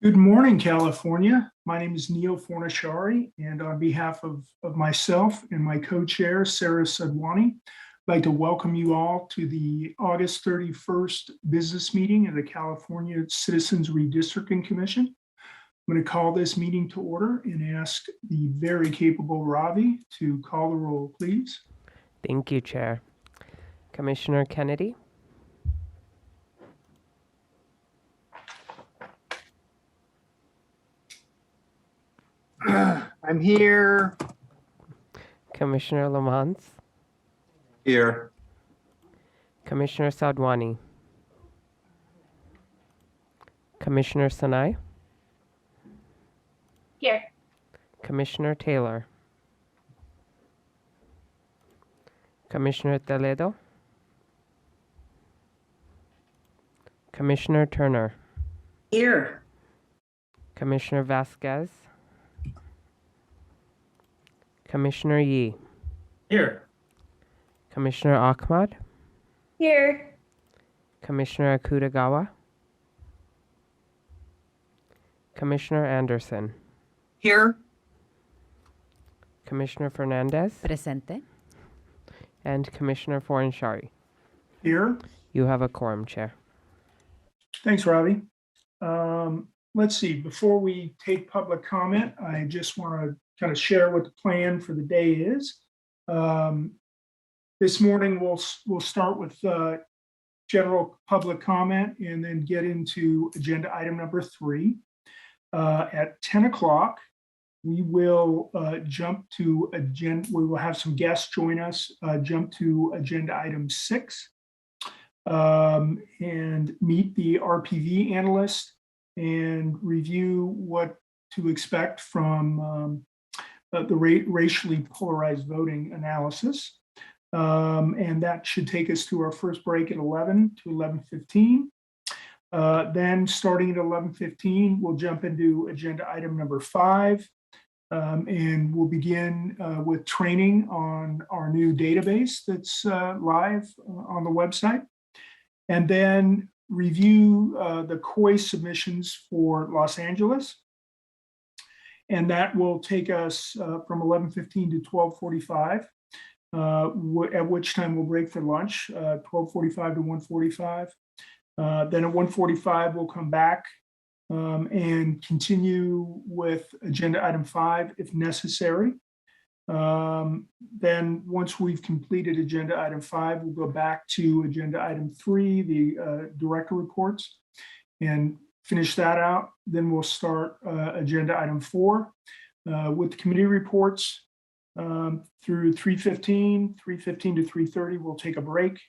Good morning, California. My name is Neil Fornashari, and on behalf of myself and my co-chair, Sarah Sadwani, I'd like to welcome you all to the August 31st business meeting of the California Citizens Redistricting Commission. I'm going to call this meeting to order and ask the very capable Ravi to call the roll, please. Thank you, Chair. Commissioner Kennedy, I'm here. Commissioner Lamont, Here. Commissioner Sadwani, Commissioner Sanai, Here. Commissioner Taylor, Commissioner Toledo, Commissioner Turner, Here. Commissioner Vasquez, Commissioner Yee, Here. Commissioner Ahmad, Here. Commissioner Akutagawa, Commissioner Anderson, Here. Commissioner Fernandez, Presente. and Commissioner Fornashari. Here. You have a quorum, Chair. Thanks, Ravi. Let's see, before we take public comment, I just want to kind of share what the plan for the day is. This morning, we'll start with general public comment and then get into agenda item number 3. At 10 o'clock, we will jump to we will have some guests join us, jump to agenda item 6. And meet the RPV analyst and review what to expect from the racially polarized voting analysis. And that should take us to our first break at 11 to 11:15. Then starting at 11:15, we'll jump into agenda item number 5. And we'll begin with training on our new database that's live on the website. And then review the COI submissions for Los Angeles. And that will take us from 11:15 to 12:45, at which time we'll break for lunch, 12:45 to 1:45. Then at 1:45, we'll come back and continue with agenda item 5 if necessary. Then once we've completed agenda item 5, we'll go back to agenda item 3, the director reports, and finish that out. Then we'll start agenda item 4 with the committee reports through 3:15 to 3:30. We'll take a break,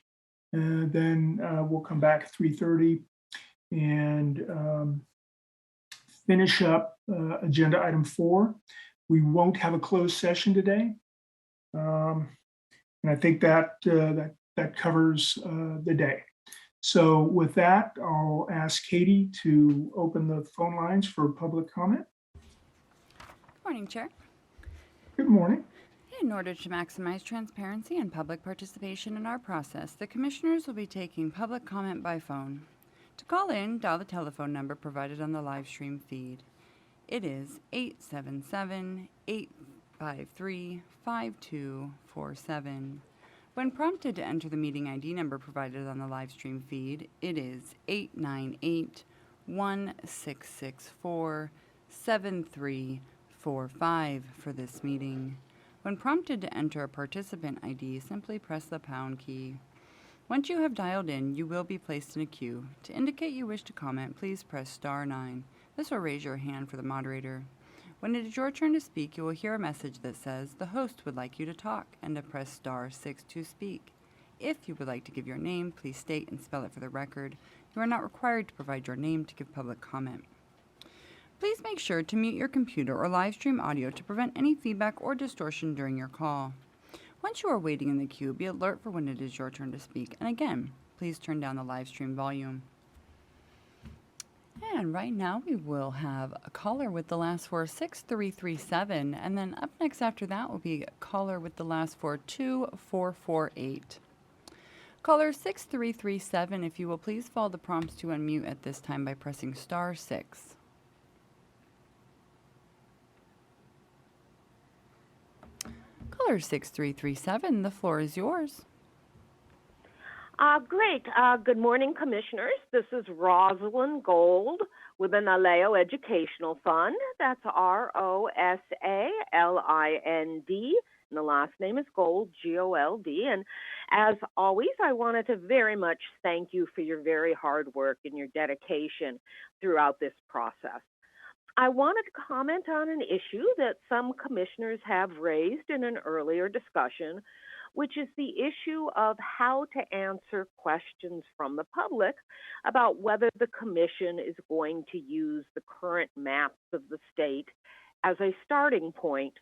and then we'll come back at 3:30 and finish up agenda item 4. We won't have a closed session today. And I think that covers the day. So with that, I'll ask Katie to open the phone lines for public comment. Good morning, Chair. Good morning. In order to maximize transparency and public participation in our process, the commissioners will be taking public comment by phone. To call in, dial the telephone number provided on the live stream feed. It is 877-853-5247. When prompted to enter the meeting ID number provided on the live stream feed, it is 898-1664-7345 for this meeting. When prompted to enter a participant ID, simply press the pound key. Once you have dialed in, you will be placed in a queue. To indicate you wish to comment, please press star 9. This will raise your hand for the moderator. When it is your turn to speak, you will hear a message that says the host would like you to talk and to press star 6 to speak. If you would like to give your name, please state and spell it for the record. You are not required to provide your name to give public comment. Please make sure to mute your computer or live stream audio to prevent any feedback or distortion during your call. Once you are waiting in the queue, be alert for when it is your turn to speak. And again, please turn down the live stream volume. And right now we will have a caller with the last 4 6337, and then up next after that will be a caller with the last 4 2448. Caller 6337, if you will please follow the prompts to unmute at this time by pressing star 6. Caller 6337, the floor is yours. Great. Good morning, Commissioners. This is Rosalind Gold with the Naleo Educational Fund. That's ROSALIND. And the last name is Gold, GOLD. And as always, I wanted to very much thank you for your very hard work and your dedication throughout this process. I wanted to comment on an issue that some commissioners have raised in an earlier discussion, which is the issue of how to answer questions from the public about whether the commission is going to use the current maps of the state as a starting point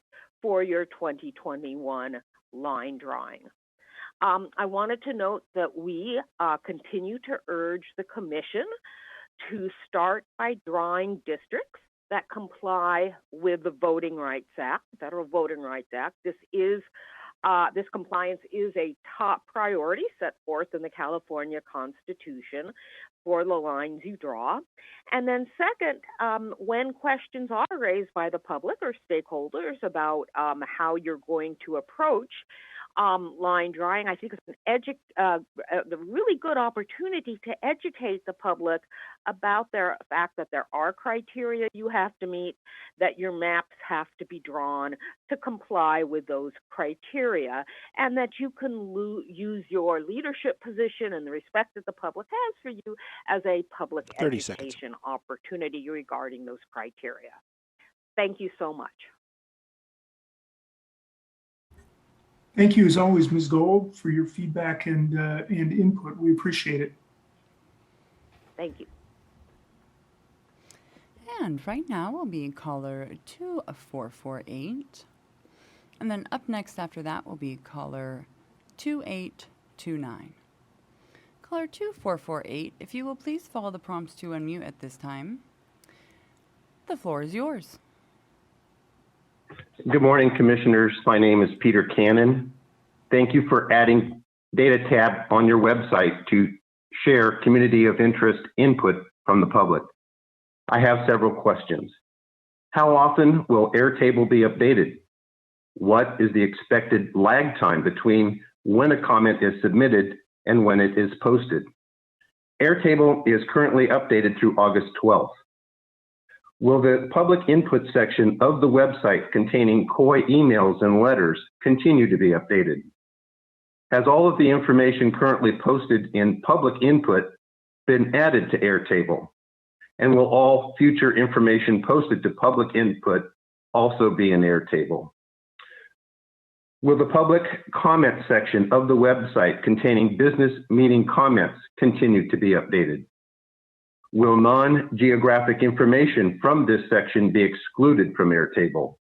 for your 2021 line drawing. I wanted to note that we continue to urge the commission to start by drawing districts that comply with the Voting Rights Act, Federal Voting Rights Act. This compliance is a top priority set forth in the California Constitution for the lines you draw. And then second, when questions are raised by the public or stakeholders about how you're going to approach line drawing, I think it's a really good opportunity to educate the public about the fact that there are criteria you have to meet, that your maps have to be drawn to comply with those criteria, and that you can use your leadership position and the respect that the public has for you as a public 30 seconds. education opportunity regarding those criteria. Thank you so much. Thank you, as always, Ms. Gold, for your feedback and input. We appreciate it. Thank you. And right now will be caller 2448. And then up next after that will be caller 2829. Caller 2448, if you will please follow the prompts to unmute at this time. The floor is yours. Good morning, Commissioners. My name is Peter Cannon. Thank you for adding Data tab on your website to share community of interest input from the public. I have several questions. How often will Airtable be updated? What is the expected lag time between when a comment is submitted and when it is posted? Airtable is currently updated through August 12th. Will the public input section of the website containing COI emails and letters continue to be updated? Has all of the information currently posted in public input been added to Airtable? And will all future information posted to public input also be in Airtable? Will the public comment section of the website containing business meeting comments continue to be updated? Will non-geographic information from this section be excluded from Airtable?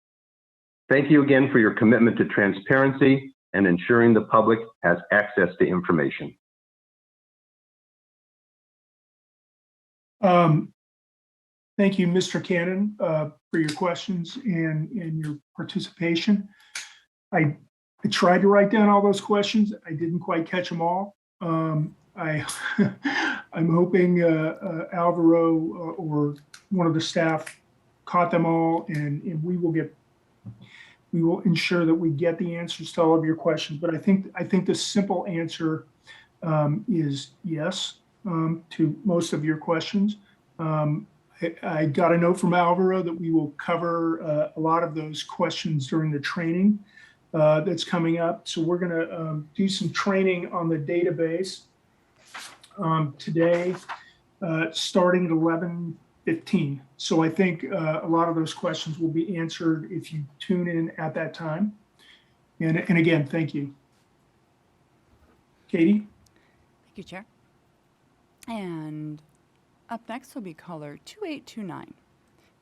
Thank you again for your commitment to transparency and ensuring the public has access to information. Thank you, Mr. Cannon, for your questions and your participation. I tried to write down all those questions. I didn't quite catch them all. I'm hoping Alvaro or one of the staff caught them all, and we will ensure that we get the answers to all of your questions. But I think the simple answer is yes to most of your questions. I got a note from Alvaro that we will cover a lot of those questions during the training that's coming up. So we're going to do some training on the database today, starting at 11:15. So I think a lot of those questions will be answered if you tune in at that time. And again, thank you. Katie? Thank you, Chair. And up next will be caller 2829.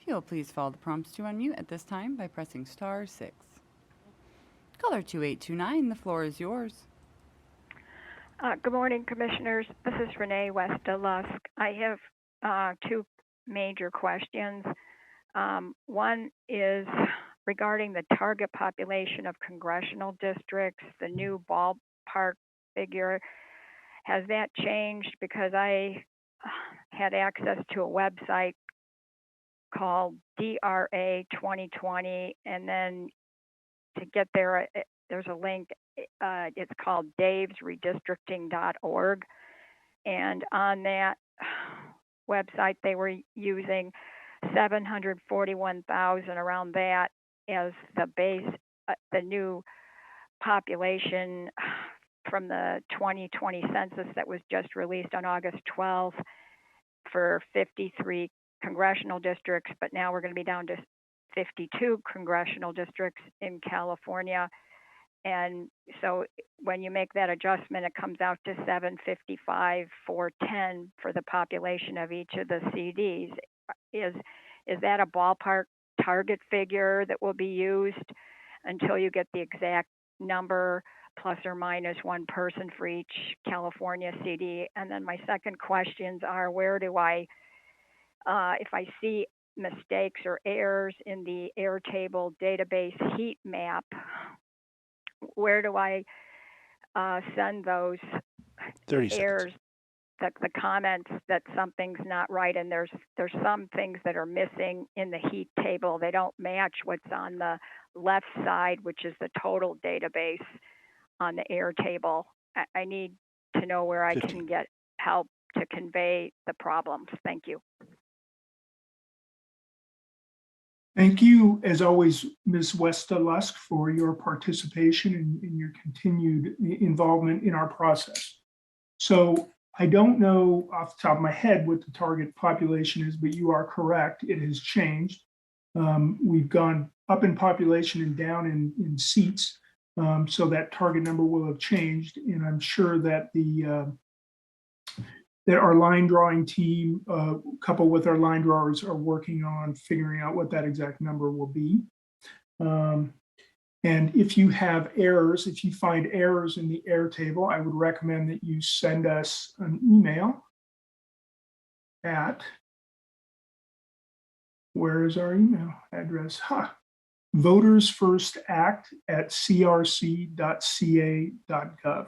If you will please follow the prompts to unmute at this time by pressing *6. Caller 2829, the floor is yours. Good morning, Commissioners. This is Renee Westa-Lusk. I have two major questions. One is regarding the target population of congressional districts, the new ballpark figure. Has that changed? Because I had access to a website called DRA 2020, and then to get there, there's a link. It's called davesredistricting.org. And on that website, they were using 741,000 around that as the base, the new population from the 2020 census that was just released on August 12th for 53 congressional districts, but now we're going to be down to 52 congressional districts in California. And so when you make that adjustment, it comes out to 755, 410 for the population of each of the CDs. Is that a ballpark target figure that will be used until you get the exact number, plus or minus one person for each California CD? And then my second questions are, where do I, if I see mistakes or errors in the Airtable database heat map, where do I send those 30 errors, seconds. the comments that something's not right? And there's some things that are missing in the heat table. They don't match what's on the left side, which is the total database on the Airtable. I need to know where I 15. can get help to convey the problems. Thank you. Thank you, as always, Ms. Westa-Lusk, for your participation and your continued involvement in our process. So I don't know off the top of my head what the target population is, but you are correct. It has changed. We've gone up in population and down in seats. So that target number will have changed. And I'm sure that that our line drawing team, coupled with our line drawers, are working on figuring out what that exact number will be. And if you have errors, if you find errors in the Airtable, I would recommend that you send us an email at, where is our email address? votersfirstact@crc.ca.gov.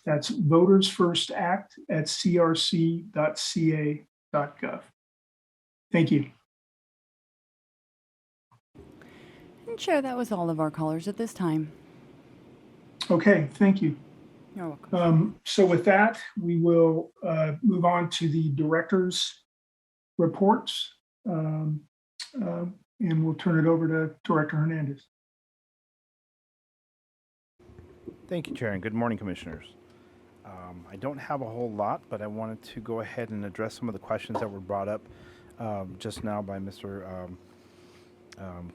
That's votersfirstact@crc.ca.gov. Thank you. And Chair, that was all of our callers at this time. Okay, thank you. You're welcome. So with that, we will move on to the director's reports, and we'll turn it over to Director Hernandez. Thank you, Chair, and good morning, Commissioners. I don't have a whole lot, but I wanted to go ahead and address some of the questions that were brought up just now by Mr.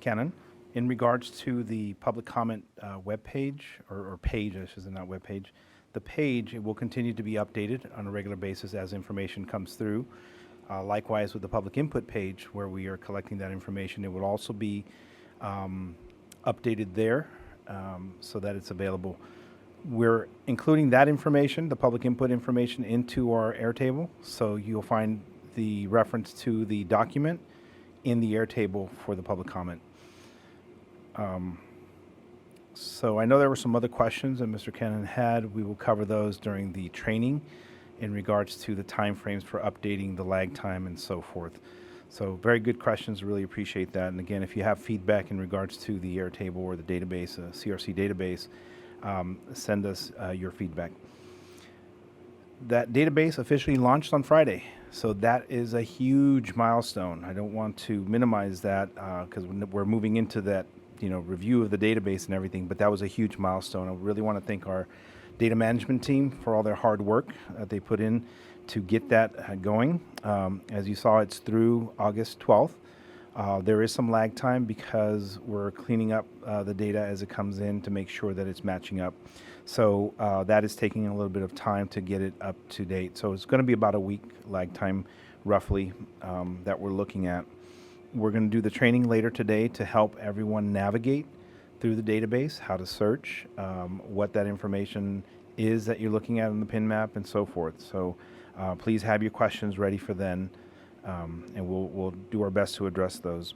Cannon in regards to the public comment webpage or page, I should say, not webpage. The page, it will continue to be updated on a regular basis as information comes through. Likewise, with the public input page where we are collecting that information, it will also be updated there so that it's available. We're including that information, the public input information, into our Airtable, so you'll find the reference to the document in the Airtable for the public comment. So I know there were some other questions that Mr. Cannon had. We will cover those during the training in regards to the timeframes for updating the lag time and so forth. So very good questions, really appreciate that. And again, if you have feedback in regards to the Airtable or the database, CRC database, send us your feedback. That database officially launched on Friday, so that is a huge milestone. I don't want to minimize that because we're moving into that, review of the database and everything, but that was a huge milestone. I really want to thank our data management team for all their hard work that they put in to get that going. As you saw, it's through August 12th. There is some lag time because we're cleaning up the data as it comes in to make sure that it's matching up. So that is taking a little bit of time to get it up to date. So it's going to be about a week lag time, roughly, that we're looking at. We're going to do the training later today to help everyone navigate through the database, how to search, what that information is that you're looking at in the PIN map, and so forth. So please have your questions ready for then. And we'll do our best to address those.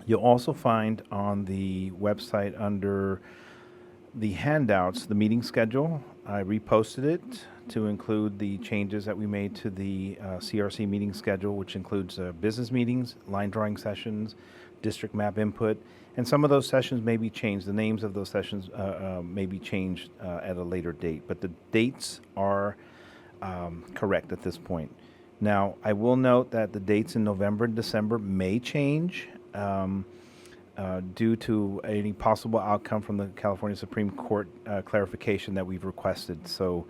You'll also find on the website under the handouts, the meeting schedule, I reposted it to include the changes that we made to the CRC meeting schedule, which includes business meetings, line drawing sessions, district map input, and some of those sessions may be changed. The names of those sessions may be changed at a later date, but the dates are correct at this point. Now, I will note that the dates in November and December may change due to any possible outcome from the California Supreme Court clarification that we've requested. So,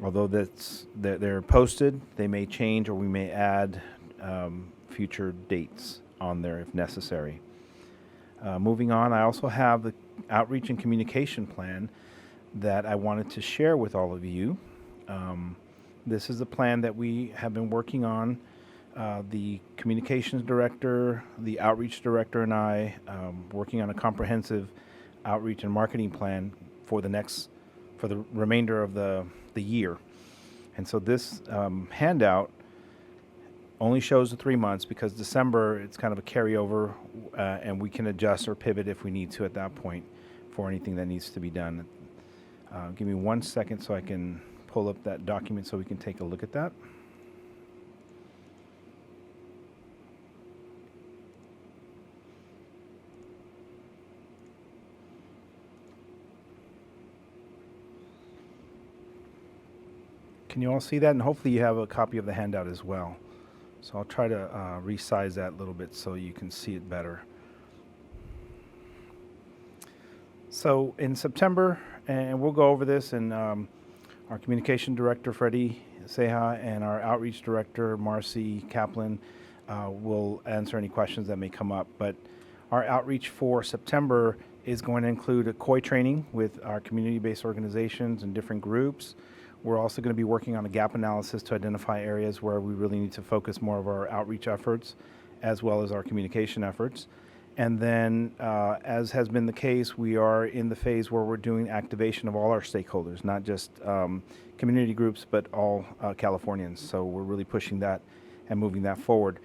although they're posted, they may change, or we may add future dates on there if necessary. Moving on, I also have the outreach and communication plan that I wanted to share with all of you. This is a plan that we have been working on. The communications director, the outreach director, and I working on a comprehensive outreach and marketing plan for the remainder of the year. And so this handout only shows the 3 months because December, it's kind of a carryover, and we can adjust or pivot if we need to at that point for anything that needs to be done. Give me 1 second so I can pull up that document so we can take a look at that. Can you all see that? And hopefully you have a copy of the handout as well. So I'll try to resize that a little bit so you can see it better. So in September, and we'll go over this, and our communication director, Freddie Ceja, and our outreach director, Marcy Kaplan, will answer any questions that may come up. But our outreach for September is going to include a COI training with our community-based organizations and different groups. We're also going to be working on a gap analysis to identify areas where we really need to focus more of our outreach efforts as well as our communication efforts. And then, as has been the case, we are in the phase where we're doing activation of all our stakeholders, not just community groups, but all Californians. So we're really pushing that and moving that forward.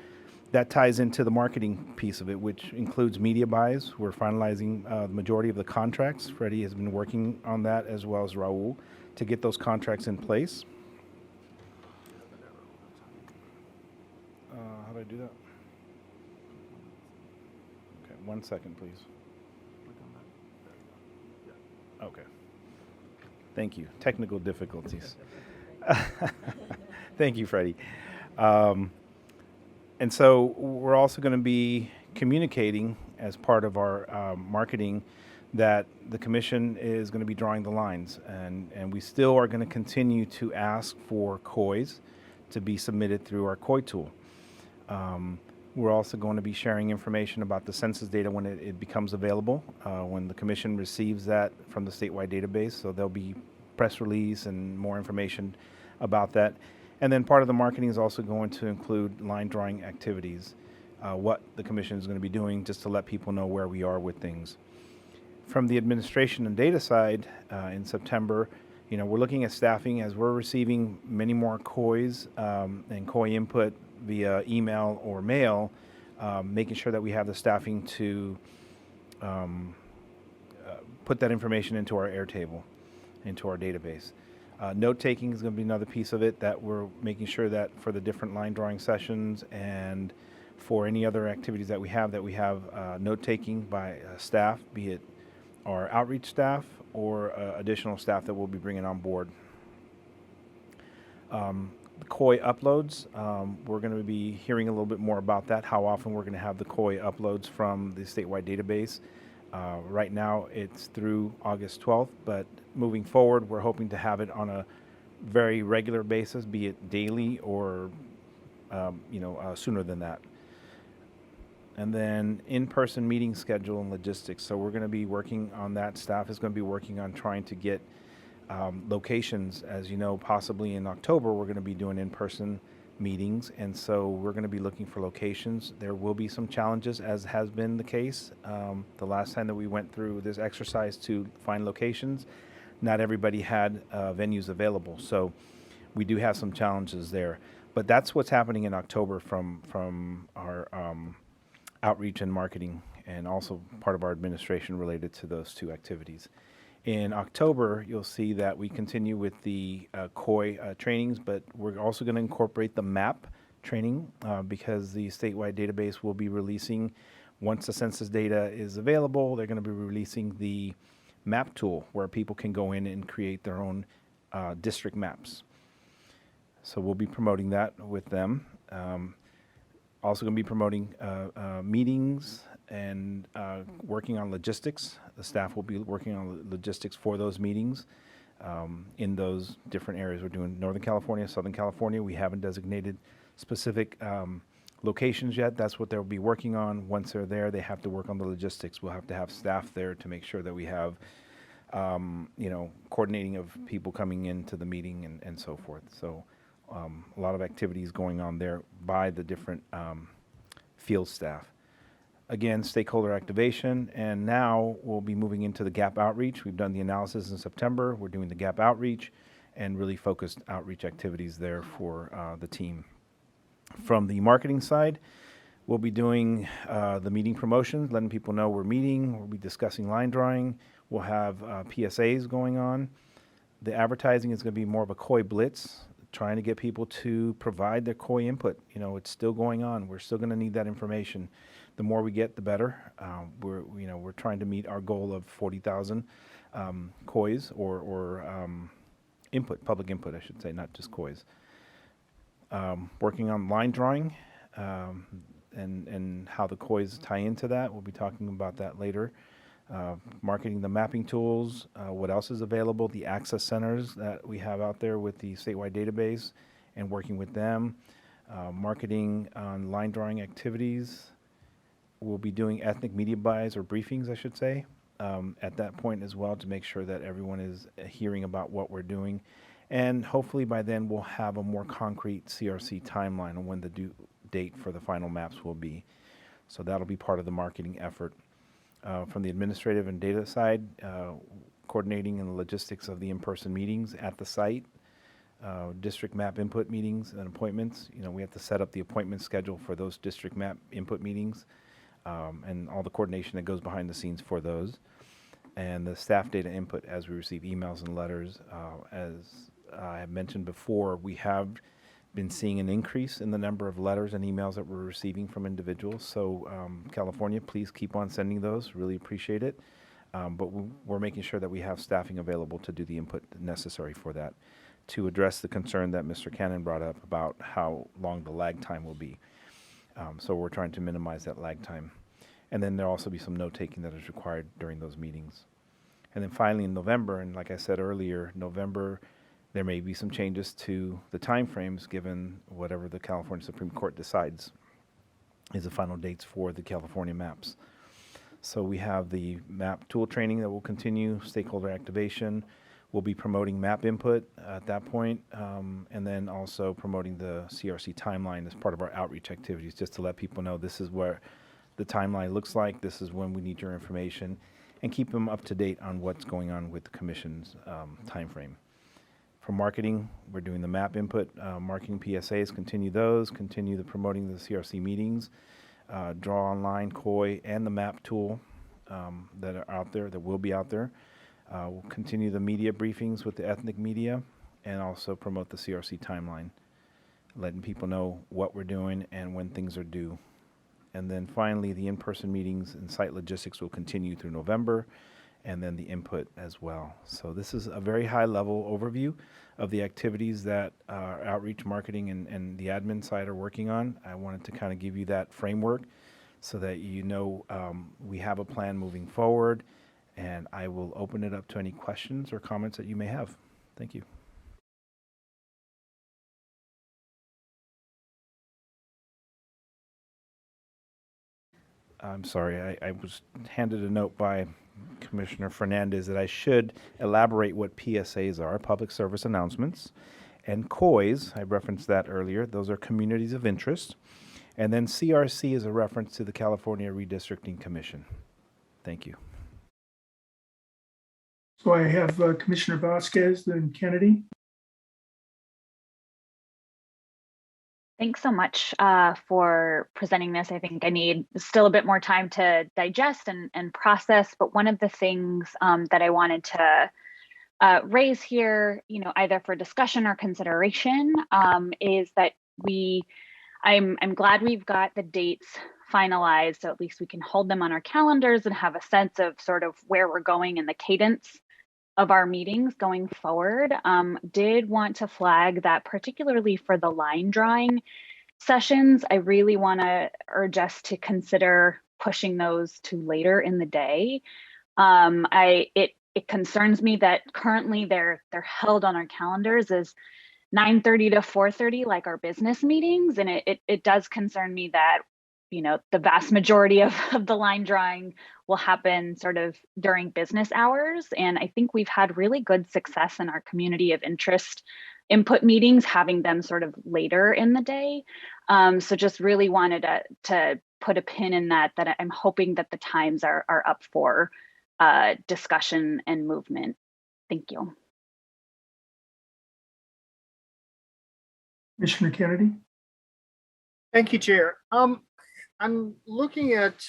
That ties into the marketing piece of it, which includes media buys. We're finalizing the majority of the contracts. Freddie has been working on that, as well as Raul, to get those contracts in place. How do I do that? Okay, 1 second, please. Okay. Thank you. Technical difficulties. Thank you, Freddie. And so we're also going to be communicating as part of our marketing that the commission is going to be drawing the lines, and we still are going to continue to ask for COIs to be submitted through our COI tool. We're also going to be sharing information about the census data when it becomes available, when the commission receives that from the statewide database. So there'll be press release and more information about that. And then part of the marketing is also going to include line drawing activities, what the commission is going to be doing, just to let people know where we are with things. From the administration and data side, in September, we're looking at staffing as we're receiving many more COIs and COI input via email or mail, making sure that we have the staffing to put that information into our Airtable, into our database. Note-taking is going to be another piece of it that we're making sure that for the different line drawing sessions and for any other activities that we have note-taking by staff, be it our outreach staff or additional staff that we'll be bringing on board. The COI uploads, we're going to be hearing a little bit more about that, how often we're going to have the COI uploads from the statewide database. Right now it's through August 12th, but moving forward we're hoping to have it on a very regular basis, be it daily or sooner than that. And then in-person meeting schedule and logistics. So we're going to be working on that. Staff is going to be working on trying to get locations. As you know, possibly in October, we're going to be doing in-person meetings. And so we're going to be looking for locations. There will be some challenges, as has been the case. The last time that we went through this exercise to find locations, not everybody had venues available. So we do have some challenges there. But that's what's happening in October from our outreach and marketing, and also part of our administration related to those two activities. In October, you'll see that we continue with the COI trainings, but we're also going to incorporate the MAP training because the statewide database will be releasing, once the census data is available, they're going to be releasing the map tool where people can go in and create their own district maps. So we'll be promoting that with them. Also going to be promoting meetings and working on logistics. The staff will be working on logistics for those meetings in those different areas. We're doing Northern California, Southern California. We haven't designated specific locations yet. That's what they'll be working on. Once they're there, they have to work on the logistics. We'll have to have staff there to make sure that we have, coordinating of people coming into the meeting and so forth. So a lot of activities going on there by the different field staff. Again, stakeholder activation, and now we'll be moving into the gap outreach. We've done the analysis in September. We're doing the gap outreach and really focused outreach activities there for the team. From the marketing side, we'll be doing the meeting promotions, letting people know we're meeting. We'll be discussing line drawing. We'll have PSAs going on. The advertising is going to be more of a COI blitz, trying to get people to provide their COI input. It's still going on. We're still going to need that information. The more we get, the better. We're trying to meet our goal of 40,000 COIs or input, public input, I should say, not just COIs. Working on line drawing and how the COIs tie into that. We'll be talking about that later. Marketing the mapping tools, what else is available, the access centers that we have out there with the statewide database and working with them. Marketing on line drawing activities. We'll be doing ethnic media buys or briefings, I should say, at that point as well to make sure that everyone is hearing about what we're doing. And hopefully by then we'll have a more concrete CRC timeline on when the due date for the final maps will be. So that'll be part of the marketing effort. From the administrative and data side, coordinating and the logistics of the in-person meetings at the site, district map input meetings and appointments. We have to set up the appointment schedule for those district map input meetings and all the coordination that goes behind the scenes for those. And the staff data input as we receive emails and letters. As I have mentioned before, we have been seeing an increase in the number of letters and emails that we're receiving from individuals. So California, please keep on sending those. Really appreciate it. But we're making sure that we have staffing available to do the input necessary for that, to address the concern that Mr. Cannon brought up about how long the lag time will be. So we're trying to minimize that lag time. And then there'll also be some note-taking that is required during those meetings. And then finally in November, and like I said earlier, November, there may be some changes to the timeframes given whatever the California Supreme Court decides is the final dates for the California maps. So we have the map tool training that will continue, stakeholder activation. We'll be promoting map input at that point, and then also promoting the CRC timeline as part of our outreach activities, just to let people know this is where the timeline looks like, this is when we need your information, and keep them up to date on what's going on with the commission's timeframe. For marketing, we're doing the map input, marketing PSAs, continue the promoting the CRC meetings, draw online, COI, and the map tool that are out there, that will be out there. We'll continue the media briefings with the ethnic media and also promote the CRC timeline, letting people know what we're doing and when things are due. And then finally, the in-person meetings and site logistics will continue through November, and then the input as well. So this is a very high-level overview of the activities that our outreach, marketing, and the admin side are working on. I wanted to kind of give you that framework so that you know we have a plan moving forward, and I will open it up to any questions or comments that you may have. Thank you. I'm sorry, I was handed a note by Commissioner Fernandez that I should elaborate what PSAs are, public service announcements, and COIs, I referenced that earlier, those are communities of interest, and then CRC is a reference to the California Redistricting Commission. Thank you. So I have Commissioner Vasquez, then Kennedy. Thanks so much for presenting this. I think I need still a bit more time to digest and process, but one of the things that I wanted to raise here, either for discussion or consideration, is that I'm glad we've got the dates finalized, so at least we can hold them on our calendars and have a sense of sort of where we're going and the cadence of our meetings going forward. Did want to flag that particularly for the line drawing sessions, I really want to urge us to consider pushing those to later in the day. It concerns me that currently they're held on our calendars as 9:30 to 4:30, like our business meetings, and it does concern me that the vast majority of the line drawing will happen sort of during business hours. And I think we've had really good success in our community of interest input meetings, having them sort of later in the day. So just really wanted to put a pin in that I'm hoping that the times are up for discussion and movement. Thank you. Commissioner Kennedy? Thank you, Chair. I'm looking at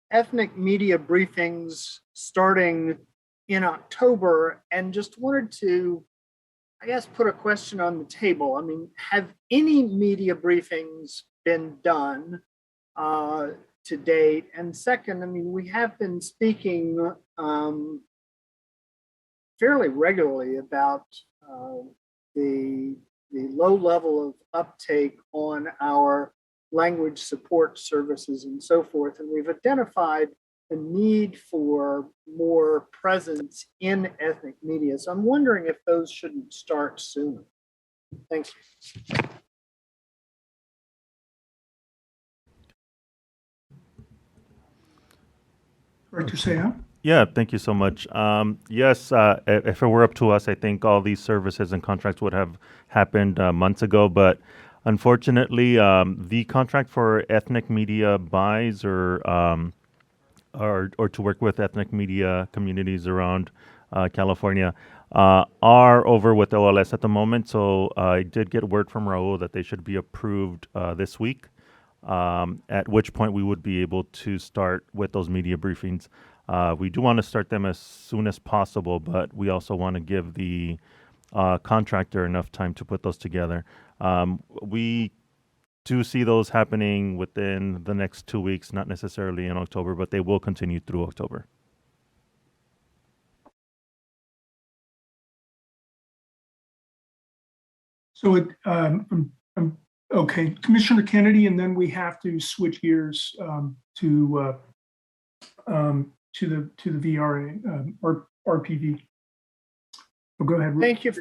ethnic media briefings starting in October and just wanted to, I guess, put a question on the table. I mean, have any media briefings been done to date? And second, I mean, we have been speaking fairly regularly about the low level of uptake on our language support services and so forth. And we've identified the need for more presence in ethnic media. So I'm wondering if those shouldn't start sooner. Thank you. Director Seah? Yeah, thank you so much. Yes, if it were up to us, I think all these services and contracts would have happened months ago. But unfortunately, the contract for ethnic media buys or to work with ethnic media communities around California are over with OLS at the moment. So I did get word from Raul that they should be approved this week, at which point we would be able to start with those media briefings. We do want to start them as soon as possible, but we also want to give the contractor enough time to put those together. We do see those happening within the next 2 weeks, not necessarily in October, but they will continue through October. So okay, Commissioner Kennedy, and then we have to switch gears to the VRA or RPV. So go ahead. Thank you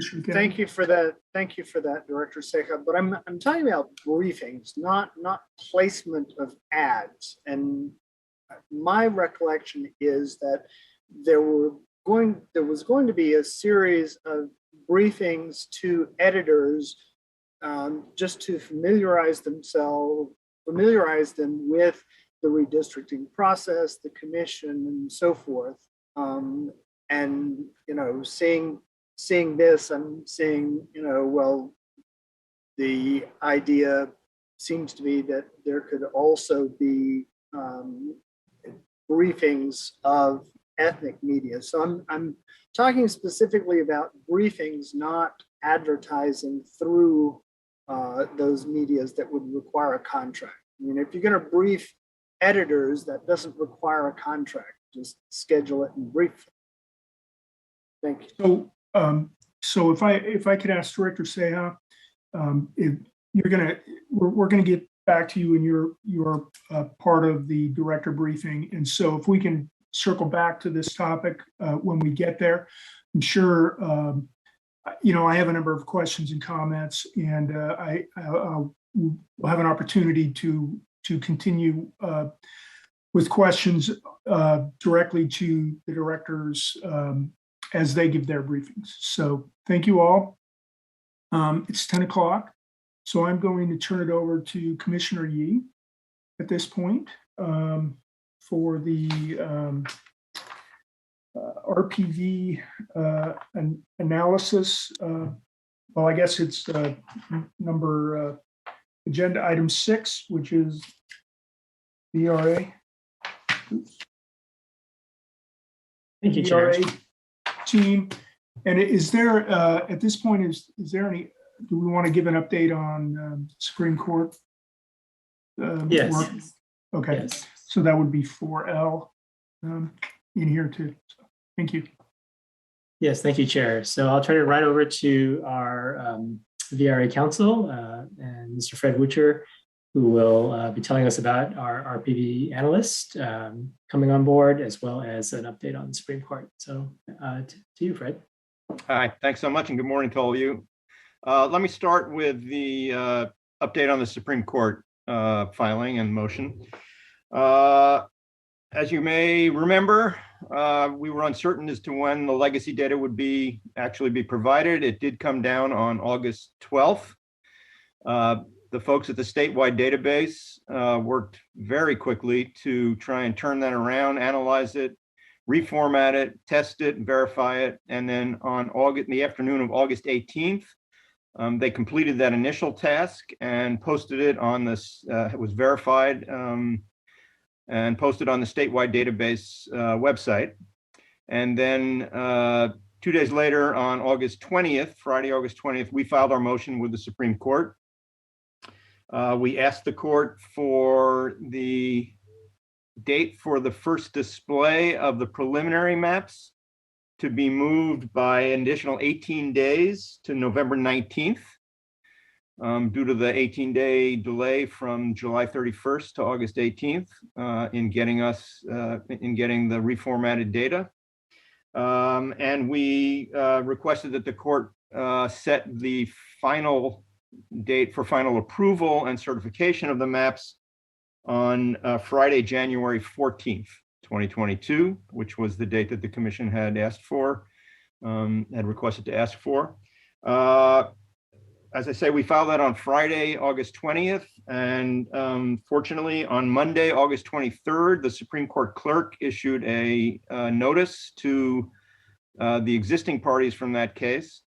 for that. Thank you for that, Director Seah. But I'm talking about briefings, not placement of ads. And my recollection is that there was going to be a series of briefings to editors just to familiarize them with the redistricting process, the commission, and so forth. And seeing this, I'm seeing, well, the idea seems to be that there could also be briefings of ethnic media. So I'm talking specifically about briefings, not advertising through those medias that would require a contract. I mean, if you're going to brief editors, that doesn't require a contract. Just schedule it and brief them. Thank you. So if I could ask Director Seah, if we're gonna get back to you, and you're part of the director briefing, and so if we can circle back to this topic when we get there. I'm sure I have a number of questions and comments, and I'll have an opportunity to continue with questions directly to the directors as they give their briefings. So thank you all. It's 10 o'clock, so I'm going to turn it over to Commissioner Yee at this point for the RPV analysis. Well, I guess it's number agenda item 6, which is VRA. Oops. Thank you, Chair. VRA team. And is there, at this point, is there any, do we want to give an update on Supreme Court? Yes. Work? Okay. Yes. So that would be 4L in here too. So, thank you. Yes, thank you, Chair. So I'll turn it right over to our VRA counsel and Mr. Fred Wucher, who will be telling us about our RPV analyst coming on board, as well as an update on the Supreme Court. So to you, Fred. Hi, thanks so much, and good morning to all of you. Let me start with the update on the Supreme Court filing and motion. As you may remember, we were uncertain as to when the legacy data would actually be provided. It did come down on August 12th. The folks at the statewide database worked very quickly to try and turn that around, analyze it, reformat it, test it, verify it, and then on the afternoon of August 18th, they completed that initial task and posted it on this. It was verified and posted on the statewide database website. And then 2 days later, on August 20th, Friday, August 20th, we filed our motion with the Supreme Court. We asked the court for the date for the first display of the preliminary maps to be moved by an additional 18 days to November 19th, due to the 18-day delay from July 31st to August 18th in getting the reformatted data. And we requested that the court set the final date for final approval and certification of the maps on Friday, January 14th, 2022, which was the date that the commission had asked for, had requested to ask for. As I say, we filed that on Friday, August 20th, and fortunately on Monday, August 23rd, the Supreme Court clerk issued a notice to the existing parties from that case,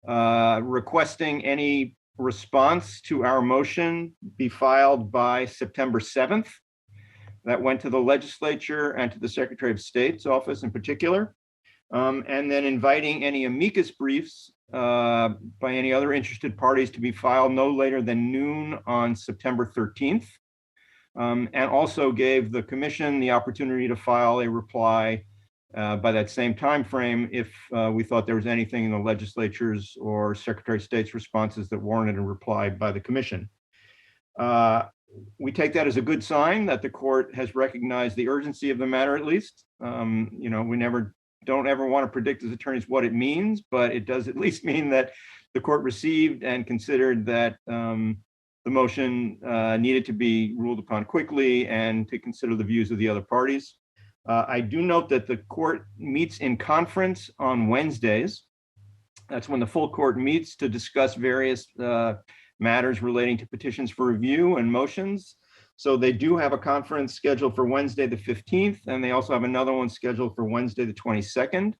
requesting any response to our motion be filed by September 7th. That went to the legislature and to the Secretary of State's office in particular, and then inviting any amicus briefs by any other interested parties to be filed no later than noon on September 13th, and also gave the commission the opportunity to file a reply by that same time frame if we thought there was anything in the legislature's or Secretary of State's responses that warranted a reply by the commission. We take that as a good sign that the court has recognized the urgency of the matter, at least. We don't ever want to predict as attorneys what it means, but it does at least mean that the court received and considered that the motion needed to be ruled upon quickly and to consider the views of the other parties. I do note that the court meets in conference on Wednesdays. That's when the full court meets to discuss various matters relating to petitions for review and motions. So they do have a conference scheduled for Wednesday the 15th, and they also have another one scheduled for Wednesday the 22nd.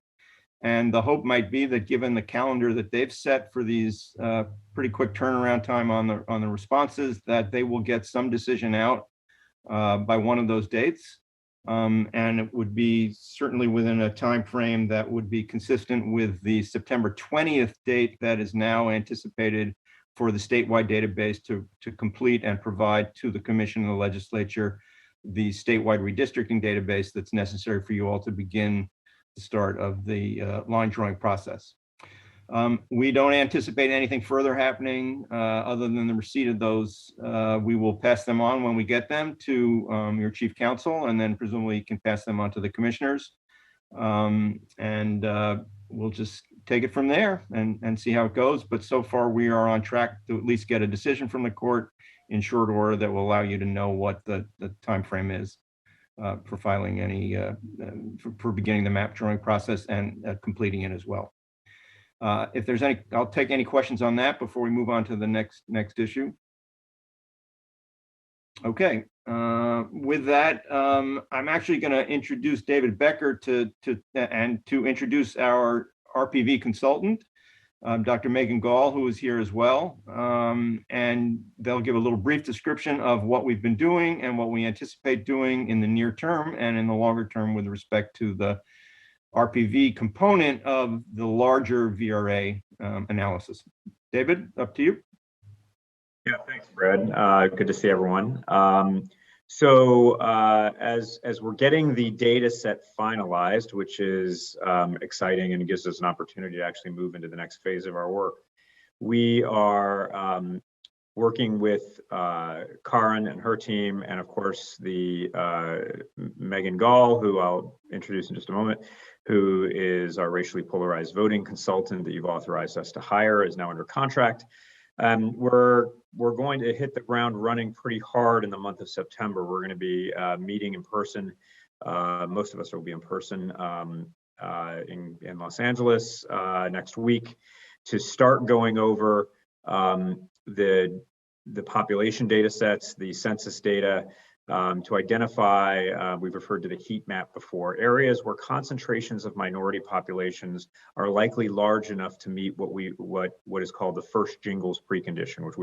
And the hope might be that given the calendar that they've set for these pretty quick turnaround time on the responses, that they will get some decision out by one of those dates. And it would be certainly within a time frame that would be consistent with the September 20th date that is now anticipated for the statewide database to complete and provide to the commission and the legislature the statewide redistricting database that's necessary for you all to begin the start of the line drawing process. We don't anticipate anything further happening other than the receipt of those. We will pass them on when we get them to your chief counsel, and then presumably you can pass them on to the commissioners. We'll just take it from there and see how it goes. But so far we are on track to at least get a decision from the court in short order that will allow you to know what the time frame is for filing any, for beginning the map drawing process and completing it as well. If there's any, I'll take any questions on that before we move on to the next issue. Okay, with that, I'm actually going to introduce David Becker to introduce our RPV consultant. Dr. Megan Gall, who is here as well. And they'll give a little brief description of what we've been doing and what we anticipate doing in the near term and in the longer term with respect to the RPV component of the larger VRA analysis. David, up to you. Yeah, thanks, Fred. Good to see everyone. As we're getting the data set finalized, which is exciting and gives us an opportunity to actually move into the next phase of our work, we are working with Karen and her team, and of course the Megan Gall, who I'll introduce in just a moment, who is our racially polarized voting consultant that you've authorized us to hire, is now under contract. We're going to hit the ground running pretty hard in the month of September. We're going to be meeting in person. Most of us will be in person in Los Angeles next week to start going over the population data sets, the census data, to identify, we've referred to the heat map before, areas where concentrations of minority populations are likely large enough to meet what is called the first jingles precondition, which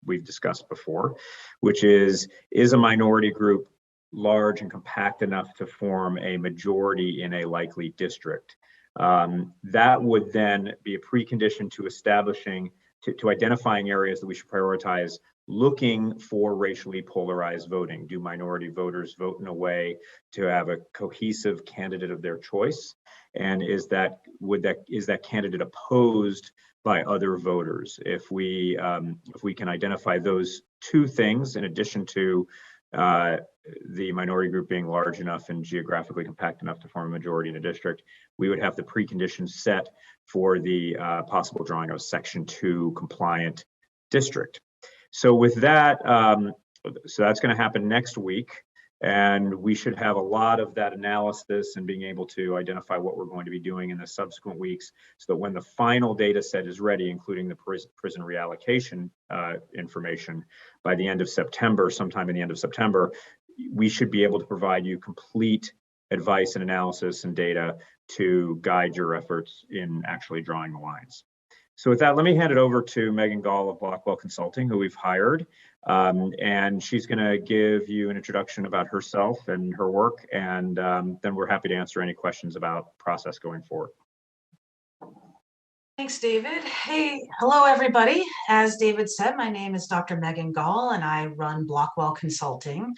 we've discussed before, which is a minority group large and compact enough to form a majority in a likely district. That would then be a precondition to establishing, to identifying areas that we should prioritize, looking for racially polarized voting. Do minority voters vote in a way to have a cohesive candidate of their choice? And is that candidate opposed by other voters? If we can identify those two things, in addition to the minority group being large enough and geographically compact enough to form a majority in a district, we would have the preconditions set for the possible drawing of a Section 2 compliant district. So with that, so that's going to happen next week, and we should have a lot of that analysis and being able to identify what we're going to be doing in the subsequent weeks, so that when the final data set is ready, including the prison reallocation information, by the end of September, sometime in the end of September, we should be able to provide you complete advice and analysis and data to guide your efforts in actually drawing the lines. So with that, let me hand it over to Megan Gall of Blackwell Consulting, who we've hired. And she's going to give you an introduction about herself and her work. And then we're happy to answer any questions about process going forward. Thanks, David. Hey, hello, everybody. As David said, my name is Dr. Megan Gall, and I run Blackwell Consulting.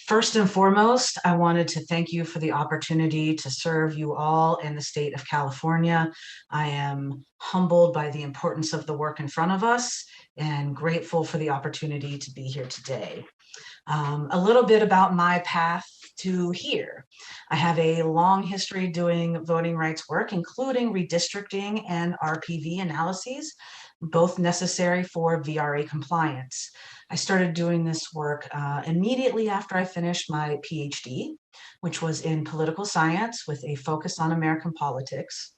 First and foremost, I wanted to thank you for the opportunity to serve you all in the state of California. I am humbled by the importance of the work in front of us and grateful for the opportunity to be here today. A little bit about my path to here. I have a long history doing voting rights work, including redistricting and RPV analyses, both necessary for VRA compliance. I started doing this work immediately after I finished my PhD, which was in political science with a focus on American politics.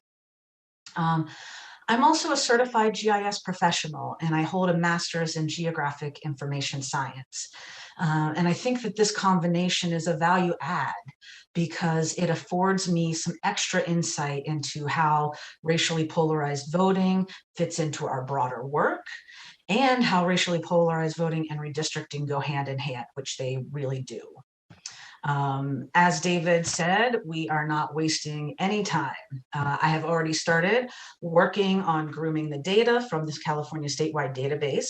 I'm also a certified GIS professional, and I hold a master's in geographic information science. And I think that this combination is a value add because it affords me some extra insight into how racially polarized voting fits into our broader work, and how racially polarized voting and redistricting go hand in hand, which they really do. As David said, we are not wasting any time. I have already started working on grooming the data from this California statewide database.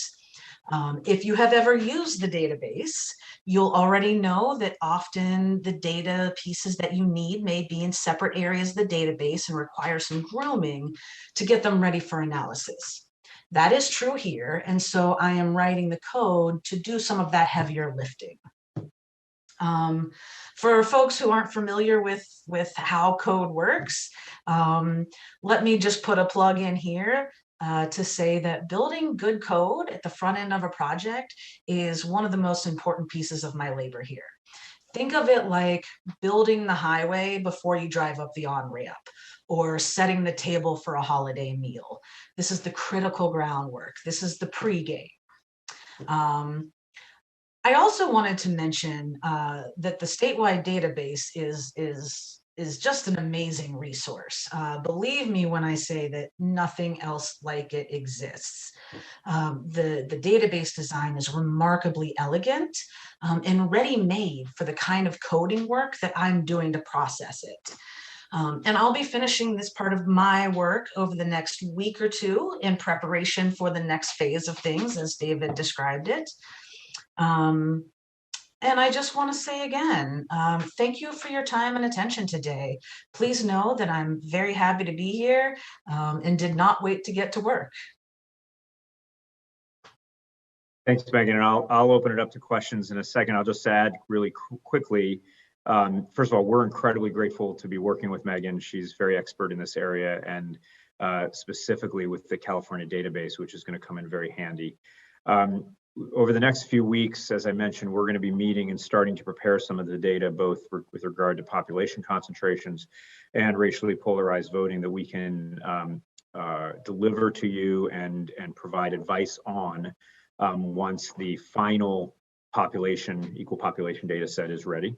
If you have ever used the database, you'll already know that often the data pieces that you need may be in separate areas of the database and require some grooming to get them ready for analysis. That is true here, and so I am writing the code to do some of that heavier lifting. For folks who aren't familiar with how code works, let me just put a plug in here to say that building good code at the front end of a project is one of the most important pieces of my labor here. Think of it like building the highway before you drive up the on-ramp, or setting the table for a holiday meal. This is the critical groundwork. This is the pregame. I also wanted to mention that the statewide database is is just an amazing resource. Believe me when I say that nothing else like it exists. The database design is remarkably elegant and ready-made for the kind of coding work that I'm doing to process it. And I'll be finishing this part of my work over the next week or two in preparation for the next phase of things, as David described it. And I just want to say again, thank you for your time and attention today. Please know that I'm very happy to be here and did not wait to get to work. Thanks, Megan. And I'll open it up to questions in a second. I'll just add really quickly. First of all, we're incredibly grateful to be working with Megan. She's very expert in this area, and specifically with the California database, which is going to come in very handy. Over the next few weeks, as I mentioned, we're going to be meeting and starting to prepare some of the data, both with regard to population concentrations and racially polarized voting, that we can deliver to you and provide advice on once the final equal population data set is ready.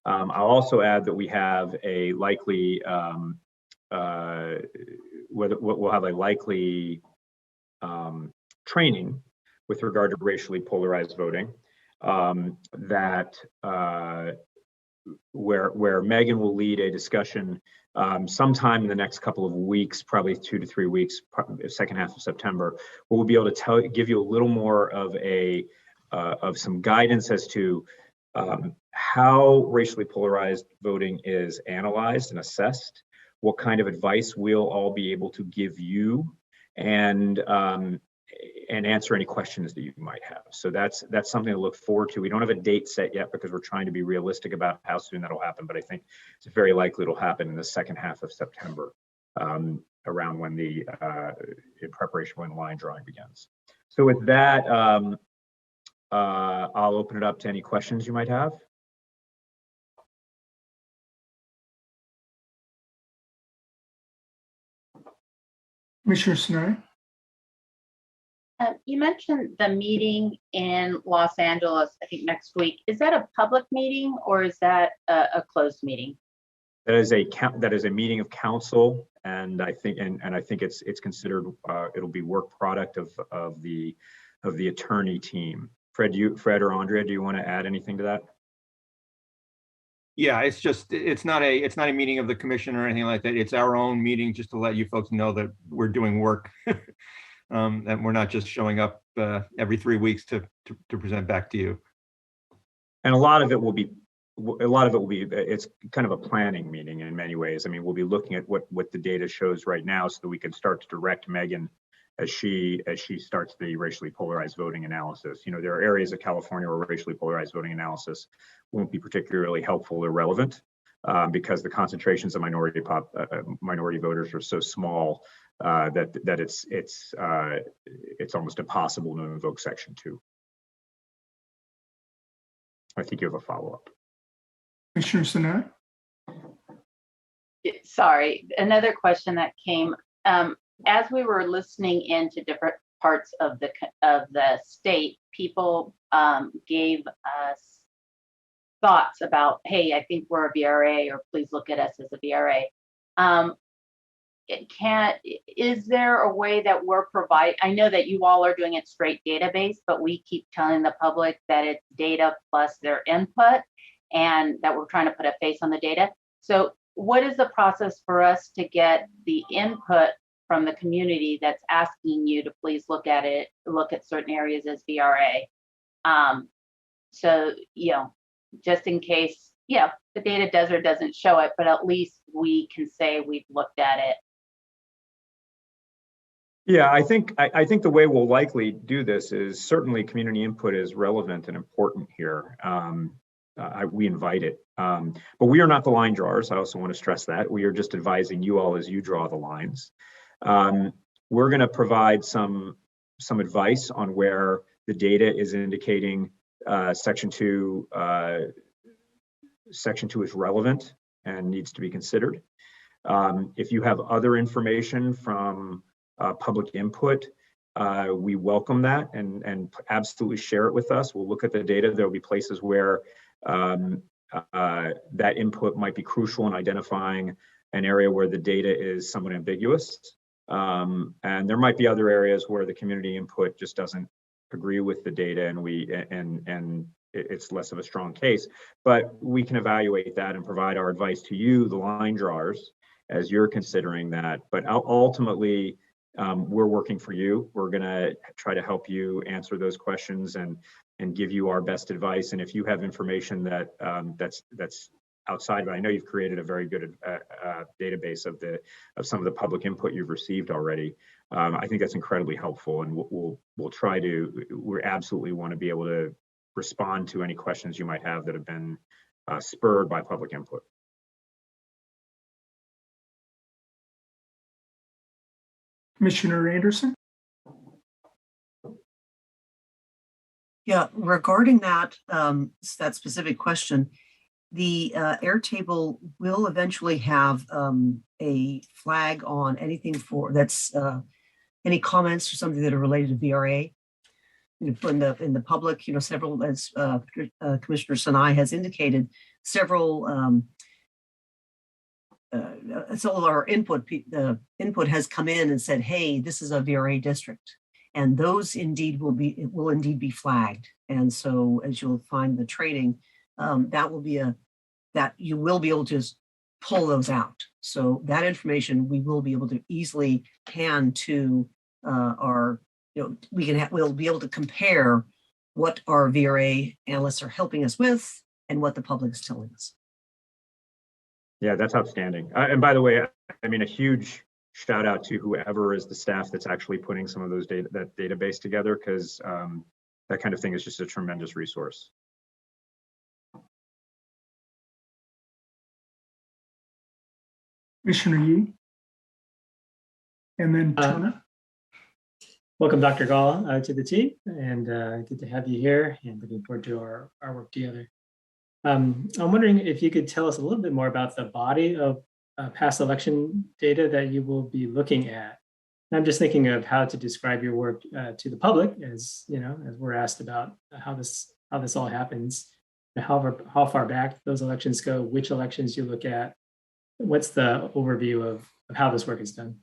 I'll also add that we have a likely we'll have a likely training with regard to racially polarized voting where Megan will lead a discussion sometime in the next couple of weeks, probably 2 to 3 weeks, second half of September, where we'll be able to give you a little more of some guidance as to how racially polarized voting is analyzed and assessed, what kind of advice we'll all be able to give you, and answer any questions that you might have. So that's something to look forward to. We don't have a date set yet because we're trying to be realistic about how soon that'll happen, but I think it's very likely it'll happen in the second half of September, around when in preparation when line drawing begins. So with that, I'll open it up to any questions you might have. Commissioner Snell. You mentioned the meeting in Los Angeles, I think next week. Is that a public meeting or is that a closed meeting? That is a meeting of council, and I think it's considered it'll be work product of the attorney team. Fred or Andrea, do you want to add anything to that? Yeah, it's not a meeting of the commission or anything like that. It's our own meeting, just to let you folks know that we're doing work. And we're not just showing up every 3 weeks to present back to you. And a lot of it will be it's kind of a planning meeting in many ways. I mean, we'll be looking at what the data shows right now so that we can start to direct Megan as she starts the racially polarized voting analysis. You know, there are areas of California where racially polarized voting analysis won't be particularly helpful or relevant because the concentrations of minority voters are so small that it's almost impossible to invoke Section 2. I think you have a follow-up. Commissioner Sinat? Sorry, another question that came as we were listening into different parts of the state. People gave us thoughts about, hey, I think we're a VRA, or please look at us as a VRA. Is there a way that we're I know that you all are doing it straight database, but we keep telling the public that it's data plus their input and that we're trying to put a face on the data. So what is the process for us to get the input from the community that's asking you to please look at certain areas as VRA? So, you know, just in case, the data does or doesn't show it, but at least we can say we've looked at it. Yeah, I think the way we'll likely do this is certainly community input is relevant and important here. We invite it, but we are not the line drawers. I also want to stress that we are just advising you all as you draw the lines. We're going to provide some advice on where the data is indicating Section 2 is relevant and needs to be considered. If you have other information from public input, we welcome that and absolutely share it with us. We'll look at the data. There'll be places where that input might be crucial in identifying an area where the data is somewhat ambiguous. And there might be other areas where the community input just doesn't agree with the data, and it's less of a strong case. But we can evaluate that and provide our advice to you, the line drawers, as you're considering that. But ultimately, we're working for you. We're going to try to help you answer those questions and give you our best advice. And if you have information that that's outside, but I know you've created a very good database of some of the public input you've received already. I think that's incredibly helpful, and we'll try to. We absolutely want to be able to respond to any questions you might have that have been spurred by public input. Commissioner Anderson? Yeah, regarding that that specific question, the Airtable will eventually have a flag on anything that's any comments or something that are related to VRA. In the public, several, as Commissioner Sinai has indicated, several some of our input has come in and said, hey, this is a VRA district. And those will indeed be flagged. And so as you'll find the training, that you will be able to pull those out. So that information we will be able to easily hand to we'll be able to compare what our VRA analysts are helping us with and what the public is telling us. Yeah, that's outstanding. And by the way, I mean, a huge shout out to whoever is the staff that's actually putting some of those that database together, because that kind of thing is just a tremendous resource. Commissioner Yee? And then Turner? Welcome, Dr. Gall, to the team, and good to have you here, and looking forward to our work together. I'm wondering if you could tell us a little bit more about the body of past election data that you will be looking at. And I'm just thinking of how to describe your work to the public, as as we're asked about how this all happens, how far back those elections go, which elections you look at. What's the overview of how this work is done?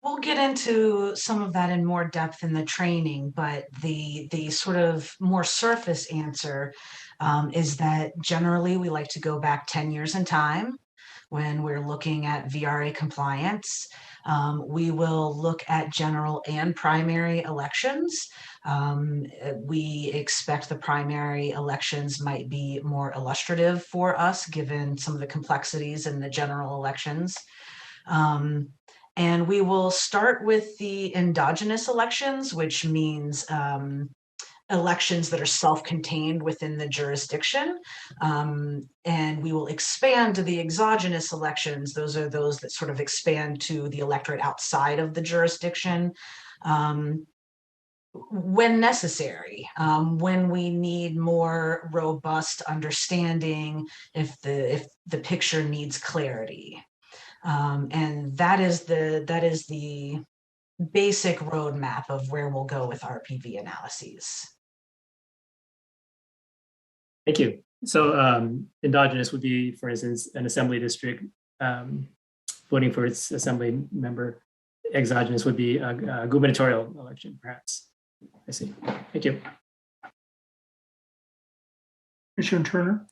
We'll get into some of that in more depth in the training, but the sort of more surface answer is that generally we like to go back 10 years in time when we're looking at VRA compliance. We will look at general and primary elections. We expect the primary elections might be more illustrative for us, given some of the complexities in the general elections. And we will start with the endogenous elections, which means elections that are self-contained within the jurisdiction. And we will expand to the exogenous elections. Those are those that sort of expand to the electorate outside of the jurisdiction when necessary, when we need more robust understanding, if the picture needs clarity. And that is the basic roadmap of where we'll go with RPV analyses. Thank you. So endogenous would be, for instance, an assembly district voting for its assembly member. Exogenous would be a gubernatorial election, perhaps. I see. Thank you. Commissioner Turner?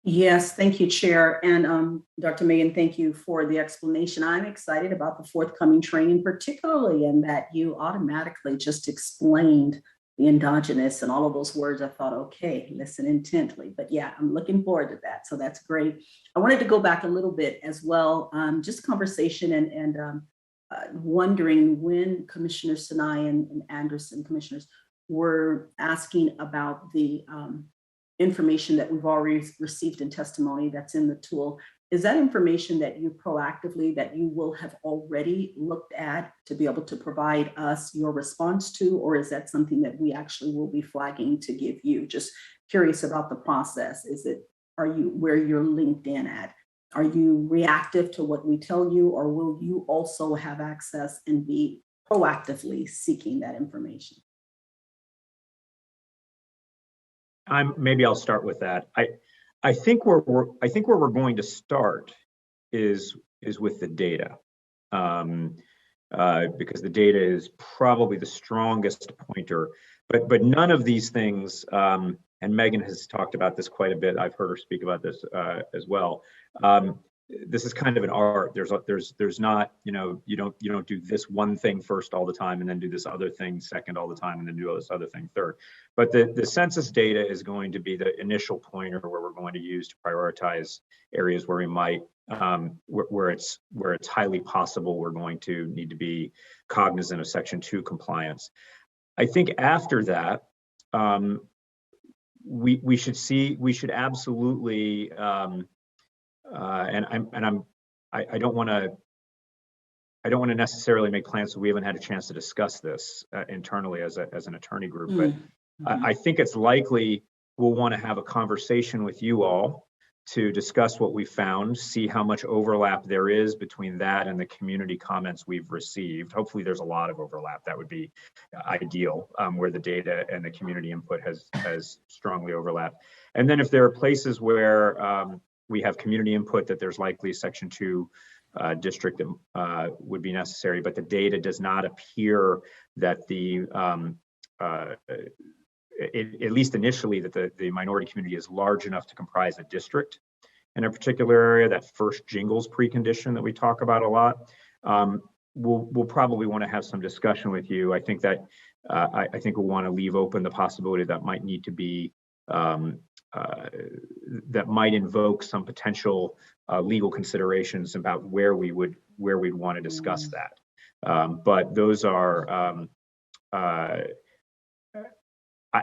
Yes, thank you, Chair. And Dr. Megan, thank you for the explanation. I'm excited about the forthcoming training, particularly in that you automatically just explained the endogenous and all of those words. I thought, okay, listen intently. But yeah, I'm looking forward to that. So that's great. I wanted to go back a little bit as well, just conversation and wondering when Commissioner Sinai and Anderson commissioners were asking about the information that we've already received in testimony that's in the tool. Is that information that you proactively, that you will have already looked at to be able to provide us your response to, or is that something that we actually will be flagging to give you? Just curious about the process. Are you where you're linked in at? Are you reactive to what we tell you, or will you also have access and be proactively seeking that information? Maybe I'll start with that. I think where we're going to start is with the data, because the data is probably the strongest pointer. But none of these things, and Megan has talked about this quite a bit. I've heard her speak about this as well. This is kind of an art. There's not, you don't do this one thing first all the time and then do this other thing second all the time and then do this other thing third. But the census data is going to be the initial pointer where we're going to use to prioritize areas where we might, where it's highly possible we're going to need to be cognizant of Section 2 compliance. I think after that, we should absolutely, I don't want to necessarily make plans, so we haven't had a chance to discuss this internally as an attorney group. But I think it's likely we'll want to have a conversation with you all to discuss what we found, see how much overlap there is between that and the community comments we've received. Hopefully there's a lot of overlap. That would be ideal, where the data and the community input has strongly overlapped. And then if there are places where we have community input that there's likely Section 2 district would be necessary, but the data does not appear that at least initially, that the minority community is large enough to comprise a district in a particular area. That first jingles precondition that we talk about a lot. We'll probably want to have some discussion with you. I think that I think we'll want to leave open the possibility that might need to be that might invoke some potential legal considerations about where we'd want to discuss that. But those are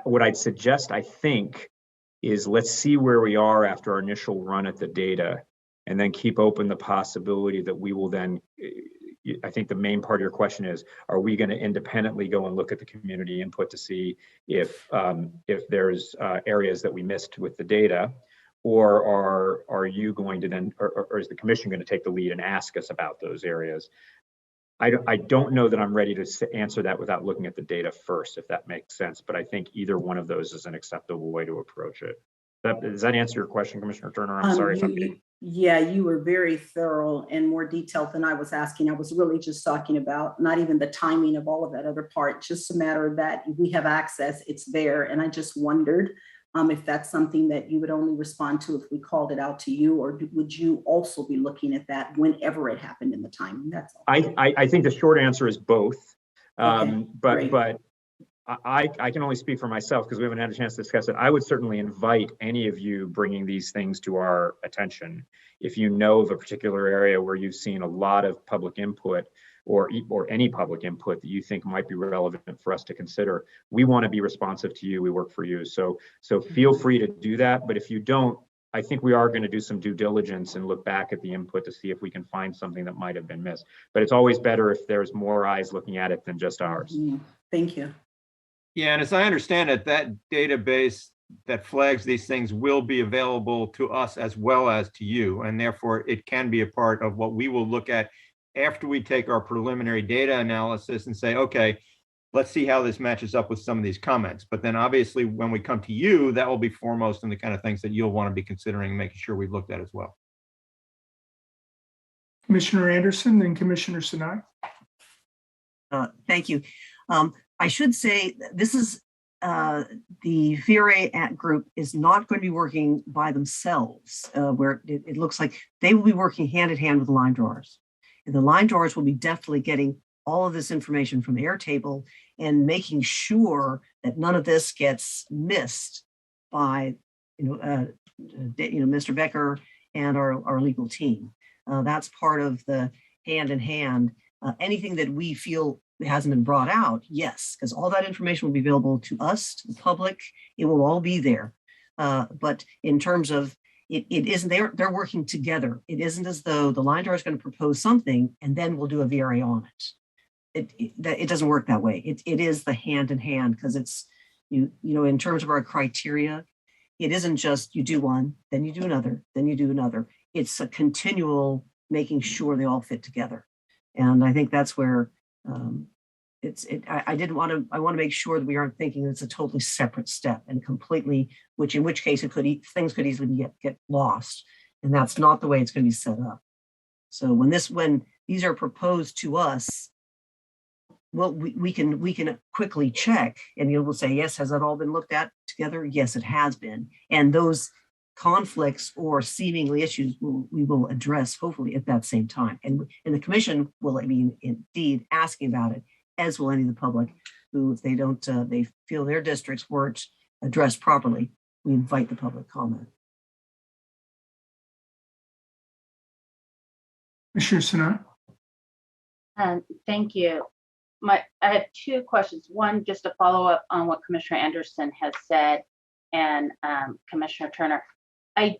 what I'd suggest, I think, is let's see where we are after our initial run at the data, and then keep open the possibility that we will then, I think the main part of your question is, are we going to independently go and look at the community input to see if there's areas that we missed with the data, or are you going to then, or is the commission going to take the lead and ask us about those areas? I don't know that I'm ready to answer that without looking at the data first, if that makes sense. But I think either one of those is an acceptable way to approach it. Does that answer your question, Commissioner Turner? I'm sorry if I'm Yeah, you were very thorough and more detailed than I was asking. I was really just talking about not even the timing of all of that other part, just a matter that we have access, it's there. And I just wondered if that's something that you would only respond to if we called it out to you, or would you also be looking at that whenever it happened in the timing? That's all. I think the short answer is both. Okay, but I can only speak for myself because we haven't had a chance to discuss it. I would certainly invite any of you bringing these things to our attention. If you know of a particular area where you've seen a lot of public input or any public input that you think might be relevant for us to consider, we want to be responsive to you. We work for you. So feel free to do that. But if you don't, I think we are going to do some due diligence and look back at the input to see if we can find something that might have been missed. But it's always better if there's more eyes looking at it than just ours. Thank you. Yeah, and as I understand it, that database that flags these things will be available to us as well as to you, and therefore it can be a part of what we will look at after we take our preliminary data analysis and say, okay, let's see how this matches up with some of these comments. But then obviously when we come to you, that will be foremost in the kind of things that you'll want to be considering and making sure we've looked at as well. Commissioner Anderson and Commissioner Sinai. Thank you. I should say this is the VRA group is not going to be working by themselves, where it looks like they will be working hand in hand with the line drawers. And the line drawers will be definitely getting all of this information from Airtable and making sure that none of this gets missed by Mr. Becker and our legal team. That's part of the hand in hand. Anything that we feel hasn't been brought out, yes, because all that information will be available to us, to the public. It will all be there. But in terms of it isn't, they're working together. It isn't as though the line drawer is going to propose something and then we'll do a VRA on it. It doesn't work that way. It is the hand in hand, because it's, in terms of our criteria, it isn't just you do one, then you do another, then you do another. It's a continual making sure they all fit together. And I think that's where I didn't want to, I want to make sure that we aren't thinking it's a totally separate step and completely, in which case it could, things could easily get lost. And that's not the way it's going to be set up. So when these are proposed to us, well, we can quickly check and you will say, yes, has that all been looked at together? Yes, it has been. And those conflicts or seemingly issues we will address hopefully at that same time. And the commission will be indeed asking about it, as will any of the public who, if they don't, they feel their districts weren't addressed properly, we invite the public comment. Commissioner Sinat. Thank you. I have two questions. One, just to follow up on what Commissioner Anderson has said, and Commissioner Turner. I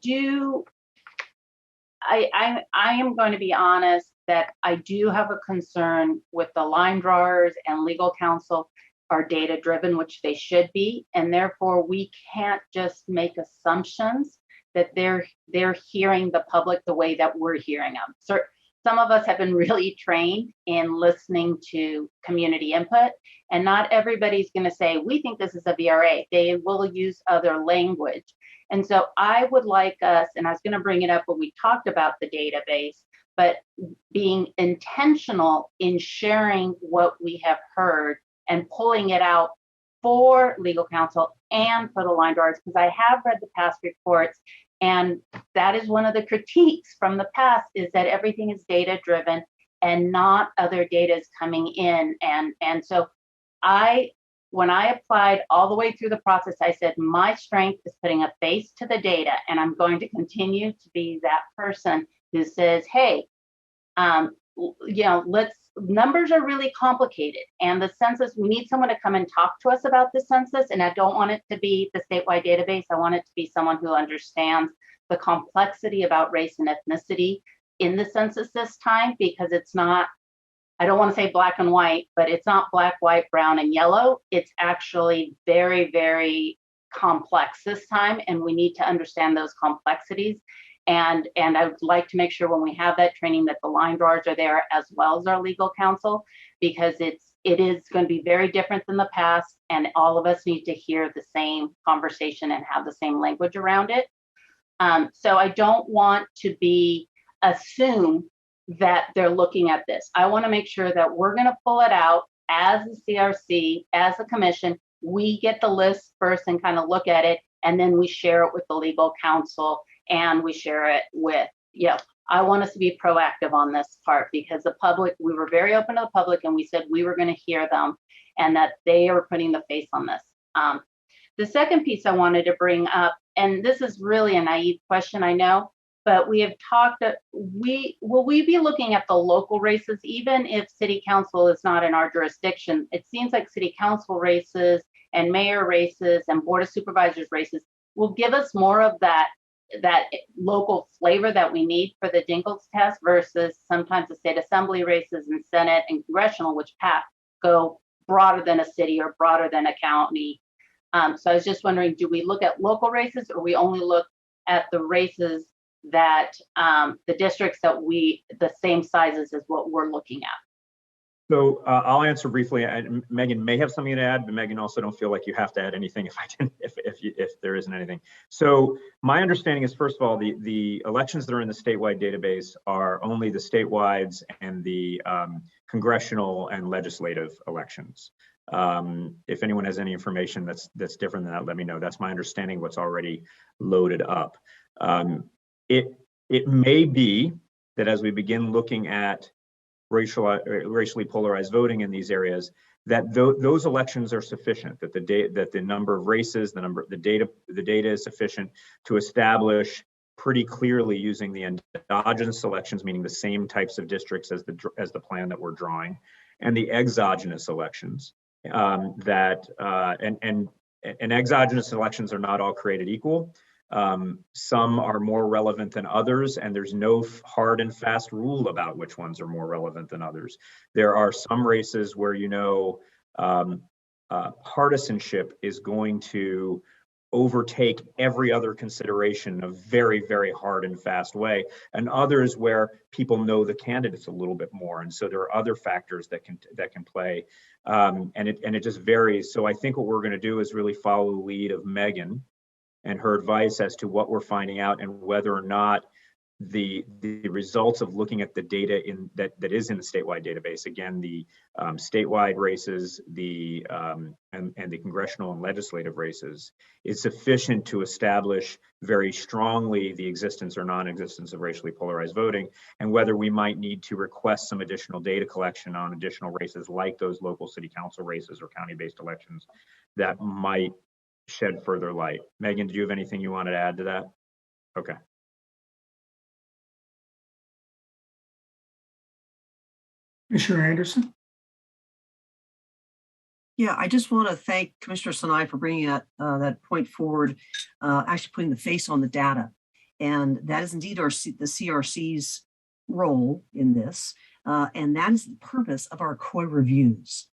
am going to be honest that I do have a concern with the line drawers and legal counsel are data driven, which they should be, and therefore we can't just make assumptions that they're hearing the public the way that we're hearing them. So some of us have been really trained in listening to community input, and not everybody's going to say, we think this is a VRA. They will use other language. And so I would like us, and I was going to bring it up when we talked about the database, but being intentional in sharing what we have heard and pulling it out for legal counsel and for the line drawers, because I have read the past reports, and that is one of the critiques from the past, is that everything is data driven and not other data is coming in. And so when I applied all the way through the process, I said, my strength is putting a face to the data, and I'm going to continue to be that person who says, hey, numbers are really complicated, and the census, we need someone to come and talk to us about the census, and I don't want it to be the statewide database. I want it to be someone who understands the complexity about race and ethnicity in the census this time, because it's not, I don't want to say black and white, but it's not black, white, brown, and yellow. It's actually very, very complex this time, and we need to understand those complexities. And I would like to make sure when we have that training that the line drawers are there as well as our legal counsel, because it is going to be very different than the past, and all of us need to hear the same conversation and have the same language around it. So I don't want to assume that they're looking at this. I want to make sure that we're going to pull it out as the CRC, as the commission. We get the list first and kind of look at it, and then we share it with the legal counsel, and we share it with, I want us to be proactive on this part, because the public, we were very open to the public, and we said we were going to hear them and that they are putting the face on this. The second piece I wanted to bring up, and this is really a naive question, I know, but we have talked, will we be looking at the local races, even if city council is not in our jurisdiction? It seems like city council races and mayor races and board of supervisors races will give us more of that local flavor that we need for the Dinkles test, versus sometimes the state assembly races and Senate and congressional, which go broader than a city or broader than a county. So I was just wondering, do we look at local races, or we only look at the races that the districts that the same sizes as what we're looking at? So I'll answer briefly. Megan may have something to add, but Megan, also don't feel like you have to add anything if there isn't anything. So my understanding is, first of all, the elections that are in the statewide database are only the statewides and the congressional and legislative elections. If anyone has any information that's different than that, let me know. That's my understanding, what's already loaded up. It may be that as we begin looking at racially polarized voting in these areas, that those elections are sufficient, that the number of races, the data is sufficient to establish pretty clearly, using the endogenous elections, meaning the same types of districts as the plan that we're drawing, and the exogenous elections. And exogenous elections are not all created equal. Some are more relevant than others, and there's no hard and fast rule about which ones are more relevant than others. There are some races where partisanship is going to overtake every other consideration in a very, very hard and fast way, and others where people know the candidates a little bit more, and so there are other factors that can play, and it just varies. So I think what we're going to do is really follow the lead of Megan and her advice as to what we're finding out and whether or not the results of looking at the data that is in the statewide database, again, the statewide races, and the congressional and legislative races, is sufficient to establish very strongly the existence or non-existence of racially polarized voting, and whether we might need to request some additional data collection on additional races like those local city council races or county-based elections that might shed further light. Megan, did you have anything you wanted to add to that? Okay. Commissioner Anderson? Yeah, I just want to thank Commissioner Sinai for bringing that point forward, actually putting the face on the data. And that is indeed the CRC's role in this. And that is the purpose of our COI reviews.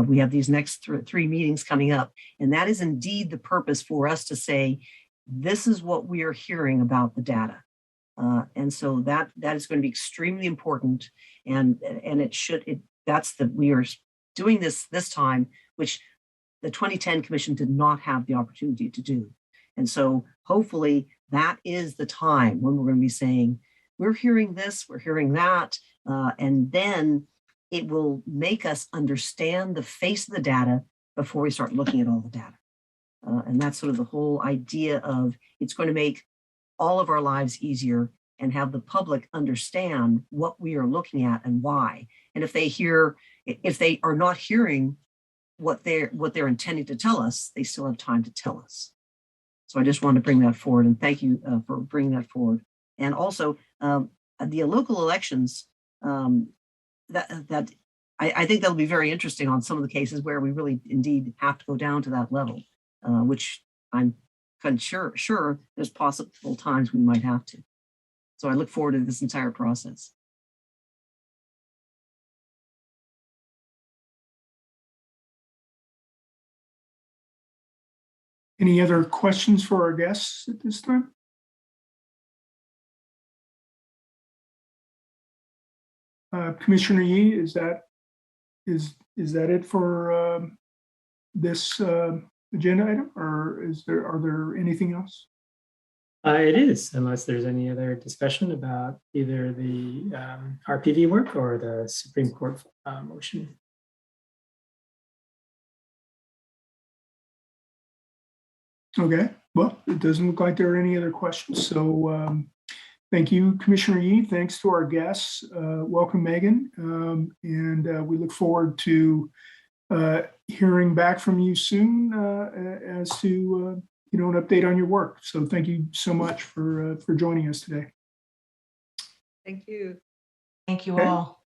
We have these next three meetings coming up, and that is indeed the purpose for us to say, this is what we are hearing about the data. And so that is going to be extremely important, and we are doing this time, which the 2010 Commission did not have the opportunity to do. And so hopefully that is the time when we're going to be saying, we're hearing this, we're hearing that, and then it will make us understand the face of the data before we start looking at all the data. And that's sort of the whole idea of, it's going to make all of our lives easier and have the public understand what we are looking at and why. And if they are not hearing what they're intending to tell us, they still have time to tell us. So I just wanted to bring that forward, and thank you for bringing that forward. And also the local elections, I think that'll be very interesting on some of the cases where we really indeed have to go down to that level, which I'm kind of sure there's possible times we might have to. So I look forward to this entire process. Any other questions for our guests at this time? Commissioner Yee, is that it for this agenda item, or are there anything else? It is, unless there's any other discussion about either the RPV work or the Supreme Court motion. Okay, well, it doesn't look like there are any other questions. So thank you, Commissioner Yee. Thanks to our guests. Welcome, Megan. And we look forward to hearing back from you soon as to an update on your work. So thank you so much for joining us today. Thank you. Thank you all.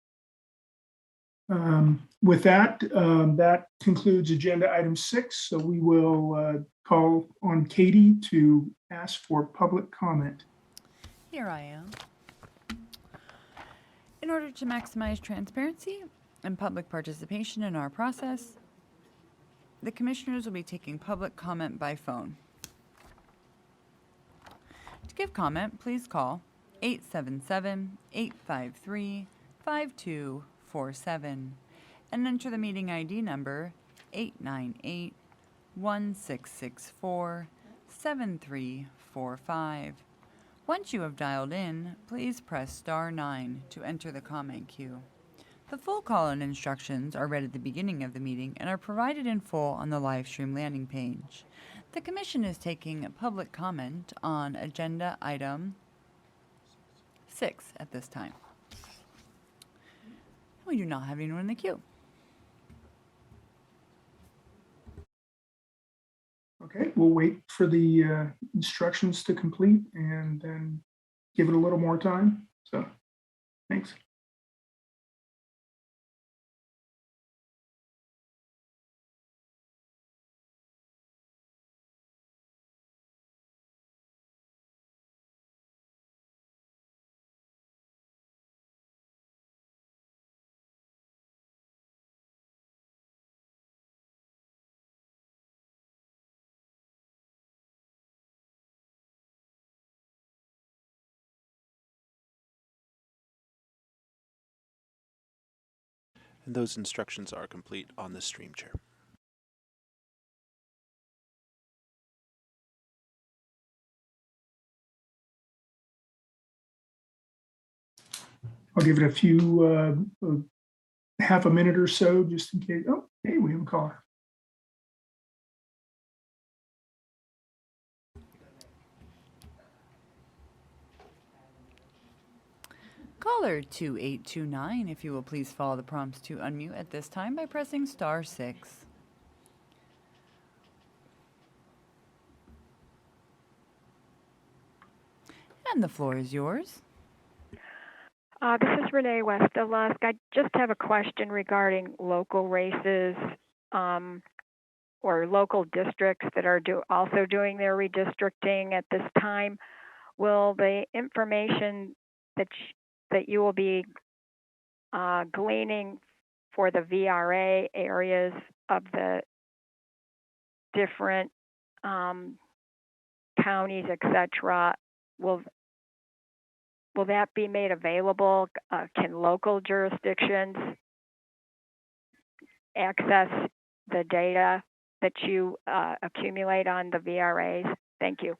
With that, that concludes agenda item 6. So we will call on Katie to ask for public comment. Here I am. In order to maximize transparency and public participation in our process, the commissioners will be taking public comment by phone. To give comment, please call 877-853-5247 and enter the meeting ID number 898-1664-7345. Once you have dialed in, please press star 9 to enter the comment queue. The full call-in instructions are read at the beginning of the meeting and are provided in full on the live stream landing page. The Commission is taking public comment on agenda item 6 at this time. We do not have anyone in the queue. Okay, we'll wait for the instructions to complete and then give it a little more time. So, thanks. And those instructions are complete on the stream, Chair. I'll give it a few, half a minute or so, just in case. Oh, hey, we have a caller. Caller 2829, if you will please follow the prompts to unmute at this time by pressing *6. And the floor is yours. This is Renee West of Lusk. I just have a question regarding local races or local districts that are also doing their redistricting at this time. Will the information that you will be gleaning for the VRA areas of the different counties, etc., will that be made available? Can local jurisdictions access the data that you accumulate on the VRAs? Thank you.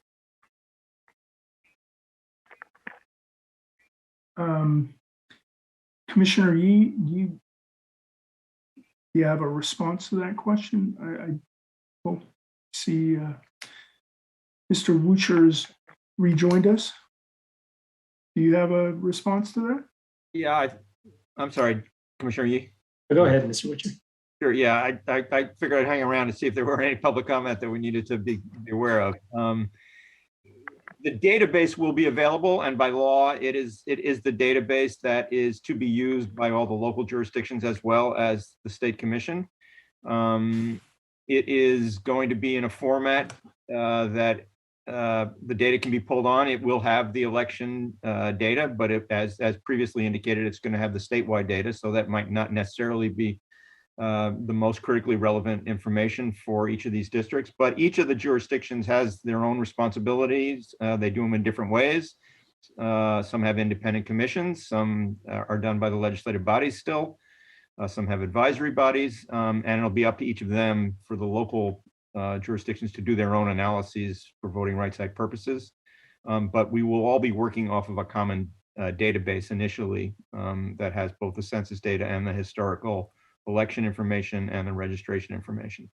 Commissioner Yee, do you have a response to that question? I will see Mr. Wucher's rejoined us. Do you have a response to that? Yeah, I'm sorry, Commissioner Yee. Go ahead, Mr. Witcher. Sure, yeah, I figured I'd hang around to see if there were any public comment that we needed to be aware of. The database will be available, and by law, it is the database that is to be used by all the local jurisdictions as well as the state commission. It is going to be in a format that the data can be pulled on. It will have the election data, but as previously indicated, it's going to have the statewide data, so that might not necessarily be the most critically relevant information for each of these districts. But each of the jurisdictions has their own responsibilities. They do them in different ways. Some have independent commissions. Some are done by the legislative bodies still. Some have advisory bodies, and it'll be up to each of them for the local jurisdictions to do their own analyses for Voting Rights Act purposes. But we will all be working off of a common database initially that has both the census data and the historical election information and the registration information.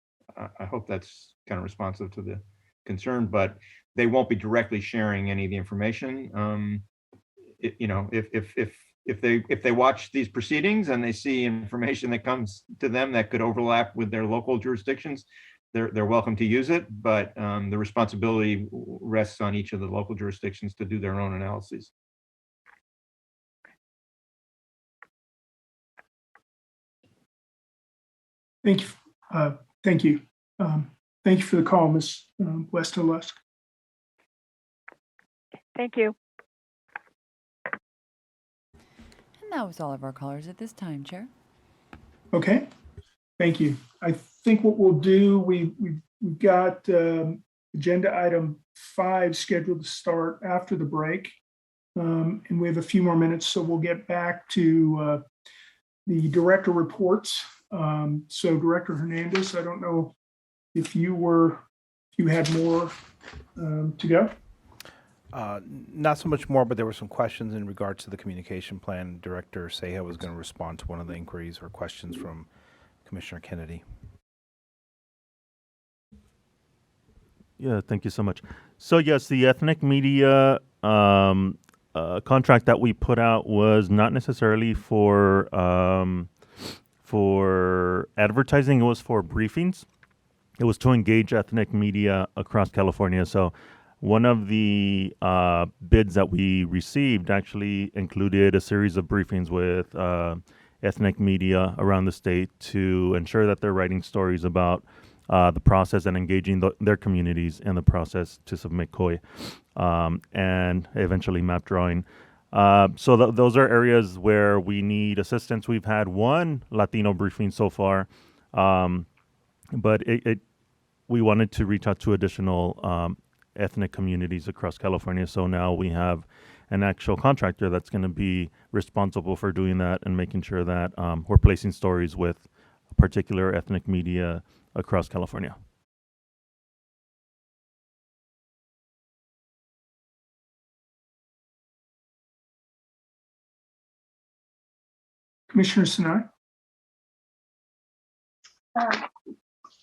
I hope that's kind of responsive to the concern, but they won't be directly sharing any of the information. If they watch these proceedings and they see information that comes to them that could overlap with their local jurisdictions, they're welcome to use it, but the responsibility rests on each of the local jurisdictions to do their own analyses. Thank you. Thank you. Thank you for the call, Ms. West of Lusk. Thank you. And that was all of our callers at this time, Chair. Okay. Thank you. I think what we'll do, we've got agenda item 5 scheduled to start after the break. And we have a few more minutes, so we'll get back to the director reports. So Director Hernandez, I don't know if you had more to go. Not so much more, but there were some questions in regards to the communication plan. Director Ceja was going to respond to one of the inquiries or questions from Commissioner Kennedy. Yeah, thank you so much. So yes, the ethnic media contract that we put out was not necessarily for advertising. It was for briefings. It was to engage ethnic media across California. So one of the bids that we received actually included a series of briefings with ethnic media around the state to ensure that they're writing stories about the process and engaging their communities in the process to submit COI and eventually map drawing. So those are areas where we need assistance. We've had one Latino briefing so far, but we wanted to reach out to additional ethnic communities across California. So now we have an actual contractor that's going to be responsible for doing that and making sure that we're placing stories with particular ethnic media across California. Commissioner Sinai?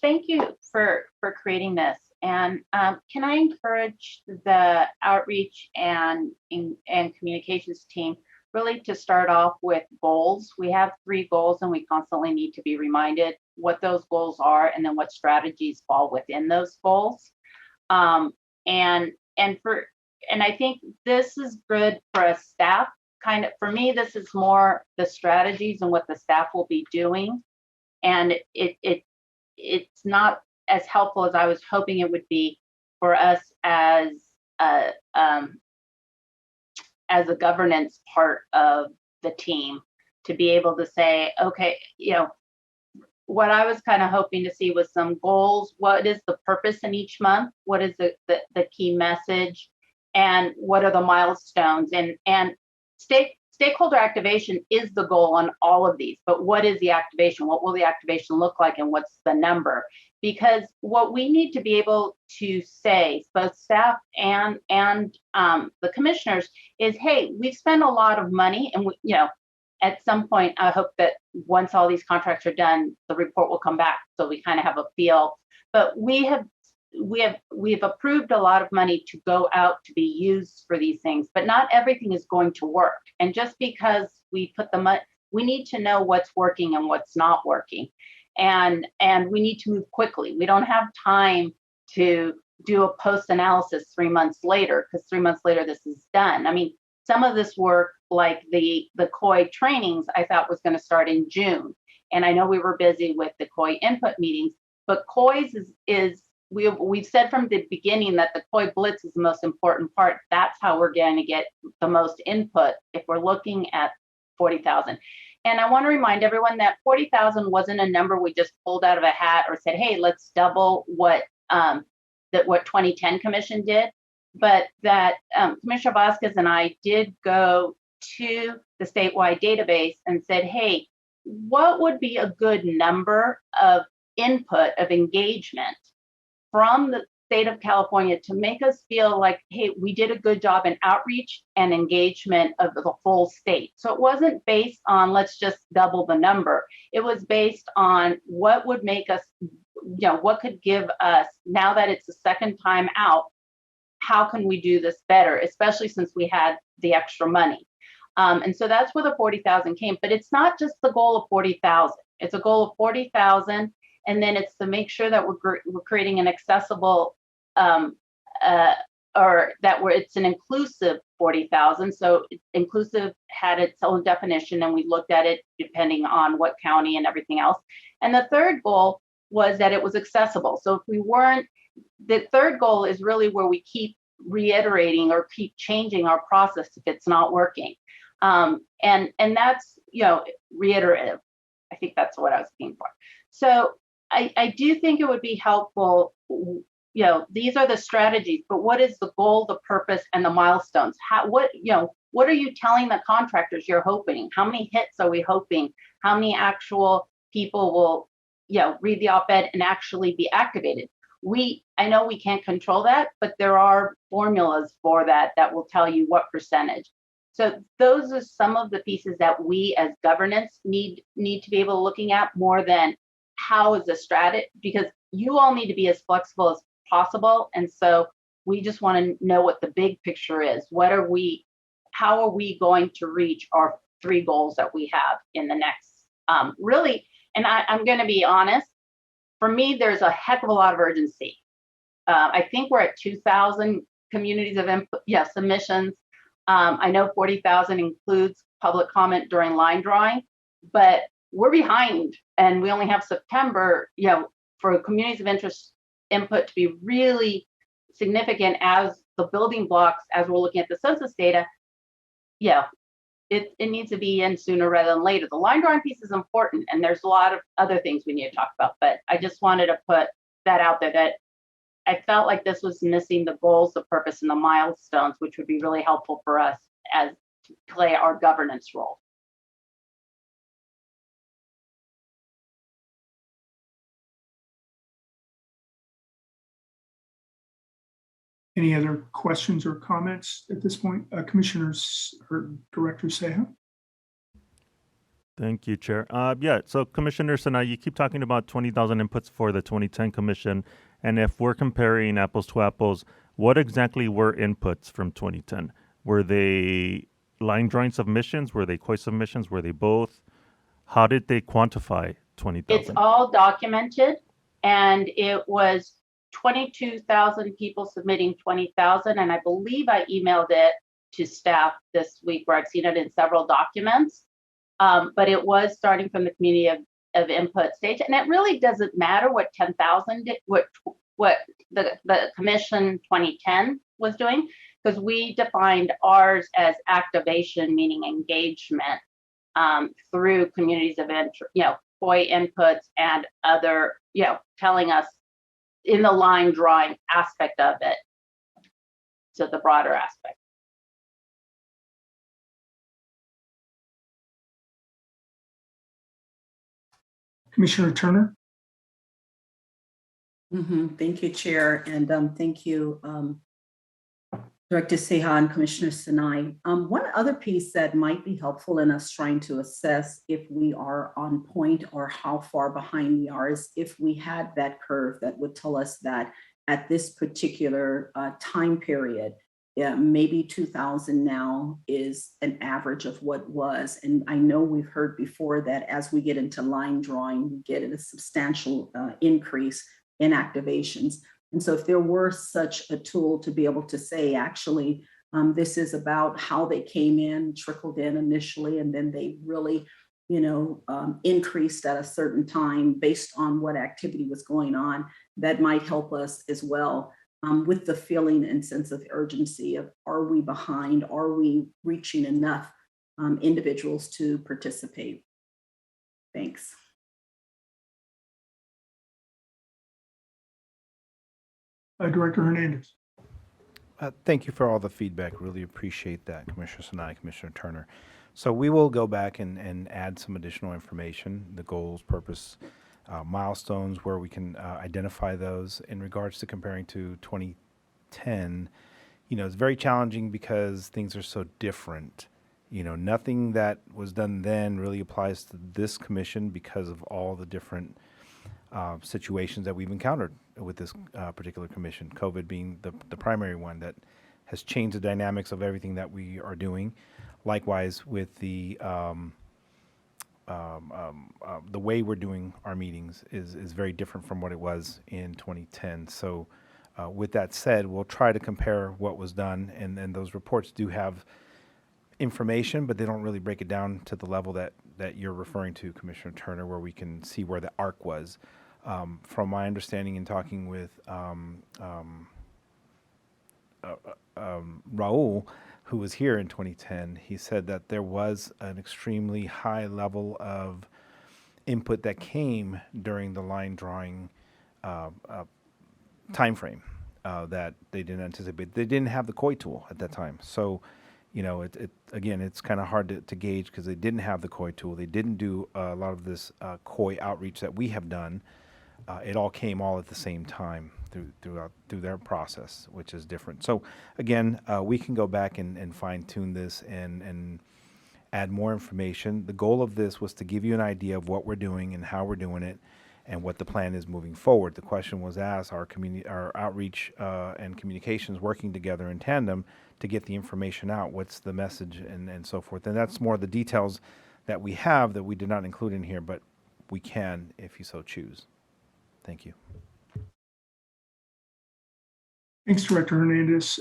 Thank you for creating this. And can I encourage the outreach and communications team really to start off with goals? We have 3 goals, and we constantly need to be reminded what those goals are and then what strategies fall within those goals. And I think this is good for a staff. Kind of, for me, this is more the strategies and what the staff will be doing. And it's not as helpful as I was hoping it would be for us as a governance part of the team to be able to say, okay, what I was kind of hoping to see was some goals. What is the purpose in each month? What is the key message? And what are the milestones? And stakeholder activation is the goal on all of these, but what is the activation? What will the activation look like, and what's the number? Because what we need to be able to say, both staff and the commissioners, is, hey, we've spent a lot of money, and at some point, I hope that once all these contracts are done, the report will come back so we kind of have a feel. But we've approved a lot of money to go out to be used for these things, but not everything is going to work. And just because we put the money, we need to know what's working and what's not working. And we need to move quickly. We don't have time to do a post-analysis 3 months later, because 3 months later this is done. I mean, some of this work, like the COI trainings, I thought was going to start in June. And I know we were busy with the COI input meetings, but COIs we've said from the beginning that the COI Blitz is the most important part. That's how we're going to get the most input if we're looking at 40,000. And I want to remind everyone that 40,000 wasn't a number we just pulled out of a hat or said, hey, let's double what 2010 Commission did. But that Commissioner Vasquez and I did go to the statewide database and said, hey, what would be a good number of input, of engagement from the state of California to make us feel like, hey, we did a good job in outreach and engagement of the whole state. So it wasn't based on let's just double the number. It was based on what would make us, what could give us, now that it's the second time out, how can we do this better, especially since we had the extra money. And so that's where the 40,000 came. But it's not just the goal of 40,000. It's a goal of 40,000. And then it's to make sure that we're creating an accessible, it's an inclusive 40,000. So inclusive had its own definition, and we looked at it depending on what county and everything else. And the third goal was that it was accessible. So if we weren't, the third goal is really where we keep reiterating or keep changing our process if it's not working. And that's, reiterative. I think that's what I was looking for. So I do think it would be helpful, these are the strategies, but what is the goal, the purpose, and the milestones? What are you telling the contractors you're hoping? How many hits are we hoping? How many actual people will, read the op-ed and actually be activated? I know we can't control that, but there are formulas for that will tell you what percentage. So those are some of the pieces that we as governance need to be able to looking at, more than how is the strategy, because you all need to be as flexible as possible. And so we just want to know what the big picture is. How are we going to reach our 3 goals that we have in the next, really, and I'm going to be honest, for me, there's a heck of a lot of urgency. I think we're at 2,000 communities of input, submissions. I know 40,000 includes public comment during line drawing, but we're behind, and we only have September, for communities of interest input to be really significant as the building blocks, as we're looking at the census data. It needs to be in sooner rather than later. The line drawing piece is important, and there's a lot of other things we need to talk about, but I just wanted to put that out there, that I felt like this was missing the goals, the purpose, and the milestones, which would be really helpful for us as to play our governance role. Any other questions or comments at this point? Commissioners or Director Seha? Thank you, Chair. Yeah, so Commissioner Sinai, you keep talking about 20,000 inputs for the 2010 Commission. And if we're comparing apples to apples, what exactly were inputs from 2010? Were they line drawing submissions? Were they COI submissions? Were they both? How did they quantify 20,000? It's all documented, and it was 22,000 people submitting 20,000. And I believe I emailed it to staff this week, where I've seen it in several documents. But it was starting from the community of input stage, and it really doesn't matter what 10,000 did, what the Commission 2010 was doing, because we defined ours as activation, meaning engagement through communities of interest, COI inputs and other, telling us in the line drawing aspect of it. So the broader aspect. Commissioner Turner? Thank you, Chair, and thank you, Director Seha and Commissioner Sinai. One other piece that might be helpful in us trying to assess if we are on point or how far behind we are is if we had that curve that would tell us that at this particular time period, maybe 2,000 now is an average of what was. And I know we've heard before that as we get into line drawing, we get a substantial increase in activations. And so if there were such a tool to be able to say, actually, this is about how they came in, trickled in initially, and then they really, increased at a certain time based on what activity was going on, that might help us as well. With the feeling and sense of urgency of, are we behind? Are we reaching enough individuals to participate? Thanks. Director Hernandez. Thank you for all the feedback. Really appreciate that, Commissioner Sinai, Commissioner Turner. So we will go back and add some additional information, the goals, purpose, milestones, where we can identify those. In regards to comparing to 2010, it's very challenging because things are so different. Nothing that was done then really applies to this commission because of all the different situations that we've encountered with this particular commission, COVID being the primary one that has changed the dynamics of everything that we are doing. Likewise, with the way we're doing our meetings is very different from what it was in 2010. So with that said, we'll try to compare what was done, and those reports do have information, but they don't really break it down to the level that you're referring to, Commissioner Turner, where we can see where the arc was. From my understanding in talking with Raul, who was here in 2010, he said that there was an extremely high level of input that came during the line drawing time frame that they didn't anticipate. They didn't have the COI tool at that time. So, again, it's kind of hard to gauge because they didn't have the COI tool. They didn't do a lot of this COI outreach that we have done. It all came all at the same time through their process, which is different. So again, we can go back and fine tune this and add more information. The goal of this was to give you an idea of what we're doing and how we're doing it and what the plan is moving forward. The question was asked, our outreach and communications working together in tandem to get the information out? What's the message and so forth? And that's more the details that we have that we did not include in here, but we can if you so choose. Thank you. Thanks, Director Hernandez.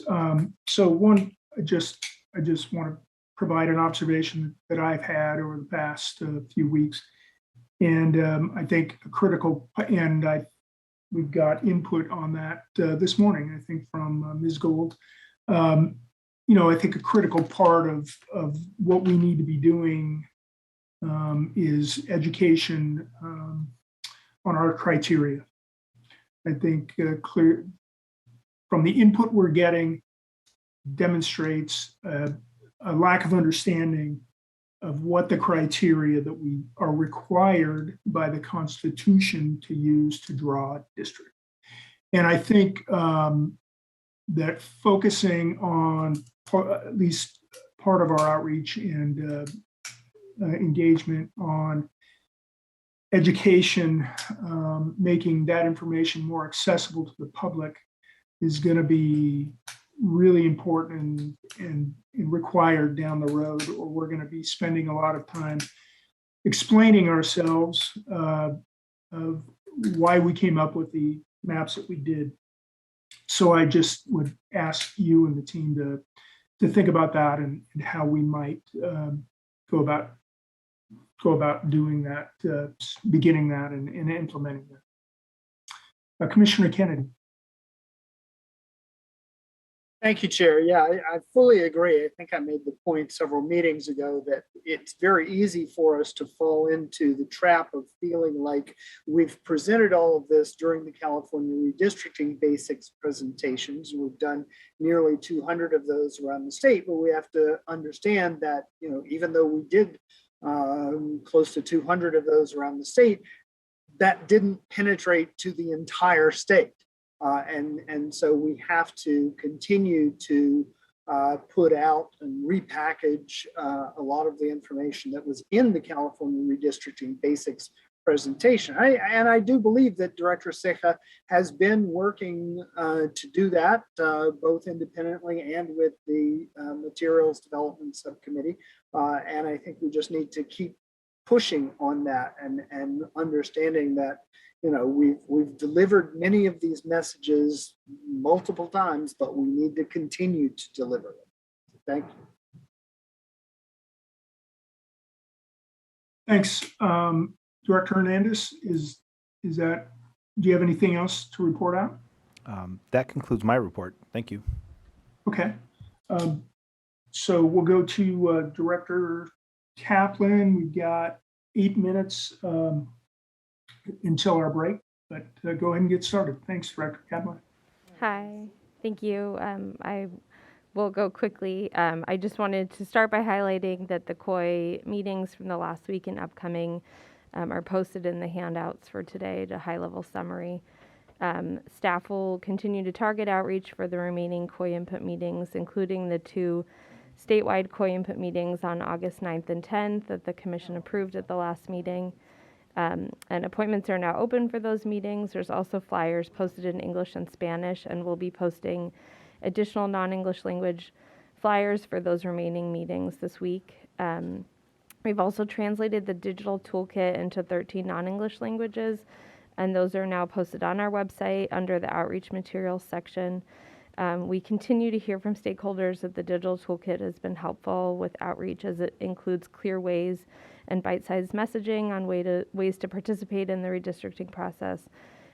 So I just want to provide an observation that I've had over the past few weeks. And I think a critical, and we've got input on that this morning, I think from Ms. Gold. I think a critical part of what we need to be doing is education on our criteria. I think clear from the input we're getting demonstrates a a lack of understanding of what the criteria that we are required by the Constitution to use to draw a district. And I think that focusing on at least part of our outreach and engagement on education, making that information more accessible to the public is going to be really important and required down the road, or we're going to be spending a lot of time explaining ourselves of why we came up with the maps that we did. So I just would ask you and the team to think about that and how we might go about doing that, beginning that and implementing that. Commissioner Kennedy. Thank you, Chair. Yeah, I fully agree. I think I made the point several meetings ago that it's very easy for us to fall into the trap of feeling like we've presented all of this during the California Redistricting Basics presentations. We've done nearly 200 of those around the state, but we have to understand that, you know, even though we did close to 200 of those around the state, that didn't penetrate to the entire state. And so we have to continue to put out and repackage a lot of the information that was in the California Redistricting Basics presentation. I do believe that Director Ceja has been working to do that, both independently and with the Materials Development Subcommittee. And I think we just need to keep pushing on that and understanding that, you know, we've delivered many of these messages multiple times, but we need to continue to deliver them. Thank you. Thanks. Director Hernandez, do you have anything else to report out? That concludes my report. Thank you. Okay. So we'll go to Director Kaplan. We've got 8 minutes until our break, but go ahead and get started. Thanks, Director Kaplan. Hi, thank you. I will go quickly. I just wanted to start by highlighting that the COI meetings from the last week and upcoming are posted in the handouts for today, to high-level summary. Staff will continue to target outreach for the remaining COI input meetings, including the 2 statewide COI input meetings on August 9th and 10th that the Commission approved at the last meeting. And appointments are now open for those meetings. There's also flyers posted in English and Spanish, and we'll be posting additional non-English language flyers for those remaining meetings this week. We've also translated the digital toolkit into 13 non-English languages, and those are now posted on our website under the outreach materials section. We continue to hear from stakeholders that the digital toolkit has been helpful with outreach, as it includes clear ways and bite-sized messaging on ways to participate in the redistricting process,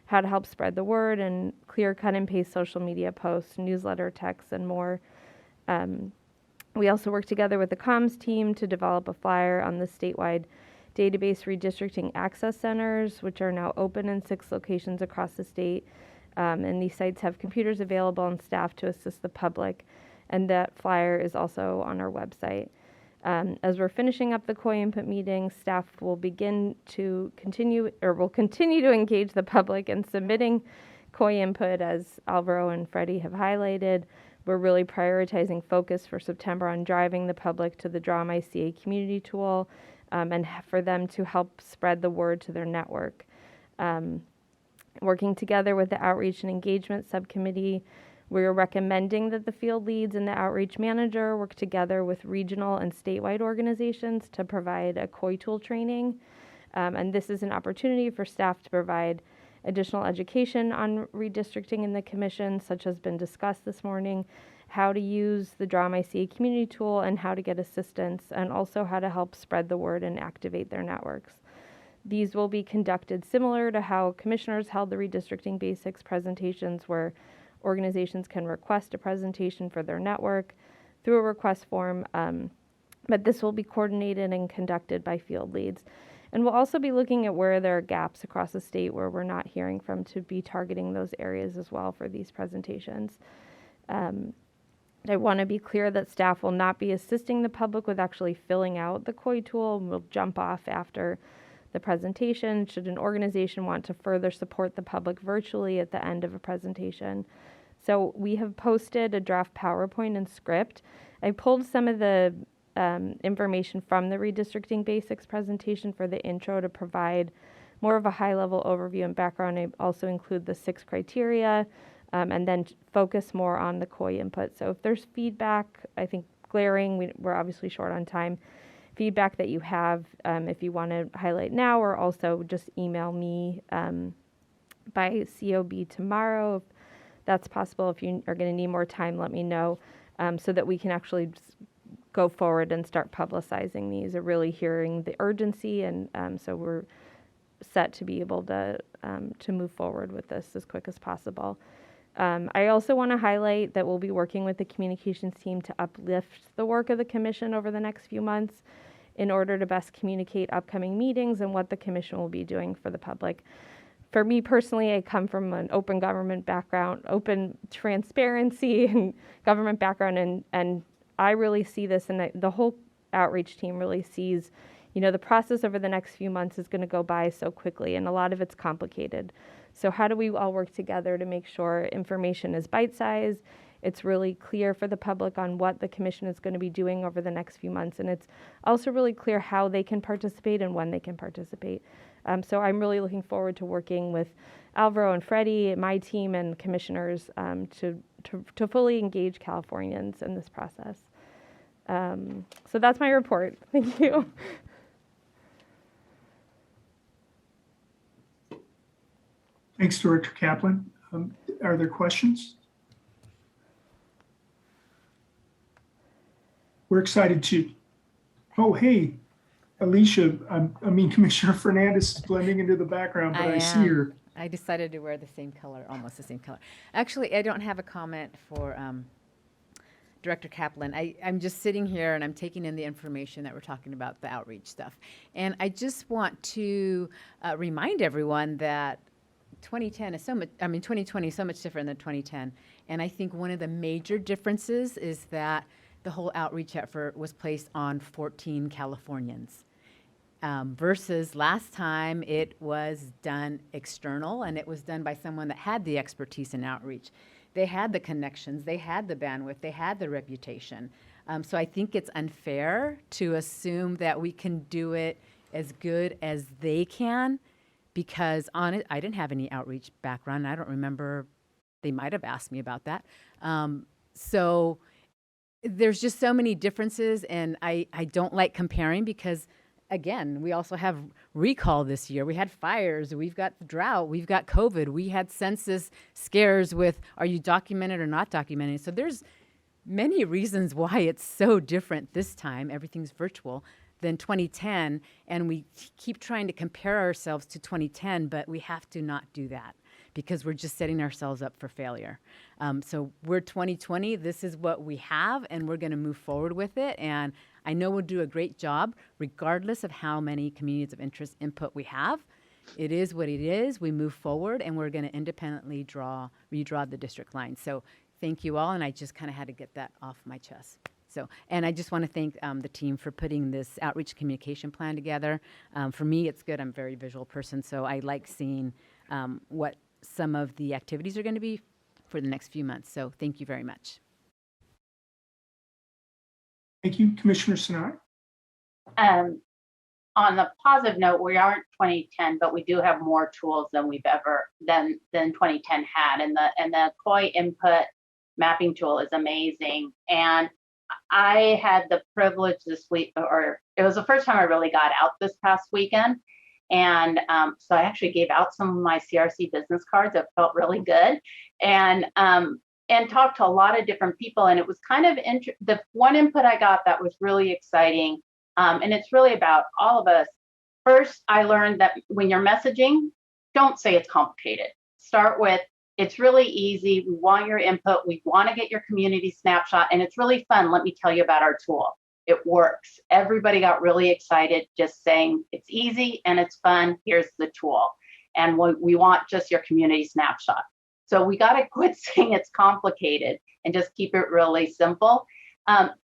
how to help spread the word, and clear cut and paste social media posts, newsletter texts, and more. We also work together with the comms team to develop a flyer on the statewide database redistricting access centers, which are now open in 6 locations across the state. And these sites have computers available and staff to assist the public. And that flyer is also on our website. As we're finishing up the COI input meeting, staff will continue to engage the public in submitting COI input, as Alvaro and Freddie have highlighted. We're really prioritizing focus for September on driving the public to the Draw My CA community tool, and for them to help spread the word to their network. Working together with the Outreach and Engagement Subcommittee, we're recommending that the field leads and the outreach manager work together with regional and statewide organizations to provide a COI tool training. And this is an opportunity for staff to provide additional education on redistricting in the Commission, such as been discussed this morning, how to use the Draw My CA community tool and how to get assistance, and also how to help spread the word and activate their networks. These will be conducted similar to how commissioners held the redistricting basics presentations, where organizations can request a presentation for their network through a request form, but this will be coordinated and conducted by field leads. And we'll also be looking at where there are gaps across the state where we're not hearing from, to be targeting those areas as well for these presentations. I want to be clear that staff will not be assisting the public with actually filling out the COI tool, and will jump off after the presentation should an organization want to further support the public virtually at the end of a presentation. So we have posted a draft PowerPoint and script. I pulled some of the information from the Redistricting Basics presentation for the intro to provide more of a high-level overview and background. I also include the 6 criteria, and then focus more on the COI input. So if there's feedback, I think glaring, we're obviously short on time, feedback that you have, if you want to highlight now, or also just email me by COB tomorrow, if that's possible. If you are going to need more time, let me know, so that we can actually just go forward and start publicizing these, or really hearing the urgency, and so we're set to be able to move forward with this as quick as possible. I also want to highlight that we'll be working with the communications team to uplift the work of the commission over the next few months in order to best communicate upcoming meetings and what the commission will be doing for the public. For me personally, I come from an open government background, open transparency and government background, and I really see this, and the whole outreach team really sees, the process over the next few months is going to go by so quickly, and a lot of it's complicated. So how do we all work together to make sure information is bite-sized, it's really clear for the public on what the commission is going to be doing over the next few months, and it's also really clear how they can participate and when they can participate. So I'm really looking forward to working with Alvaro and Freddie, my team, and commissioners to fully engage Californians in this process. So that's my report. Thank you. Thanks, Director Kaplan. Are there questions? We're excited too. Oh, hey, Alicia, Commissioner Fernandez is blending into the background, but I see her. I decided to wear the same color, almost the same color. Actually, I don't have a comment for Director Kaplan. I'm just sitting here and I'm taking in the information that we're talking about, the outreach stuff. And I just want to remind everyone that 2010 is 2020 is so much different than 2010. And I think one of the major differences is that the whole outreach effort was placed on 14 Californians. Versus last time it was done external, and it was done by someone that had the expertise in outreach. They had the connections, they had the bandwidth, they had the reputation. So I think it's unfair to assume that we can do it as good as they can, because I didn't have any outreach background. I don't remember, they might have asked me about that. So there's just so many differences, and I don't like comparing because, again, we also have recall this year. We had fires, we've got drought, we've got COVID, we had census scares with, are you documented or not documented? So there's many reasons why it's so different this time, everything's virtual, than 2010. And we keep trying to compare ourselves to 2010, but we have to not do that because we're just setting ourselves up for failure. So we're 2020, this is what we have, and we're gonna move forward with it. And I know we'll do a great job regardless of how many communities of interest input we have. It is what it is. We move forward, and we're going to independently redraw the district line. So thank you all, and I just kind of had to get that off my chest. So, and I just want to thank the team for putting this outreach communication plan together. For me, it's good. I'm a very visual person, so I like seeing what some of the activities are going to be for the next few months. So thank you very much. Thank you, Commissioner Sinai. On the positive note, we aren't 2010, but we do have more tools than we've ever than 2010 had, and the COI input mapping tool is amazing. And I had the privilege this week, or it was the first time I really got out this past weekend, and so I actually gave out some of my CRC business cards. It felt really good, and talked to a lot of different people. And it was kind of the one input I got that was really exciting. And it's really about all of us. First, I learned that when you're messaging, don't say it's complicated. Start with, it's really easy. We want your input. We want to get your community snapshot. And it's really fun. Let me tell you about our tool. It works. Everybody got really excited just saying it's easy and it's fun. Here's the tool. And we want just your community snapshot. So we got to quit saying it's complicated and just keep it really simple.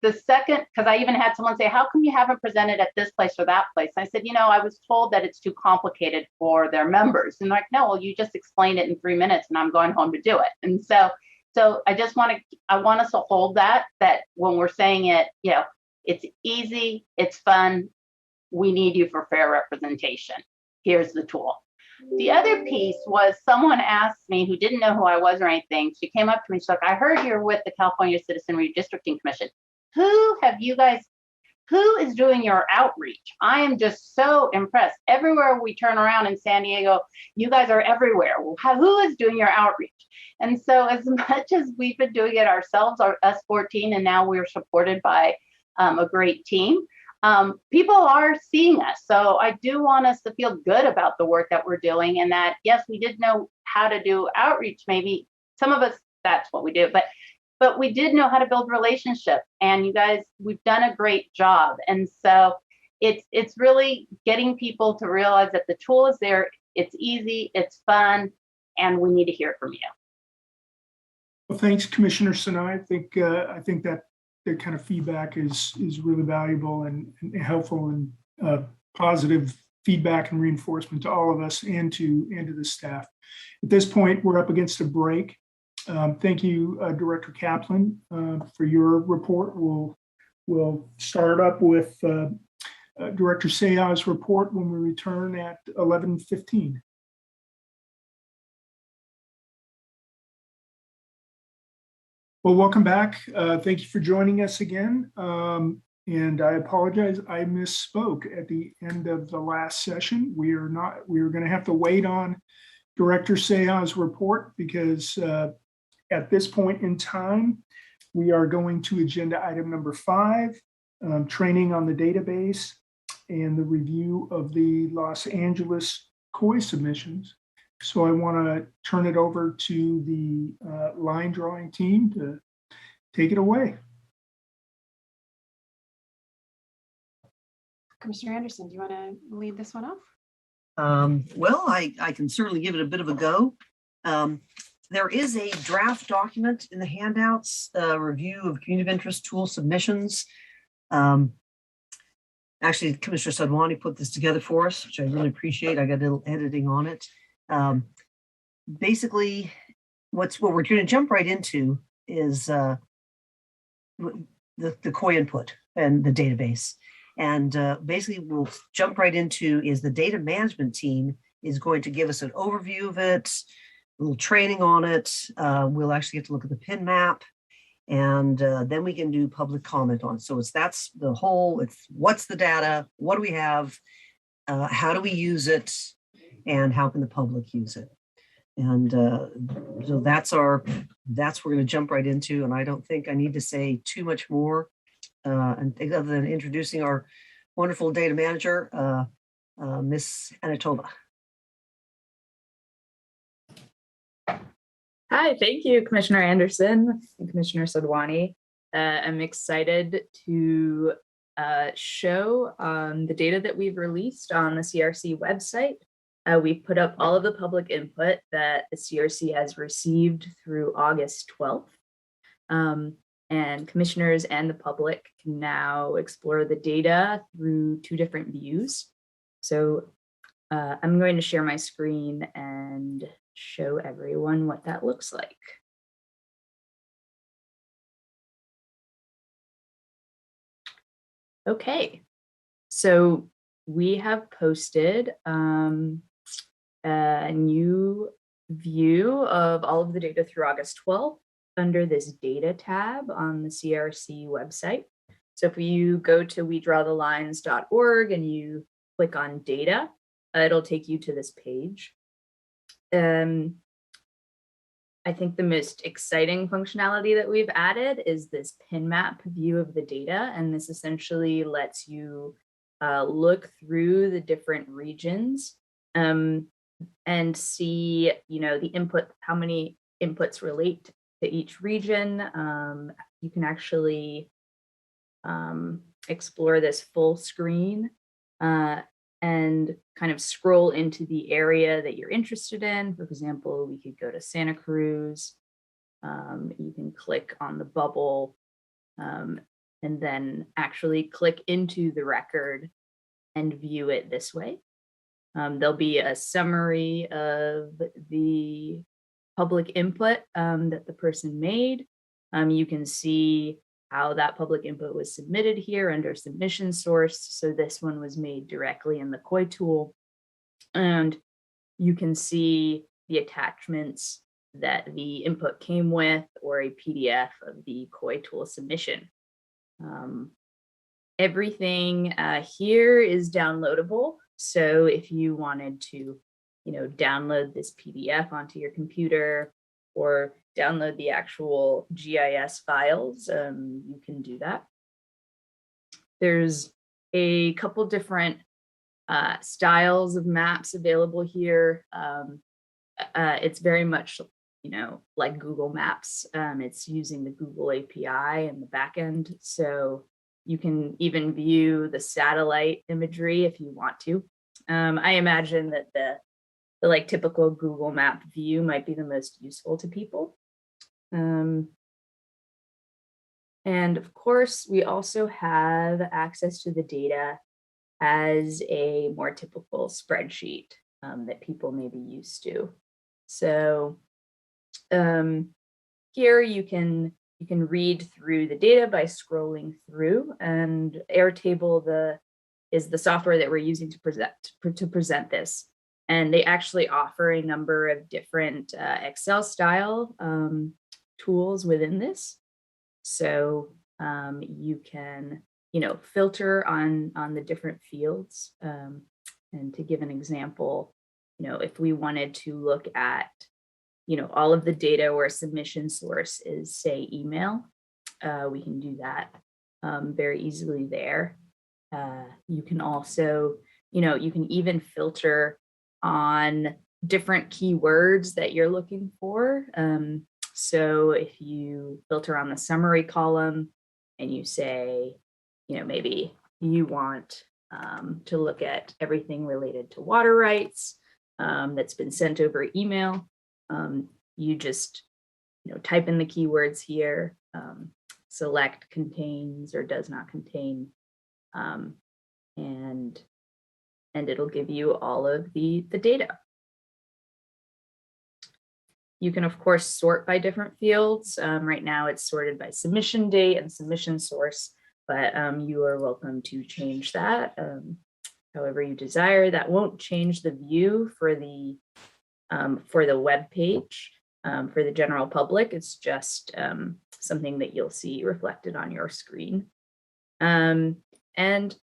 The second, because I even had someone say, how come you haven't presented at this place or that place? I said, I was told that it's too complicated for their members. And they're like, no, well, you just explained it in 3 minutes and I'm going home to do it. And so I just want us to hold that when we're saying it, it's easy, it's fun. We need you for fair representation. Here's the tool. The other piece was someone asked me who didn't know who I was or anything. She came up to me. She's like, I heard you're with the California Citizen Redistricting Commission. Who is doing your outreach? I am just so impressed. Everywhere we turn around in San Diego, you guys are everywhere. Well, who is doing your outreach? And so as much as we've been doing it ourselves, us 14, and now we're supported by a great team, people are seeing us. So I do want us to feel good about the work that we're doing, and that, yes, we did know how to do outreach. Maybe some of us, that's what we do, but we did know how to build relationships, and you guys, we've done a great job. And so it's really getting people to realize that the tool is there, it's easy, it's fun, and we need to hear from you. Well, thanks, Commissioner Sinai. I think that the kind of feedback is really valuable and helpful, and positive feedback and reinforcement to all of us and to the staff. At this point, we're up against a break. Thank you, Director Kaplan, for your report. We'll start up with Director Sayah's report when we return at 11:15. Well, welcome back. Thank you for joining us again. And I apologize, I misspoke at the end of the last session. We are going to have to wait on Director Sayah's report because at this point in time, we are going to agenda item number 5, training on the database and the review of the Los Angeles COI submissions. So I want to turn it over to the line drawing team to take it away. Commissioner Anderson, do you want to lead this one off? Well, I can certainly give it a bit of a go. There is a draft document in the handouts, review of community of interest tool submissions. Actually, Commissioner Sadwani put this together for us, which I really appreciate. I got a little editing on it. Basically, what we're going to jump right into is the COI input and the database. And basically, we'll jump right into is the data management team is going to give us an overview of it, a little training on it. We'll actually get to look at the PIN map, and then we can do public comment on it. So that's the whole, it's what's the data, what do we have, how do we use it, and how can the public use it? And so that's we're going to jump right into, and I don't think I need to say too much more and other than introducing our wonderful data manager, Miss Anatova. Hi, thank you, Commissioner Anderson and Commissioner Sadwani. I'm excited to show the data that we've released on the CRC website. We've put up all of the public input that the CRC has received through August 12th. And commissioners and the public can now explore the data through 2 different views. So I'm going to share my screen and show everyone what that looks like. Okay, so we have posted a new view of all of the data through August 12th under this data tab on the CRC website. So if you go to wedrawthelines.org and you click on data, it'll take you to this page. I think the most exciting functionality that we've added is this PIN map view of the data. And this essentially lets you look through the different regions and see, the input, how many inputs relate to each region. You can actually explore this full screen. And and kind of scroll into the area that you're interested in. For example, we could go to Santa Cruz. You can click on the bubble and then actually click into the record and view it this way. There'll be a summary of the public input that the person made. You can see how that public input was submitted here under submission source. So this one was made directly in the COI tool. And you can see the attachments that the input came with, or a PDF of the COI tool submission. Everything here is downloadable. So if you wanted to, download this PDF onto your computer or download the actual GIS files, you can do that. There's a couple different styles of maps available here. It's very much, like Google Maps. It's using the Google API in the backend. So you can even view the satellite imagery if you want to. I imagine that the like typical Google Map view might be the most useful to people. And of course, we also have access to the data as a more typical spreadsheet that people may be used to. So here you can read through the data by scrolling through, and Airtable is the software that we're using to present this. And they actually offer a number of different Excel style tools within this. So you can, filter on the different fields. And to give an example, if we wanted to look at, all of the data where submission source is, say, email, we can do that very easily there. You can also, you can even filter on different keywords that you're looking for. So if you filter on the summary column and you say, maybe you want to look at everything related to water rights that's been sent over email, you just, type in the keywords here, select contains or does not contain, and it'll give you all of the data. You can, of course, sort by different fields. Right now it's sorted by submission date and submission source, but you are welcome to change that however you desire. That won't change the view for the web page for the general public. It's just something that you'll see reflected on your screen. And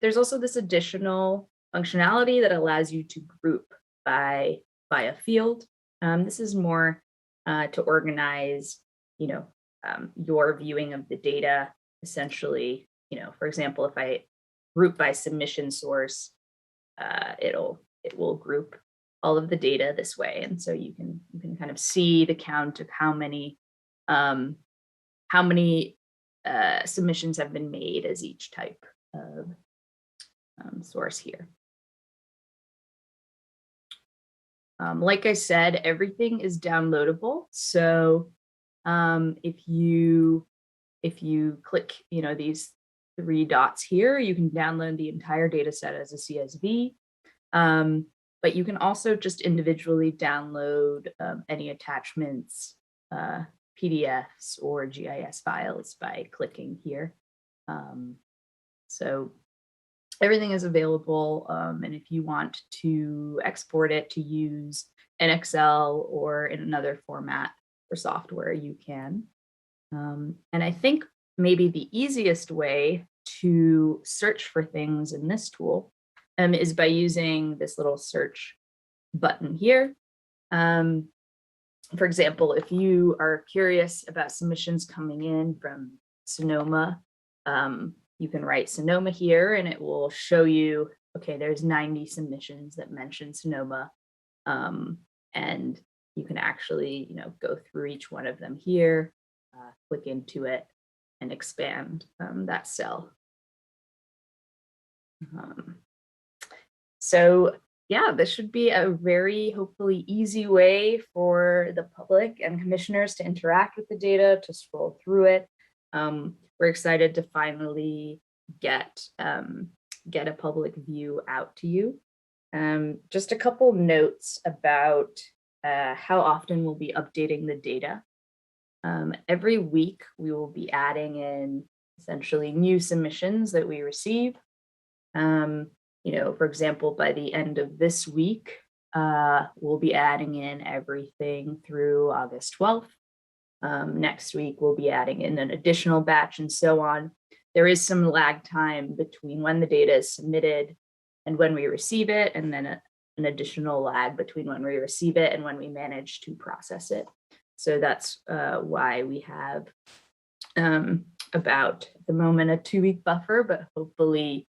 there's also this additional functionality that allows you to group by a field. This is more to organize, your viewing of the data. Essentially, for example, if I group by submission source, it will group all of the data this way, and so you can kind of see the count of how many submissions have been made as each type of source here. Like I said, everything is downloadable. So if you click, these 3 dots here, you can download the entire data set as a CSV. But you can also just individually download any attachments, PDFs or GIS files by clicking here. So everything is available, and if you want to export it to use in Excel or in another format for software, you can. And I think maybe the easiest way to search for things in this tool is by using this little search button here. For example, if you are curious about submissions coming in from Sonoma, you can write Sonoma here and it will show you, okay, there's 90 submissions that mention Sonoma. And you can actually, go through each one of them here, click into it and expand that cell. So yeah, this should be a very hopefully easy way for the public and commissioners to interact with the data, to scroll through it. We're excited to finally get a public view out to you. Just a couple notes about how often we'll be updating the data. Every week, we will be adding in essentially new submissions that we receive. For example, by the end of this week, we'll be adding in everything through August 12th. Next week, we'll be adding in an additional batch and so on. There is some lag time between when the data is submitted and when we receive it, and then an additional lag between when we receive it and when we manage to process it. So that's why we have about at the moment a 2-week buffer, but hopefully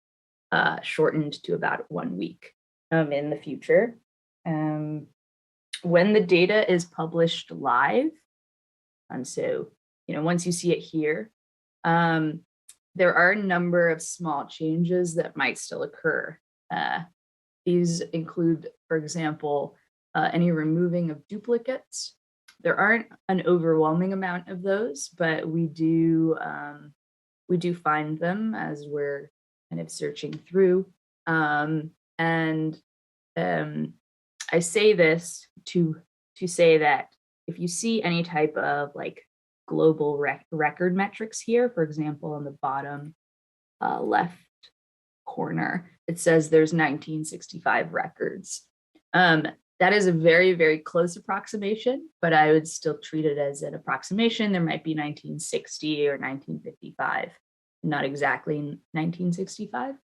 shortened to about 1 week in the future. When the data is published live, and so once you see it here, there are a number of small changes that might still occur. These include, for example, any removing of duplicates. There aren't an overwhelming amount of those, but we do find them as we're kind of searching through. I say this to say that if you see any type of like global record metrics here, for example, on the bottom left corner, it says there's 1965 records. That is a very, very close approximation, but I would still treat it as an approximation. There might be 1960 or 1955, not exactly 1965.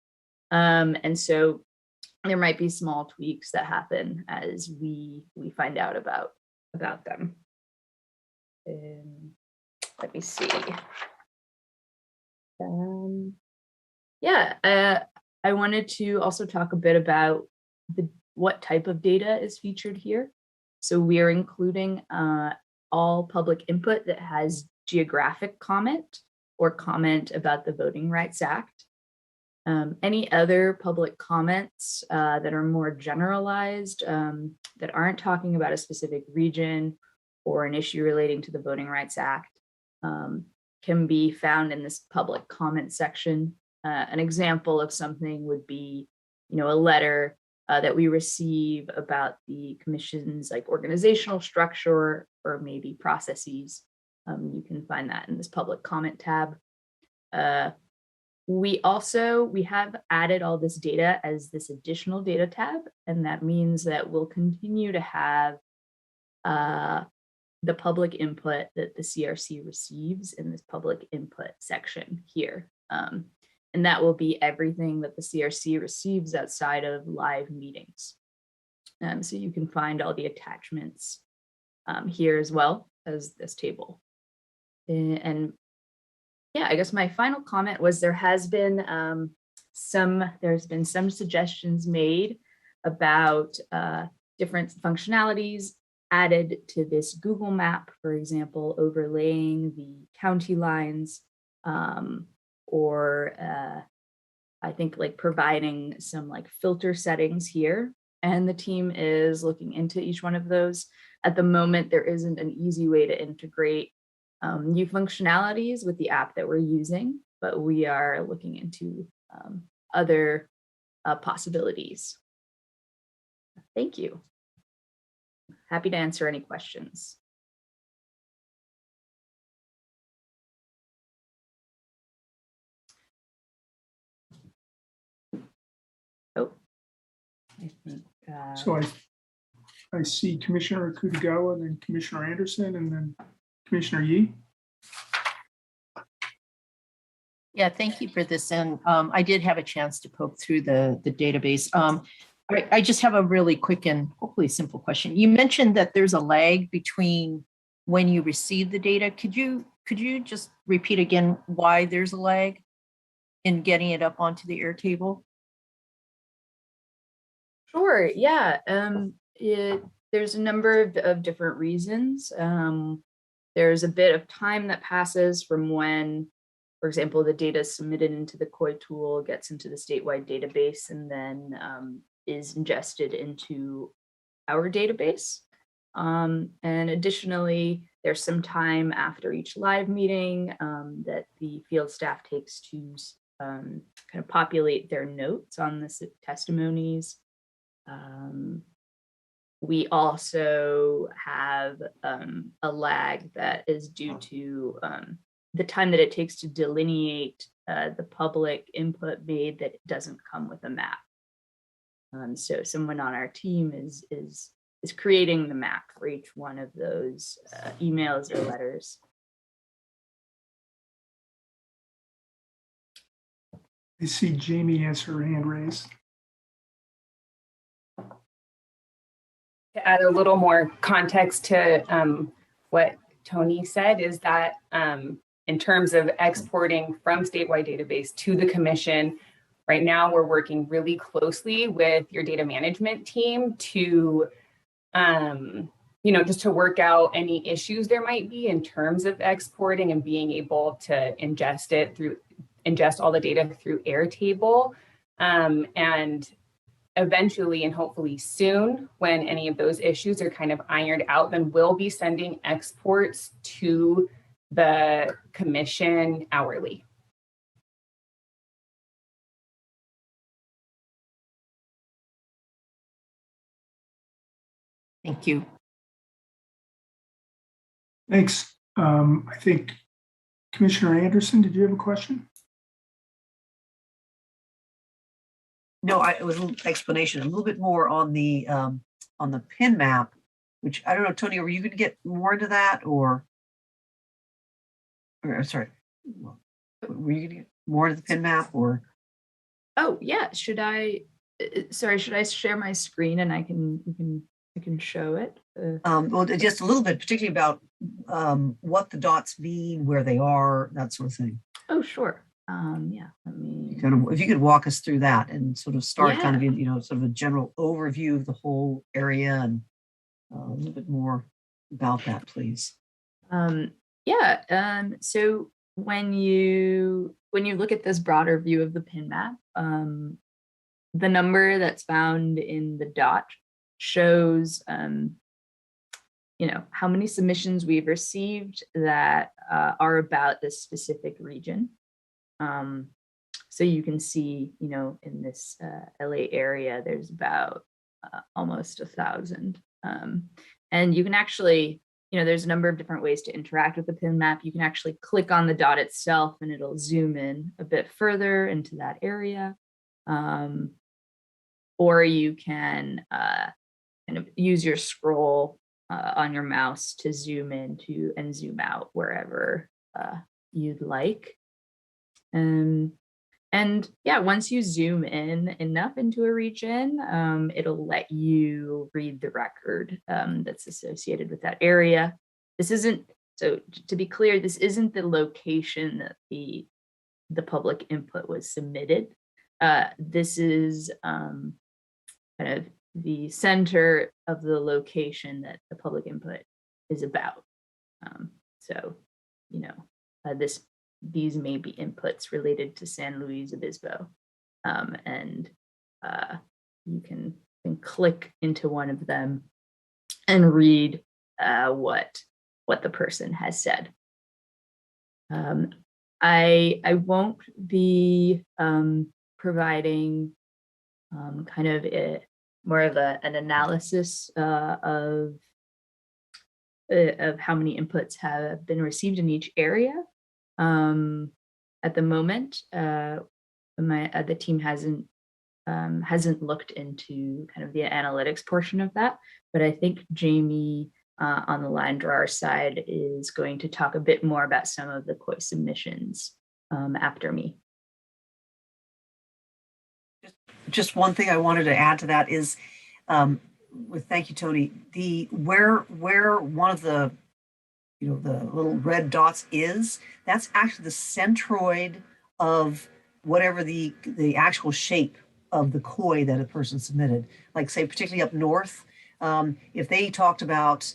And so there might be small tweaks that happen as we find out about them. Let me see. I wanted to also talk a bit about what type of data is featured here. So we are including all public input that has geographic comment or comment about the Voting Rights Act. Any other public comments that are more generalized, that aren't talking about a specific region or an issue relating to the Voting Rights Act, can be found in this public comment section. An example of something would be, a letter that we receive about the commission's like organizational structure or maybe processes. You can find that in this public comment tab. We have added all this data as this additional data tab, and that means that we'll continue to have the public input that the CRC receives in this public input section here. And that will be everything that the CRC receives outside of live meetings. So you can find all the attachments here as well as this table. And yeah, I guess my final comment was there's been some suggestions made about different functionalities added to this Google map, for example, overlaying the county lines, or I think like providing some like filter settings here. And the team is looking into each one of those. At the moment, there isn't an easy way to integrate new functionalities with the app that we're using, but we are looking into other possibilities. Thank you. Happy to answer any questions. Oh, I think. So I see Commissioner Kutagawa, and then Commissioner Anderson, and then Commissioner Yee. Yeah, thank you for this. And I did have a chance to poke through the database. I just have a really quick and hopefully simple question. You mentioned that there's a lag between when you receive the data. Could you just repeat again why there's a lag in getting it up onto the Airtable? Sure, yeah. There's a number of different reasons. There's a bit of time that passes from when, for example, the data is submitted into the COI tool, gets into the statewide database, and then is ingested into our database. And additionally, there's some time after each live meeting that the field staff takes to kind of populate their notes on the testimonies. We also have a lag that is due to the time that it takes to delineate the public input made that doesn't come with a map. So someone on our team is creating the map for each one of those emails or letters. I see Jamie has her hand raised. To add a little more context to what Tony said is that in terms of exporting from statewide database to the commission, right now we're working really closely with your data management team to, just to work out any issues there might be in terms of exporting and being able to ingest all the data through Airtable. And eventually, and hopefully soon, when any of those issues are kind of ironed out, then we'll be sending exports to the commission hourly. Thank you. Thanks. I think Commissioner Anderson, did you have a question? No, it was a little explanation, a little bit more on the pin map, which I don't know, Tony, were you going to get more into that or sorry, were you going to get more into the pin map or? Oh yeah, should I share my screen and I can show it? Well, just a little bit, particularly about what the dots mean, where they are, that sort of thing. Oh, sure. Yeah, let me if you could walk us through that and sort of start kind of, sort of a general overview of the whole area and a little bit more about that, please. So when you look at this broader view of the pin map, the number that's found in the dot shows how many submissions we've received that are about this specific region. So you can see, in this LA area, there's about almost 1,000. And you can actually, there's a number of different ways to interact with the pin map. You can actually click on the dot itself and it'll zoom in a bit further into that area. Or you can kind of use your scroll on your mouse to zoom in and zoom out wherever you'd like. And yeah, once you zoom in enough into a region, it'll let you read the record that's associated with that area. So to be clear, this isn't the location that the public input was submitted. This is kind of the center of the location that the public input is about. These may be inputs related to San Luis Obispo. And you can click into one of them and read what the person has said. I won't be providing kind of more of an analysis of how many inputs have been received in each area. At the moment, the team hasn't looked into kind of the analytics portion of that, but I think Jamie on the line drawer side is going to talk a bit more about some of the COI submissions after me. Just one thing I wanted to add to that is, thank you, Tony, where one of the the little red dots that's actually the centroid of whatever the actual shape of the COI that a person submitted. Like say, particularly up north, if they talked about,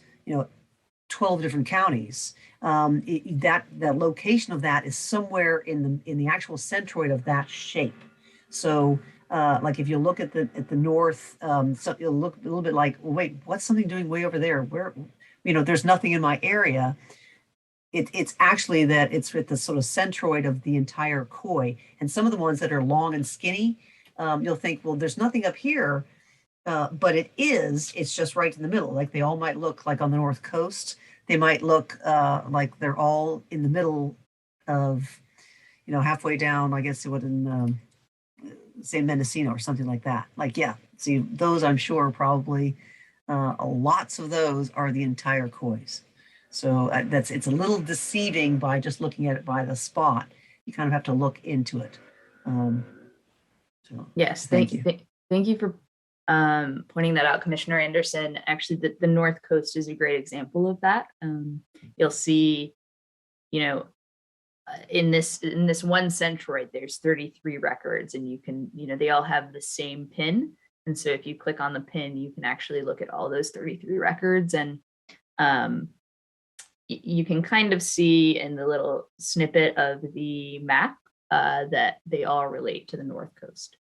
12 different counties, that location of that is somewhere in the actual centroid of that shape. So like if you look at the north, so it'll look a little bit like, well, wait, what's something doing way over there? Where, there's nothing in my area. It's actually that it's at the sort of centroid of the entire koi. And some of the ones that are long and skinny, you'll think, well, there's nothing up here, but it's just right in the middle. Like they all might look like on the North Coast. They might look like they're all in the middle of, halfway down, I guess it would in, say Mendocino or something like that. Like, yeah, see those I'm sure probably lots of those are the entire kois. So it's a little deceiving by just looking at it by the spot. You kind of have to look into it. Yes, thank you. Thank you for pointing that out, Commissioner Anderson. Actually, the North Coast is a great example of that. You'll see, in this one centroid, there's 33 records, and you can, they all have the same pin. And so if you click on the pin, you can actually look at all those 33 records, and you can kind of see in the little snippet of the map that they all relate to the North Coast.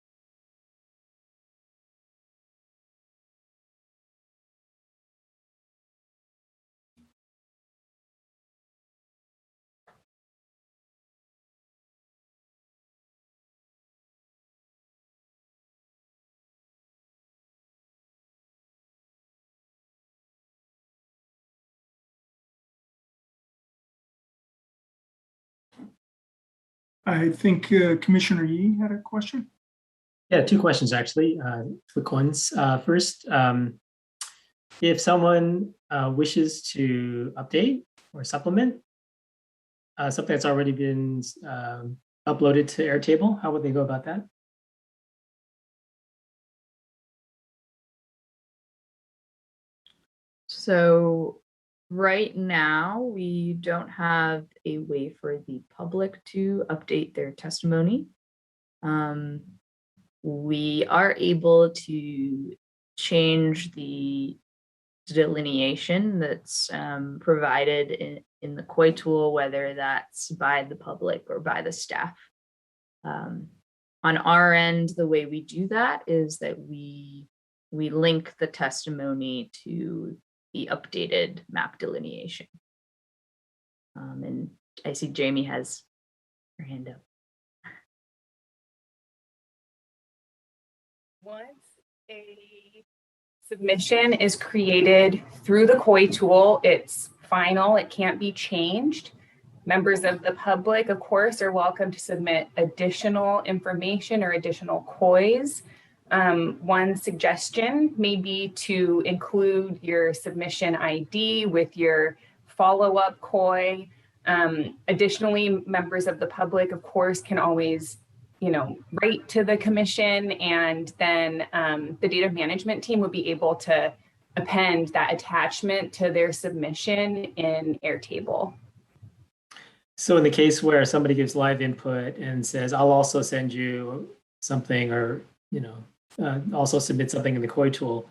I think Commissioner Yee had a question. Yeah, two questions actually, quick ones. First, if someone wishes to update or supplement something that's already been uploaded to Airtable, how would they go about that? So right now, we don't have a way for the public to update their testimony. We are able to change the delineation that's provided in the KOI tool, whether that's by the public or by the staff. On our end, the way we do that is that we link the testimony to the updated map delineation. And I see Jamie has her hand up. Once a submission is created through the KOI tool, it's final, it can't be changed. Members of the public, of course, are welcome to submit additional information or additional KOIs. One suggestion may be to include your submission ID with your follow-up KOI. Additionally, members of the public, of course, can always write to the commission, and then the data management team would be able to append that attachment to their submission in Airtable. So in the case where somebody gives live input and says, I'll also send you something, or also submit something in the KOI tool,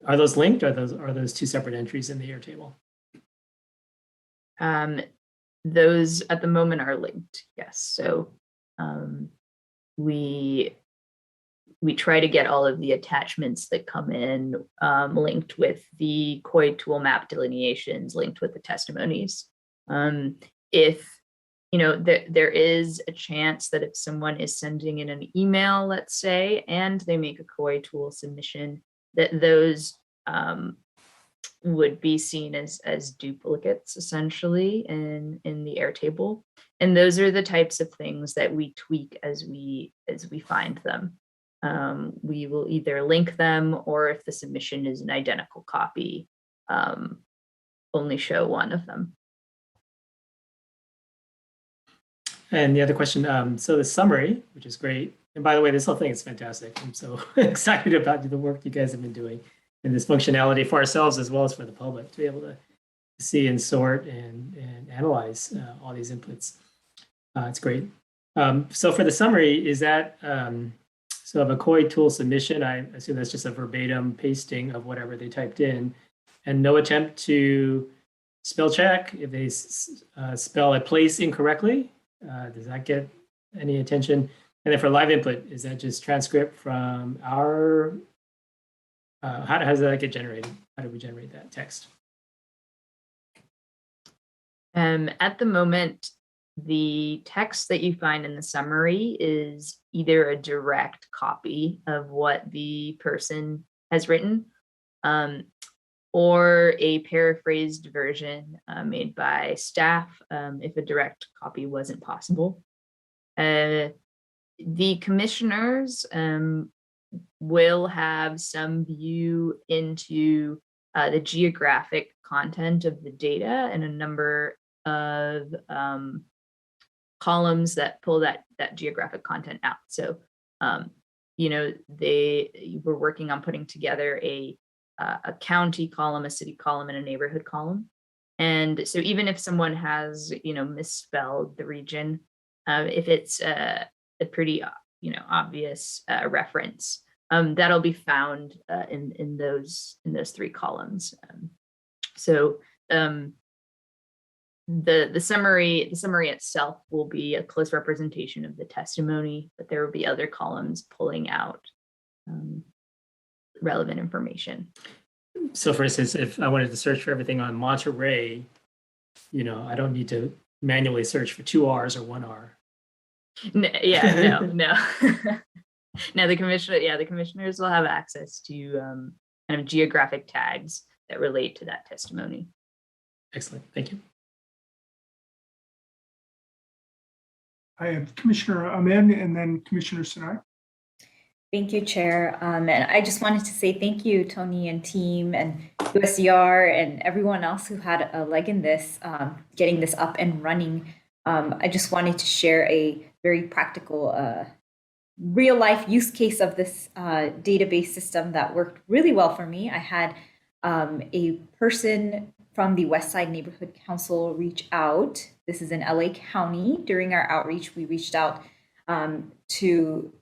are those linked, or are those two separate entries in the Airtable? Those at the moment are linked, yes. So we try to get all of the attachments that come in linked with the KOI tool map delineations, linked with the testimonies. If there is a chance that if someone is sending in an email, let's say, and they make a KOI tool submission, that those would be seen as duplicates essentially in the Airtable. And those are the types of things that we tweak as we find them. We will either link them, or if the submission is an identical copy, only show one of them. And the other question, so the summary, which is great. And by the way, this whole thing is fantastic. I'm so excited about the work you guys have been doing and this functionality for ourselves as well as for the public to be able to see and sort and analyze all these inputs. It's great. So for the summary, is that, so of a KOI tool submission, I assume that's just a verbatim pasting of whatever they typed in, and no attempt to spell check if they spell a place incorrectly. Does that get any attention? And then for live input, is that just transcript from our, how does that get generated? How do we generate that text? At the moment, the text that you find in the summary is either a direct copy of what the person has written, or a paraphrased version made by staff if a direct copy wasn't possible. The commissioners will have some view into the geographic content of the data and a number of columns that pull that geographic content out. So, they were working on putting together a county column, a city column, and a neighborhood column. And so even if someone has, misspelled the region, if it's a pretty, obvious reference, that'll be found in those three columns. The summary itself will be a close representation of the testimony, but there will be other columns pulling out relevant information. So for instance, if I wanted to search for everything on Monterey, I don't need to manually search for 2 R's or 1 R. No. No, the commissioners will have access to kind of geographic tags that relate to that testimony. Excellent, thank you. I have Commissioner Ahmed and then Commissioner Sinai. Thank you, Chair. And I just wanted to say thank you, Tony and team and USCR and everyone else who had a leg in this, getting this up and running. I just wanted to share a very practical, real life use case of this database system that worked really well for me. I had a person from the West Side Neighborhood Council reach out. This is in LA County. During our outreach, we reached out to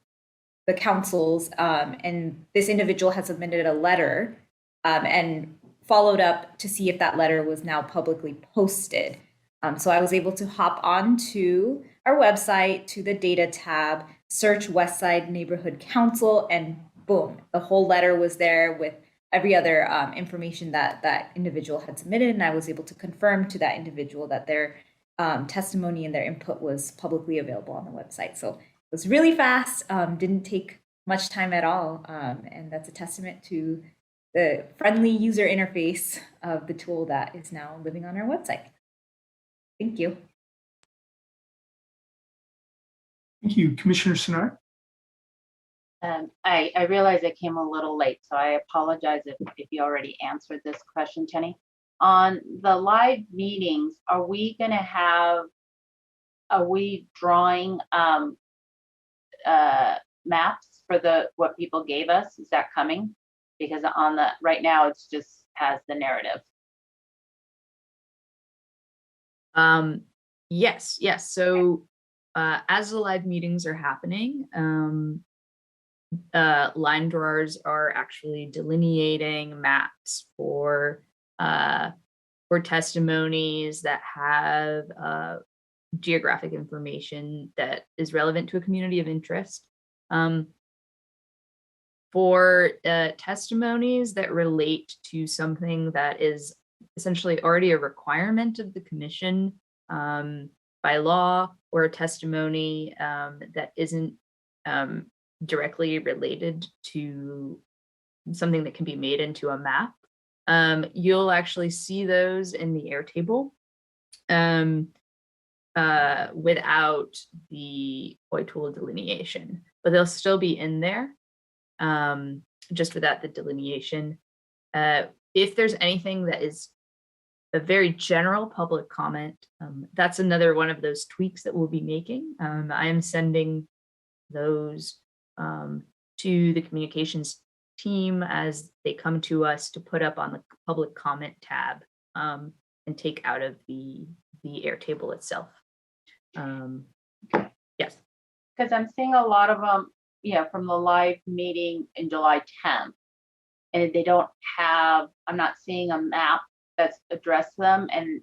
the councils, and this individual has submitted a letter and followed up to see if that letter was now publicly posted. So I was able to hop on to our website, to the data tab, search West Side Neighborhood Council, and boom, the whole letter was there with every other information that that individual had submitted. And I was able to confirm to that individual that their testimony and their input was publicly available on the website. So it was really fast, didn't take much time at all. And that's a testament to the friendly user interface of the tool that is now living on our website. Thank you. Thank you, Commissioner Sinai. I realize I came a little late, so I apologize if you already answered this question, Jenny. On the live meetings, are we drawing maps for what people gave us? Is that coming? Because right now it's just has the narrative. Yes. So as the live meetings are happening, line drawers are actually delineating maps for testimonies that have geographic information that is relevant to a community of interest. For testimonies that relate to something that is essentially already a requirement of the commission by law, or a testimony that isn't directly related to something that can be made into a map, you'll actually see those in the Airtable without the OI tool delineation, but they'll still be in there just without the delineation. If there's anything that is a very general public comment, that's another one of those tweaks that we'll be making. I am sending those to the communications team as they come to us to put up on the public comment tab and take out of the Airtable itself. Yes. Because I'm seeing a lot of them, from the live meeting in July 10th, and they don't have, I'm not seeing a map that's addressed them, and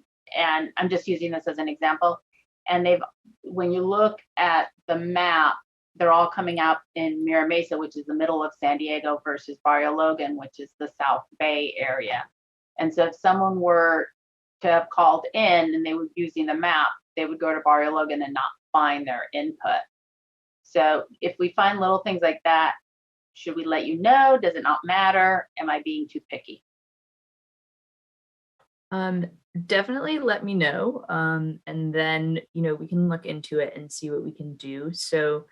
I'm just using this as an example. And when you look at the map, they're all coming out in Mira Mesa, which is the middle of San Diego, versus Barrio Logan, which is the South Bay area. And so if someone were to have called in and they were using the map, they would go to Barrio Logan and not find their input. So if we find little things like that, should we let you know? Does it not matter? Am I being too picky? Definitely let me know. And then, we can look into it and see what we can do. So,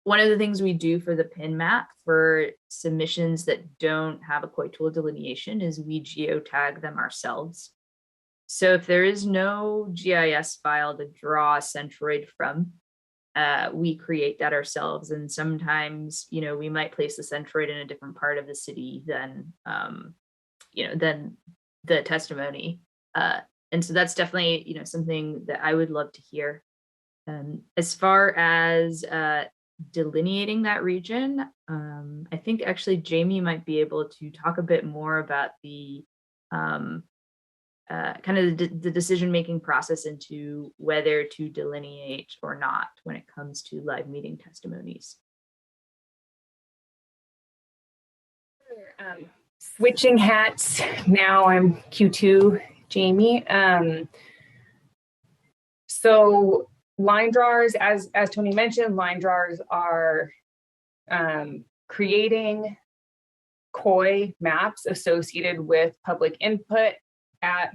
one of the things we do for the PIN map for submissions that don't have a COI tool delineation is we geotag them ourselves. So if there is no GIS file to draw a centroid from, we create that ourselves. And sometimes, we might place the centroid in a different part of the city than the testimony. And so that's definitely, something that I would love to hear. As far as delineating that region, I think actually Jamie might be able to talk a bit more about the kind of the decision-making process into whether to delineate or not when it comes to live meeting testimonies. Switching hats, now I'm Q2 Jamie. So line drawers, as Tony mentioned, line drawers are creating COI maps associated with public input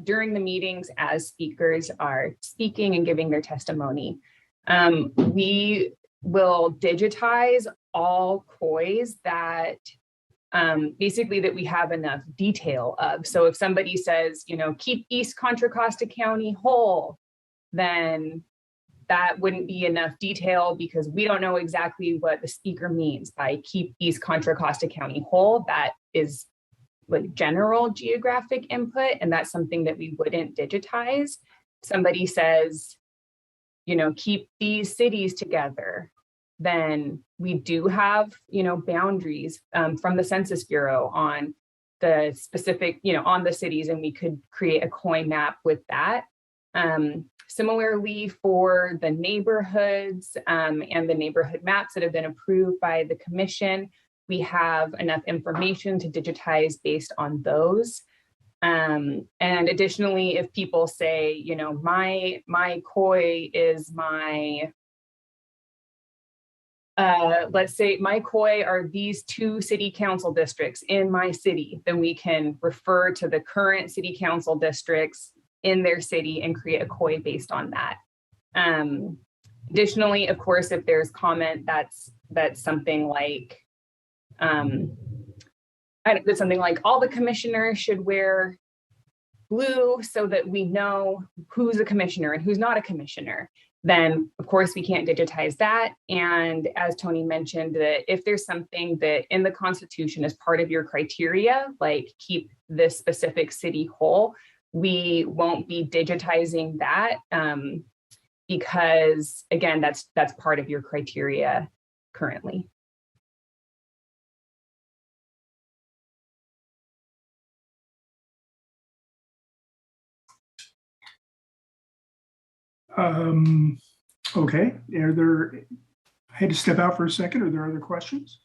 during the meetings as speakers are speaking and giving their testimony. We will digitize all COIs that basically that we have enough detail of. So if somebody says, keep East Contra Costa County whole, then that wouldn't be enough detail because we don't know exactly what the speaker means by keep East Contra Costa County whole. That is like general geographic input, and that's something that we wouldn't digitize. Somebody says, keep these cities together, then we do have, boundaries from the Census Bureau on the specific, on the cities, and we could create a COI map with that. Similarly, for the neighborhoods and the neighborhood maps that have been approved by the commission, we have enough information to digitize based on those. And additionally, if people say, my COI is my, let's say my COI are these 2 city council districts in my city, then we can refer to the current city council districts in their city and create a COI based on that. Additionally, of course, if there's comment that's something like, that's something like all the commissioners should wear blue so that we know who's a commissioner and who's not a commissioner, then of course we can't digitize that. And as Tony mentioned, that if there's something that in the Constitution is part of your criteria, like keep this specific city whole, we won't be digitizing that because again, that's part of your criteria currently. Okay, I had to step out for a second. Are there other questions?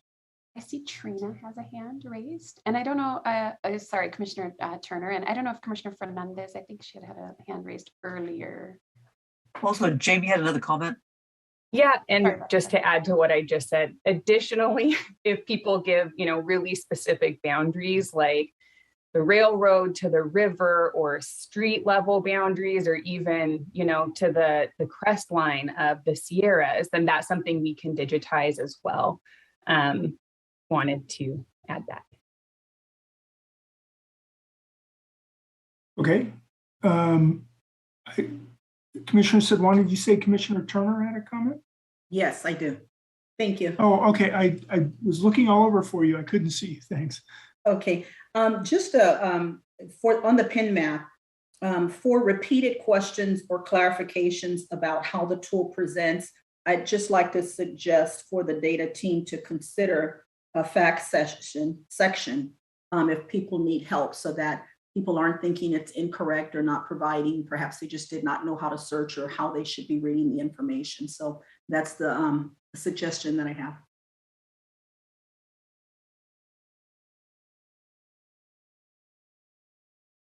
I see Trina has a hand raised, and I don't know, sorry, Commissioner Turner, and I don't know if Commissioner Fernandez, I think she had a hand raised earlier. Also, Jamie had another comment. Yeah, and just to add to what I just said, additionally, if people give, really specific boundaries like the railroad to the river or street level boundaries, or even, to the crest line of the Sierras, then that's something we can digitize as well. Wanted to add that. Okay. Commissioner Sedwan, did you say Commissioner Turner had a comment? Yes, I do. Thank you. Oh, okay. I was looking all over for you. I couldn't see you. Thanks. Okay. Just on the PIN map, for repeated questions or clarifications about how the tool presents, I'd just like to suggest for the data team to consider a fact section if people need help, so that people aren't thinking it's incorrect or not providing. Perhaps they just did not know how to search or how they should be reading the information. So that's the suggestion that I have.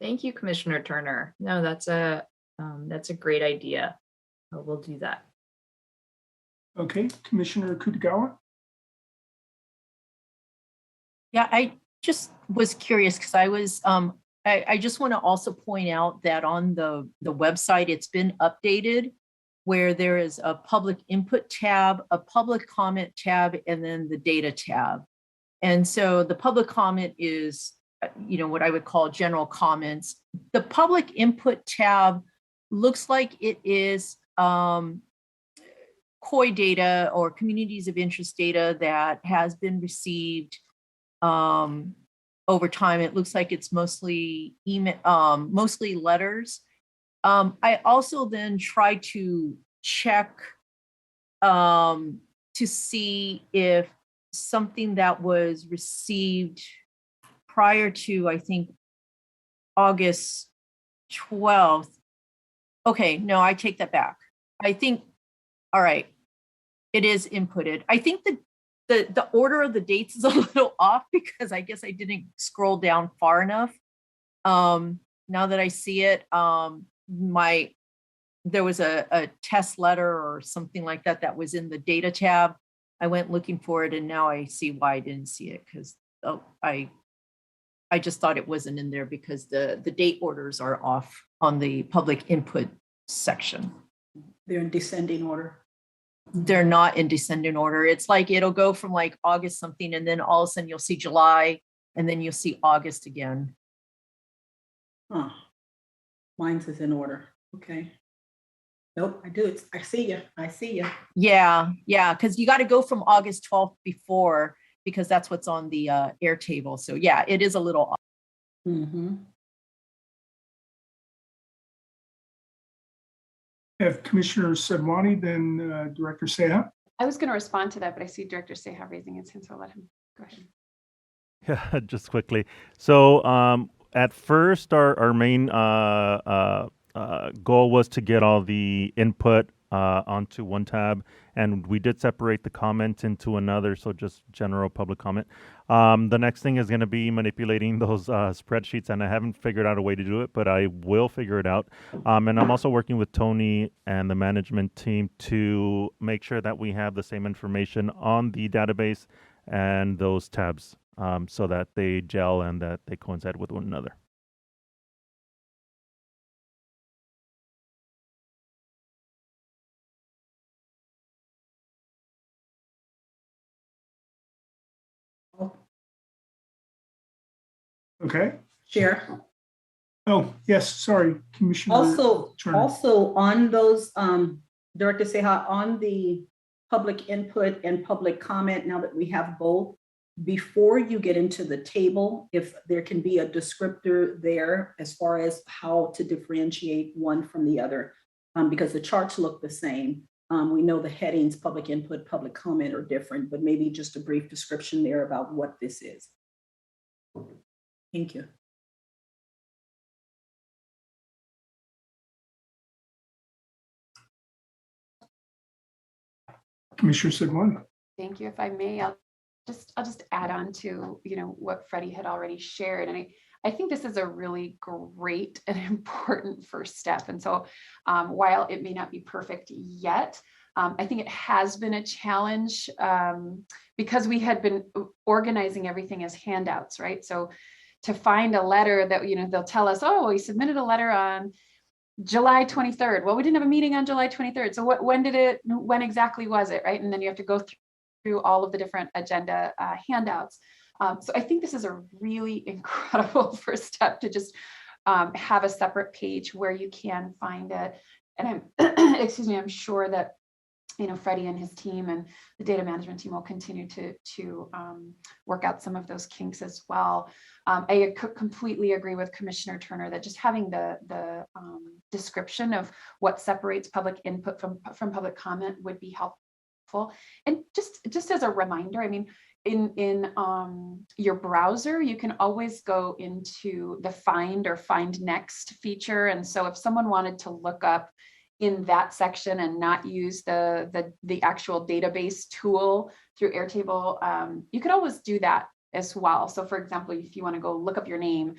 Thank you, Commissioner Turner. No, that's a great idea. We'll do that. Okay, Commissioner Kutagawa. Yeah, I just was curious because I was, I just want to also point out that on the website, it's been updated where there is a public input tab, a public comment tab, and then the data tab. And so the public comment is, what I would call general comments. The public input tab looks like it is COI data or communities of interest data that has been received over time. It looks like it's mostly email, mostly letters. I also then try to check to see if something that was received prior to, I think, August 12th. Okay, no, I take that back. I think, all right, it is inputted. I think the order of the dates is a little off because I guess I didn't scroll down far enough. Now that I see it, there was a test letter or something like that that was in the data tab. I went looking for it and now I see why I didn't see it because I just thought it wasn't in there because the date orders are off on the public input section. They're in descending order. They're not in descending order. It's like it'll go from like August something and then all of a sudden you'll see July and then you'll see August again. Huh. Mine's is in order. Okay. Nope, I do. I see you. I see you. Yeah, because you got to go from August 12th before because that's what's on the Airtable. So yeah, it is a little off. Mm-hmm. Have Commissioner Sedwani, then Director Seha. I was going to respond to that, but I see Director Seha raising his hand, so I'll let him go ahead. Yeah, just quickly. So at first, our main goal was to get all the input onto one tab, and we did separate the comments into another, so just general public comment. The next thing is going to be manipulating those spreadsheets, and I haven't figured out a way to do it, but I will figure it out. And I'm also working with Tony and the management team to make sure that we have the same information on the database and those tabs so that they gel and that they coincide with one another. Okay. Chair. Oh, yes, sorry, Commissioner. Also on those, Director Seha, on the public input and public comment, now that we have both, before you get into the table, if there can be a descriptor there as far as how to differentiate one from the other, because the charts look the same. We know the headings, public input, public comment are different, but maybe just a brief description there about what this is. Thank you. Commissioner Sedwani. Thank you. If I may, I'll just add on to what Freddie had already shared, and I think this is a really great and important first step. And so, while it may not be perfect yet, I think it has been a challenge because we had been organizing everything as handouts, right? So to find a letter that they'll tell us, oh, we submitted a letter on July 23rd. Well, we didn't have a meeting on July 23rd. So when exactly was it, right? And then you have to go through all of the different agenda handouts. So I think this is a really incredible first step to just have a separate page where you can find it. And I'm sure that Freddie and his team and the data management team will continue to work out some of those kinks as well. I completely agree with Commissioner Turner that just having the description of what separates public input from public comment would be helpful. And just as a reminder, I mean, in your browser, you can always go into the find or find next feature. And so if someone wanted to look up in that section and not use the actual database tool through Airtable, you could always do that as well. So for example, if you want to go look up your name,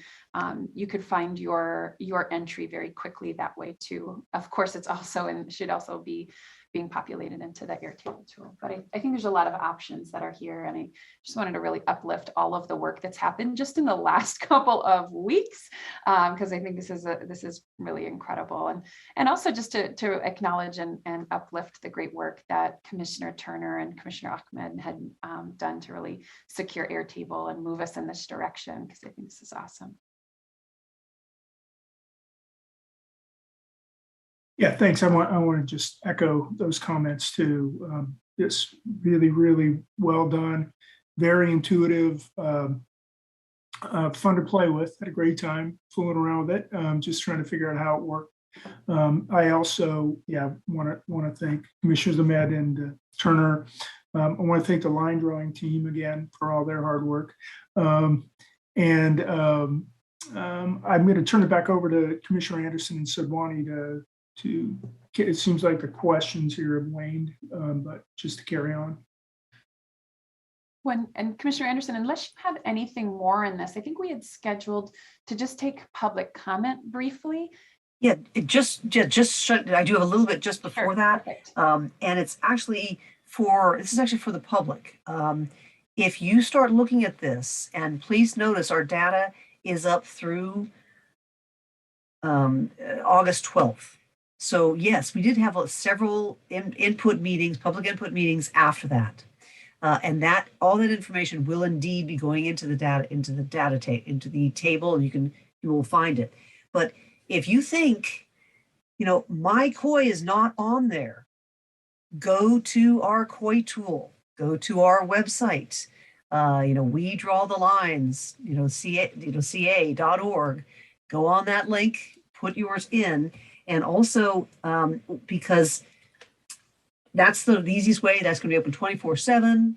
you could find your entry very quickly that way too. Of course, it's also and should also be being populated into the Airtable tool. But I think there's a lot of options that are here, and I just wanted to really uplift all of the work that's happened just in the last couple of weeks, because I think this is really incredible, and also just to acknowledge and uplift the great work that Commissioner Turner and Commissioner Ahmed had done to really secure Airtable and move us in this direction, because I think this is awesome. Yeah, thanks. I want to just echo those comments too. It's really, really well done, very intuitive, fun to play with. Had a great time fooling around with it, just trying to figure out how it worked. I also, want to thank Commissioners Ahmed and Turner. I want to thank the line drawing team again for all their hard work. I'm going to turn it back over to Commissioner Anderson and Sidwani to it seems like the questions here have waned, but just to carry on. And Commissioner Anderson, unless you have anything more in this, I think we had scheduled to just take public comment briefly. Yeah, I do have a little bit just before that. And it's actually this is actually for the public. If you start looking at this, and please notice our data is up through August 12th. So yes, we did have several input meetings, public input meetings after that. And all that information will indeed be going into the table, and you will find it. But if you think, my COI is not on there, go to our COI tool, go to our website. We draw the lines, ca.org, go on that link, put yours in. And also, because that's the easiest way, that's going to be open 24/7.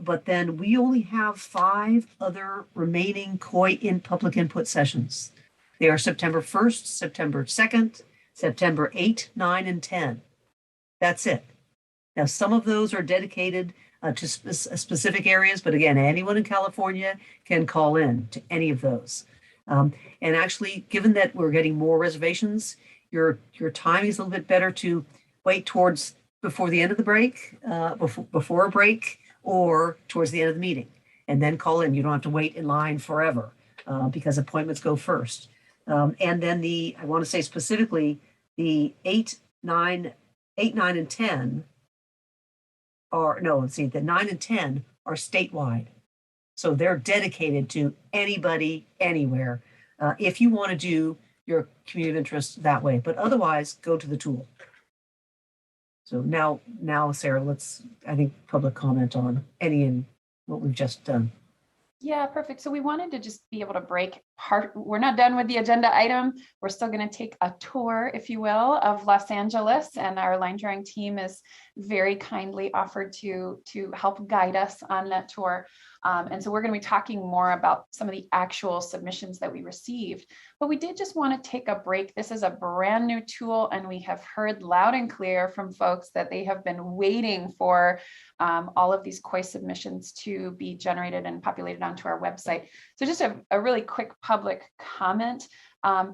But then we only have 5 other remaining COI public input sessions. They are September 1st, September 2nd, September 8, 9, and 10. That's it. Now, some of those are dedicated to specific areas, but again, anyone in California can call in to any of those. And actually, given that we're getting more reservations, your timing is a little bit better to wait towards before the end of the break, before a break, or towards the end of the meeting, and then call in. You don't have to wait in line forever because appointments go first. And then I want to say specifically, the 8, 9, and 10 the 9 and 10 are statewide. So they're dedicated to anybody, anywhere, if you want to do your community of interest that way. But otherwise, go to the tool. So now, Sarah, let's, I think, public comment on any and what we've just done. Yeah, perfect. So we wanted to just be able to break part. We're not done with the agenda item. We're still going to take a tour, if you will, of Los Angeles, and our line drawing team is very kindly offered to help guide us on that tour. And so we're going to be talking more about some of the actual submissions that we received. But we did just want to take a break. This is a brand new tool, and we have heard loud and clear from folks that they have been waiting for all of these COI submissions to be generated and populated onto our website. So just a really quick public comment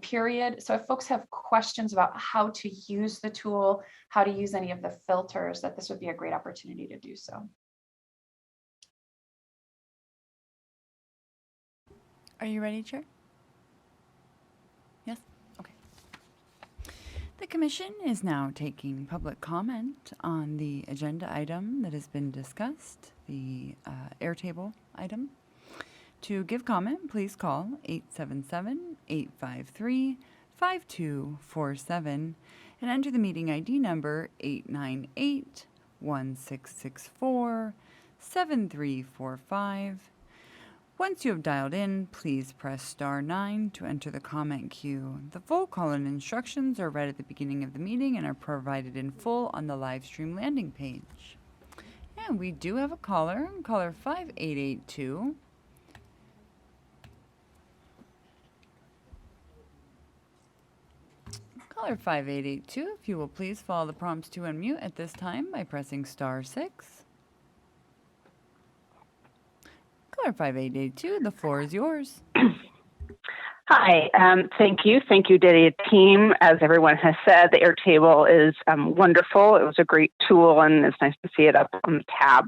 period. So if folks have questions about how to use the tool, how to use any of the filters, that this would be a great opportunity to do so. Are you ready, Chair? Yes? Okay. The Commission is now taking public comment on the agenda item that has been discussed, the Airtable item. To give comment, please call 877-853-5247 and enter the meeting ID number 898-1664-7345. Once you have dialed in, please press star 9 to enter the comment queue. The full call-in instructions are read at the beginning of the meeting and are provided in full on the live stream landing page. And we do have a caller, caller 5882. Caller 5882, if you will please follow the prompts to unmute at this time by pressing *6. Caller 5882, the floor is yours. Hi, thank you. Thank you, Data team. As everyone has said, the Airtable is wonderful. It was a great tool, and it's nice to see it up on the tab.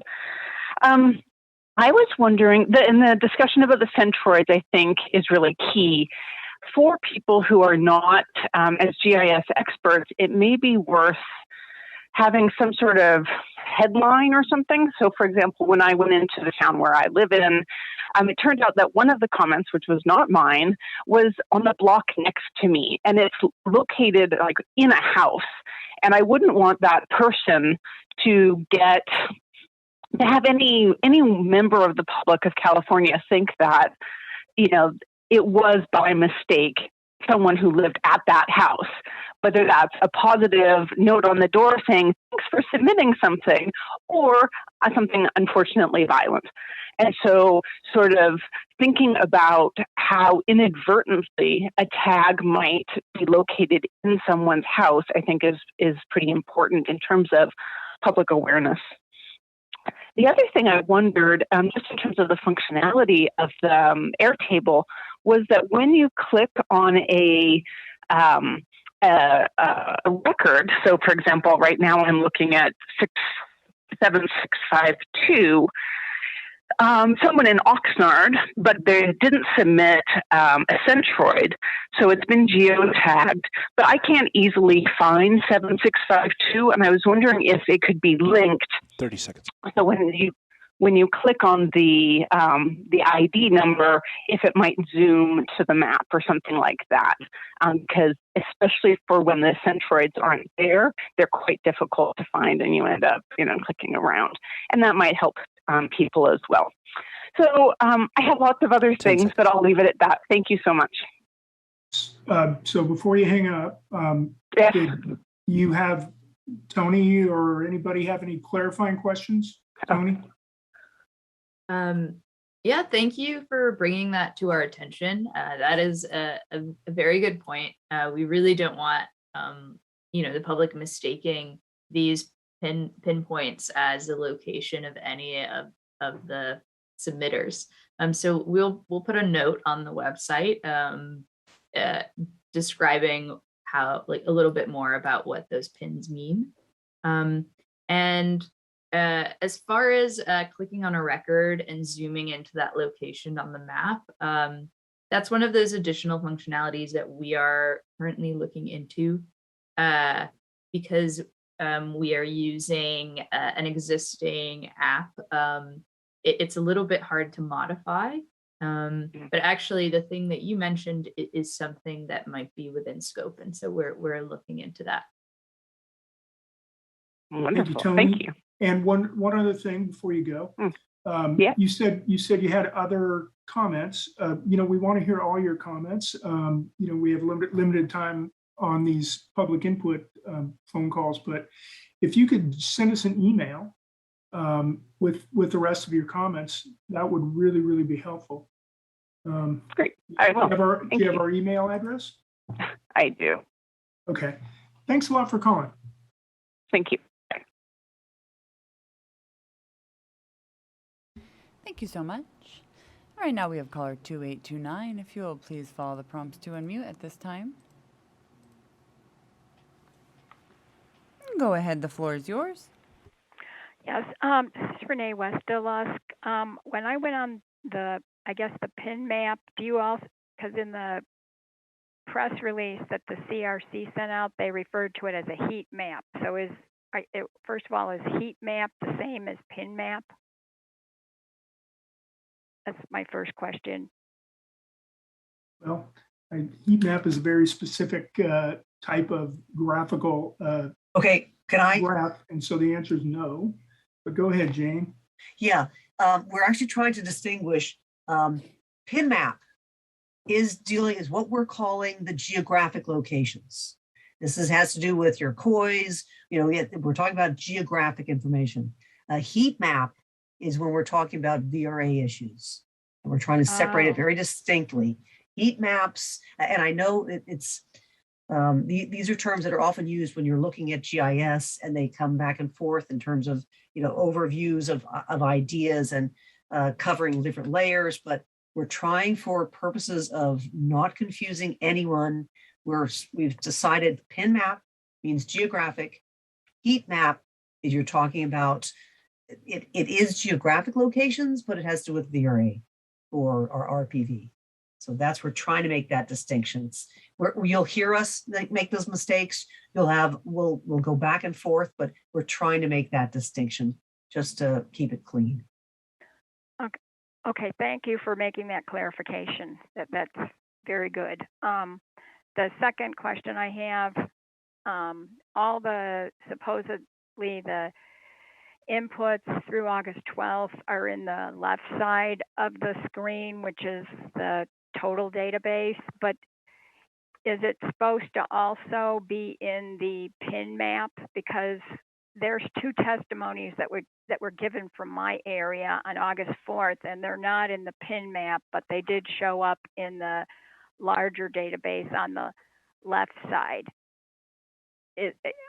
I was wondering, in the discussion about the centroids, I think is really key. For people who are not, as GIS experts, it may be worth having some sort of headline or something. So, for example, when I went into the town where I live in, it turned out that one of the comments, which was not mine, was on the block next to me, and it's located like in a house. And I wouldn't want that person to have any member of the public of California think that, it was by mistake someone who lived at that house, whether that's a positive note on the door saying, thanks for submitting something, or something unfortunately violent. And so sort of thinking about how inadvertently a tag might be located in someone's house, I think is pretty important in terms of public awareness. The other thing I wondered, just in terms of the functionality of the Airtable, was that when you click on a record, so for example, right now I'm looking at 7652, someone in Oxnard, but they didn't submit a centroid, so it's been geotagged, but I can't easily find 7652, and I was wondering if it could be linked. 30 seconds. So when you click on the ID number, if it might zoom to the map or something like that, because especially for when the centroids aren't there, they're quite difficult to find, and you end up, clicking around, and that might help people as well. So I have lots of other things, but I'll leave it at that. Thank you so much. So before you hang up, did you have Tony or anybody have any clarifying questions? Tony? Yeah, thank you for bringing that to our attention. That is a very good point. We really don't want, the public mistaking these pinpoints as the location of any of the submitters. So we'll put a note on the website describing how, a little bit more about what those pins mean. As far as clicking on a record and zooming into that location on the map, that's one of those additional functionalities that we are currently looking into because we are using an existing app. It's a little bit hard to modify, but actually the thing that you mentioned is something that might be within scope, and so we're looking into that. Wonderful. Thank you. And one other thing before you go, you said you had other comments. We want to hear all your comments. We have limited time on these public input phone calls, but if you could send us an email with the rest of your comments, that would really, really be helpful. Great. I will. Do you have our email address? I do. Okay. Thanks a lot for calling. Thank you. Thank you so much. All right, now we have caller 2829. If you will please follow the prompts to unmute at this time. Go ahead, the floor is yours. Yes, this is Renee Westelusk. When I went on the PIN map, do you also, because in the press release that the CRC sent out, they referred to it as a heat map. So first of all, is heat map the same as PIN map? That's my first question. Well, a heat map is a very specific type of graphical okay, can I? graph, and so the answer is no. But go ahead, Jane. Yeah, we're actually trying to distinguish PIN map is what we're calling the geographic locations. This has to do with your COIs. We're talking about geographic information. A heat map is when we're talking about VRA issues. And we're trying to separate it very distinctly. Heat maps, and I know these are terms that are often used when you're looking at GIS, and they come back and forth in terms of, overviews of ideas and covering different layers, but we're trying, for purposes of not confusing anyone, we've decided pin map means geographic. Heat map is you're talking about, it is geographic locations, but it has to do with VRA or RPV. So we're trying to make that distinction. You'll hear us make those mistakes. We'll go back and forth, but we're trying to make that distinction just to keep it clean. Okay, thank you for making that clarification. That's very good. The second question I have, all the supposedly the inputs through August 12th are in the left side of the screen, which is the total database, but is it supposed to also be in the PIN map? Because there's two testimonies that were given from my area on August 4th, and they're not in the PIN map, but they did show up in the larger database on the left side.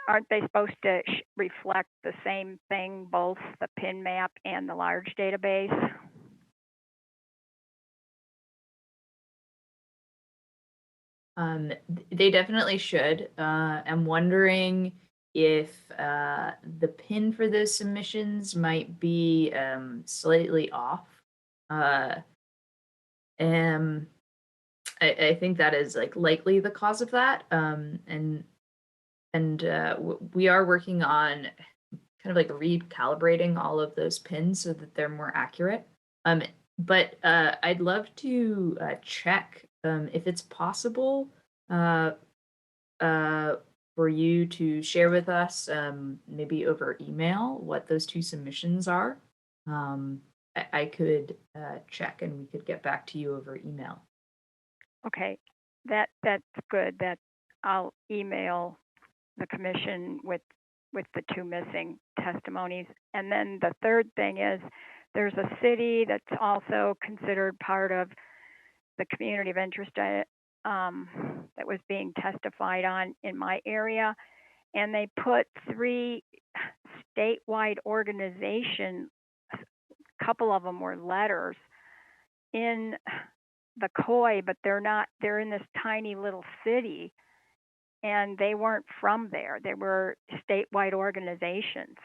Aren't they supposed to reflect the same thing, both the PIN map and the large database? They definitely should. I'm wondering if the pin for those submissions might be slightly off. I think that is likely the cause of that. And we are working on kind of recalibrating all of those pins so that they're more accurate. But I'd love to check if it's possible for you to share with us, maybe over email, what those two submissions are. I could check and we could get back to you over email. Okay, that's good. That I'll email the commission with the two missing testimonies. And then the third thing is, there's a city that's also considered part of the community of interest that was being testified on in my area, and they put 3 statewide organizations, a couple of them were letters, in the COI, but they're in this tiny little city, and they weren't from there. They were statewide organizations,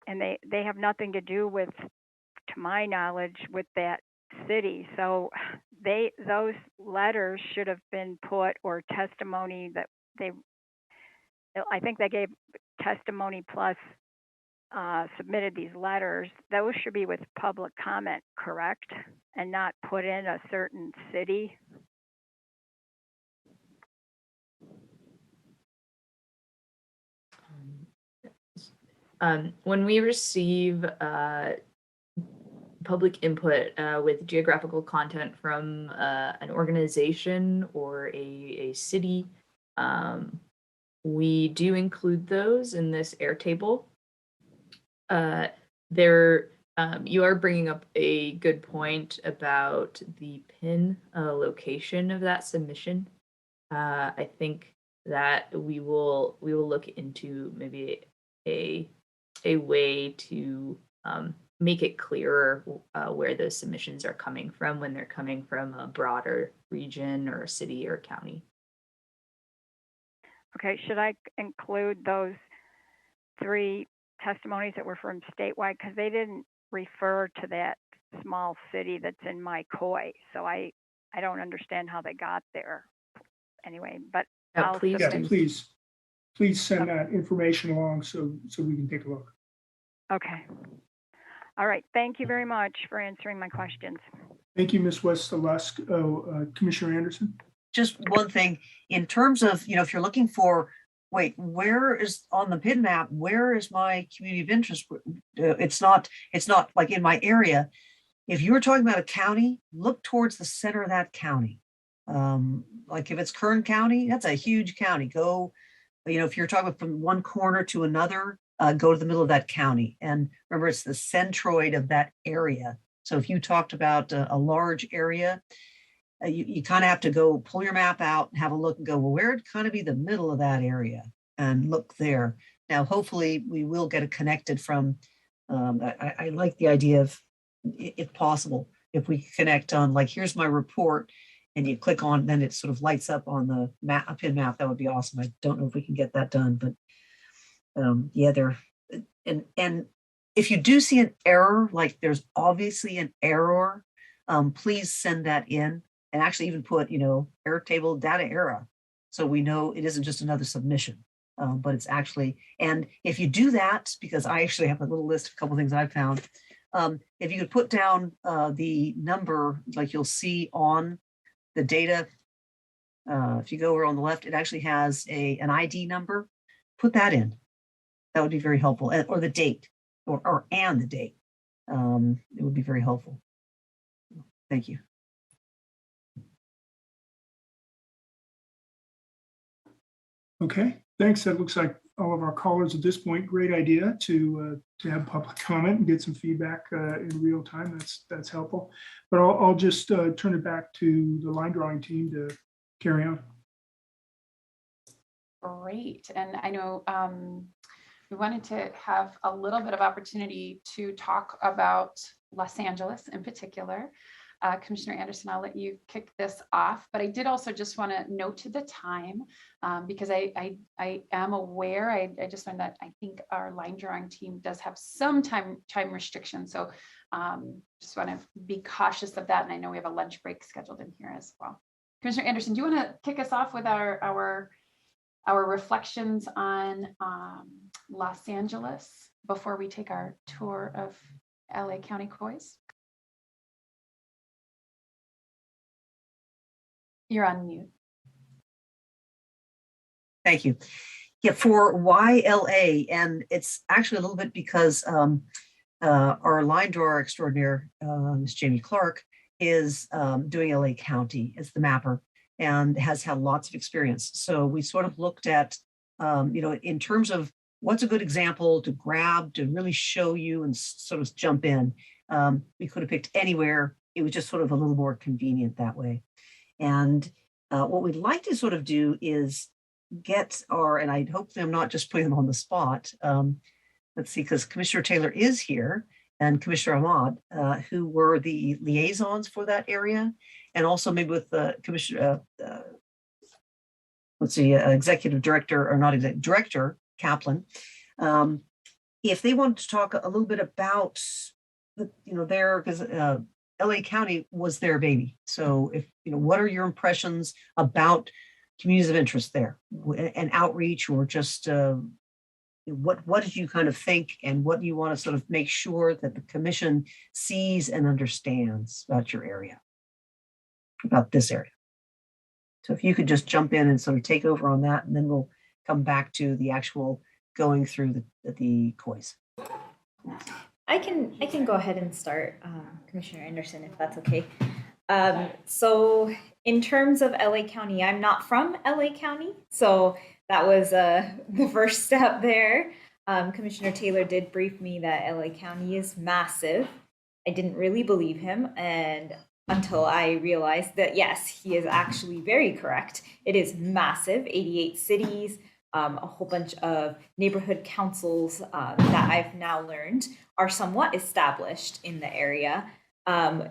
and they have nothing to do with, to my knowledge, with that city. So those letters should have been put, or testimony that I think they gave testimony plus submitted these letters. Those should be with public comment, correct? And not put in a certain city. When we receive public input with geographical content from an organization or a city, we do include those in this Airtable. You are bringing up a good point about the PIN location of that submission. I think that we will look into maybe a way to make it clearer where those submissions are coming from when they're coming from a broader region or a city or county. Okay, should I include those 3 testimonies that were from statewide? Because they didn't refer to that small city that's in my COI. So I don't understand how they got there. Anyway, but please send that information along so we can take a look. Okay. All right. Thank you very much for answering my questions. Thank you, Ms. West-Lusk. Commissioner Anderson? Just one thing, in terms of, if you're looking for, where is on the PIN map, where is my community of interest? It's not like in my area. If you were talking about a county, look towards the center of that county. Like if it's Kern County, that's a huge county. Go, if you're talking from one corner to another, go to the middle of that county. And remember, it's the centroid of that area. So if you talked about a large area, you kind of have to go pull your map out and have a look and go, well, where would kind of be the middle of that area, and look there. Now, hopefully we will get it connected from, I like the idea of, if possible, if we connect on, like, here's my report, and you click on, then it sort of lights up on the map, a pin map. That would be awesome. I don't know if we can get that done, but yeah, and if you do see an error, like there's obviously an error, please send that in, and actually even put, Airtable data error, so we know it isn't just another submission, but it's actually, and if you do that, because I actually have a little list of a couple of things I found, if you could put down the number, like you'll see on the data, if you go over on the left, it actually has an ID number, put that in. That would be very helpful, or the date, and the date. It would be very helpful. Thank you. Okay, thanks. That looks like all of our callers at this point. Great idea to have public comment and get some feedback in real time. That's helpful. But I'll just turn it back to the line drawing team to carry on. Great, and I know we wanted to have a little bit of opportunity to talk about Los Angeles in particular. Commissioner Anderson, I'll let you kick this off, but I did also just want to note to the time, because I am aware, I just learned that I think our line drawing team does have some time restrictions. So just want to be cautious of that. And I know we have a lunch break scheduled in here as well. Commissioner Anderson, do you want to kick us off with our reflections on Los Angeles before we take our tour of LA County COIs? You're on mute. Thank you. Yeah, for why LA, and it's actually a little bit because our line drawer extraordinaire, Ms. Jamie Clark, is doing LA County as the mapper and has had lots of experience. So we sort of looked at, in terms of what's a good example to grab to really show you and sort of jump in. We could have picked anywhere. It was just sort of a little more convenient that way. And what we'd like to sort of do is get and I hope I'm not just putting them on the spot. Let's see, because Commissioner Taylor is here and Commissioner Ahmad, who were the liaisons for that area. And also maybe with Commissioner, Executive Director, or not Executive Director Kaplan. If they want to talk a little bit about, because LA County was their baby. So if, what are your impressions about communities of interest there and outreach, or just what did you kind of think, and what do you want to sort of make sure that the commission sees and understands about your area, about this area? So if you could just jump in and sort of take over on that, and then we'll come back to the actual going through the COIs. I can go ahead and start, Commissioner Anderson, if that's okay. So in terms of LA County, I'm not from LA County, so that was the first step there. Commissioner Taylor did brief me that LA County is massive. I didn't really believe him, and until I realized that, yes, he is actually very correct. It is massive, 88 cities, a whole bunch of neighborhood councils that I've now learned are somewhat established in the area.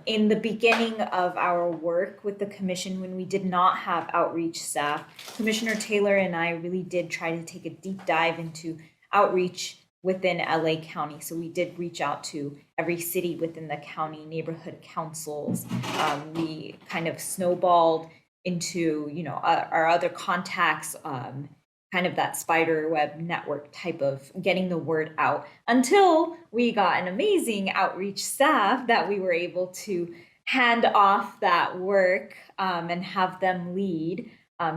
In the beginning of our work with the commission, when we did not have outreach staff, Commissioner Taylor and I really did try to take a deep dive into outreach within LA County. So we did reach out to every city within the county, neighborhood councils. We kind of snowballed into, our other contacts, kind of that spider web network type of getting the word out, until we got an amazing outreach staff that we were able to hand off that work and have them lead.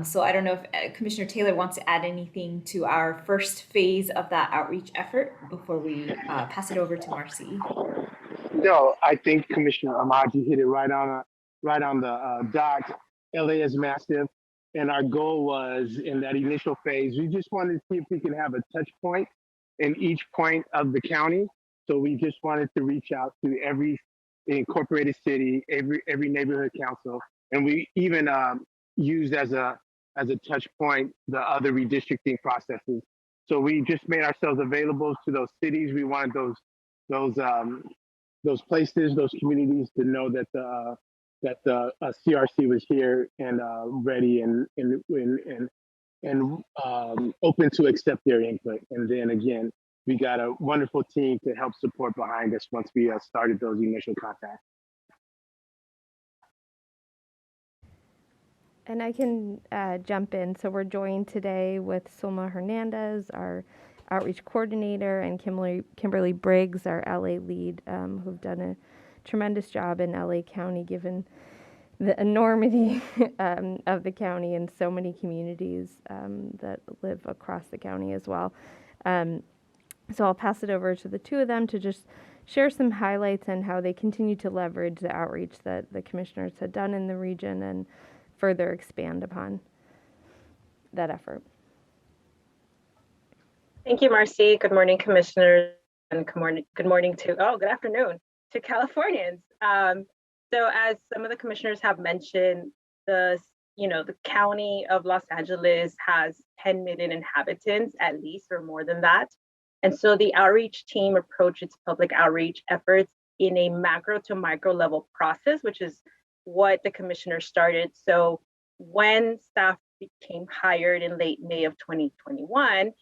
So I don't know if Commissioner Taylor wants to add anything to our first phase of that outreach effort before we pass it over to Marcy. No, I think Commissioner Ahmad, you hit it right on the dot. LA is massive. And our goal was, in that initial phase, we just wanted to see if we could have a touch point in each point of the county. So we just wanted to reach out to every incorporated city, every neighborhood council, and we even used as a touch point the other redistricting processes. So we just made ourselves available to those cities. We wanted those places, those communities to know that the CRC was here and ready and open to accept their input. And then again, we got a wonderful team to help support behind us once we started those initial contacts. And I can jump in. So we're joined today with Sulma Hernandez, our outreach coordinator, and Kimberly Briggs, our LA lead, who've done a tremendous job in LA County, given the enormity of the county and so many communities that live across the county as well. So I'll pass it over to the two of them to just share some highlights and how they continue to leverage the outreach that the commissioners had done in the region and further expand upon that effort. Thank you, Marcy. Good morning, commissioners, and good afternoon to Californians. So as some of the commissioners have mentioned, the county of Los Angeles has 10 million inhabitants at least, or more than that. And so the outreach team approached its public outreach efforts in a macro to micro level process, which is what the commissioner started. So when staff became hired in late May of 2021,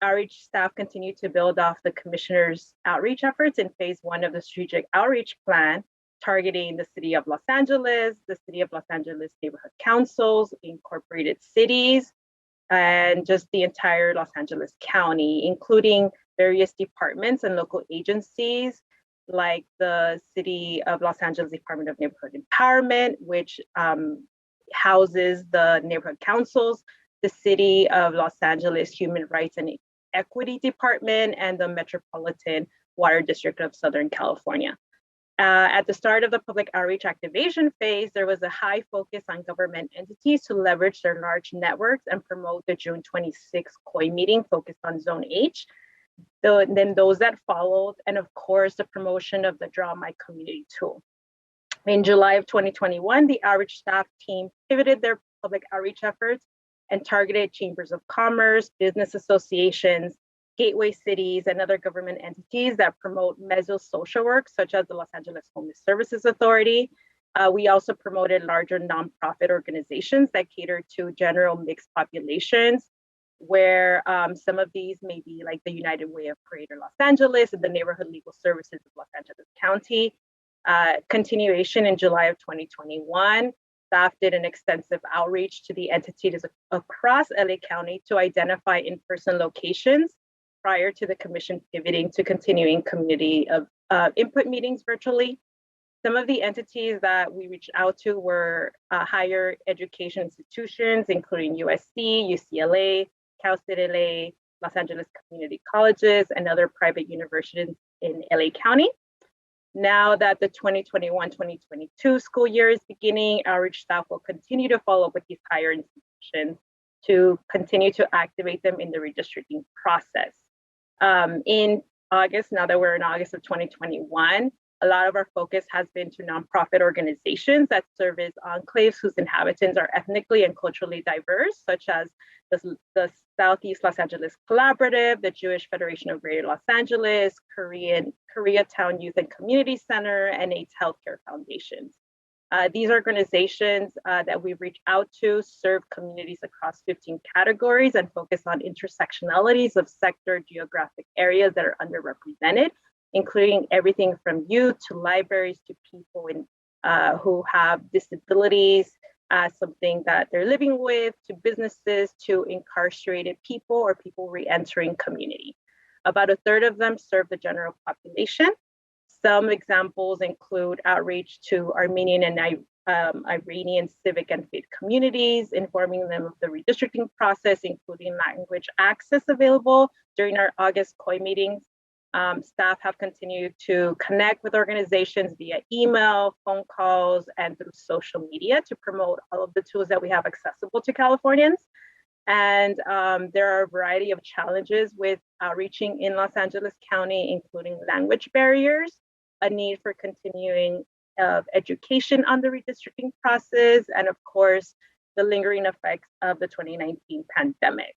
outreach staff continued to build off the commissioner's outreach efforts in phase 1 of the strategic outreach plan, targeting the city of Los Angeles, the city of Los Angeles neighborhood councils, incorporated cities, and just the entire Los Angeles County, including various departments and local agencies like the City of Los Angeles Department of Neighborhood Empowerment, which houses the neighborhood councils, the City of Los Angeles Human Rights and Equity Department, and the Metropolitan Water District of Southern California. At the start of the public outreach activation phase, there was a high focus on government entities to leverage their large networks and promote the June 26th COI meeting focused on Zone H. Then those that followed, and of course, the promotion of the Draw My Community tool. In July of 2021, the outreach staff team pivoted their public outreach efforts and targeted chambers of commerce, business associations, gateway cities, and other government entities that promote meso-social work, such as the Los Angeles Homeless Services Authority. We also promoted larger nonprofit organizations that cater to general mixed populations, where some of these may be like the United Way of Greater Los Angeles and the Neighborhood Legal Services of Los Angeles County. Continuation in July of 2021, staff did an extensive outreach to the entities across LA County to identify in-person locations prior to the commission pivoting to continuing community of input meetings virtually. Some of the entities that we reached out to were higher education institutions, including USC, UCLA, Cal State LA, Los Angeles Community Colleges, and other private universities in LA County. Now that the 2021-2022 school year is beginning, outreach staff will continue to follow up with these higher institutions to continue to activate them in the redistricting process. In August, now that we're in August of 2021, a lot of our focus has been to nonprofit organizations that serve as enclaves whose inhabitants are ethnically and culturally diverse, such as the Southeast Los Angeles Collaborative, the Jewish Federation of Greater Los Angeles, Koreatown Youth and Community Center, and AIDS Healthcare Foundations. These organizations that we've reached out to serve communities across 15 categories and focus on intersectionalities of sector geographic areas that are underrepresented, including everything from youth to libraries to people who have disabilities, something that they're living with, to businesses, to incarcerated people or people re-entering community. About a third of them serve the general population. Some examples include outreach to Armenian and Iranian civic and faith communities, informing them of the redistricting process, including language access available during our August COI meetings. Staff have continued to connect with organizations via email, phone calls, and through social media to promote all of the tools that we have accessible to Californians. And there are a variety of challenges with outreaching in Los Angeles County, including language barriers, a need for continuing education on the redistricting process, and of course, the lingering effects of the 2019 pandemic.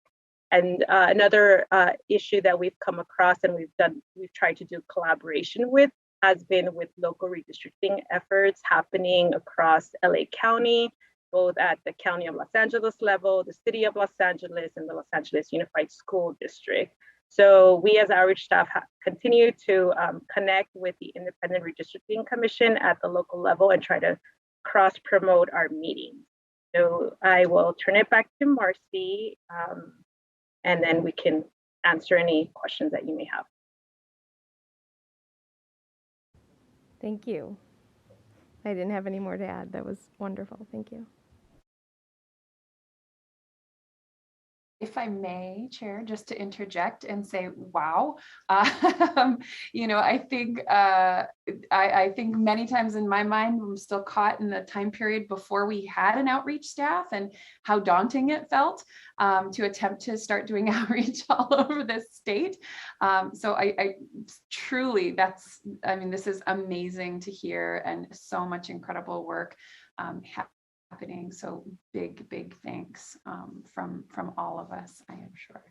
And another issue that we've come across and we've tried to do collaboration with has been with local redistricting efforts happening across LA County, both at the County of Los Angeles level, the City of Los Angeles, and the Los Angeles Unified School District. So we as outreach staff continue to connect with the Independent Redistricting Commission at the local level and try to cross-promote our meetings. So I will turn it back to Marcy, and then we can answer any questions that you may have. Thank you. I didn't have any more to add. That was wonderful. Thank you. If I may, Chair, just to interject and say, wow, you know, I think many times in my mind, I'm still caught in the time period before we had an outreach staff and how daunting it felt to attempt to start doing outreach all over the state. So I truly, this is amazing to hear, and so much incredible work happening. So big thanks from all of us, I am sure.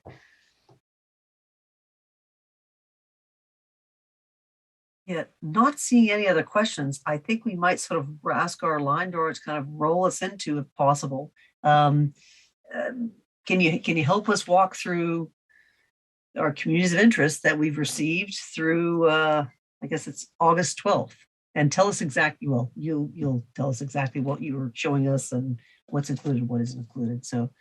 Yeah, not seeing any other questions, I think we might sort of ask our line door to kind of roll us into, if possible. Can you help us walk through our communities of interest that we've received through, I guess it's August 12th? And tell us exactly, well, you'll tell us exactly what you were showing us and what's included, what isn't included. So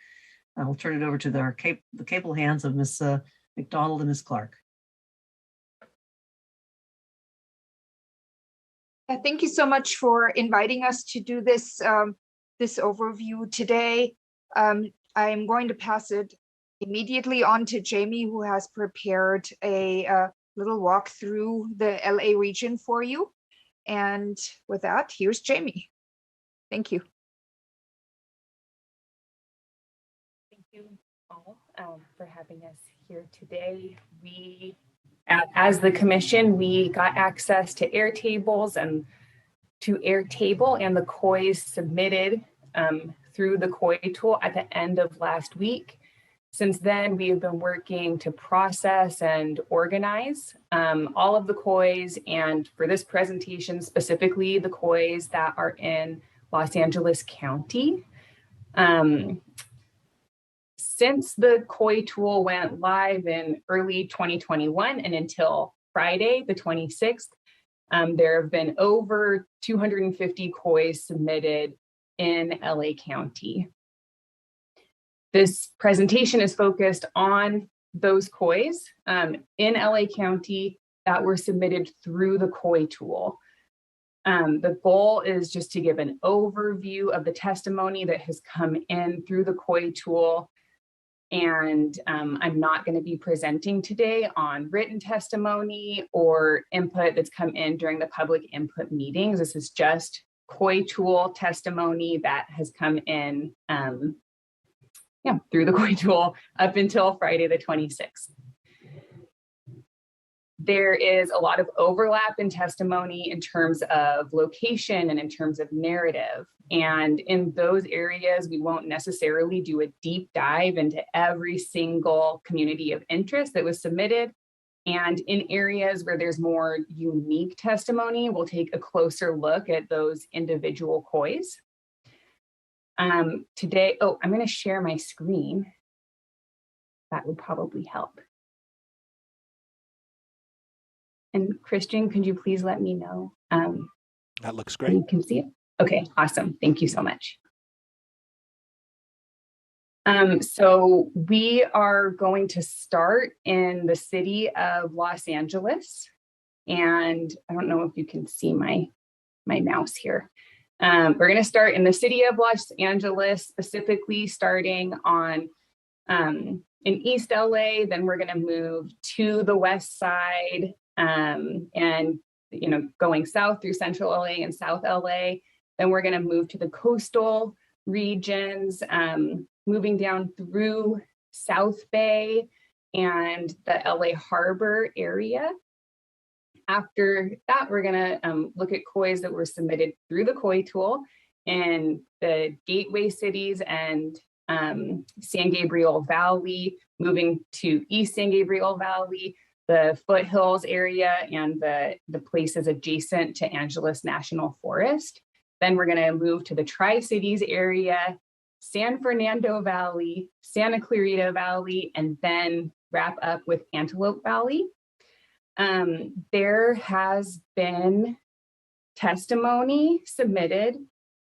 I'll turn it over to the capable hands of Ms. McDonald and Ms. Clark. Thank you so much for inviting us to do this, this overview today. I'm going to pass it immediately on to Jamie, who has prepared a little walk through the LA region for you. And with that, here's Jamie. Thank you. Thank you all for having us here today. We, as the commission, we got access to Airtable and the COIs submitted through the COI tool at the end of last week. Since then, we have been working to process and organize all of the COIs, and for this presentation, specifically the COIs that are in Los Angeles County. Since the COI tool went live in early 2021 and until Friday, the 26th, there have been over 250 COIs submitted in LA County. This presentation is focused on those COIs in LA County that were submitted through the COI tool. The goal is just to give an overview of the testimony that has come in through the COI tool. And I'm not going to be presenting today on written testimony or input that's come in during the public input meetings. This is just COI tool testimony that has come in through the COI tool up until Friday the 26th. There is a lot of overlap in testimony in terms of location and in terms of narrative. And in those areas, we won't necessarily do a deep dive into every single community of interest that was submitted. And in areas where there's more unique testimony, we'll take a closer look at those individual COIs. Today, I'm going to share my screen. That would probably help. And Christian, could you please let me know? That looks great. You can see it. Okay, awesome. Thank you so much. So we are going to start in the city of Los Angeles. And I don't know if you can see my mouse here. We're going to start in the city of Los Angeles, specifically starting on in East LA. Then we're going to move to the west side and going south through Central LA and South LA. Then we're going to move to the coastal regions moving down through South Bay and the LA Harbor area. After that, we're gonna look at COIs that were submitted through the COI tool in the gateway cities and San Gabriel Valley, moving to East San Gabriel Valley, the foothills area, and the places adjacent to Angeles National Forest. Then we're gonna move to the Tri-Cities area, San Fernando Valley, Santa Clarita Valley, and then wrap up with Antelope Valley. There has been testimony submitted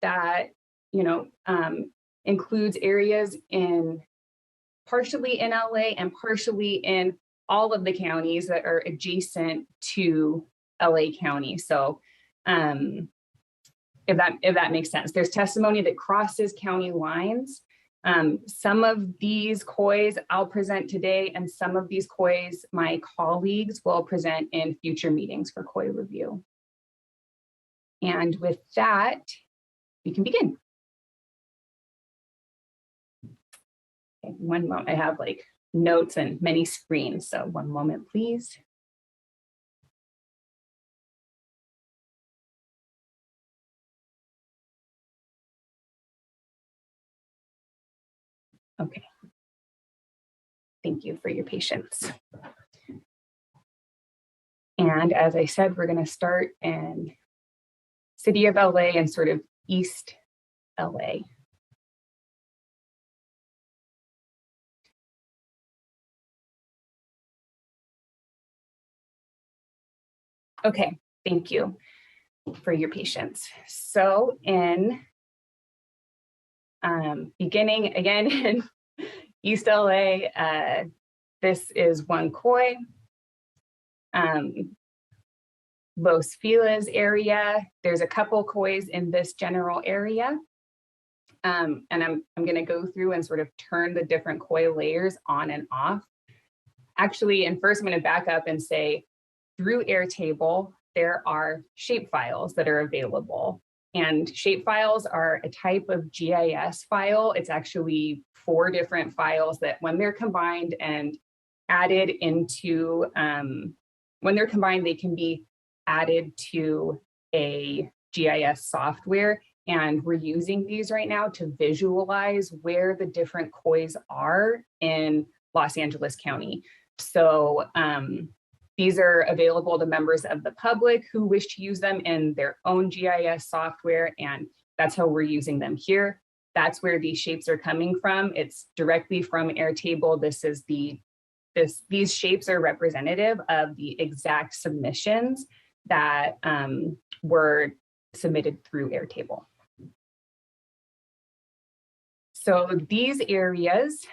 that, includes areas partially in LA and partially in all of the counties that are adjacent to LA County. So if that makes sense, there's testimony that crosses county lines. Some of these COIs I'll present today, and some of these COIs my colleagues will present in future meetings for COI review. And with that, we can begin. Okay, one moment, I have like notes and many screens, so one moment, please. Okay. Thank you for your patience. And as I said, we're going to start in City of LA and sort of East LA. Okay, thank you for your patience. So in beginning again in East LA, this is one COI, Los Feliz area. There's a couple COIs in this general area. And I'm going to go through and sort of turn the different COI layers on and off. Actually, and first I'm going to back up and say, through Airtable, there are shapefiles that are available. And shapefiles are a type of GIS file. It's actually 4 different files that when they're combined and added into, they can be added to a GIS software. And we're using these right now to visualize where the different COIs are in Los Angeles County. So these are available to members of the public who wish to use them in their own GIS software, and that's how we're using them here. That's where these shapes are coming from. It's directly from Airtable. These shapes are representative of the exact submissions that were submitted through Airtable. So these areas,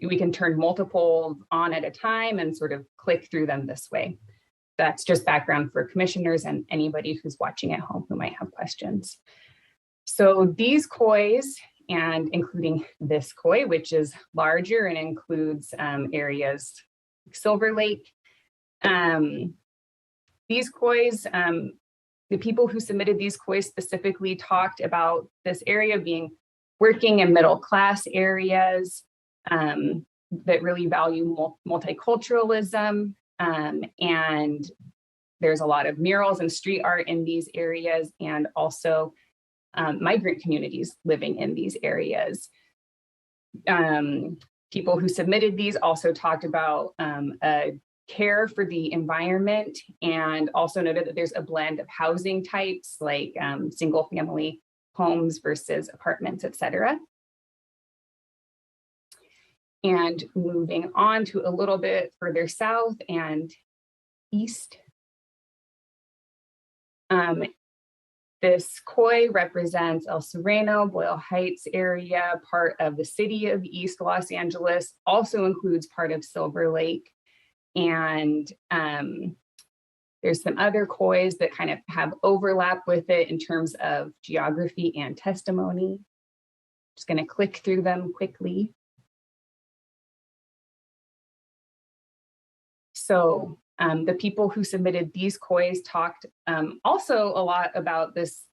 we can turn multiple on at a time and sort of click through them this way. That's just background for commissioners and anybody who's watching at home who might have questions. So these COIs, and including this COI, which is larger and includes areas like Silver Lake. These COIs, the people who submitted these COIs specifically talked about this area being working and middle class areas, that really value multiculturalism, and there's a lot of murals and street art in these areas, and also migrant communities living in these areas. People who submitted these also talked about care for the environment, and also noted that there's a blend of housing types like single family homes versus apartments, etc. And moving on to a little bit further south and east. This COI represents El Sereno, Boyle Heights area, part of the city of East Los Angeles, also includes part of Silver Lake. And there's some other COIs that kind of have overlap with it in terms of geography and testimony. Just going to click through them quickly. So the people who submitted these COIs talked also a lot about this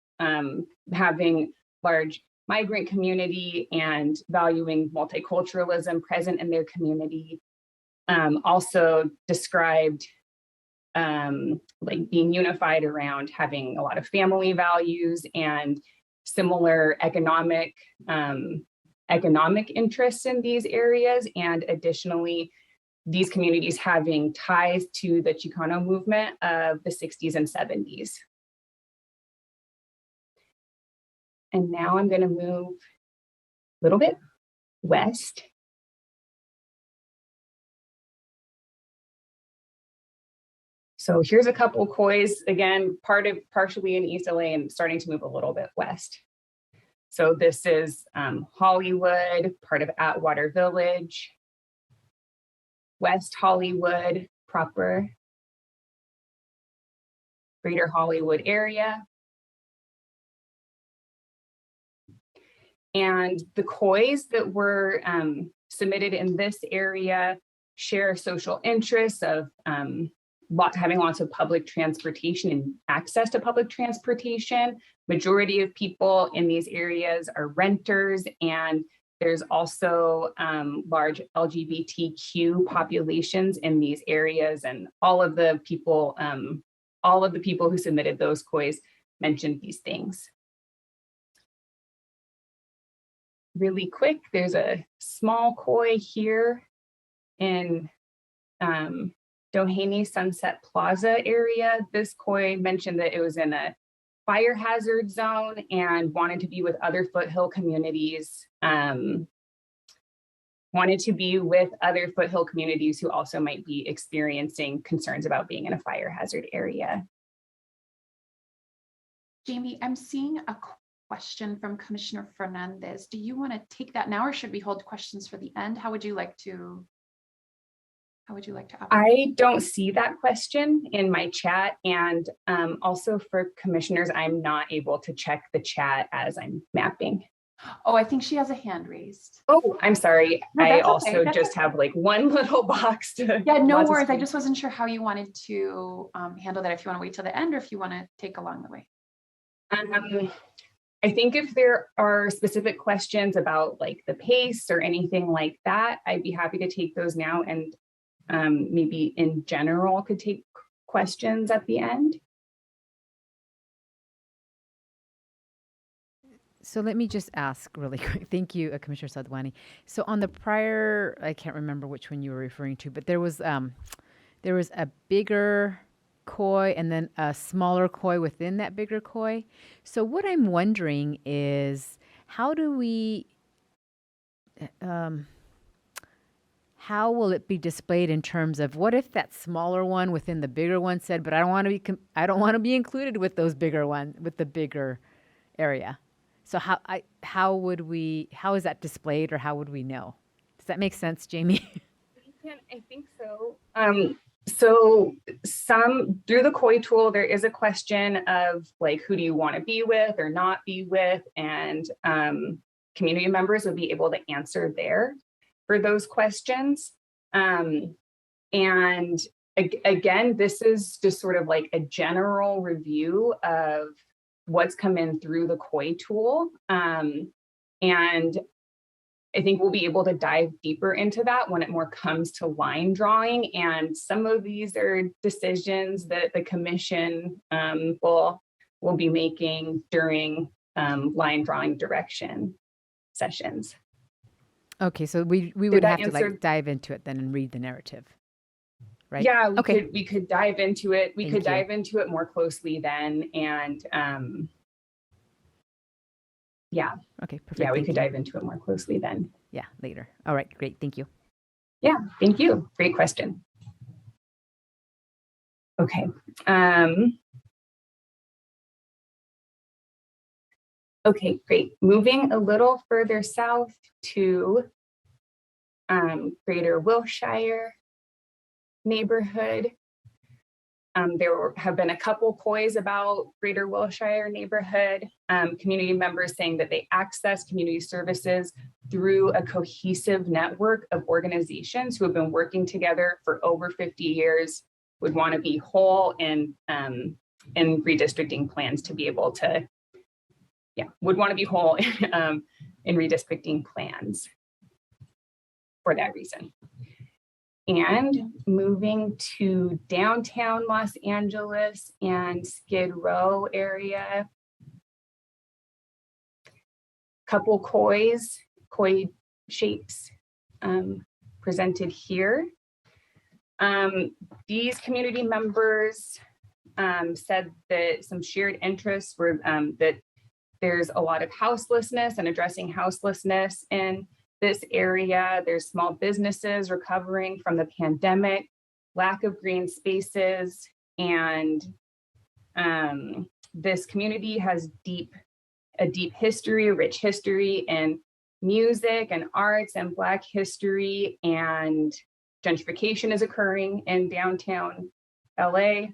having large migrant community and valuing multiculturalism present in their community. Also described like being unified around having a lot of family values and similar economic interests in these areas, and additionally, these communities having ties to the Chicano movement of the 60s and 70s. And now I'm going to move a little bit west. So here's a couple COIs, again, partially in East LA and starting to move a little bit west. So this is Hollywood, part of Atwater Village, West Hollywood proper, Greater Hollywood area. And the COIs that were submitted in this area share social interests of having lots of public transportation and access to public transportation. Majority of people in these areas are renters, and there's also large LGBTQ populations in these areas, and all of the people who submitted those COIs mentioned these things. Really quick, there's a small COI here in Doheny Sunset Plaza area. This COI mentioned that it was in a fire hazard zone and wanted to be with other foothill communities, who also might be experiencing concerns about being in a fire hazard area. Jamie, I'm seeing a question from Commissioner Fernandez. Do you want to take that now, or should we hold questions for the end? How would you like to operate? I don't see that question in my chat, and also for commissioners, I'm not able to check the chat as I'm mapping. Oh, I think she has a hand raised. Oh, I'm sorry. No, I that's also okay. just have like one little box to. Yeah, no worries. I just wasn't sure how you wanted to handle that, if you want to wait till the end or if you want to take along the way. I think if there are specific questions about like the pace or anything like that, I'd be happy to take those now, and maybe in general could take questions at the end. So let me just ask really quick. Thank you, Commissioner Sadwani. So on the prior, I can't remember which one you were referring to, but there was a bigger COI and then a smaller COI within that bigger COI. So what I'm wondering is, how do we, how will it be displayed in terms of, what if that smaller one within the bigger one said, but I don't want to be included with those bigger one, with the bigger area. So how is that displayed, or how would we know? Does that make sense, Jamie? I think so. So through the COI tool, there is a question of like, who do you want to be with or not be with? And community members would be able to answer there for those questions. And again, this is just sort of like a general review of what's come in through the COI tool. And I think we'll be able to dive deeper into that when it more comes to line drawing. And some of these are decisions that the commission will be making during line drawing direction sessions. Okay, so we would have to like dive into it then and read the narrative, right? Yeah, we could dive into it. We could dive into it more closely then, and yeah. Okay, perfect. Yeah, we could dive into it more closely then. Yeah, later. All right, great. Thank you. Yeah, thank you. Great question. Okay. Okay, great. Moving a little further south to Greater Wilshire neighborhood. There have been a couple COIs about Greater Wilshire neighborhood, community members saying that they access community services through a cohesive network of organizations who have been working together for over 50 years, would want to be whole in redistricting plans to be able to would want to be whole in redistricting plans for that reason. And moving to downtown Los Angeles and Skid Row area, couple koi shapes presented here. These community members said that some shared interests were that there's a lot of houselessness and addressing houselessness in this area. There's small businesses recovering from the pandemic, lack of green spaces, and this community has a deep history, a rich history in music and arts and Black history, and gentrification is occurring in downtown LA.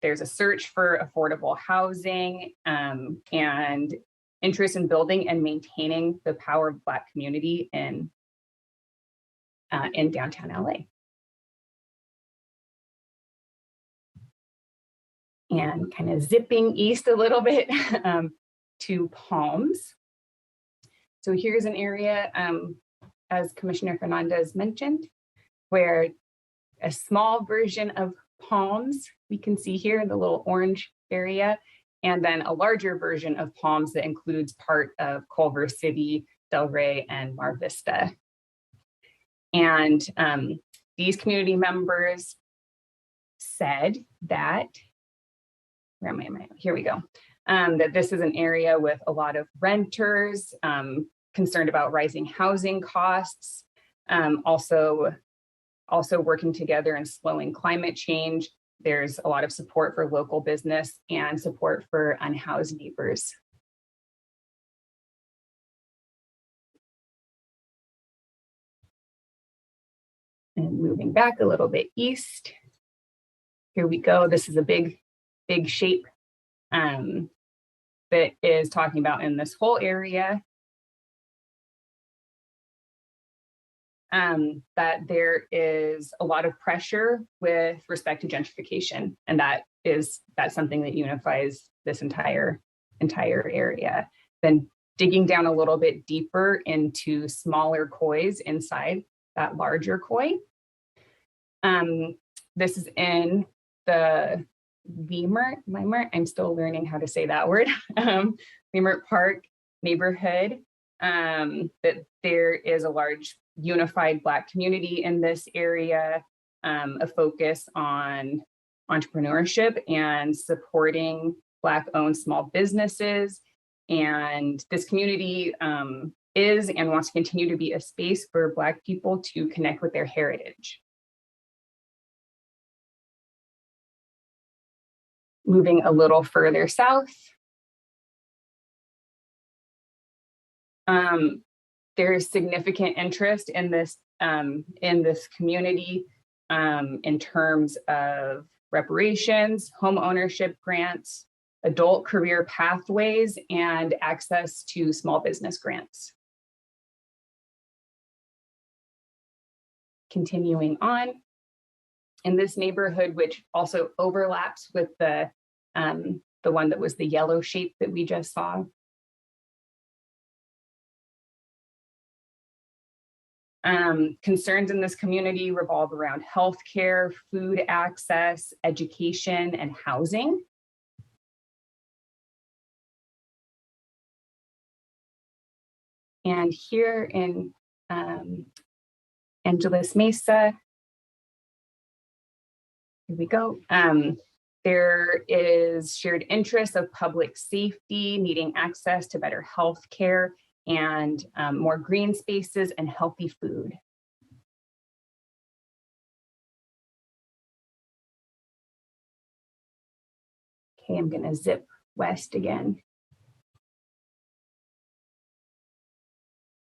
There's a search for affordable housing and interest in building and maintaining the power of Black community in downtown LA. And kind of zipping east a little bit to Palms. So here's an area, as Commissioner Fernandez mentioned, where a small version of Palms, we can see here the little orange area, and then a larger version of Palms that includes part of Culver City, Delray, and Mar Vista. And these community members said that, where am I? Here we go. That this is an area with a lot of renters, concerned about rising housing costs, also working together and slowing climate change. There's a lot of support for local business and support for unhoused neighbors. And moving back a little bit east, here we go. This is a big shape that is talking about in this whole area that there is a lot of pressure with respect to gentrification, and that's something that unifies this entire area. Then digging down a little bit deeper into smaller kois inside that larger koi. This is in the Weimert, I'm still learning how to say that word, Weimert Park neighborhood, that there is a large unified Black community in this area, a focus on entrepreneurship and supporting Black-owned small businesses. And this community is and wants to continue to be a space for Black people to connect with their heritage. Moving a little further south, there's significant interest in this community in terms of reparations, home ownership grants, adult career pathways, and access to small business grants. Continuing on, in this neighborhood, which also overlaps with the one that was the yellow shape that we just saw. Concerns in this community revolve around healthcare, food access, education, and housing. And here in Angeles Mesa, here we go. There is shared interest of public safety, needing access to better health care and more green spaces and healthy food. Okay, I'm gonna zip west again.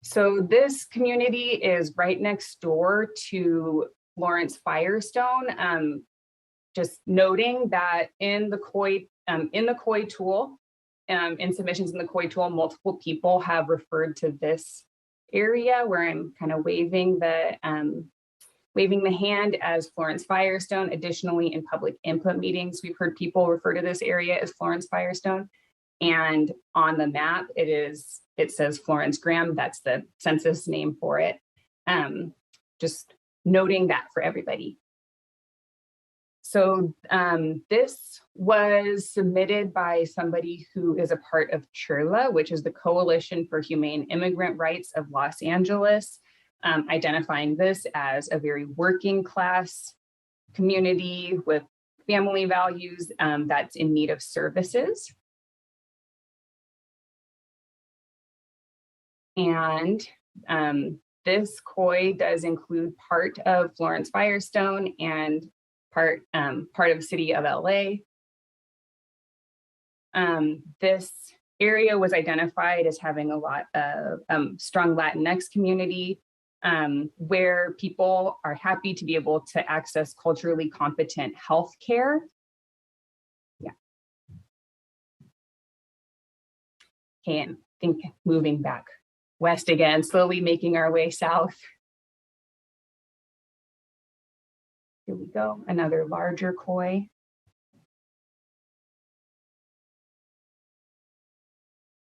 So this community is right next door to Lawrence Firestone. Just noting that in the KOI tool, in submissions in the KOI tool, multiple people have referred to this area where I'm kind of waving the hand as Florence Firestone. Additionally, in public input meetings, we've heard people refer to this area as Florence Firestone. And on the map, it says Florence Graham. That's the census name for it. Just noting that for everybody. So this was submitted by somebody who is a part of CHIRLA, which is the Coalition for Humane Immigrant Rights of Los Angeles, identifying this as a very working class community with family values that's in need of services. And this COI does include part of Florence Firestone and part of the city of LA. This area was identified as having a lot of strong Latinx community, where people are happy to be able to access culturally competent health care. Yeah. Okay, and I think moving back west again, slowly making our way south. Here we go, another larger COI.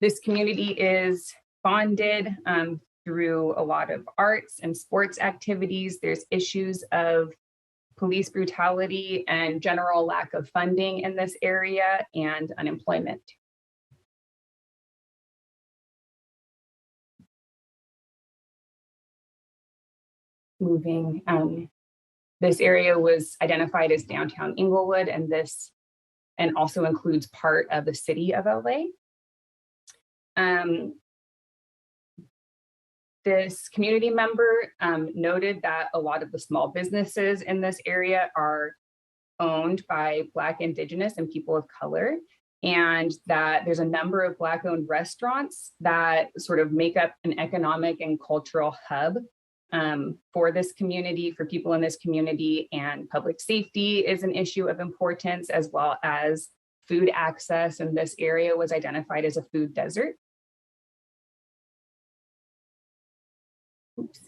This community is bonded through a lot of arts and sports activities. There's issues of police brutality and general lack of funding in this area and unemployment. Moving, this area was identified as downtown Inglewood, and also includes part of the city of LA. This community member noted that a lot of the small businesses in this area are owned by Black, Indigenous, and people of color, and that there's a number of Black-owned restaurants that sort of make up an economic and cultural hub for this community, for people in this community, and public safety is an issue of importance, as well as food access, and this area was identified as a food desert. Oops.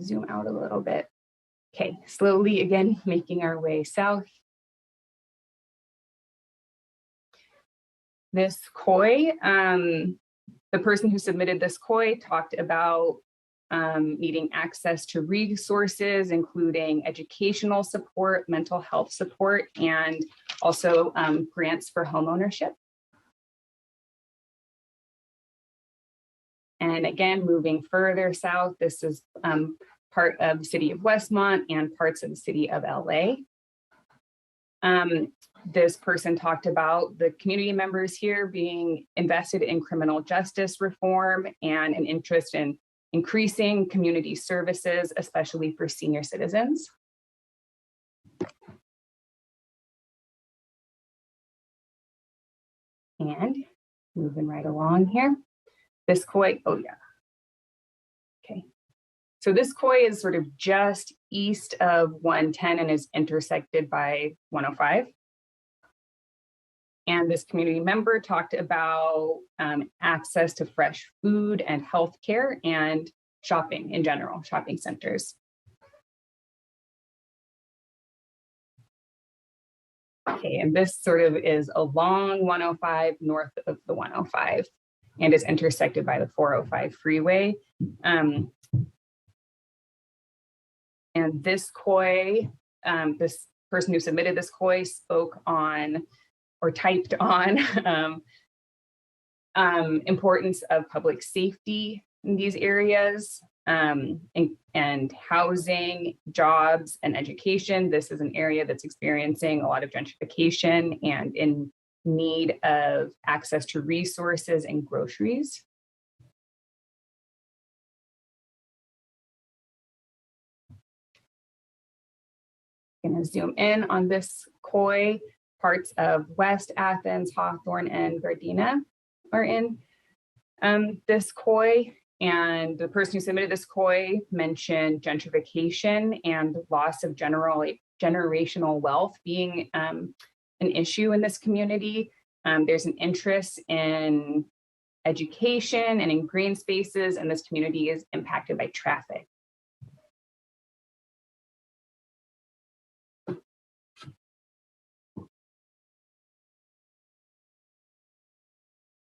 Zoom out a little bit. Okay, slowly again, making our way south. This COI, the person who submitted this COI talked about needing access to resources, including educational support, mental health support, and also grants for homeownership. And again, moving further south, this is part of the city of Westmont and parts of the city of LA. This person talked about the community members here being invested in criminal justice reform and an interest in increasing community services, especially for senior citizens. And moving right along here. This COI, oh yeah. Okay. So this COI is sort of just east of 110 and is intersected by 105. And this community member talked about access to fresh food and healthcare and shopping in general, shopping centers. Okay, and this sort of is along 105 north of the 105. And is intersected by the 405 freeway. And this COI, this person who submitted this COI spoke on or typed on importance of public safety in these areas and housing, jobs, and education. This is an area that's experiencing a lot of gentrification and in need of access to resources and groceries. I'm going to zoom in on this COI. Parts of West Athens, Hawthorne, and Gardena are in this COI. And the person who submitted this COI mentioned gentrification and loss of generational wealth being an issue in this community. There's an interest in education and in green spaces, and this community is impacted by traffic.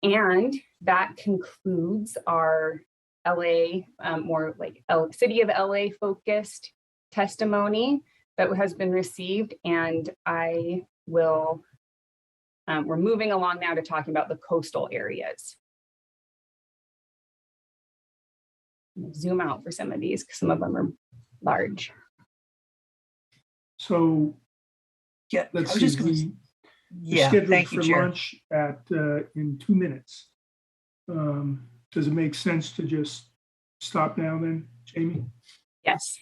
And that concludes our LA, more like City of LA focused testimony that has been received. And I will, we're moving along now to talking about the coastal areas. Zoom out for some of these because some of them are large. So yeah, let's I was see. just gonna, We're yeah, scheduled thank you, for Chair. lunch at in 2 minutes. Does it make sense to just stop now then, Jamie? Yes.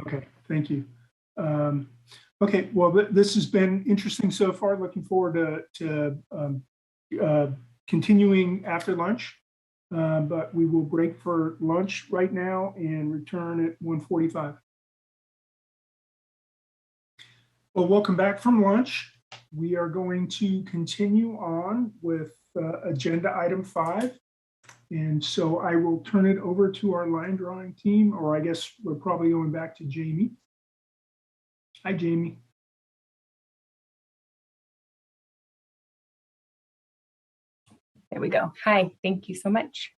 Okay, thank you. Okay, well, this has been interesting so far. Looking forward to continuing after lunch, but we will break for lunch right now and return at 1:45. Well, welcome back from lunch. We are going to continue on with agenda item 5. And so I will turn it over to our line drawing team, or I guess we're probably going back to Jamie. Hi, Jamie. There we go. Hi, thank you so much.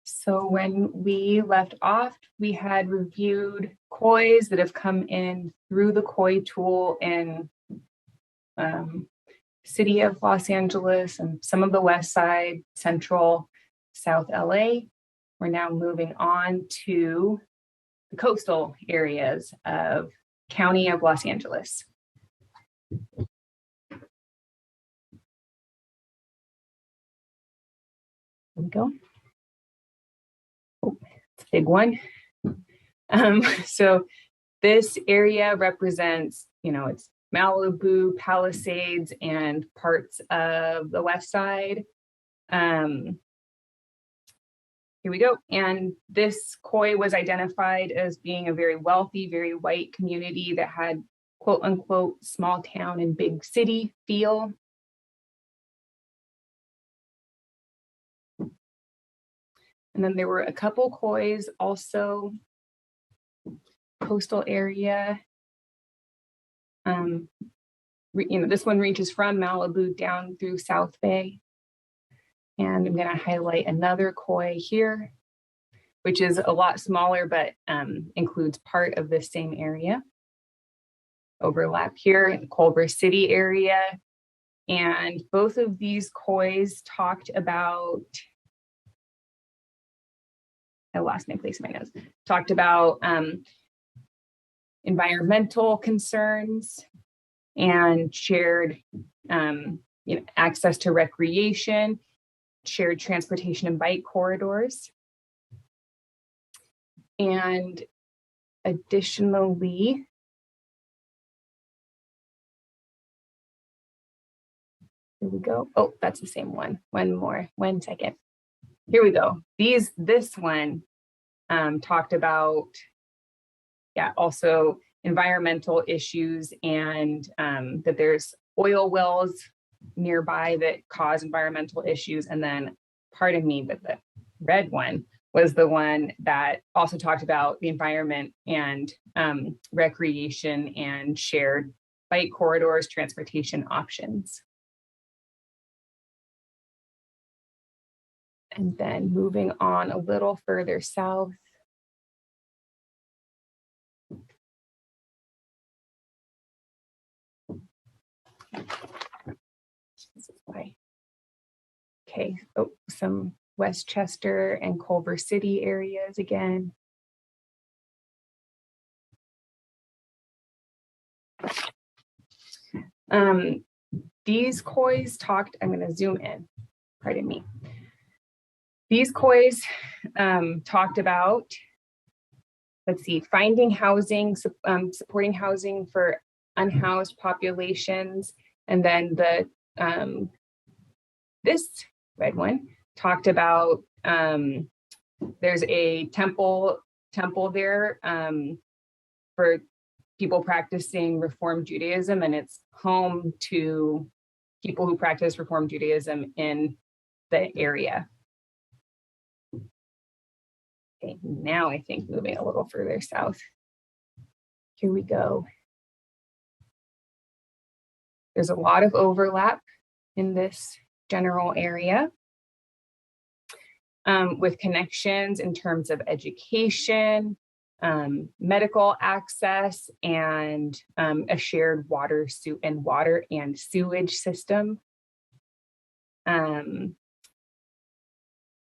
So when we left off, we had reviewed COIs that have come in through the COI tool in City of Los Angeles and some of the West Side, Central, South LA. We're now moving on to the coastal areas of County of Los Angeles. There we go. Oh, it's a big one. So this area represents, it's Malibu, Palisades, and parts of the West Side. Here we go. And this COI was identified as being a very wealthy, very white community that had quote unquote small town and big city feel. And then there were a couple COIs also, coastal area. This one reaches from Malibu down through South Bay. And I'm going to highlight another COI here, which is a lot smaller, but includes part of the same area. Overlap here in the Culver City area. And both of these COIs talked about, I lost my place in my notes, talked about environmental concerns and shared access to recreation, shared transportation and bike corridors. And additionally, here we go. Oh, that's the same one. One more, 1 second. Here we go. This one talked about, also environmental issues and that there's oil wells nearby that cause environmental issues. And then, pardon me, but the red one was the one that also talked about the environment and recreation and shared bike corridors, transportation options. And then moving on a little further south. Okay, some Westchester and Culver City areas again. These COIs talked, I'm going to zoom in, pardon me. These COIs talked about, let's see, finding housing, supporting housing for unhoused populations. And then this red one talked about, there's a temple there for people practicing Reform Judaism, and it's home to people who practice Reform Judaism in the area. Okay, now I think moving a little further south. Here we go. There's a lot of overlap in this general area, with connections in terms of education, medical access, and a shared water and sewage system.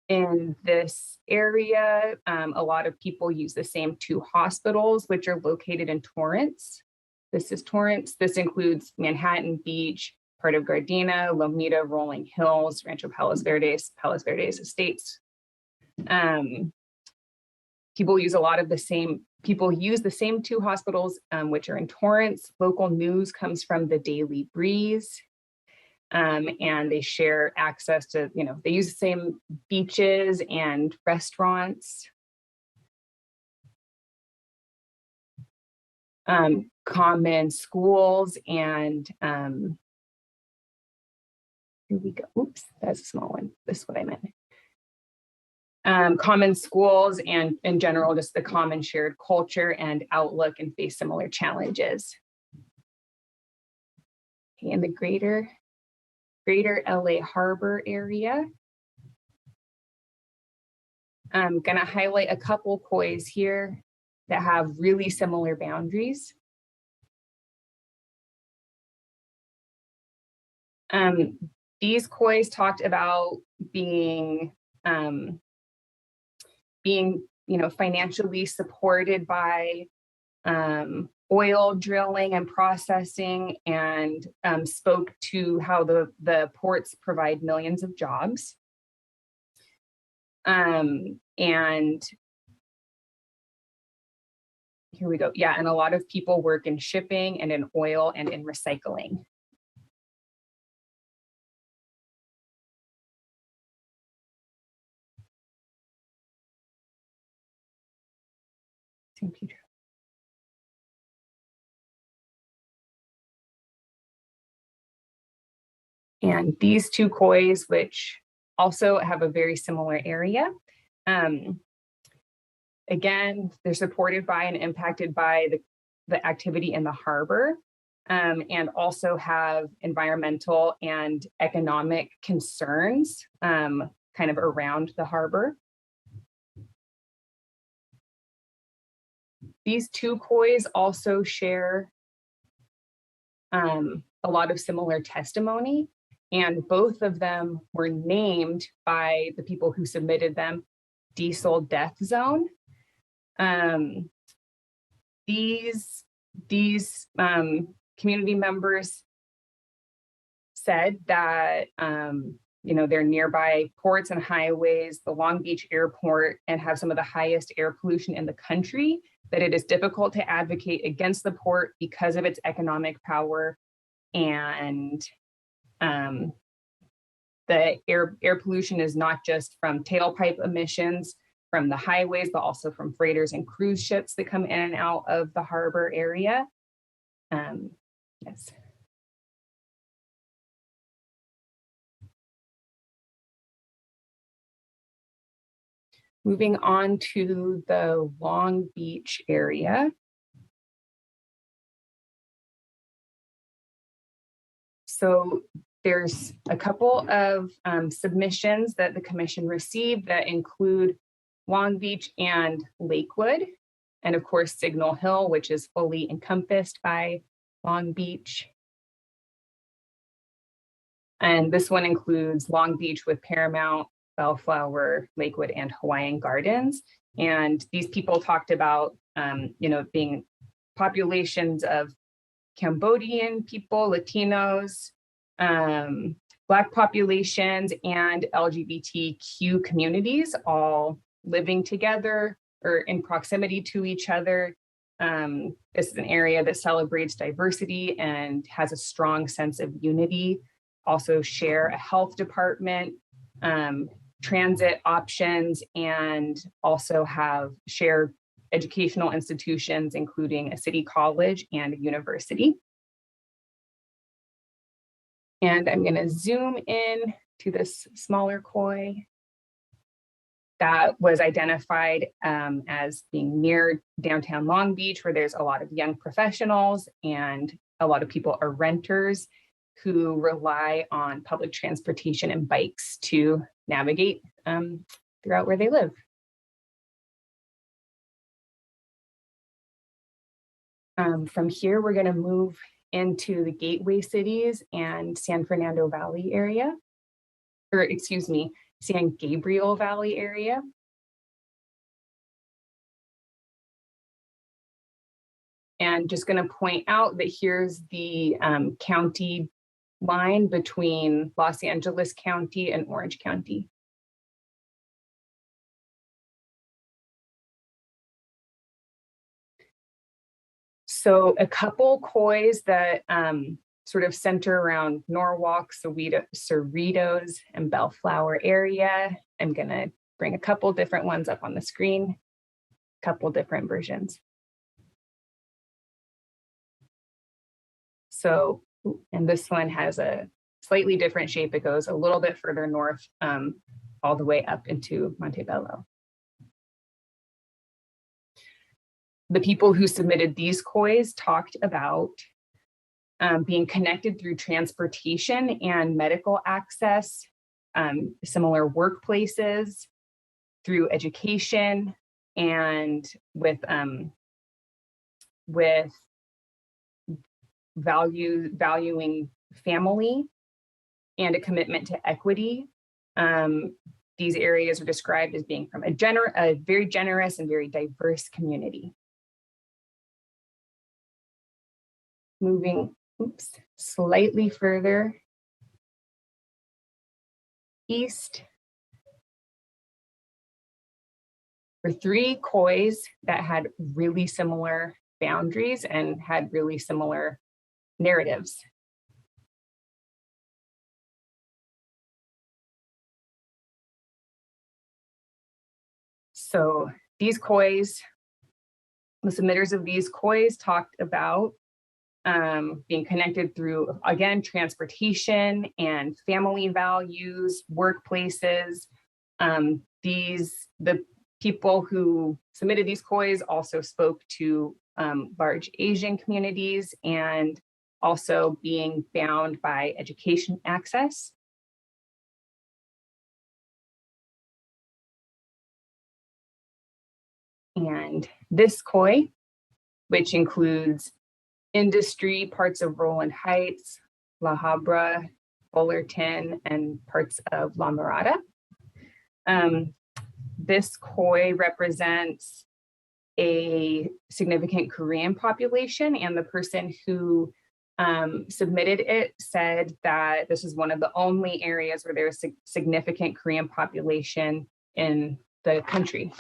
In this area, a lot of people use the same 2 hospitals, which are located in Torrance. This is Torrance. This includes Manhattan Beach, part of Gardena, Lomita, Rolling Hills, Rancho Palos Verdes Estates. People use the same 2 hospitals, which are in Torrance. Local news comes from the Daily Breeze. And they share access to, they use the same beaches and restaurants. Common schools and, here we go. Oops, that's a small one. This is what I meant. Common schools and in general, just the common shared culture and outlook and face similar challenges. In the greater LA Harbor area. I'm going to highlight a couple COIs here that have really similar boundaries. These COIs talked about being financially supported by oil drilling and processing, and spoke to how the ports provide millions of jobs. And here we go. Yeah, and a lot of people work in shipping and in oil and in recycling. Computer. And these 2 COIs, which also have a very similar area. Again, they're supported by and impacted by the activity in the harbor, and also have environmental and economic concerns kind of around the harbor. These 2 COIs also share a lot of similar testimony, and both of them were named by the people who submitted them diesel death zone. These community members said that they're nearby ports and highways, the Long Beach airport, and have some of the highest air pollution in the country, that it is difficult to advocate against the port because of its economic power, and the air pollution is not just from tailpipe emissions from the highways, but also from freighters and cruise ships that come in and out of the harbor area. Yes. Moving on to the Long Beach area. So there's a couple of submissions that the commission received that include Long Beach and Lakewood, and of course Signal Hill, which is fully encompassed by Long Beach. And this one includes Long Beach with Paramount, Bellflower, Lakewood, and Hawaiian Gardens. And these people talked about, being populations of Cambodian people, Latinos, Black populations, and LGBTQ communities all living together or in proximity to each other. This is an area that celebrates diversity and has a strong sense of unity. Also share a health department, transit options, and also have shared educational institutions, including a city college and a university. And I'm going to zoom in to this smaller COI that was identified as being near downtown Long Beach, where there's a lot of young professionals and a lot of people are renters. who rely on public transportation and bikes to navigate throughout where they live. From here, we're going to move into the gateway cities and San Fernando Valley area, or excuse me, San Gabriel Valley area. And just going to point out that here's the county line between Los Angeles County and Orange County. So a couple COIs that sort of center around Norwalk, Cerritos, and Bellflower area. I'm going to bring a couple different ones up on the screen, a couple different versions. So, and this one has a slightly different shape. It goes a little bit further north, all the way up into Montebello. The people who submitted these COIs talked about being connected through transportation and medical access, similar workplaces, through education, and with valuing family and a commitment to equity. These areas are described as being from a very generous and very diverse community. Moving, slightly further east, for 3 COIs that had really similar boundaries and had really similar narratives. So these COIs, the submitters of these COIs talked about being connected through, again, transportation and family values, workplaces. The people who submitted these COIs also spoke to large Asian communities and also being bound by education access. And this COI, which includes industry, parts of Rowland Heights, La Habra, Fullerton, and parts of La Mirada. This COI represents a significant Korean population, and the person who submitted it said that this is one of the only areas where there's a significant Korean population in the country.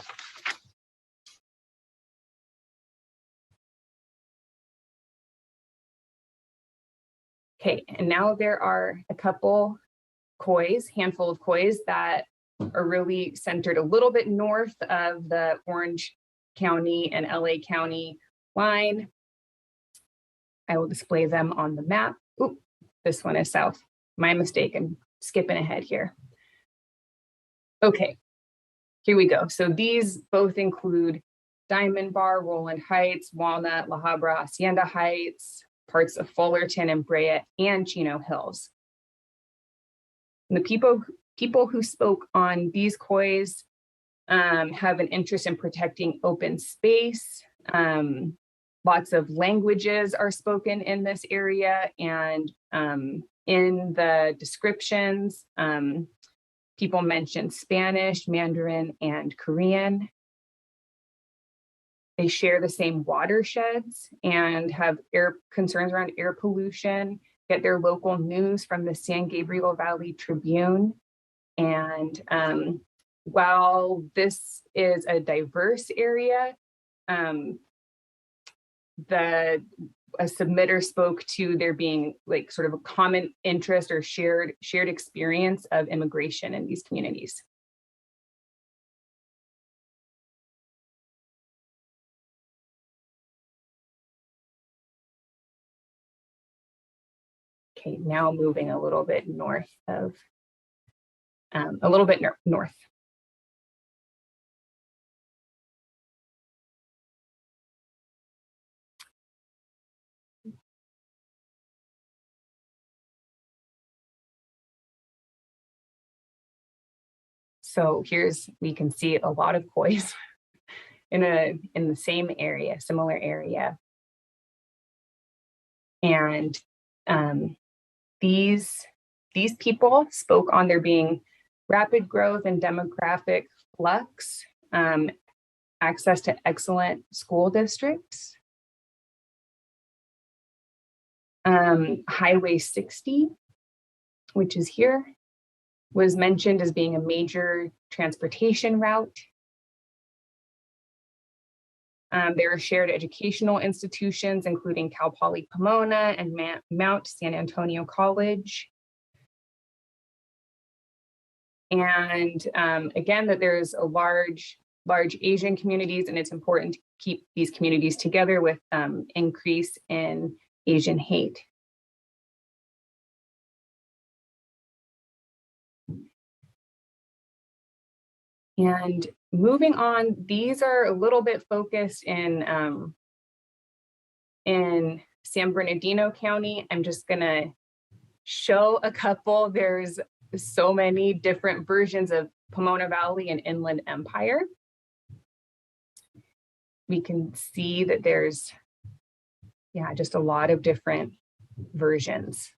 Okay, and now there are a couple COIs, handful of COIs that are really centered a little bit north of the Orange County and LA County line. I will display them on the map. Oop, this one is south. My mistake, I'm skipping ahead here. Okay, here we go. So these both include Diamond Bar, Rowland Heights, Walnut, La Habra, Hacienda Heights, parts of Fullerton and Brea, and Chino Hills. And the people who spoke on these COIs have an interest in protecting open space. Lots of languages are spoken in this area, and in the descriptions, people mentioned Spanish, Mandarin, and Korean. They share the same watersheds and have concerns around air pollution, get their local news from the San Gabriel Valley Tribune. And while this is a diverse area, a submitter spoke to there being like sort of a common interest or shared experience of immigration in these communities. Okay, now moving a little bit north of, north. So we can see a lot of kois in the same area, similar area. And these people spoke on there being rapid growth and demographic flux, access to excellent school districts, Highway 60, which is here, was mentioned as being a major transportation route. There are shared educational institutions, including Cal Poly Pomona and Mount San Antonio College. And again, that there's a large Asian communities, and it's important to keep these communities together with increase in Asian hate. And moving on, these are a little bit focused in San Bernardino County. I'm just gonna show a couple. There's so many different versions of Pomona Valley and Inland Empire. We can see that there's, just a lot of different versions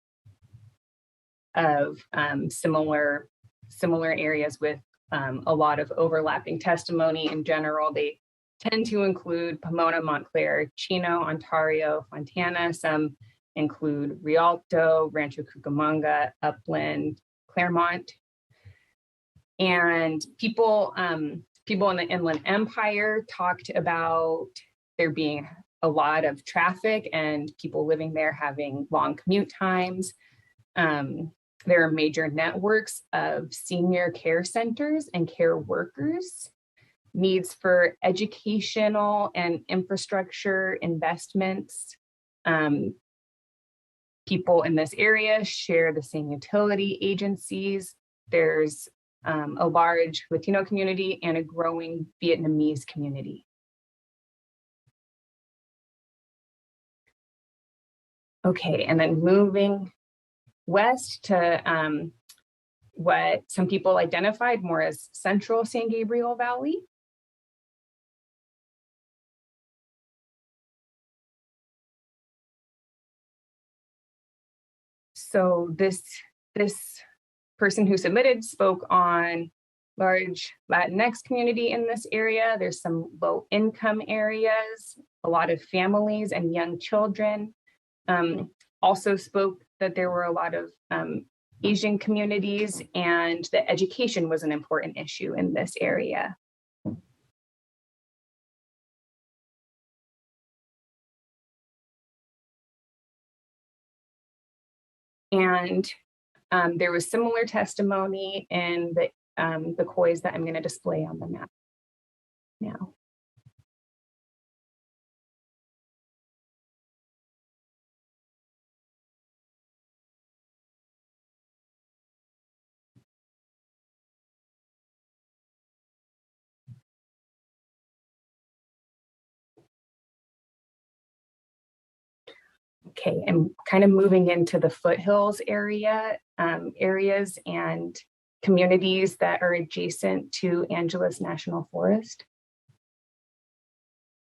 of similar areas with a lot of overlapping testimony. In general, they tend to include Pomona, Montclair, Chino, Ontario, Fontana. Some include Rialto, Rancho Cucamonga, Upland, Claremont. And people in the Inland Empire talked about there being a lot of traffic and people living there having long commute times. There are major networks of senior care centers and care workers, needs for educational and infrastructure investments. People in this area share the same utility agencies. There's a large Latino community and a growing Vietnamese community. Okay, and then moving west to what some people identified more as central San Gabriel Valley. So this person who submitted spoke on large Latinx community in this area. There's some low income areas, a lot of families and young children. Also spoke that there were a lot of Asian communities and that education was an important issue in this area. And there was similar testimony in the kois that I'm going to display on the map now. Okay, I'm kind of moving into the foothills areas and communities that are adjacent to Angeles National Forest.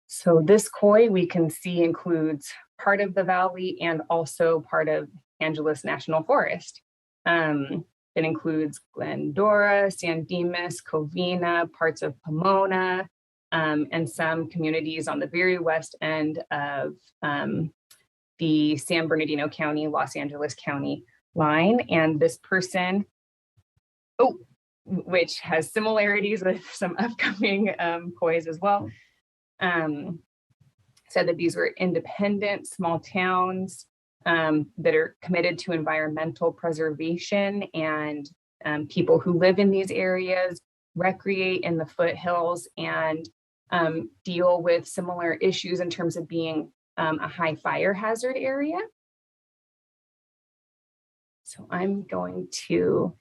So this koi we can see includes part of the valley and also part of Angeles National Forest. It includes Glendora, San Dimas, Covina, parts of Pomona, and some communities on the very west end of the San Bernardino County, Los Angeles County line. And this person, which has similarities with some upcoming kois as well, said that these were independent small towns that are committed to environmental preservation, and people who live in these areas recreate in the foothills and deal with similar issues in terms of being a high fire hazard area. So I'm going to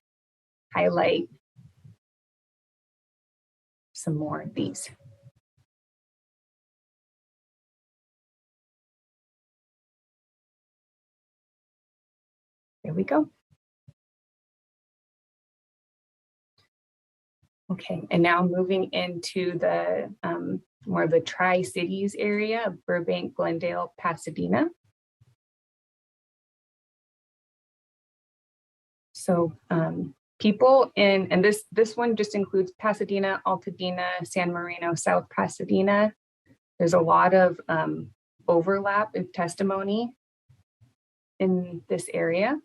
highlight some more of these. There we go. Okay, and now moving into the more of the Tri-Cities area, Burbank, Glendale, Pasadena. So people in, and this one just includes Pasadena, Altadena, San Marino, South Pasadena. There's a lot of overlap in testimony in this area.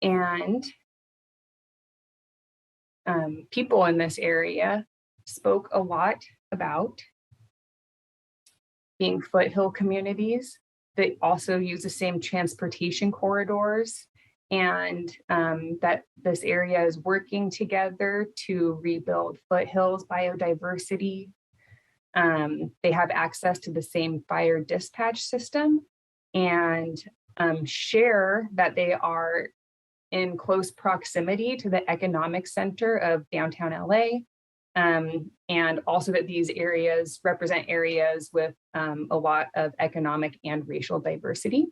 And people in this area spoke a lot about being foothill communities that also use the same transportation corridors, and that this area is working together to rebuild foothills biodiversity. They have access to the same fire dispatch system, and share that they are in close proximity to the economic center of downtown LA. And also that these areas represent areas with a lot of economic and racial diversity.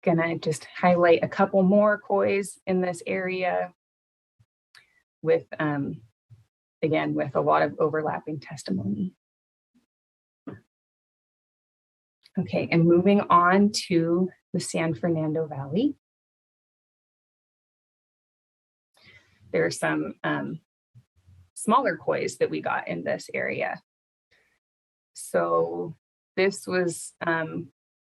Gonna just highlight a couple more COIs in this area with, again, with a lot of overlapping testimony. Okay, and moving on to the San Fernando Valley. There are some smaller COIs that we got in this area. So this was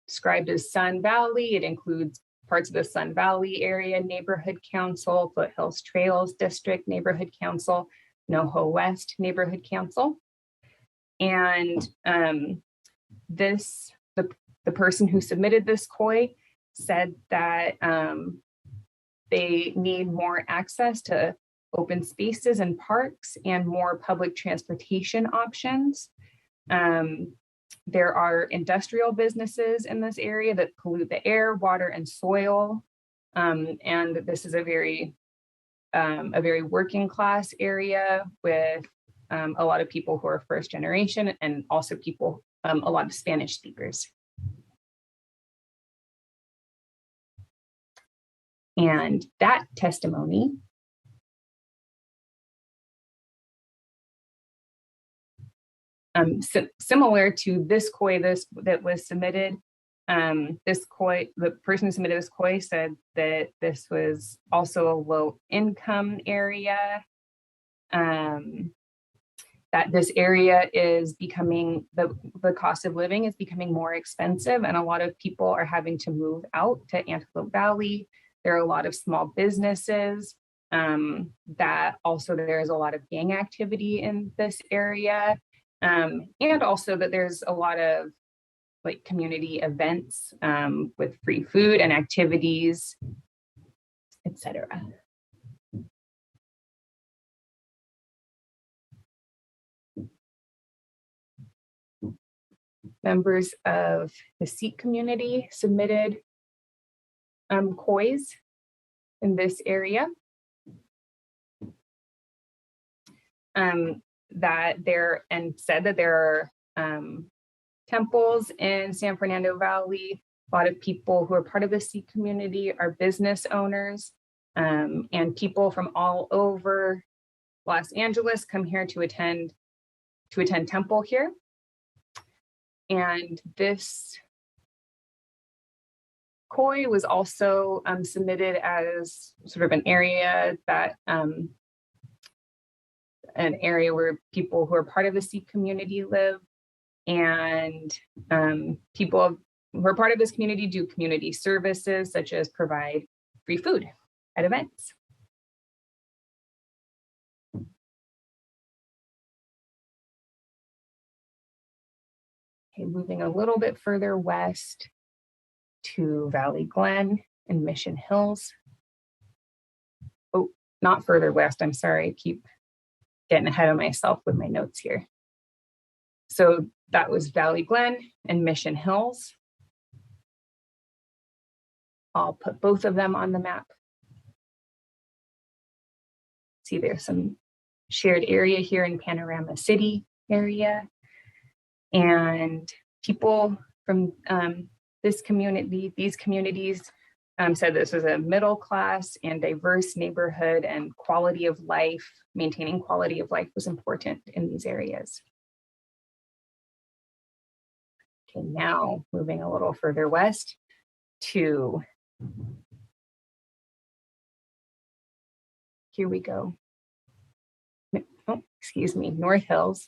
described as Sun Valley. It includes parts of the Sun Valley area Neighborhood Council, Foothills Trails District Neighborhood Council, NoHo West Neighborhood Council. And the person who submitted this COI said that they need more access to open spaces and parks and more public transportation options. There are industrial businesses in this area that pollute the air, water, and soil. And this is a very working class area with a lot of people who are first generation, and also people, a lot of Spanish speakers. And that testimony similar to this COI that was submitted, this COI, the person who submitted this COI said that this was also a low income area, that this area is becoming, the cost of living is becoming more expensive, and a lot of people are having to move out to Antelope Valley. There are a lot of small businesses, that also there's a lot of gang activity in this area. And also that there's a lot of like community events with free food and activities, etc. Members of the Sikh community submitted COIs in this area. That there, and said that there are temples in San Fernando Valley. A lot of people who are part of the Sikh community are business owners, and people from all over Los Angeles come here to attend temple here. And this COI was also submitted as sort of an area that an area where people who are part of the Sikh community live, and people who are part of this community do community services such as provide free food at events. Okay, moving a little bit further west to Valley Glen and Mission Hills. Oh, not further west, I'm sorry, I keep getting ahead of myself with my notes here. So that was Valley Glen and Mission Hills. I'll put both of them on the map. See, there's some shared area here in Panorama City area. And people from the these communities said this was a middle class and diverse neighborhood, and quality of life, maintaining quality of life was important in these areas. Okay, now moving a little further west to, here we go. Oh, excuse me, North Hills.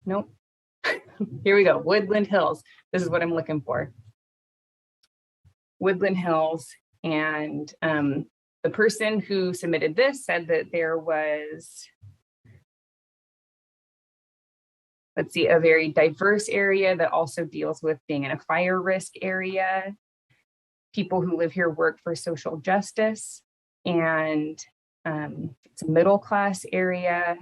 Nope. Here we go, Woodland Hills. This is what I'm looking for. Woodland Hills, and the person who submitted this said that there was, let's see, a very diverse area that also deals with being in a fire risk area. People who live here work for social justice, and it's a middle class area,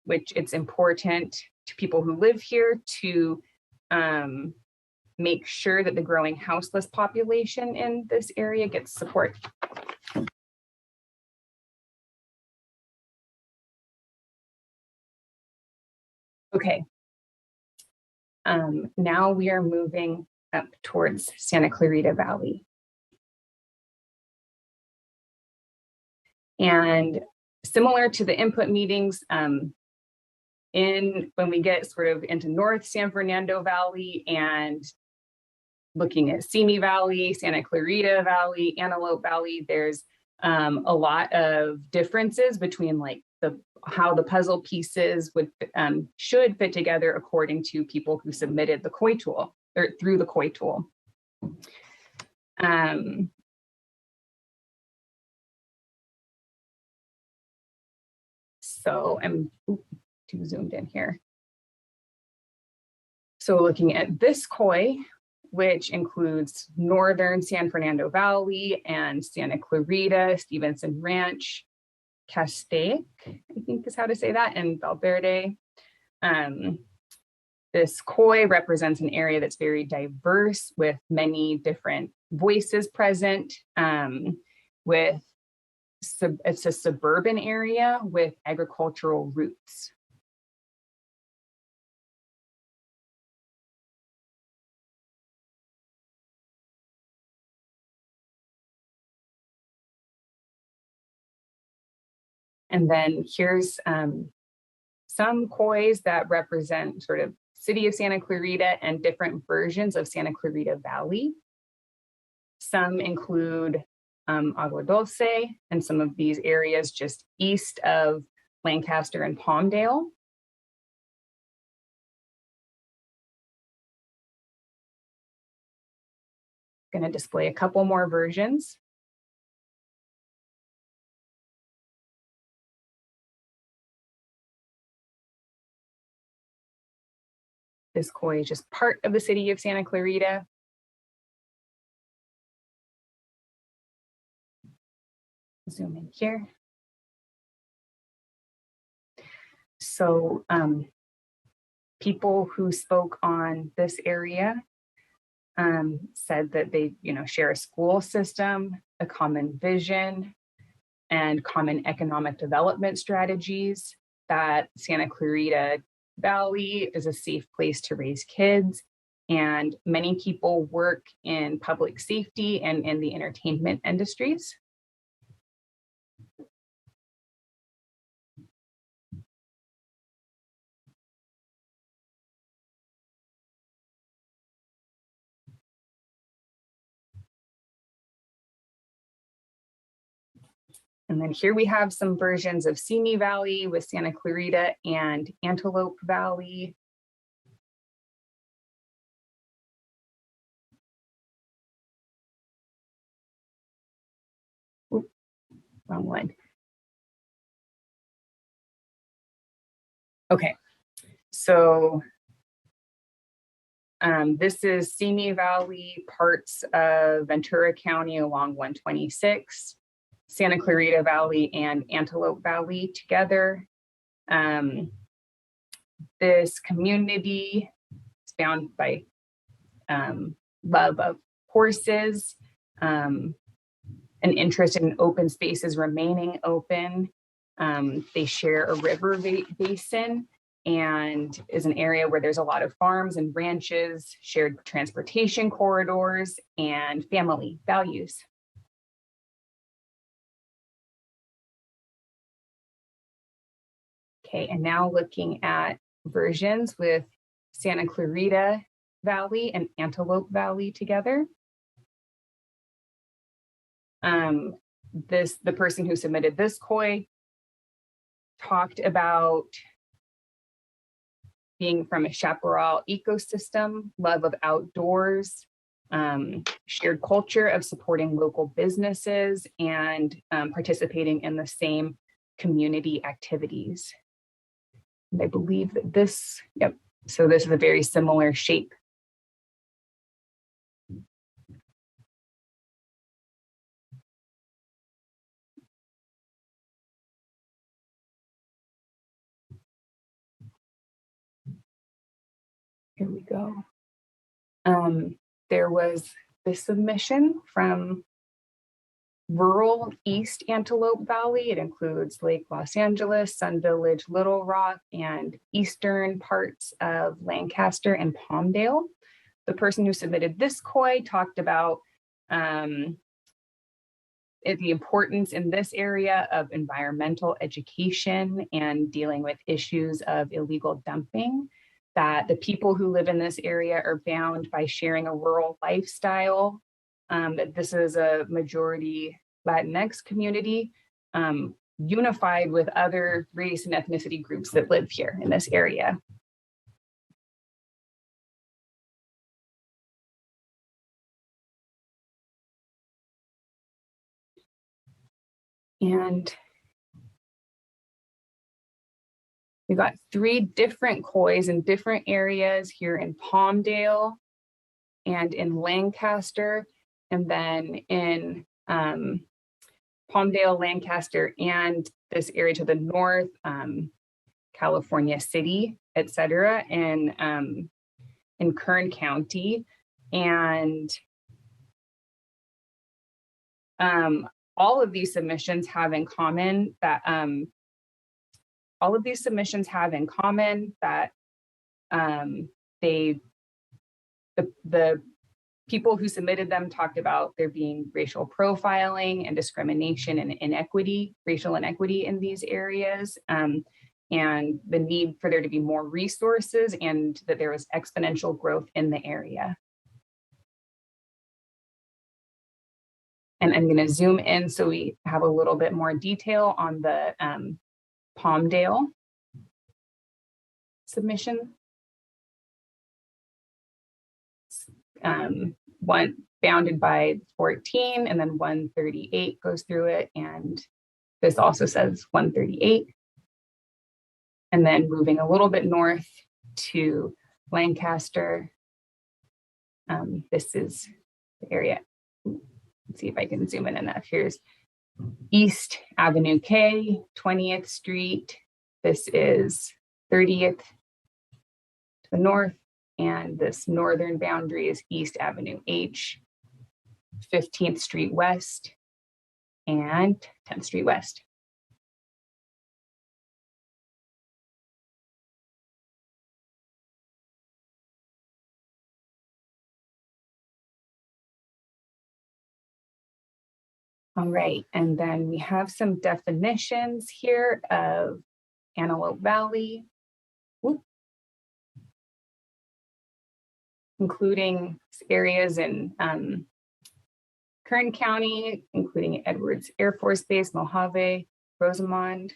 which it's important to people who live here to make sure that the growing houseless population in this area gets support. Okay. Now we are moving up towards Santa Clarita Valley. And similar to the input meetings, when we get sort of into North San Fernando Valley and looking at Simi Valley, Santa Clarita Valley, Antelope Valley, there's a lot of differences between like how the puzzle pieces should fit together according to people who submitted the COI tool or through the COI tool. So I'm too zoomed in here. So looking at this COI, which includes Northern San Fernando Valley and Santa Clarita, Stevenson Ranch, Castaic, I think is how to say that, and Valverde. This COI represents an area that's very diverse with many different voices present, it's a suburban area with agricultural roots. And then here's some COIs that represent sort of city of Santa Clarita and different versions of Santa Clarita Valley. Some include Agua Dulce and some of these areas just east of Lancaster and Palmdale. I'm going to display a couple more versions. This COI is just part of the city of Santa Clarita. Zoom in here. So people who spoke on this area said that they share a school system, a common vision, and common economic development strategies, that Santa Clarita Valley is a safe place to raise kids, and many people work in public safety and in the entertainment industries. And then here we have some versions of Simi Valley with Santa Clarita and Antelope Valley. Oops, wrong one. Okay, so this is Simi Valley, parts of Ventura County along 126. Santa Clarita Valley and Antelope Valley together. This community is bound by love of horses, an interest in open spaces remaining open. They share a river basin, and is an area where there's a lot of farms and ranches, shared transportation corridors, and family values. Okay, and now looking at versions with Santa Clarita Valley and Antelope Valley together. The person who submitted this COI talked about being from a chaparral ecosystem, love of outdoors, shared culture of supporting local businesses, and participating in the same community activities. And I believe that this, yep, so this is a very similar shape. Here we go. There was this submission from rural East Antelope Valley. It includes Lake Los Angeles, Sun Village, Little Rock, and eastern parts of Lancaster and Palmdale. The person who submitted this COI talked about the importance in this area of environmental education and dealing with issues of illegal dumping, that the people who live in this area are bound by sharing a rural lifestyle, that this is a majority Latinx community, unified with other race and ethnicity groups that live here in this area. And we got 3 different COIs in different areas here in Palmdale and in Lancaster, and then in Palmdale, Lancaster, and this area to the north, California City, et cetera, in Kern County. And all of these submissions have in common that the people who submitted them talked about there being racial profiling and discrimination and inequity, racial inequity in these areas, and the need for there to be more resources and that there was exponential growth in the area. And I'm going to zoom in so we have a little bit more detail on the Palmdale submission. One bounded by 14, and then 138 goes through it, and this also says 138. And then moving a little bit north to Lancaster, this is the area. Let's see if I can zoom in enough. Here's East Avenue K, 20th Street. This is 30th to the north, and this northern boundary is East Avenue H, 15th Street West, and 10th Street West. All right, and then we have some definitions here of Antelope Valley, including areas in Kern County, including Edwards Air Force Base, Mojave, Rosamond.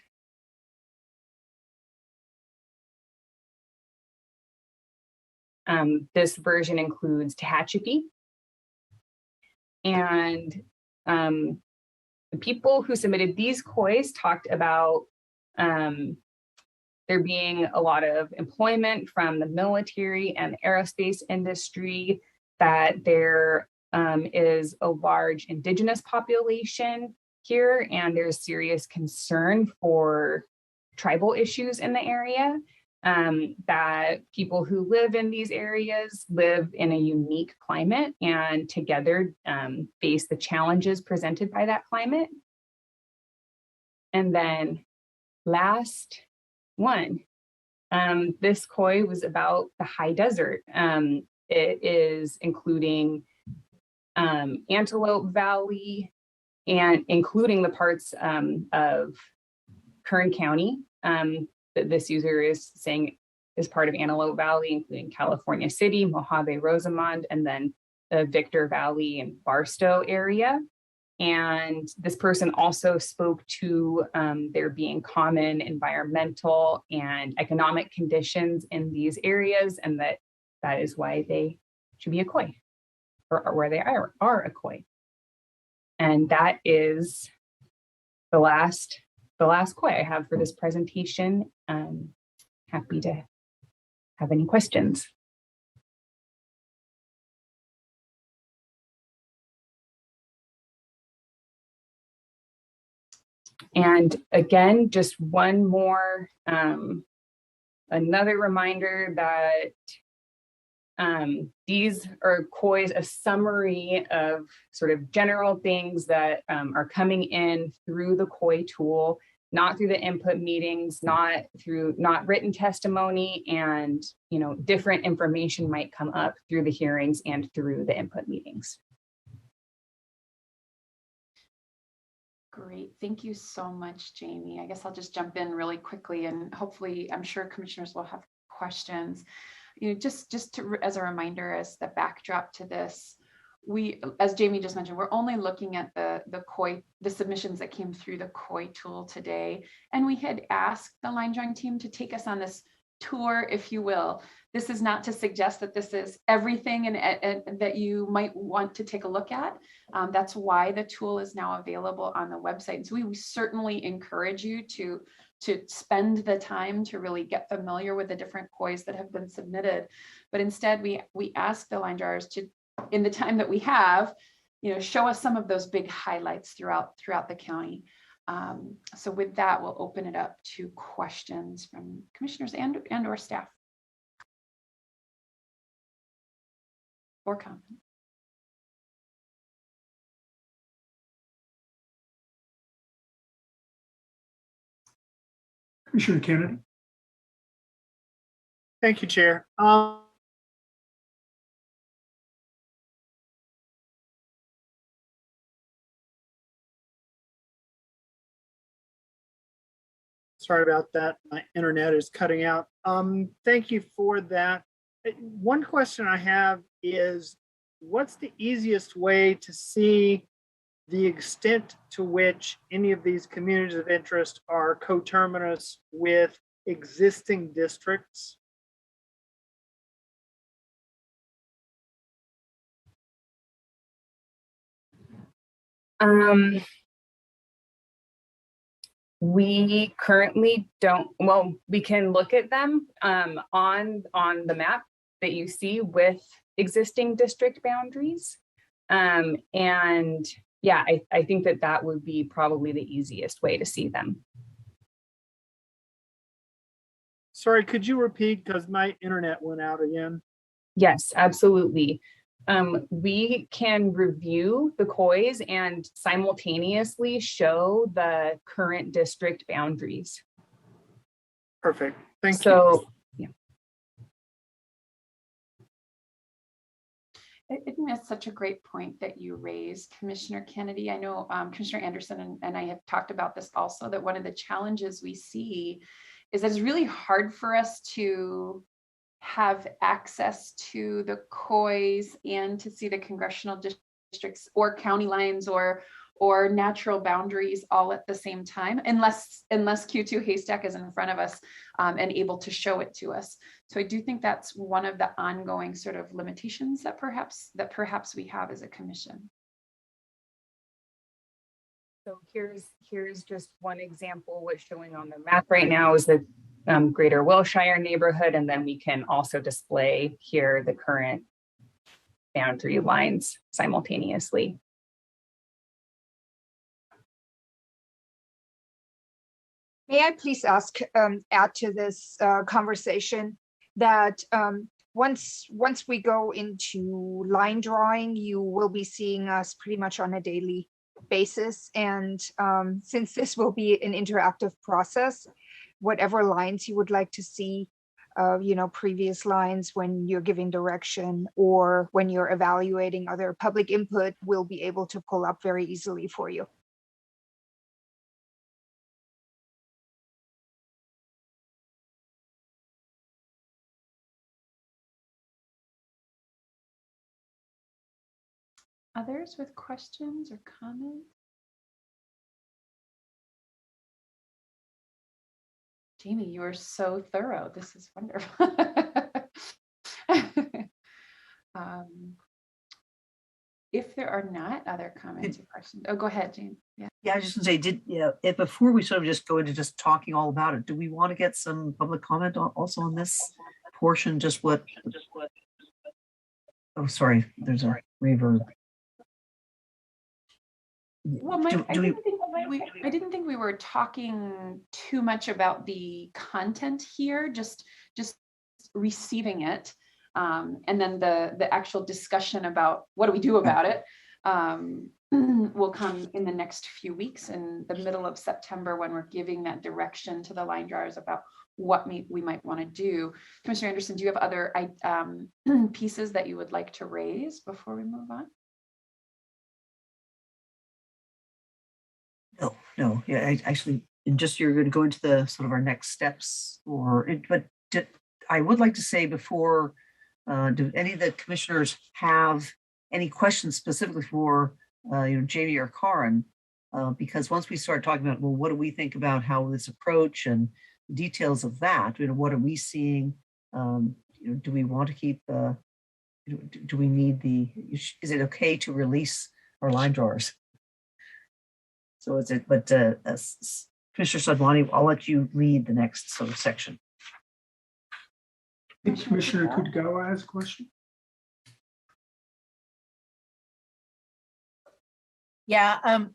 This version includes Tehachapi. And the people who submitted these COIs talked about there being a lot of employment from the military and aerospace industry, that there is a large indigenous population here, and there's serious concern for tribal issues in the area, that people who live in these areas live in a unique climate and together face the challenges presented by that climate. And then last one, This Khoi was about the high desert. It is including Antelope Valley and including the parts of Kern County that this user is saying is part of Antelope Valley, including California City, Mojave, Rosamond, and then the Victor Valley and Barstow area. And this person also spoke to there being common environmental and economic conditions in these areas, and that is why they should be a Khoi, or where they are a Khoi. And that is the last Khoi I have for this presentation. Happy to have any questions. And again, just one more, another reminder that these are Khois, a summary of sort of general things that are coming in through the Khoi tool, not through the input meetings, not written testimony, and different information might come up through the hearings and through the input meetings. Great. Thank you so much, Jamie. I guess I'll just jump in really quickly, and hopefully I'm sure commissioners will have questions. As a reminder, as the backdrop to this, as Jamie just mentioned, we're only looking at the submissions that came through the Khoi tool today. And we had asked the line drawing team to take us on this tour, if you will. This is not to suggest that this is everything and that you might want to take a look at. That's why the tool is now available on the website. And so we certainly encourage you to spend the time to really get familiar with the different Khois that have been submitted. But instead, we ask the line drawers to, in the time that we have, show us some of those big highlights throughout the county. So with that, we'll open it up to questions from commissioners and or staff. Or comment. Commissioner Kennedy. Thank you, Chair. Sorry about that. My internet is cutting out. Thank you for that. One question I have is, what's the easiest way to see the extent to which any of these communities of interest are coterminous with existing districts? We currently don't, well, we can look at them on the map that you see with existing district boundaries. And yeah, I think that would be probably the easiest way to see them. Sorry, could you repeat, because my internet went out again? Yes, absolutely. We can review the Khois and simultaneously show the current district boundaries. Perfect. Thank you. So, yeah. I think that's such a great point that you raised, Commissioner Kennedy. I know Commissioner Anderson and I have talked about this also, that one of the challenges we see is that it's really hard for us to have access to the Khois and to see the congressional districts or county lines or natural boundaries all at the same time, unless Q2 Haystack is in front of us and able to show it to us. So I do think that's one of the ongoing sort of limitations that perhaps we have as a commission. So here's just one example. What's showing on the map right now is the Greater Wilshire neighborhood, and then we can also display here the current boundary lines simultaneously. May I please add to this conversation that once we go into line drawing, you will be seeing us pretty much on a daily basis. And since this will be an interactive process, whatever lines you would like to see previous lines when you're giving direction or when you're evaluating other public input, we'll be able to pull up very easily for you. Others with questions or comments? Jamie, you are so thorough. This is wonderful. If there are not other comments or questions, oh, go ahead, Jane. Yeah. Yeah, I was just gonna say, if before we sort of just go into just talking all about it, do we want to get some public comment also on this portion? Just what? Oh, sorry, there's a reverb. Well, Mike, I didn't think we were talking too much about the content here, just receiving it. And then the actual discussion about what do we do about it will come in the next few weeks, in the middle of September, when we're giving that direction to the line drawers about what we might want to do. Commissioner Anderson, do you have other pieces that you would like to raise before we move on? No. Yeah, actually, just you're going to go into the sort of our next steps, but I would like to say before, do any of the commissioners have any questions specifically for Jamie or Karen? Because once we start talking about, well, what do we think about how this approach and the details of that? What are we seeing? Do we want to keep? Do we need is it okay to release our line drawers? So is it, but Commissioner Sadwani, I'll let you read the next sort of section. I think Commissioner Kutagawa has a question. Yeah,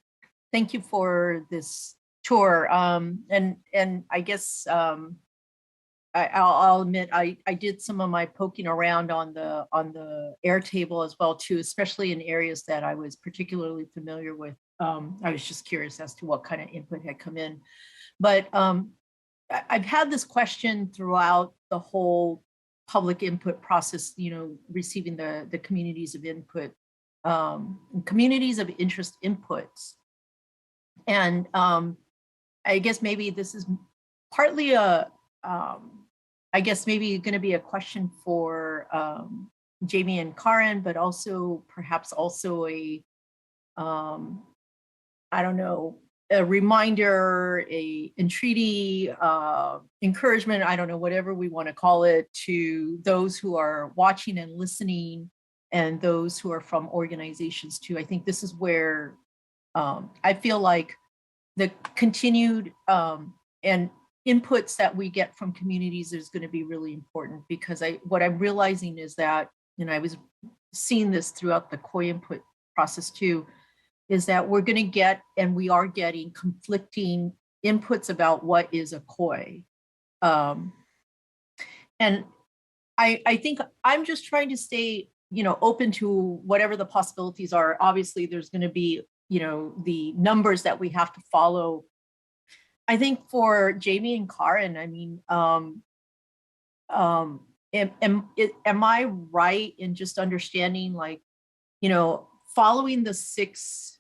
thank you for this tour. And I guess I'll admit I did some of my poking around on the Airtable as well too, especially in areas that I was particularly familiar with. I was just curious as to what kind of input had come in, but I've had this question throughout the whole public input process, receiving the communities of input, communities of interest inputs. And I guess maybe this is partly I guess maybe going to be a question for Jamie and Karen, but also perhaps also a, I don't know, a reminder, a entreaty, encouragement, I don't know, whatever we want to call it, to those who are watching and listening and those who are from organizations too. I think this is where I feel like the continued and inputs that we get from communities is going to be really important, because what I'm realizing is that, I was seeing this throughout the COI input process too, is that we're going to get, and we are getting, conflicting inputs about what is a COI. And I think I'm just trying to stay, open to whatever the possibilities are. Obviously, there's going to be, the numbers that we have to follow. I think for Jamie and Karen, I mean, am I right in just understanding, like, following the 6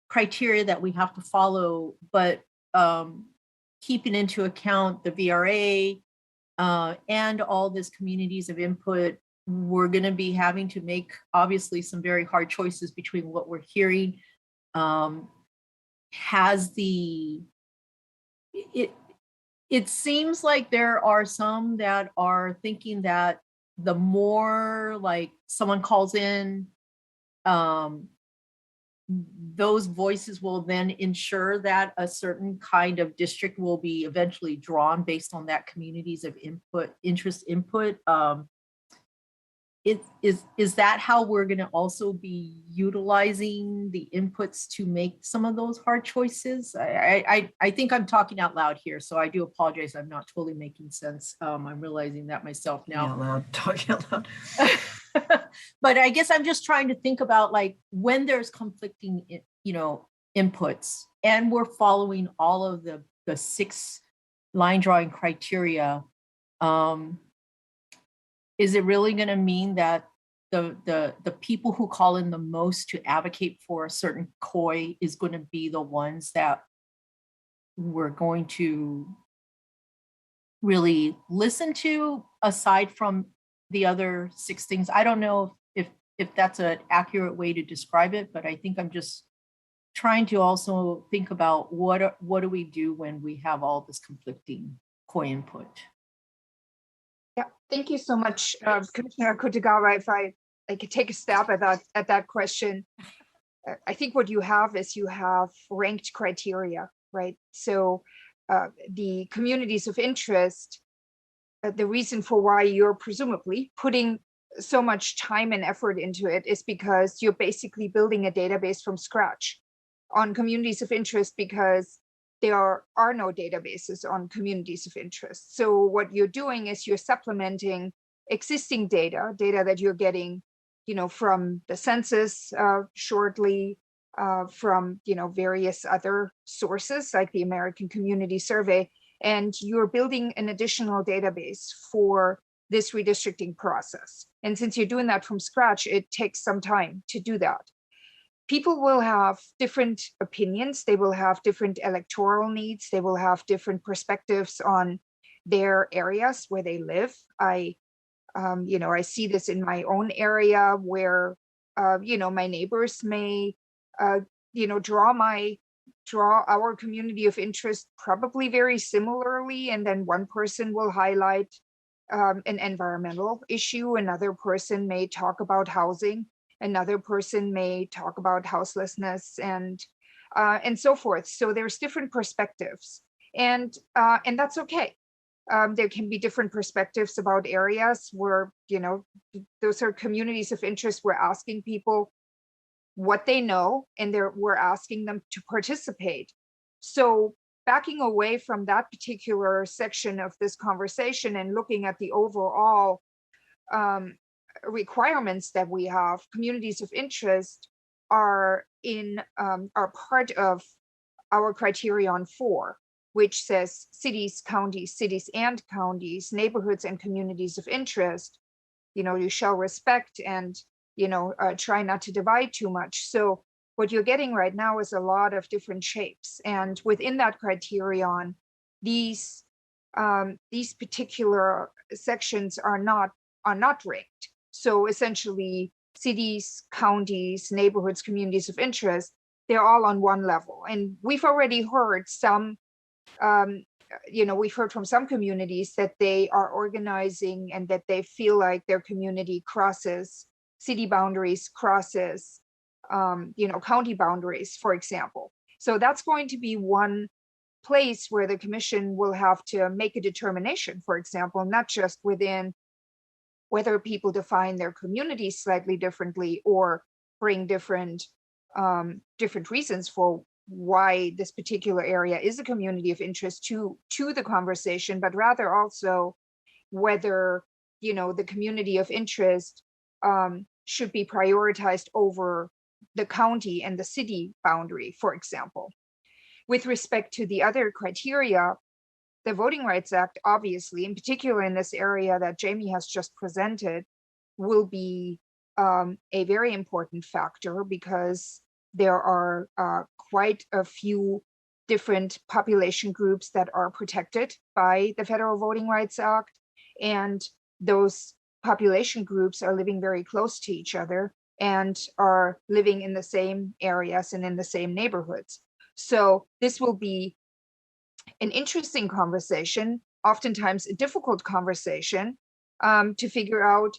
criteria that we have to follow, but keeping into account the VRA and all these communities of input, we're going to be having to make obviously some very hard choices between what we're hearing. It seems like there are some that are thinking that the more like someone calls in, those voices will then ensure that a certain kind of district will be eventually drawn based on that communities of interest input. Is that how we're going to also be utilizing the inputs to make some of those hard choices? I think I'm talking out loud here, so I do apologize. I'm not totally making sense. I'm realizing that myself now. Talking out loud. But I guess I'm just trying to think about, like, when there's conflicting, inputs, and we're following all of the 6 line drawing criteria. Is it really going to mean that the people who call in the most to advocate for a certain COI is going to be the ones that we're going to really listen to, aside from the other 6 things? I don't know if that's an accurate way to describe it, but I think I'm just trying to also think about what do we do when we have all this conflicting COI input. Yeah, thank you so much, Commissioner Kutagawa. If I could take a stab at that question, I think what you have is you have ranked criteria, right? So the communities of interest, the reason for why you're presumably putting so much time and effort into it is because you're basically building a database from scratch on communities of interest, because there are no databases on communities of interest. So what you're doing is you're supplementing existing data that you're getting, from the census shortly, from, various other sources like the American Community Survey, and you're building an additional database for this redistricting process. And since you're doing that from scratch, it takes some time to do that. People will have different opinions. They will have different electoral needs. They will have different perspectives on their areas where they live. I see this in my own area where, my neighbors may, draw our community of interest probably very similarly. And then one person will highlight an environmental issue. Another person may talk about housing. Another person may talk about houselessness and so forth. So there's different perspectives, and that's okay. There can be different perspectives about areas where, those are communities of interest. We're asking people what they know, and we're asking them to participate. So backing away from that particular section of this conversation and looking at the overall requirements that we have, communities of interest are part of our criterion 4, which says cities and counties, neighborhoods and communities of interest, you shall respect and, try not to divide too much. So what you're getting right now is a lot of different shapes. And within that criterion, these particular sections are not ranked. So essentially, cities, counties, neighborhoods, communities of interest, they're all on one level. And we've already heard we've heard from some communities that they are organizing and that they feel like their community crosses city boundaries, crosses, county boundaries, for example. So that's going to be one place where the commission will have to make a determination, for example, not just within whether people define their community slightly differently or bring different reasons for why this particular area is a community of interest to the conversation, but rather also whether, the community of interest should be prioritized over the county and the city boundary, for example. With respect to the other criteria, the Voting Rights Act, obviously, in particular in this area that Jamie has just presented, will be a very important factor, because there are quite a few different population groups that are protected by the Federal Voting Rights Act. And those population groups are living very close to each other and are living in the same areas and in the same neighborhoods. So this will be an interesting conversation, oftentimes a difficult conversation, to figure out,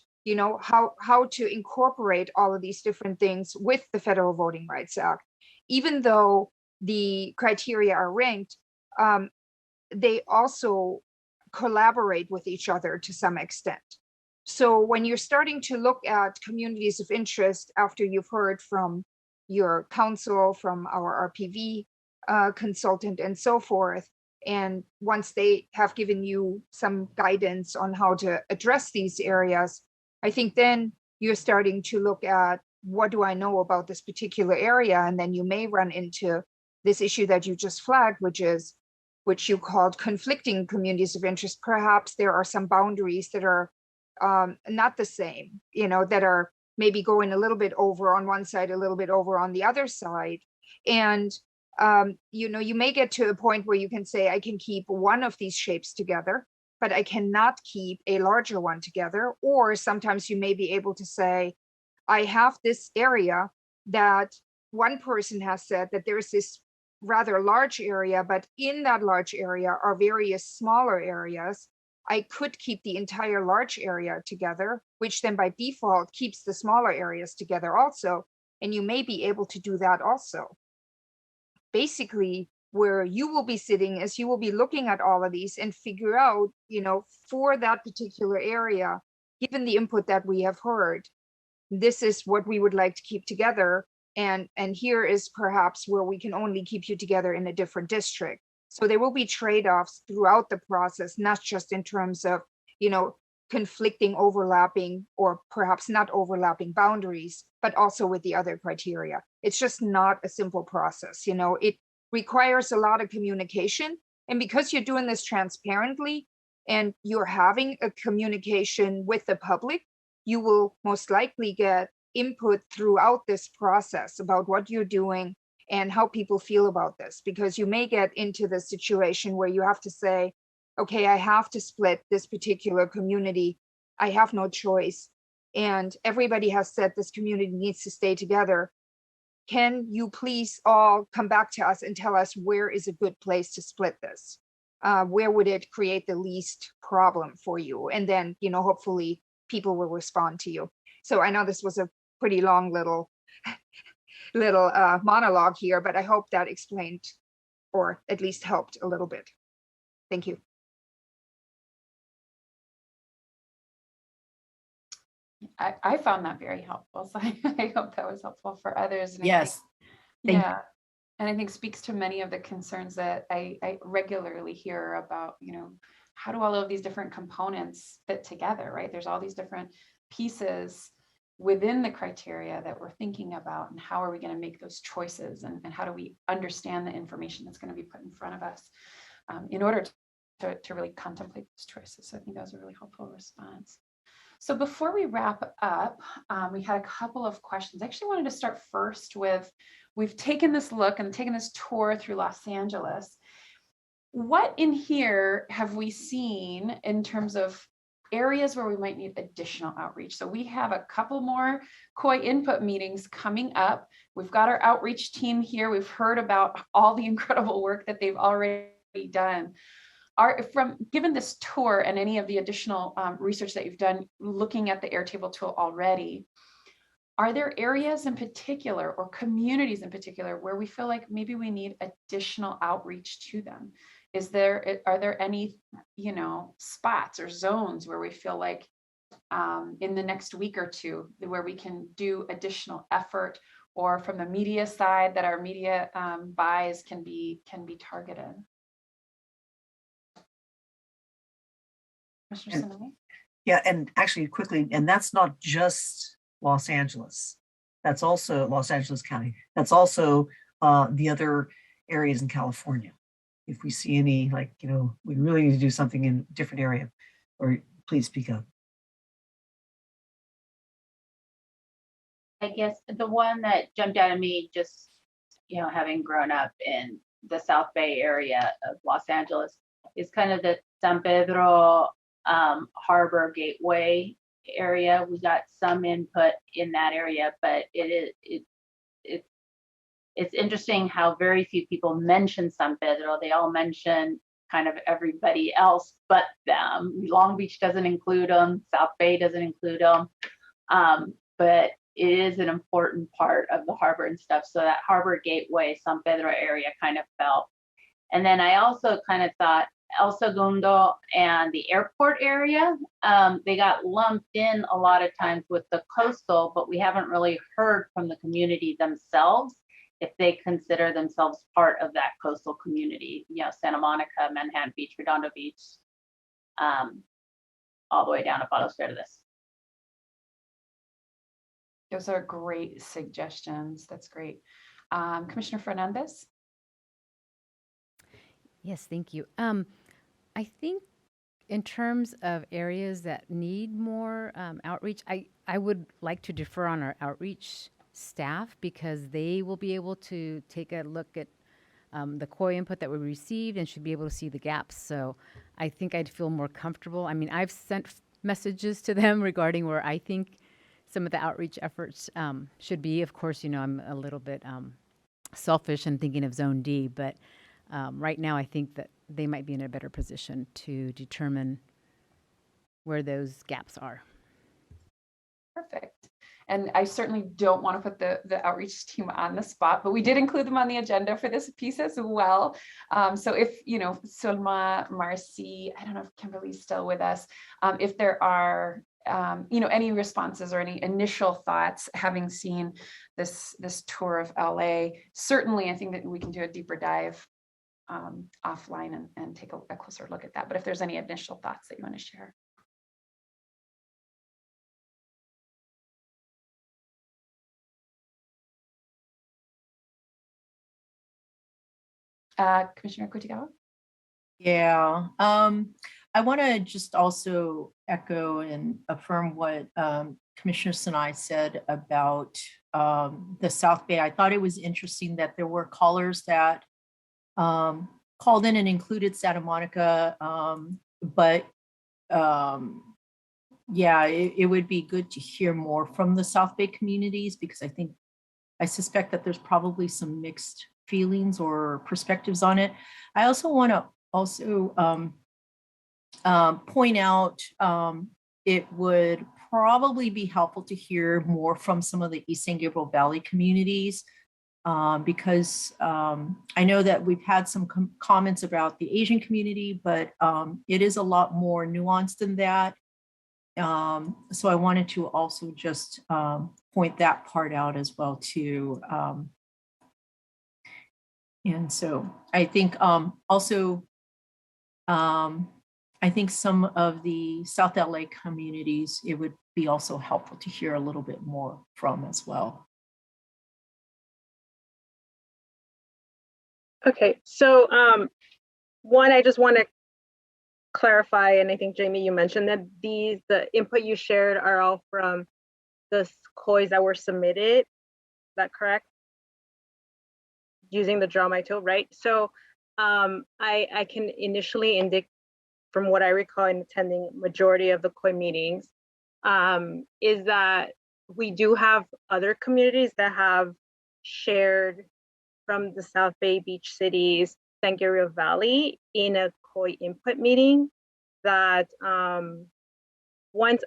how to incorporate all of these different things with the Federal Voting Rights Act. Even though the criteria are ranked, they also collaborate with each other to some extent. So when you're starting to look at communities of interest after you've heard from your council, from our RPV consultant and so forth, and once they have given you some guidance on how to address these areas, I think then you're starting to look at, what do I know about this particular area? And then you may run into this issue that you just flagged, which is, which you called conflicting communities of interest, perhaps there are some boundaries that are not the same, that are maybe going a little bit over on one side, a little bit over on the other side. And, you may get to a point where you can say, I can keep one of these shapes together, but I cannot keep a larger one together. Or sometimes you may be able to say, I have this area that one person has said that there's this rather large area, but in that large area are various smaller areas. I could keep the entire large area together, which then by default keeps the smaller areas together also. And you may be able to do that also. Basically, where you will be sitting is you will be looking at all of these and figure out, for that particular area, given the input that we have heard, this is what we would like to keep together. And here is perhaps where we can only keep you together in a different district. So there will be trade-offs throughout the process, not just in terms of, conflicting, overlapping, or perhaps not overlapping boundaries, but also with the other criteria. It's just not a simple process. It requires a lot of communication. And because you're doing this transparently and you're having a communication with the public, you will most likely get input throughout this process about what you're doing and how people feel about this, because you may get into the situation where you have to say, okay, I have to split this particular community. I have no choice. And everybody has said this community needs to stay together. Can you please all come back to us and tell us where is a good place to split this? Where would it create the least problem for you? And then, hopefully people will respond to you. So I know this was a pretty long little monologue here, but I hope that explained or at least helped a little bit. Thank you. I found that very helpful. So I hope that was helpful for others. And Yes. Yeah. And I think speaks to many of the concerns that I regularly hear about, how do all of these different components fit together, right? There's all these different pieces within the criteria that we're thinking about, and how are we going to make those choices, and how do we understand the information that's going to be put in front of us in order to really contemplate those choices. So I think that was a really helpful response. So before we wrap up, we had a couple of questions. I actually wanted to start first with, we've taken this look and taken this tour through Los Angeles. What in here have we seen in terms of areas where we might need additional outreach? So we have a couple more COI input meetings coming up. We've got our outreach team here. We've heard about all the incredible work that they've already done. Given this tour and any of the additional research that you've done looking at the Airtable tool already, are there areas in particular or communities in particular where we feel like maybe we need additional outreach to them? Are there any, spots or zones where we feel like in the next week or two where we can do additional effort, or from the media side that our media buys can be targeted? Yeah, and actually quickly, and that's not just Los Angeles. That's also Los Angeles County. That's also the other areas in California. If we see any, we really need to do something in a different area, or please speak up. I guess the one that jumped out at me, just, having grown up in the South Bay area of Los Angeles, is kind of the San Pedro Harbor Gateway area. We got some input in that area, but it's interesting how very few people mention San Pedro. They all mention kind of everybody else but them. Long Beach doesn't include them. South Bay doesn't include them. But it is an important part of the harbor and stuff. So that Harbor Gateway, San Pedro area kind of fell. And then I also kind of thought El Segundo and the airport area, they got lumped in a lot of times with the coastal, but we haven't really heard from the community themselves if they consider themselves part of that coastal community, Santa Monica, Manhattan Beach, Redondo Beach, all the way down to Palos Verdes. Those are great suggestions. That's great. Commissioner Fernandez? Yes, thank you. I think in terms of areas that need more outreach, I would like to defer on our outreach staff because they will be able to take a look at the COI input that we received and should be able to see the gaps. So I think I'd feel more comfortable. I mean, I've sent messages to them regarding where I think some of the outreach efforts should be. Of course, I'm a little bit selfish and thinking of Zone D, but right now I think that they might be in a better position to determine where those gaps are. Perfect. And I certainly don't want to put the outreach team on the spot, but we did include them on the agenda for this piece as well. So if, Sulma, Marcy, I don't know if Kimberly's still with us, if there are, any responses or any initial thoughts, having seen this tour of LA, certainly I think that we can do a deeper dive offline and take a closer look at that. But if there's any initial thoughts that you want to share. Commissioner Kutigawa? Yeah, I want to just also echo and affirm what Commissioner Sinai said about the South Bay. I thought it was interesting that there were callers that called in and included Santa Monica, but yeah, it would be good to hear more from the South Bay communities because I suspect that there's probably some mixed feelings or perspectives on it. I also want to point out it would probably be helpful to hear more from some of the East San Gabriel Valley communities because I know that we've had some comments about the Asian community, but it is a lot more nuanced than that. So I wanted to also just point that part out as well too. And so I think also, I think some of the South LA communities, it would be also helpful to hear a little bit more from as well. Okay, so one, I just want to clarify, and I think Jamie, you mentioned that the input you shared are all from the COIs that were submitted. Is that correct? Using the Draw My tool, right? So I can initially indicate, from what I recall in attending majority of the COI meetings, is that we do have other communities that have shared from the South Bay Beach cities, San Gabriel Valley in a COI input meeting that once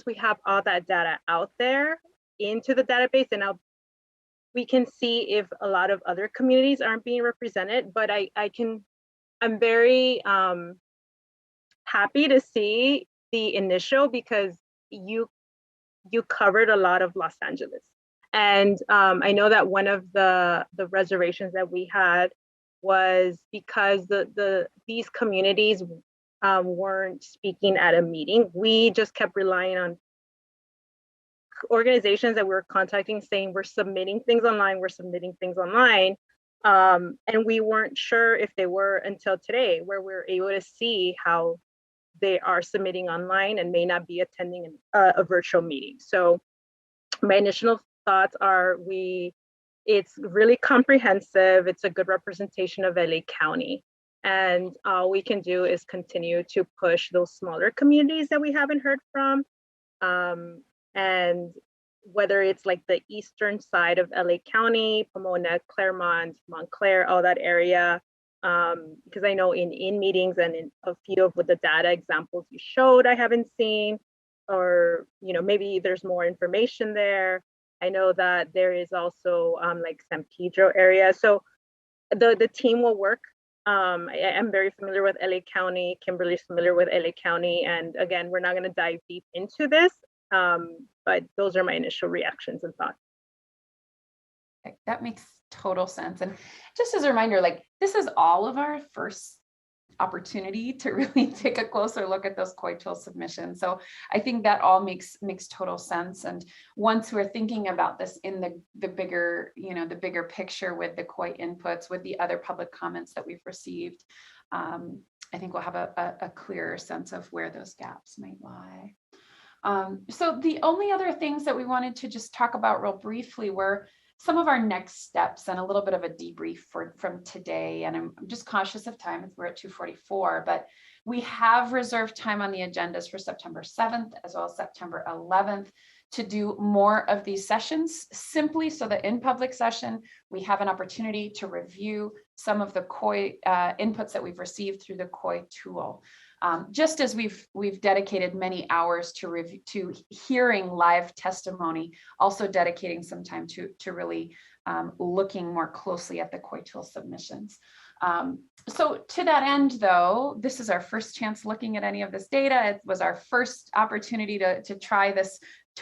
we have all that data out there into the database, and we can see if a lot of other communities aren't being represented, but I'm very happy to see the initial because you covered a lot of Los Angeles. And I know that one of the reservations that we had was because these communities weren't speaking at a meeting. We just kept relying on organizations that we were contacting saying we're submitting things online, and we weren't sure if they were until today, where we're able to see how they are submitting online and may not be attending a virtual meeting. So my initial thoughts are it's really comprehensive. It's a good representation of LA County. And all we can do is continue to push those smaller communities that we haven't heard from. And whether it's like the eastern side of LA County, Pomona, Claremont, Montclair, all that area, because I know in meetings and in a few of the data examples you showed, I haven't seen, or maybe there's more information there. I know that there is also like San Pedro area. So the team will work. I am very familiar with LA County. Kimberly's familiar with LA County. And again, we're not going to dive deep into this, but those are my initial reactions and thoughts. That makes total sense. And just as a reminder, like this is all of our first opportunity to really take a closer look at those COI tool submissions. So I think that all makes total sense. And once we're thinking about this in the bigger, the bigger picture with the COI inputs, with the other public comments that we've received, I think we'll have a clearer sense of where those gaps might lie. So the only other things that we wanted to just talk about real briefly were some of our next steps and a little bit of a debrief from today. And I'm just cautious of time, we're at 2:44, but we have reserved time on the agendas for September 7th as well as September 11th to do more of these sessions, simply so that in public session, we have an opportunity to review some of the COI inputs that we've received through the COI tool. Just as we've dedicated many hours to hearing live testimony, also dedicating some time to really looking more closely at the COI tool submissions. So to that end, though, this is our first chance looking at any of this data. It was our first opportunity to try this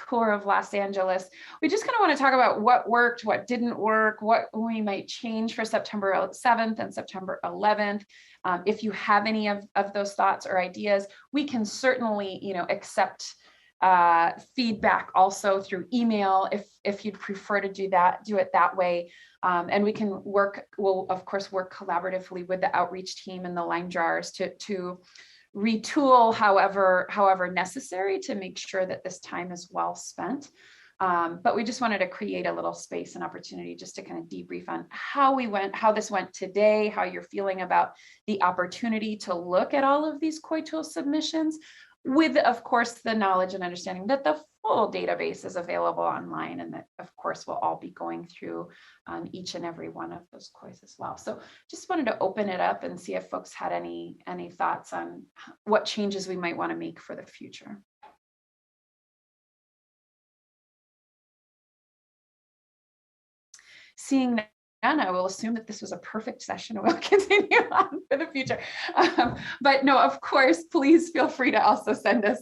tour of Los Angeles. We just kind of want to talk about what worked, what didn't work, what we might change for September 7th and September 11th. If you have any of those thoughts or ideas, we can certainly, accept feedback also through email if you'd prefer to do it that way. And we can we'll of course work collaboratively with the outreach team and the line drawers to retool however necessary to make sure that this time is well spent. But we just wanted to create a little space and opportunity just to kind of debrief on how this went today, how you're feeling about the opportunity to look at all of these COI tool submissions, with, of course, the knowledge and understanding that the full database is available online, and that, of course, we'll all be going through each and every one of those COIs as well. So just wanted to open it up and see if folks had any thoughts on what changes we might want to make for the future. Seeing none, I will assume that this was a perfect session and we'll continue on for the future. But no, of course, please feel free to also send us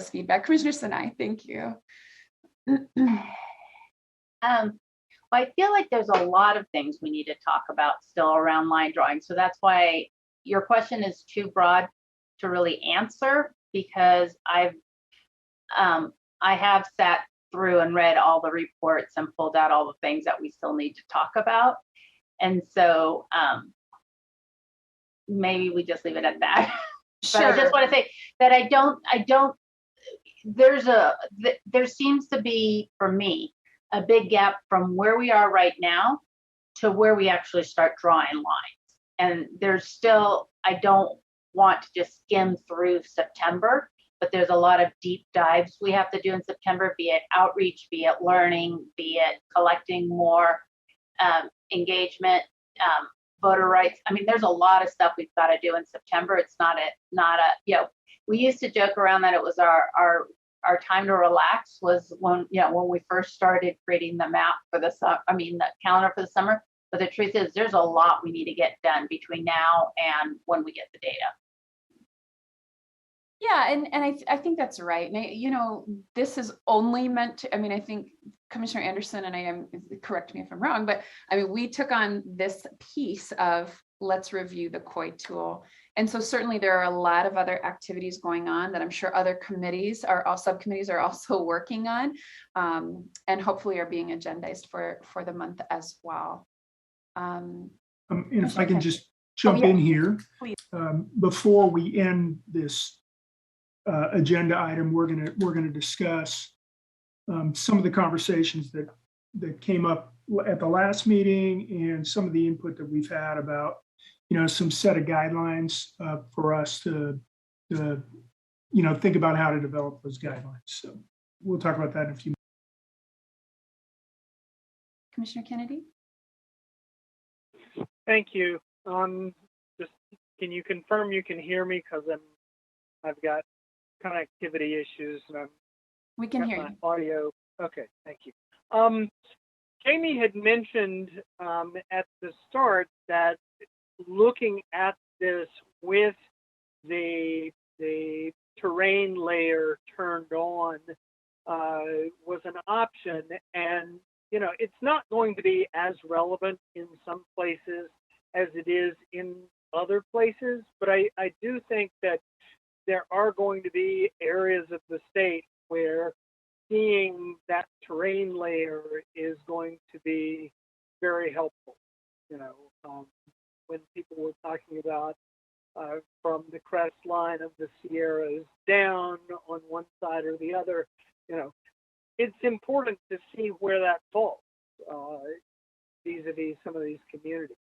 feedback. Commissioner Sinai, thank you. I feel like there's a lot of things we need to talk about still around line drawing. So that's why your question is too broad to really answer, because I have sat through and read all the reports and pulled out all the things that we still need to talk about. And so maybe we just leave it at that. Sure. But I just want to say that there seems to be, for me, a big gap from where we are right now to where we actually start drawing lines. And there's still, I don't want to just skim through September, but there's a lot of deep dives we have to do in September, be it outreach, be it learning, be it collecting more engagement, voter rights. I mean, there's a lot of stuff we've got to do in September. It's not a, we used to joke around that it was our time to relax was when we first started creating the map for the calendar for the summer. But the truth is there's a lot we need to get done between now and when we get the data. Yeah, and I think that's right. And this is only meant to, I think Commissioner Anderson, and correct me if I'm wrong, but we took on this piece of let's review the COI tool. And so certainly there are a lot of other activities going on that I'm sure other subcommittees are also working on, and hopefully are being agendized for the month as well. And if I can just jump in here, before we end this agenda item, we're gonna discuss some of the conversations that came up at the last meeting and some of the input that we've had about some set of guidelines for us to think about how to develop those guidelines. So we'll talk about that in a few minutes. Commissioner Kennedy. Thank you. Just can you confirm you can hear me, because I've got connectivity issues and we can hear you. Audio. Okay, thank you. Jamie had mentioned at the start that looking at this with the terrain layer turned on was an option, and it's not going to be as relevant in some places as it is in other places, but I do think that there are going to be areas of the state where seeing that terrain layer is going to be very helpful. You know, when people were talking about from the crest line of the Sierras down on one side or the other, you know, it's important to see where that falls vis-a-vis some of these communities.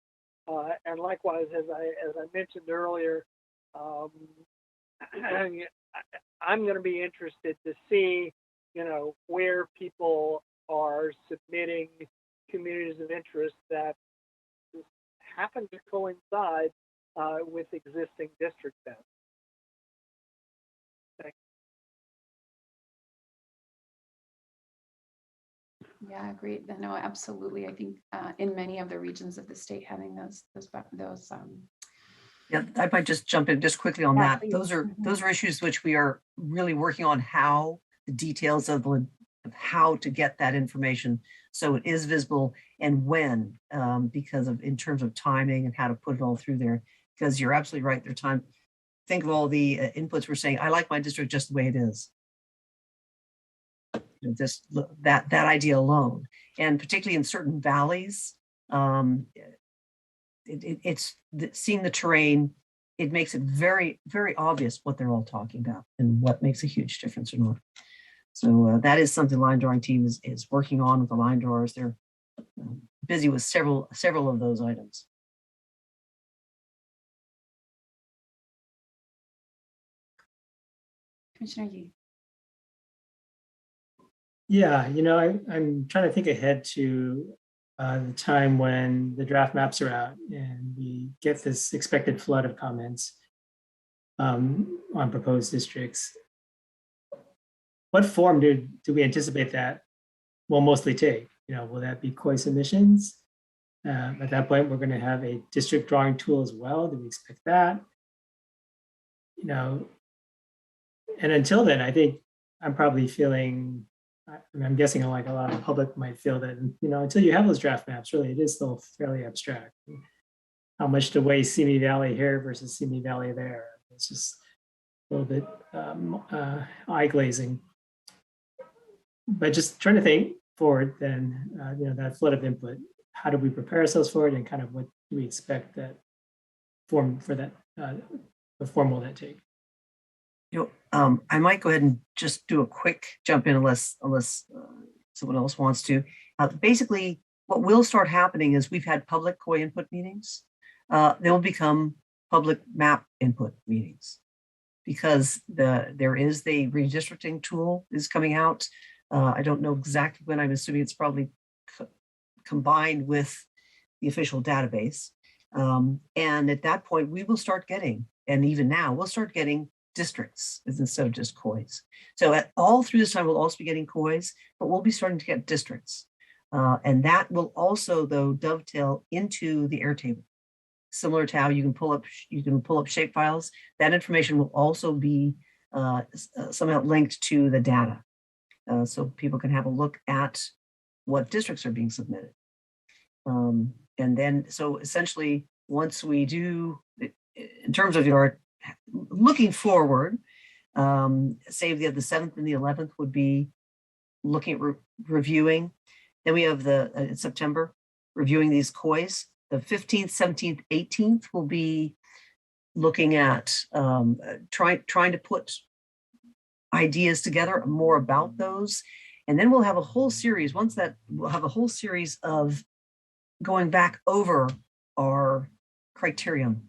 And likewise, as I mentioned earlier, I'm going to be interested to see, you know, where people are submitting communities of interest that happen to coincide with existing district boundaries. Thanks. Yeah, great. No, absolutely. I think in many of the regions of the state, having those Yeah, I might just jump in just quickly on that. please. Those are issues which we are really working on, how the details of how to get that information so it is visible and when, because of in terms of timing and how to put it all through there. Because you're absolutely right. There time. Think of all the inputs we're saying. I like my district just the way it is. You know, just that idea alone, and particularly in certain valleys. It's seeing the terrain, it makes it very, very obvious what they're all talking about and what makes a huge difference or not. So that is something the line drawing team is working on with the line drawers. They're busy with several of those items. Commissioner Yee. Yeah, you know, I'm trying to think ahead to the time when the draft maps are out and we get this expected flood of comments on proposed districts. What form do we anticipate that will mostly take? You know, will that be COI submissions? At that point, we're going to have a district drawing tool as well. Do we expect that? You know, and until then, I think I'm probably feeling, I'm guessing like a lot of the public might feel that, you know, until you have those draft maps, really, it is still fairly abstract. How much to weigh Simi Valley here versus Simi Valley there? It's just a little bit eye glazing. But just trying to think forward then, you know, that flood of input, how do we prepare ourselves for it and kind of what do we expect that form for that, the form will that take? You know, I might go ahead and just do a quick jump in unless someone else wants to. Basically, what will start happening is we've had public COI input meetings. They'll become public map input meetings because there is the redistricting tool is coming out. I don't know exactly when. I'm assuming it's probably combined with the official database. And at that point, we will start getting, and even now, we'll start getting districts instead of just COIs. So all through this time, we'll also be getting COIs, but we'll be starting to get districts. And that will also, though, dovetail into the Airtable. Similar to how you can pull up shapefiles. That information will also be somehow linked to the data. So people can have a look at what districts are being submitted. And then, so essentially, once we do, in terms of your looking forward, say the 7th and the 11th would be looking at reviewing. Then we have the September, reviewing these COIs. The 15th, 17th, 18th will be looking at trying to put ideas together more about those. And then we'll have a whole series, we'll have a whole series of going back over our criterion,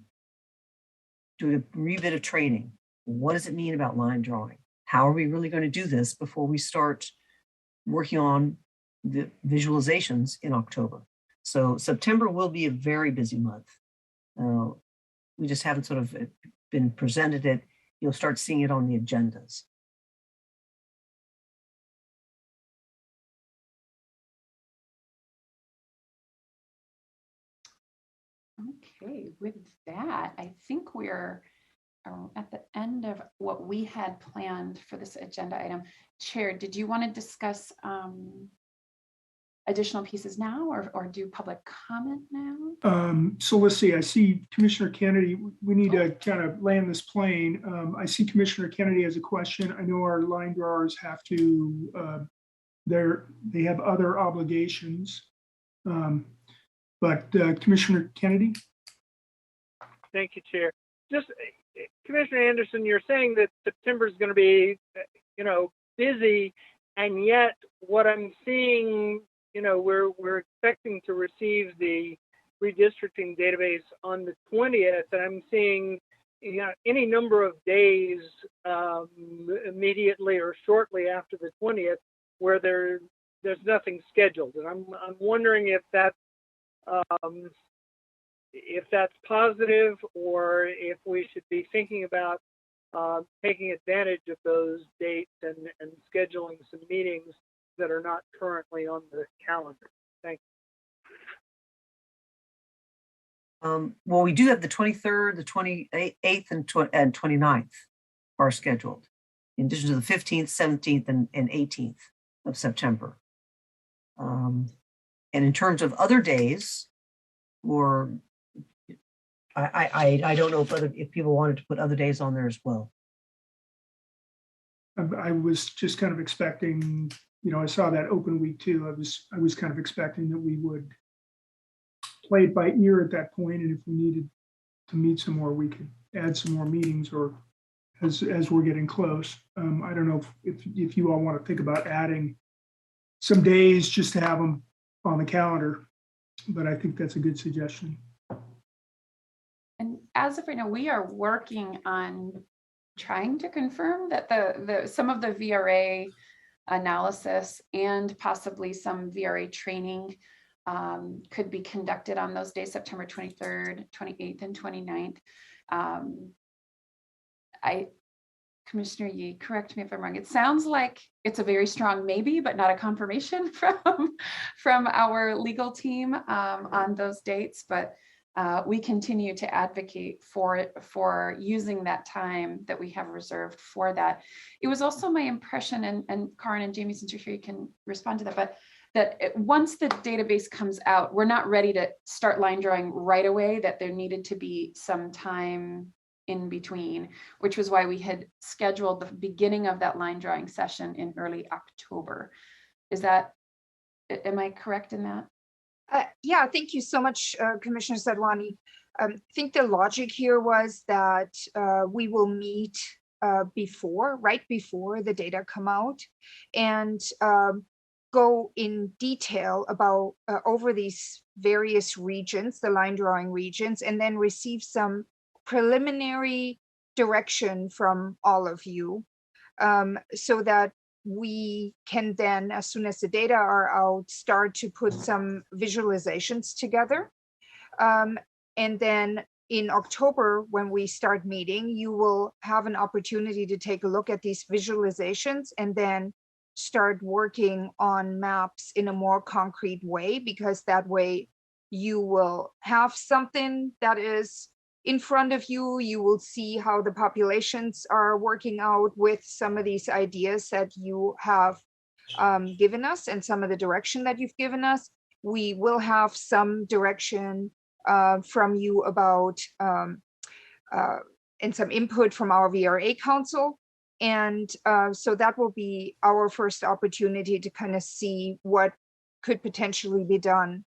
doing a wee bit of training. What does it mean about line drawing? How are we really going to do this before we start working on the visualizations in October? So September will be a very busy month. We just haven't sort of been presented it. You'll start seeing it on the agendas. Okay, with that, I think we're at the end of what we had planned for this agenda item. Chair, did you want to discuss additional pieces now or do public comment now? So let's see, I see Commissioner Kennedy. We need to kind of land this plane. I see Commissioner Kennedy has a question. I know our line drawers have to, they have other obligations. But Commissioner Kennedy? Thank you, Chair. Just Commissioner Anderson, you're saying that September is going to be, busy, and yet what I'm seeing, we're expecting to receive the redistricting database on the 20th, and I'm seeing, any number of days immediately or shortly after the 20th where there's nothing scheduled, and I'm wondering if that's positive, or if we should be thinking about taking advantage of those dates and scheduling some meetings that are not currently on the calendar. Thank you. Well, we do have the 23rd, the 28th, and 29th are scheduled, in addition to the 15th, 17th, and 18th of September. And in terms of other days, or I don't know if people wanted to put other days on there as well. I was just kind of expecting, I saw that open week too. I was kind of expecting that we would play it by ear at that point, and if we needed to meet some more, we could add some more meetings, or as we're getting close. I don't know if you all want to think about adding some days just to have them on the calendar, but I think that's a good suggestion. And as of right now, we are working on trying to confirm that some of the VRA analysis and possibly some VRA training could be conducted on those days, September 23rd, 28th, and 29th. Commissioner Yee, correct me if I'm wrong. It sounds like it's a very strong maybe, but not a confirmation from our legal team on those dates. But we continue to advocate for using that time that we have reserved for that. It was also my impression, and Karin and Jamie, since you're here, you can respond to that, but that once the database comes out, we're not ready to start line drawing right away, that there needed to be some time in between, which was why we had scheduled the beginning of that line drawing session in early October. Am I correct in that? Yeah, thank you so much, Commissioner Sadwani. I think the logic here was that we will meet right before the data come out, and go in detail about over these various regions, the line drawing regions, and then receive some preliminary direction from all of you, so that we can then, as soon as the data are out, start to put some visualizations together. And then in October, when we start meeting, you will have an opportunity to take a look at these visualizations and then start working on maps in a more concrete way, because that way you will have something that is in front of you. You will see how the populations are working out with some of these ideas that you have given us and some of the direction that you've given us. We will have some direction from you about and some input from our VRA Council. And so that will be our first opportunity to kind of see what could potentially be done,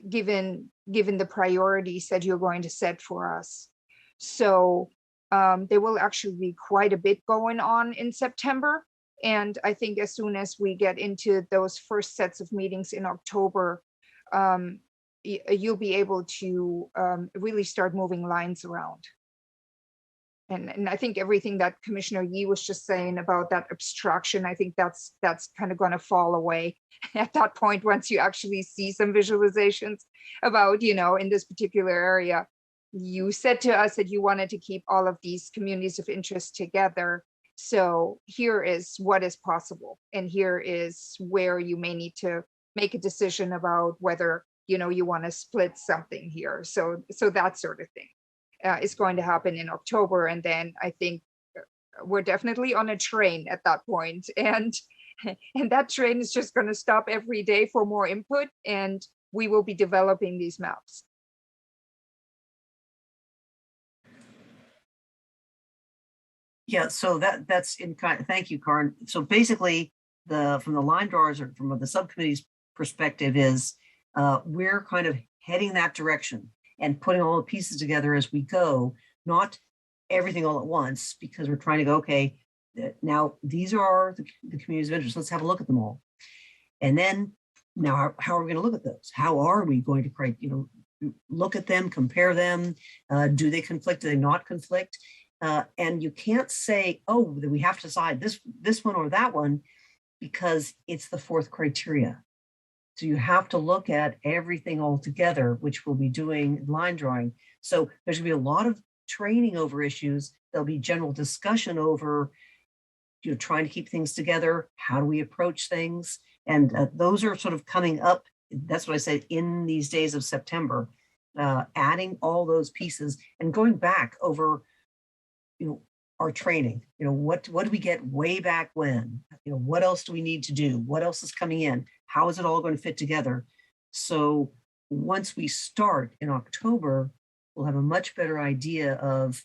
given the priorities that you're going to set for us. So there will actually be quite a bit going on in September. And I think as soon as we get into those first sets of meetings in October, you'll be able to really start moving lines around. And I think everything that Commissioner Yee was just saying about that abstraction, I think that's kind of going to fall away at that point once you actually see some visualizations about, in this particular area. You said to us that you wanted to keep all of these communities of interest together. So here is what is possible. And here is where you may need to make a decision about whether, you want to split something here. So that sort of thing. Is going to happen in October, and then I think we're definitely on a train at that point, and And that train is just going to stop every day for more input, and we will be developing these maps. Yeah, so that's in kind. Thank you, Karin. So basically, from the line drawers or from the subcommittee's perspective is we're kind of heading that direction and putting all the pieces together as we go, not everything all at once, because we're trying to go, okay, now these are the communities of interest. Let's have a look at them all. And then now how are we going to look at those? How are we going to look at them, compare them? Do they conflict? Do they not conflict? And you can't say, oh, that we have to decide this one or that one, because it's the fourth criteria. So you have to look at everything all together, which we'll be doing line drawing. So there's gonna be a lot of training over issues. There'll be general discussion over, trying to keep things together. How do we approach things? And those are sort of coming up. That's what I said in these days of September, adding all those pieces and going back over our training. What do we get way back when? What else do we need to do? What else is coming in? How is it all going to fit together? So once we start in October, we'll have a much better idea of,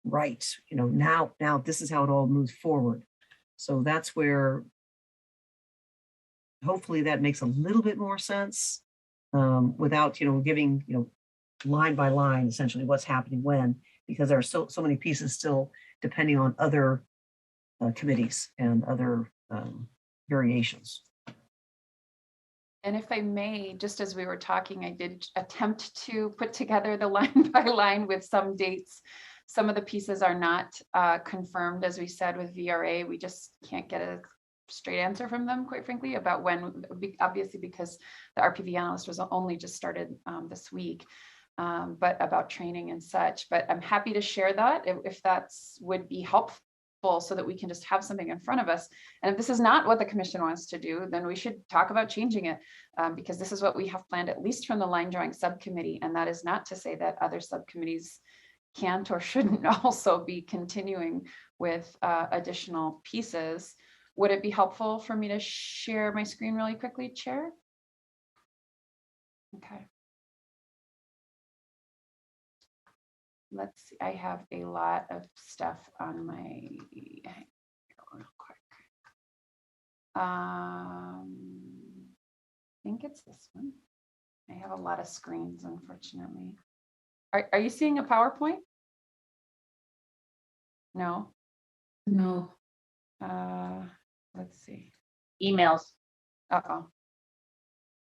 right, now this is how it all moves forward. So that's where hopefully that makes a little bit more sense, without, giving, line by line, essentially what's happening when, because there are so many pieces still depending on other committees and other variations. And if I may, just as we were talking, I did attempt to put together the line by line with some dates. Some of the pieces are not confirmed, as we said, with VRA. We just can't get a straight answer from them, quite frankly, about when, obviously because the RPV analyst was only just started this week. But about training and such. But I'm happy to share that if that's would be helpful, so that we can just have something in front of us. And if this is not what the commission wants to do, then we should talk about changing it, because this is what we have planned, at least from the line drawing subcommittee. And that is not to say that other subcommittees can't or shouldn't also be continuing with additional pieces. Would it be helpful for me to share my screen really quickly, Chair? Okay. Let's see, I have a lot of stuff on my, real quick. I think it's this one. I have a lot of screens, unfortunately. Are you seeing a PowerPoint? No. No. Let's see. Emails. Uh-oh.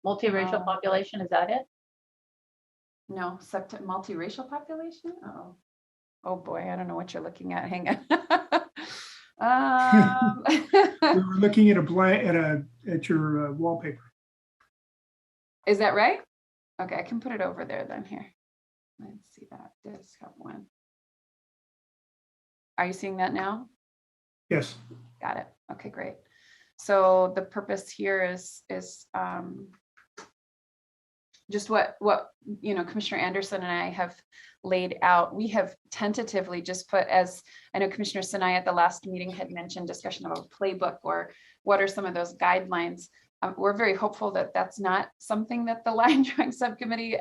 Multiracial population, is that it? No, multiracial population? Uh-oh. Oh boy, I don't know what you're looking at. Hang on. We were looking at at your wallpaper. Is that right? Okay, I can put it over there then. Here. Let's see that. Desktop one. Are you seeing that now? Yes. Got it. Okay, great. So the purpose here is just what Commissioner Anderson and I have laid out. We have tentatively just put, as I know Commissioner Sinai at the last meeting had mentioned, discussion of a playbook or what are some of those guidelines. We're very hopeful that that's not something that the line drawing subcommittee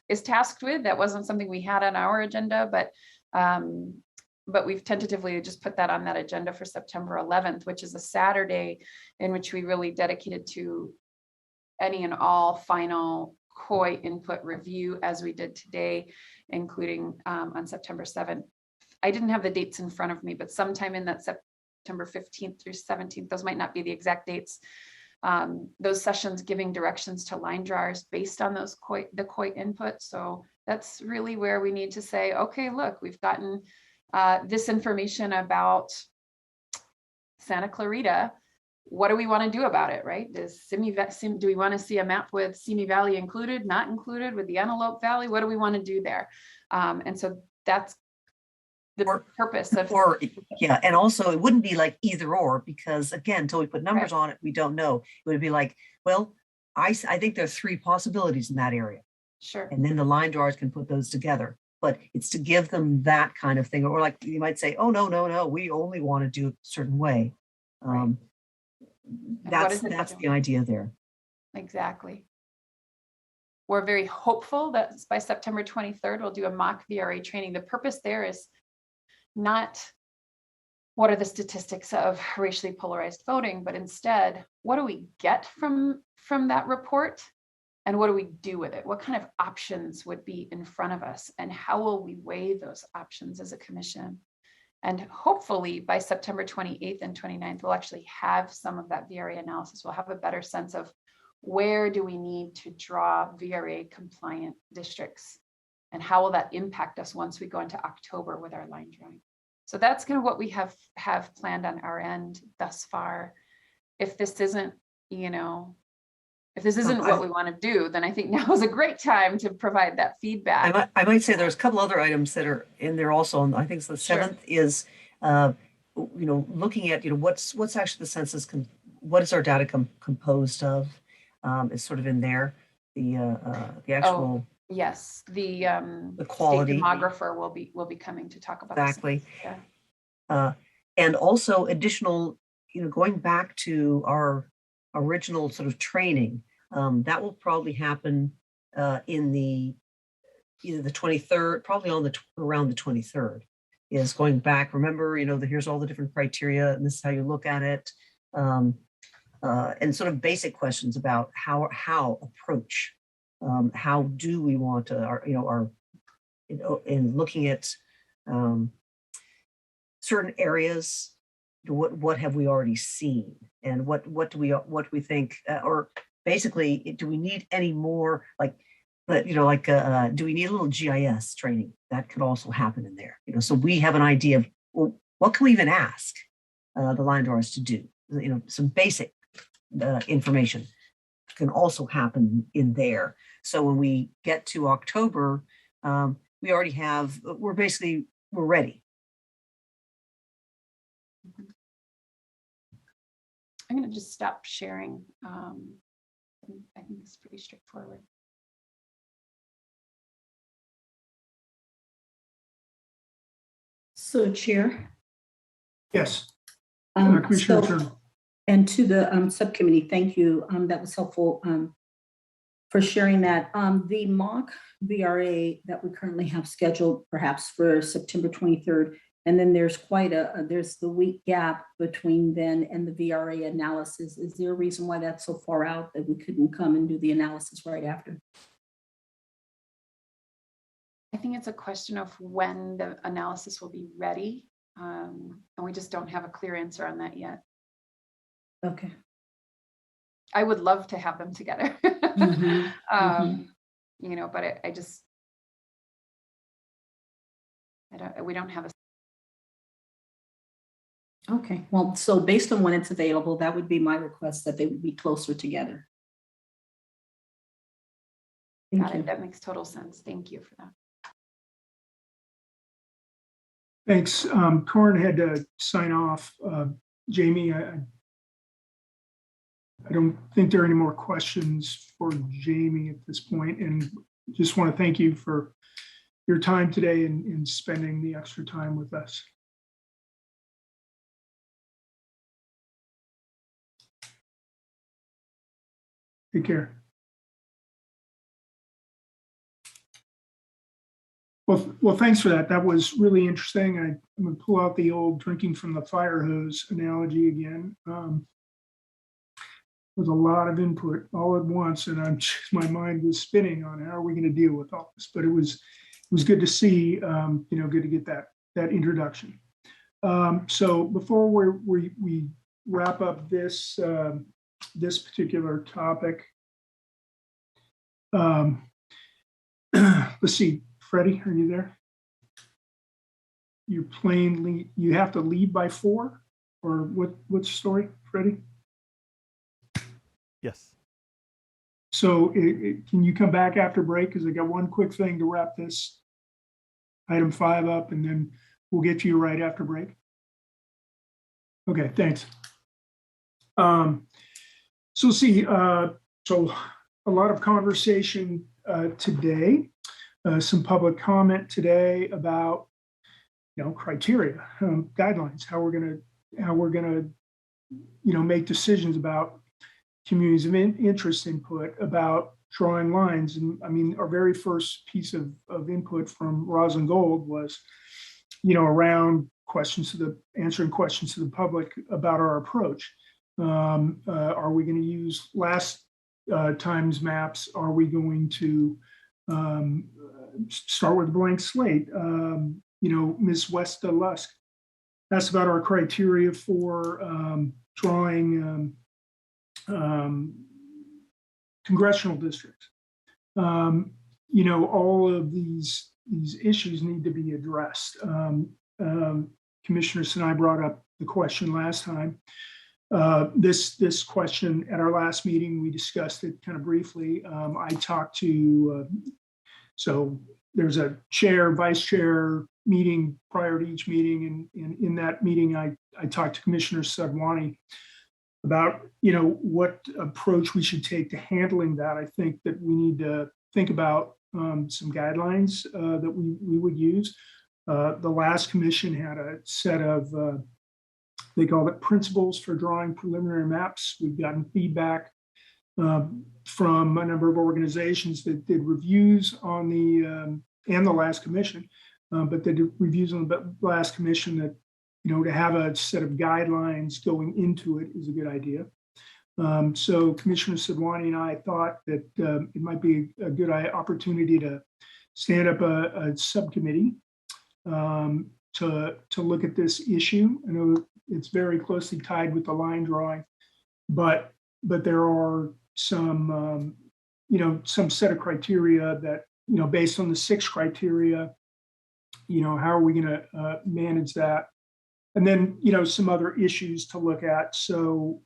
is tasked with. That wasn't something we had on our agenda, but we've tentatively just put that on that agenda for September 11th, which is a Saturday, in which we really dedicated to any and all final COI input review, as we did today, including on September 7th. I didn't have the dates in front of me, but sometime in that September 15th through 17th, those might not be the exact dates, those sessions giving directions to line drawers based on those the COI input. So that's really where we need to say, okay, look, we've gotten this information about Santa Clarita. What do we want to do about it, right? Do we want to see a map with Simi Valley included, not included, with the Antelope Valley? What do we want to do there? And so that's the purpose of. Yeah, and also it wouldn't be like either or, because again, until we put numbers on it, we don't know. It would be like, well, I think there are 3 possibilities in that area. Sure. And then the line drawers can put those together. But it's to give them that kind of thing. Or like you might say, oh, no, we only want to do it a certain way. What That's the idea there. Exactly. We're very hopeful that by September 23rd, we'll do a mock VRA training. The purpose there is not what are the statistics of racially polarized voting, but instead, what do we get from that report? And what do we do with it? What kind of options would be in front of us? And how will we weigh those options as a commission? And hopefully by September 28th and 29th, we'll actually have some of that VRA analysis. We'll have a better sense of where do we need to draw VRA compliant districts? And how will that impact us once we go into October with our line drawing? So that's kind of what we have planned on our end thus far. If this isn't, if this isn't what we want to do, then I think now is a great time to provide that feedback. I might say there's a couple other items that are in there also. And I think the 7th is, looking at, what's actually the census, what is our data composed of? Is sort of in there. The actual. Yes, the quality. State demographer will be coming to talk about exactly. Yeah. And also additional, going back to our original sort of training, that will probably happen in either the 23rd, probably around the 23rd, is going back. Remember, here's all the different criteria, and this is how you look at it, and sort of basic questions about how approach, how do we want to, in looking at certain areas. What have we already seen, and what do we think, or basically, do we need any more do we need a little GIS training? That could also happen in there, so we have an idea of, well, what can we even ask the line drawers to do? Some basic information can also happen in there. So when we get to October, we already have, we're ready. I'm going to just stop sharing. I think it's pretty straightforward. So, Chair. Yes. Commissioner Turner. And to the subcommittee, thank you. That was helpful for sharing that. The mock VRA that we currently have scheduled perhaps for September 23rd, and then there's there's the week gap between then and the VRA analysis. Is there a reason why that's so far out that we couldn't come and do the analysis right after? I think it's a question of when the analysis will be ready. And we just don't have a clear answer on that yet. Okay. I would love to have them together. But we don't have a. Okay, well, so based on when it's available, that would be my request, that they would be closer together. Got it. That makes total sense. Thank you for that. Thanks. Corin had to sign off. Jamie, I don't think there are any more questions for Jamie at this point, and just want to thank you for your time today and spending the extra time with us. Take care. Well, thanks for that. That was really interesting. I'm going to pull out the old drinking from the fire hose analogy again. With a lot of input all at once, and my mind was spinning on how are we going to deal with all this. But it was good to see, good to get that introduction. So before we wrap up this this particular topic, let's see. Freddie, are you there? You have to leave by 4, or what's the story, Freddie? Yes. So can you come back after break? Because I got one quick thing to wrap this item 5 up, and then we'll get to you right after break. Okay, thanks. So see, so a lot of conversation today. Some public comment today about, criteria, guidelines, how we're gonna make decisions about communities of interest input, about drawing lines. And I mean, our very first piece of input from Rosalind Gold was, around answering questions to the public about our approach. Are we going to use last time's maps? Are we going to start with a blank slate? Ms. Westa Lusk asked about our criteria for drawing congressional districts. All of these issues need to be addressed. Commissioner Sinai brought up the question last time. This question at our last meeting, we discussed it kind of briefly. I talked to, so there's a chair, vice chair meeting prior to each meeting. And in that meeting, I talked to Commissioner Sadwani about, what approach we should take to handling that. I think that we need to think about some guidelines that we would use. The last commission had a set of, they called it principles for drawing preliminary maps. We've gotten feedback from a number of organizations that did reviews on and the last commission, but they did reviews on the last commission that, to have a set of guidelines going into it is a good idea. So Commissioner Sadwani and I thought that it might be a good opportunity to stand up a subcommittee to look at this issue. I know it's very closely tied with the line drawing, but there are some, some set of criteria that, based on the 6 criteria, how are we going to manage that? And then, some other issues to look at. So,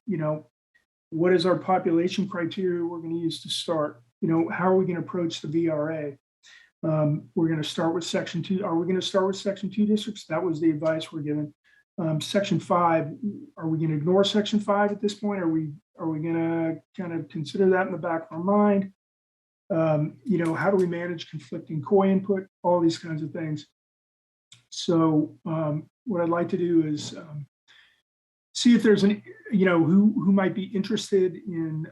what is our population criteria we're going to use to start? How are we going to approach the VRA? We're going to start with Section 2. Are we going to start with Section 2 districts? That was the advice we're given. Section 5, are we going to ignore Section 5 at this point? Are we going to kind of consider that in the back of our mind? How do we manage conflicting COI input? All these kinds of things. So what I'd like to do is see if there's who might be interested in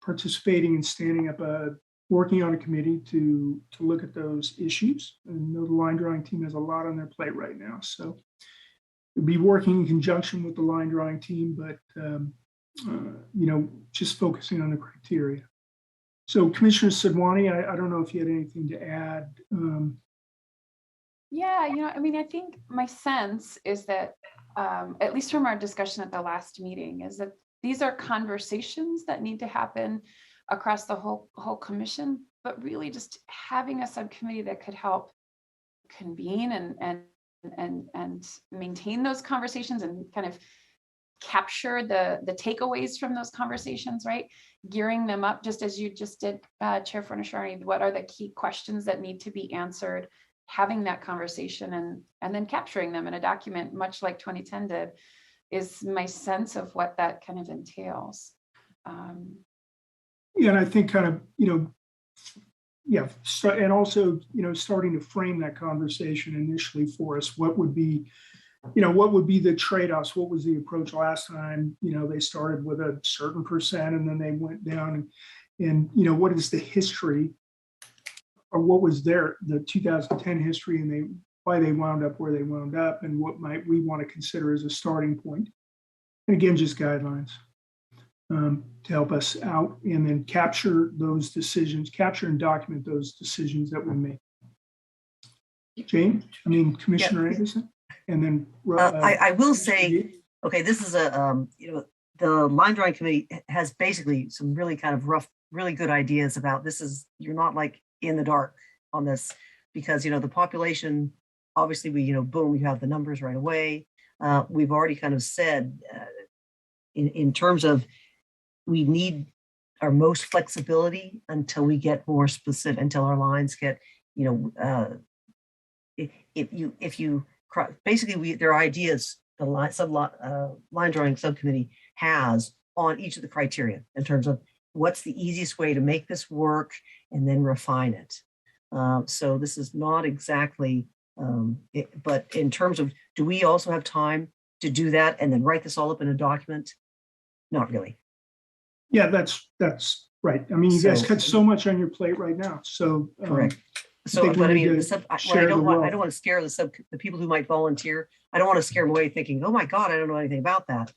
participating and standing up working on a committee to look at those issues. And I know the line drawing team has a lot on their plate right now, so we'll be working in conjunction with the line drawing team, but just focusing on the criteria. So Commissioner Sadwani, I don't know if you had anything to add. Yeah, I think my sense is that, at least from our discussion at the last meeting, is that these are conversations that need to happen across the whole commission, but really just having a subcommittee that could help convene and maintain those conversations and kind of capture the takeaways from those conversations, right? Gearing them up, just as you just did, Chair Fornashari, what are the key questions that need to be answered? Having that conversation and then capturing them in a document, much like 2010 did, is my sense of what that kind of entails. Yeah, and I think kind of, and also, starting to frame that conversation initially for us. What would be the trade-offs? What was the approach last time? They started with a certain percent and then they went down and what is the history, or what was the 2010 history, and why they wound up where they wound up, and what might we want to consider as a starting point. And again, just guidelines to help us out, and then capture those decisions, capture and document those decisions that we make. Commissioner Anderson, and then I will say, okay, this is the line drawing committee has basically some really kind of rough, really good ideas about this. You're not like in the dark on this, because the population, obviously boom, you have the numbers right away. We've already kind of said in terms of we need our most flexibility until we get more specific, until our lines get basically there are ideas the line drawing subcommittee has on each of the criteria in terms of what's the easiest way to make this work and then refine it. So this is not exactly, but in terms of, do we also have time to do that and then write this all up in a document Not really. Yeah, that's right. I mean, you guys So- got so much on your plate right now, so. Correct. So, think we but I need mean, to the sub, what I share don't the want, I wealth. don't want to scare the people who might volunteer. I don't want to scare them away thinking, oh my God, I don't know anything about that.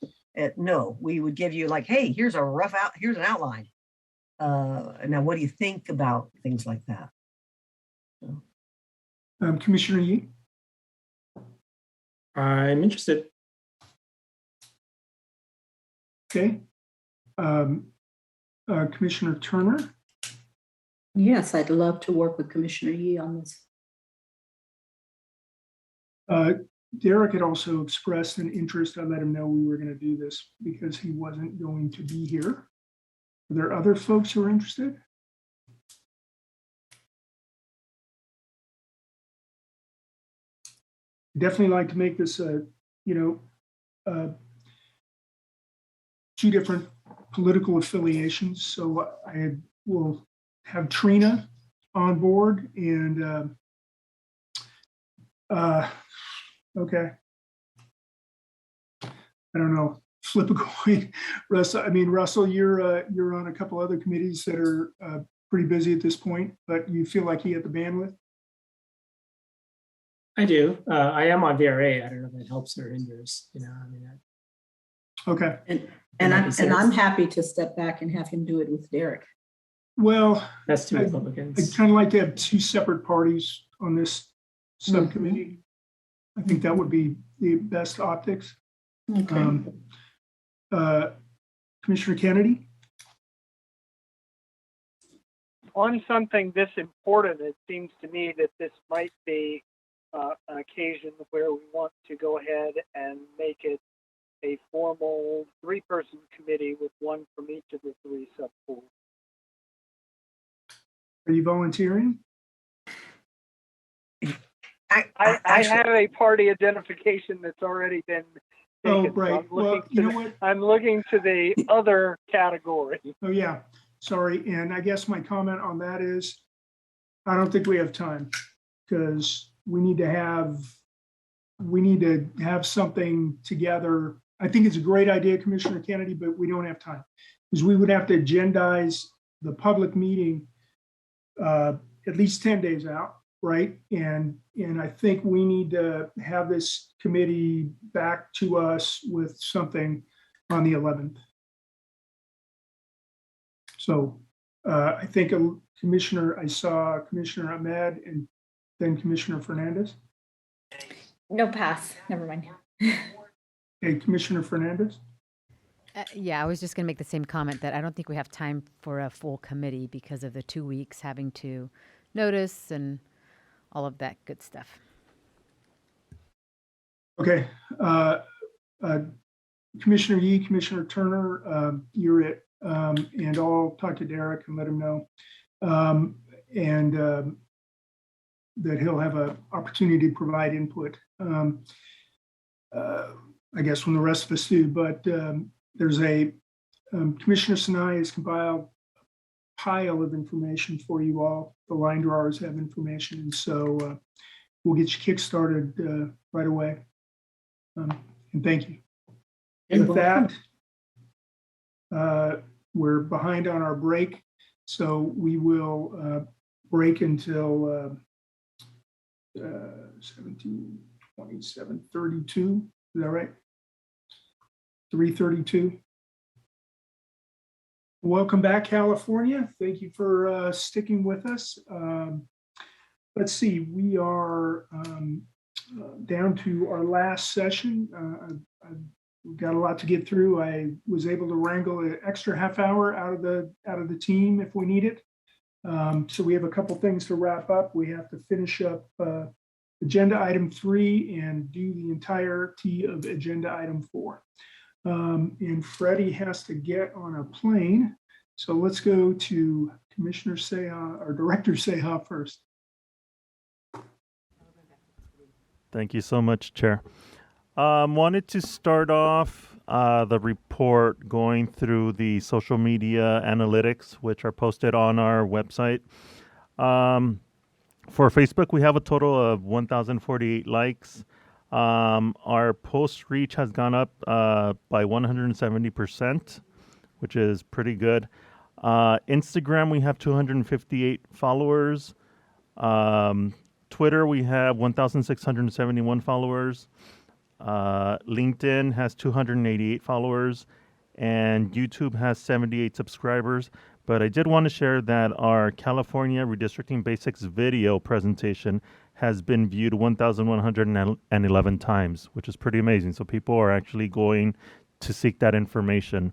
No, we would give you like, hey, here's an outline. Now, what do you think about things like that? Commissioner Yee? I'm interested. Okay. Commissioner Turner? Yes, I'd love to work with Commissioner Yee on this. Derek had also expressed an interest. I let him know we were going to do this because he wasn't going to be here. Are there other folks who are interested? Definitely like to make this two different political affiliations. So I will have Trina on board and okay. I don't know. Flip a coin, Russell. I mean, Russell, you're on a couple other committees that are pretty busy at this point, but you feel like you have the bandwidth. I do. I am on VRA. I don't know if that helps or hinders. You know, I mean. Okay. And I'm happy to step back and have him do it with Derek. Well, that's two I Republicans. kind of like to have two separate parties on this subcommittee. I think that would be the best optics. Okay. Commissioner Kennedy? On something this important, it seems to me that this might be an occasion where we want to go ahead and make it a formal 3-person committee with one from each of the 3 subpools. Are you volunteering? I have a party identification that's already been taken. Oh, right. So Well, you know what? I'm looking to the other category. Oh, yeah. Sorry. And I guess my comment on that is, I don't think we have time because we need to have something together. I think it's a great idea, Commissioner Kennedy, but we don't have time because we would have to agendize the public meeting at least 10 days out, right? And I think we need to have this committee back to us with something on the 11th. So I think I saw Commissioner Ahmed and then Commissioner Fernandez. No, pass. Never mind. Okay, Commissioner Fernandez. Yeah, I was just going to make the same comment that I don't think we have time for a full committee because of the 2 weeks having to notice and all of that good stuff. Okay. Commissioner Yee, Commissioner Turner, you're it. And I'll talk to Derek and let him know. That he'll have an opportunity to provide input. I guess when the rest of us do, but there's Commissioner Sinai has compiled a pile of information for you all. The line drawers have information, and so we'll get you kick-started right away. And thank you. With that, we're behind on our break, so we will break until 17, 27, 32. Is that right? 3:32. Welcome back, California. Thank you for sticking with us. Let's see, we are down to our last session. We've got a lot to get through. I was able to wrangle an extra half hour out of the team if we need it. So we have a couple things to wrap up. We have to finish up agenda item 3 and do the entirety of agenda item 4. And Freddie has to get on a plane. So let's go to Commissioner Seha or Director Seha first. Thank you so much, Chair. Wanted to start off the report going through the social media analytics, which are posted on our website. For Facebook, we have a total of 1,048 likes. Our post reach has gone up by 170%. which is pretty good. Instagram, we have 258 followers. Twitter, we have 1,671 followers. LinkedIn has 288 followers. And YouTube has 78 subscribers. But I did want to share that our California Redistricting Basics video presentation has been viewed 1,111 times, which is pretty amazing. So people are actually going to seek that information.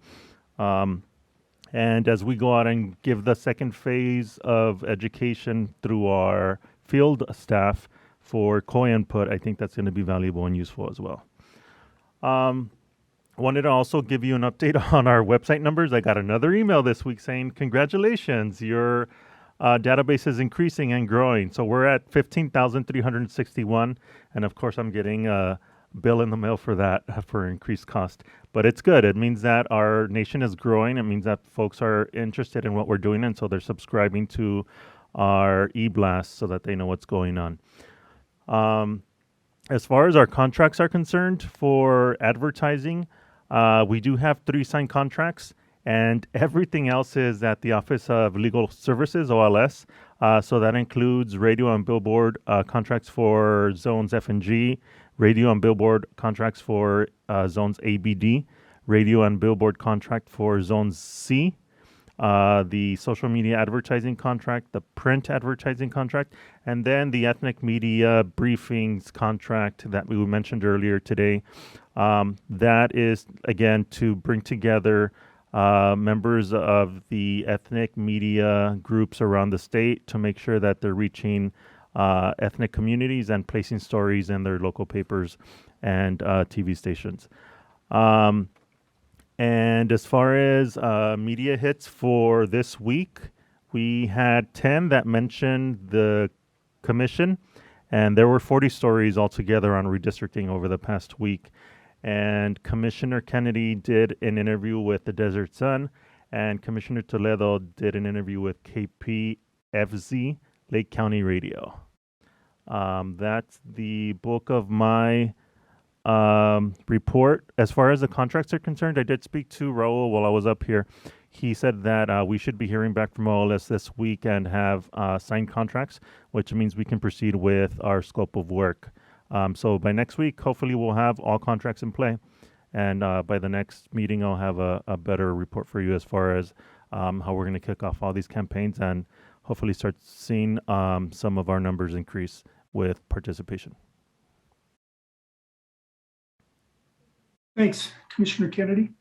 And as we go out and give the second phase of education through our field staff for COI input, I think that's going to be valuable and useful as well. Wanted to also give you an update on our website numbers. I got another email this week saying, congratulations, your database is increasing and growing. So we're at 15,361. And of course, I'm getting a bill in the mail for that, for increased cost. But it's good. It means that our nation is growing. It means that folks are interested in what we're doing. And so they're subscribing to our e-blast so that they know what's going on. As far as our contracts are concerned for advertising, we do have 3 signed contracts, and everything else is at the Office of Legal Services, OLS. So that includes radio and billboard contracts for zones F and G, radio and billboard contracts for zones ABD, radio and billboard contract for zones C, the social media advertising contract, the print advertising contract, and then the ethnic media briefings contract that we mentioned earlier today. That is, again, to bring together members of the ethnic media groups around the state to make sure that they're reaching ethnic communities and placing stories in their local papers and TV stations. And as far as media hits for this week, we had 10 that mentioned the commission, and there were 40 stories altogether on redistricting over the past week. And Commissioner Kennedy did an interview with the Desert Sun, and Commissioner Toledo did an interview with KPFZ, Lake County Radio. That's the bulk of my report. As far as the contracts are concerned, I did speak to Raul while I was up here. He said that we should be hearing back from OLS this week and have signed contracts, which means we can proceed with our scope of work. So by next week, hopefully we'll have all contracts in play. And by the next meeting, I'll have a better report for you as far as how we're going to kick off all these campaigns and hopefully start seeing some of our numbers increase with participation. Thanks, Commissioner Kennedy.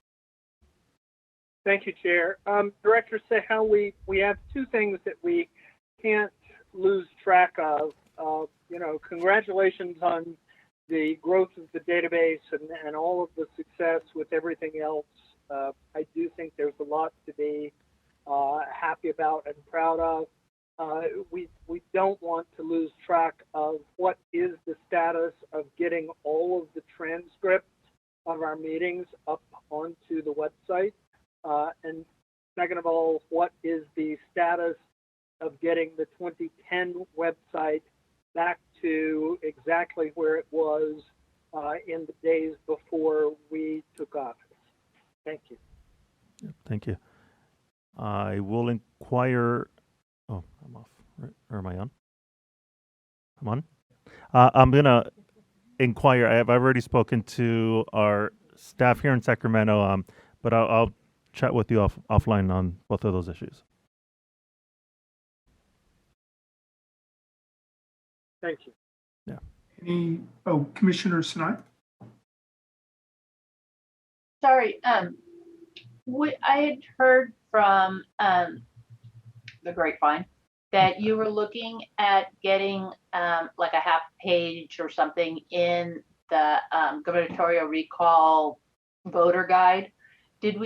Thank you, Chair. Director Sehel, we have 2 things that we can't lose track of. Congratulations on the growth of the database and all of the success with everything else. I do think there's a lot to be happy about and proud of. We don't want to lose track of what is the status of getting all of the transcripts of our meetings up onto the website. And second of all, what is the status of getting the 2010 website back to exactly where it was in the days before we took office? Thank you. Thank you. I will inquire. Oh, I'm off. Or am I on? I'm on. I'm going to inquire. I've already spoken to our staff here in Sacramento, but I'll chat with you offline on both of those issues. Thank you. Yeah. Commissioner Sinai? Sorry, I had heard from the grapevine that you were looking at getting like a half page or something in the gubernatorial recall voter guide.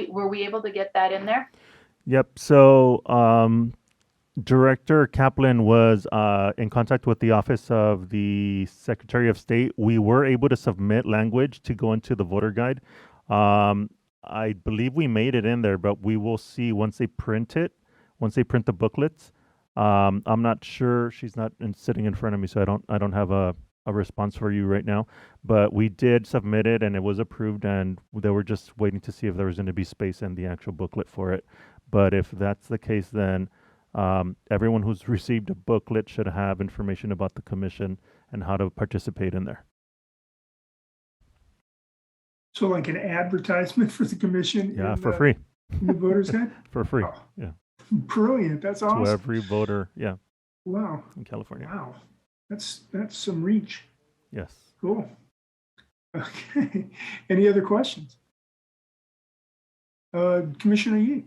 Were we able to get that in there? Yep. So Director Kaplan was in contact with the Office of the Secretary of State. We were able to submit language to go into the voter guide. I believe we made it in there, but we will see once they print it, once they print the booklets. I'm not sure. She's not sitting in front of me, so I don't have a a response for you right now, but we did submit it and it was approved, and they were just waiting to see if there was going to be space in the actual booklet for it. But if that's the case, then everyone who's received a booklet should have information about the commission and how to participate in there. So like an advertisement for the commission? Yeah, in for the, free. In the voter's guide? For free. Oh, yeah. Brilliant. That's awesome. To every voter. Yeah. Wow. In California. Wow. That's some reach. Yes. Cool. Okay. Any other questions? Commissioner Yee.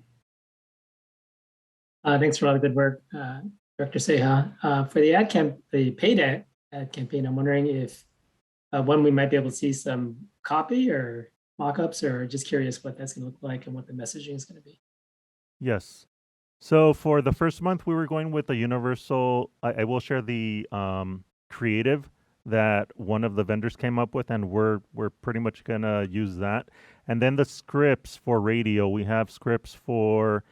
Thanks for all the good work, Director Seha. For the paid ad campaign, I'm wondering if when we might be able to see some copy or mock-ups, or just curious what that's going to look like and what the messaging is going to be. Yes. So for the first month, we were going with a universal. I will share the creative that one of the vendors came up with, and we're pretty much gonna use that. And then the scripts for radio, we have scripts for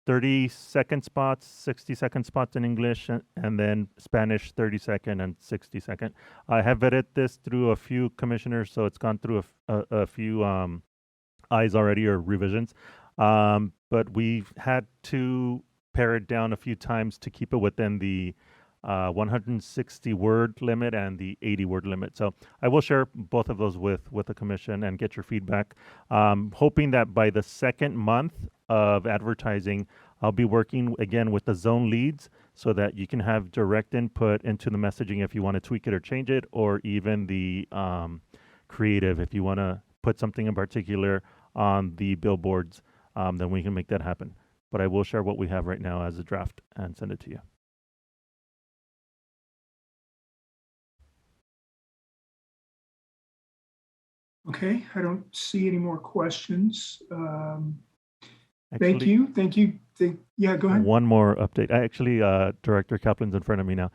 30-second spots, 60-second spots in English, and then Spanish 30-second and 60-second. I have vetted this through a few commissioners, so it's gone through a few eyes already, or revisions. But we've had to pare it down a few times to keep it within the 160 word limit and the 80 word limit. So I will share both of those with the commission and get your feedback. Hoping that by the second month of advertising, I'll be working again with the zone leads so that you can have direct input into the messaging if you want to tweak it or change it, or even the creative if you want to put something in particular on the billboards, then we can make that happen. But I will share what we have right now as a draft and send it to you. Okay, I don't see any more questions. Actually, Thank you. Yeah, go ahead. One more update. Actually, Director Kaplan's in front of me now.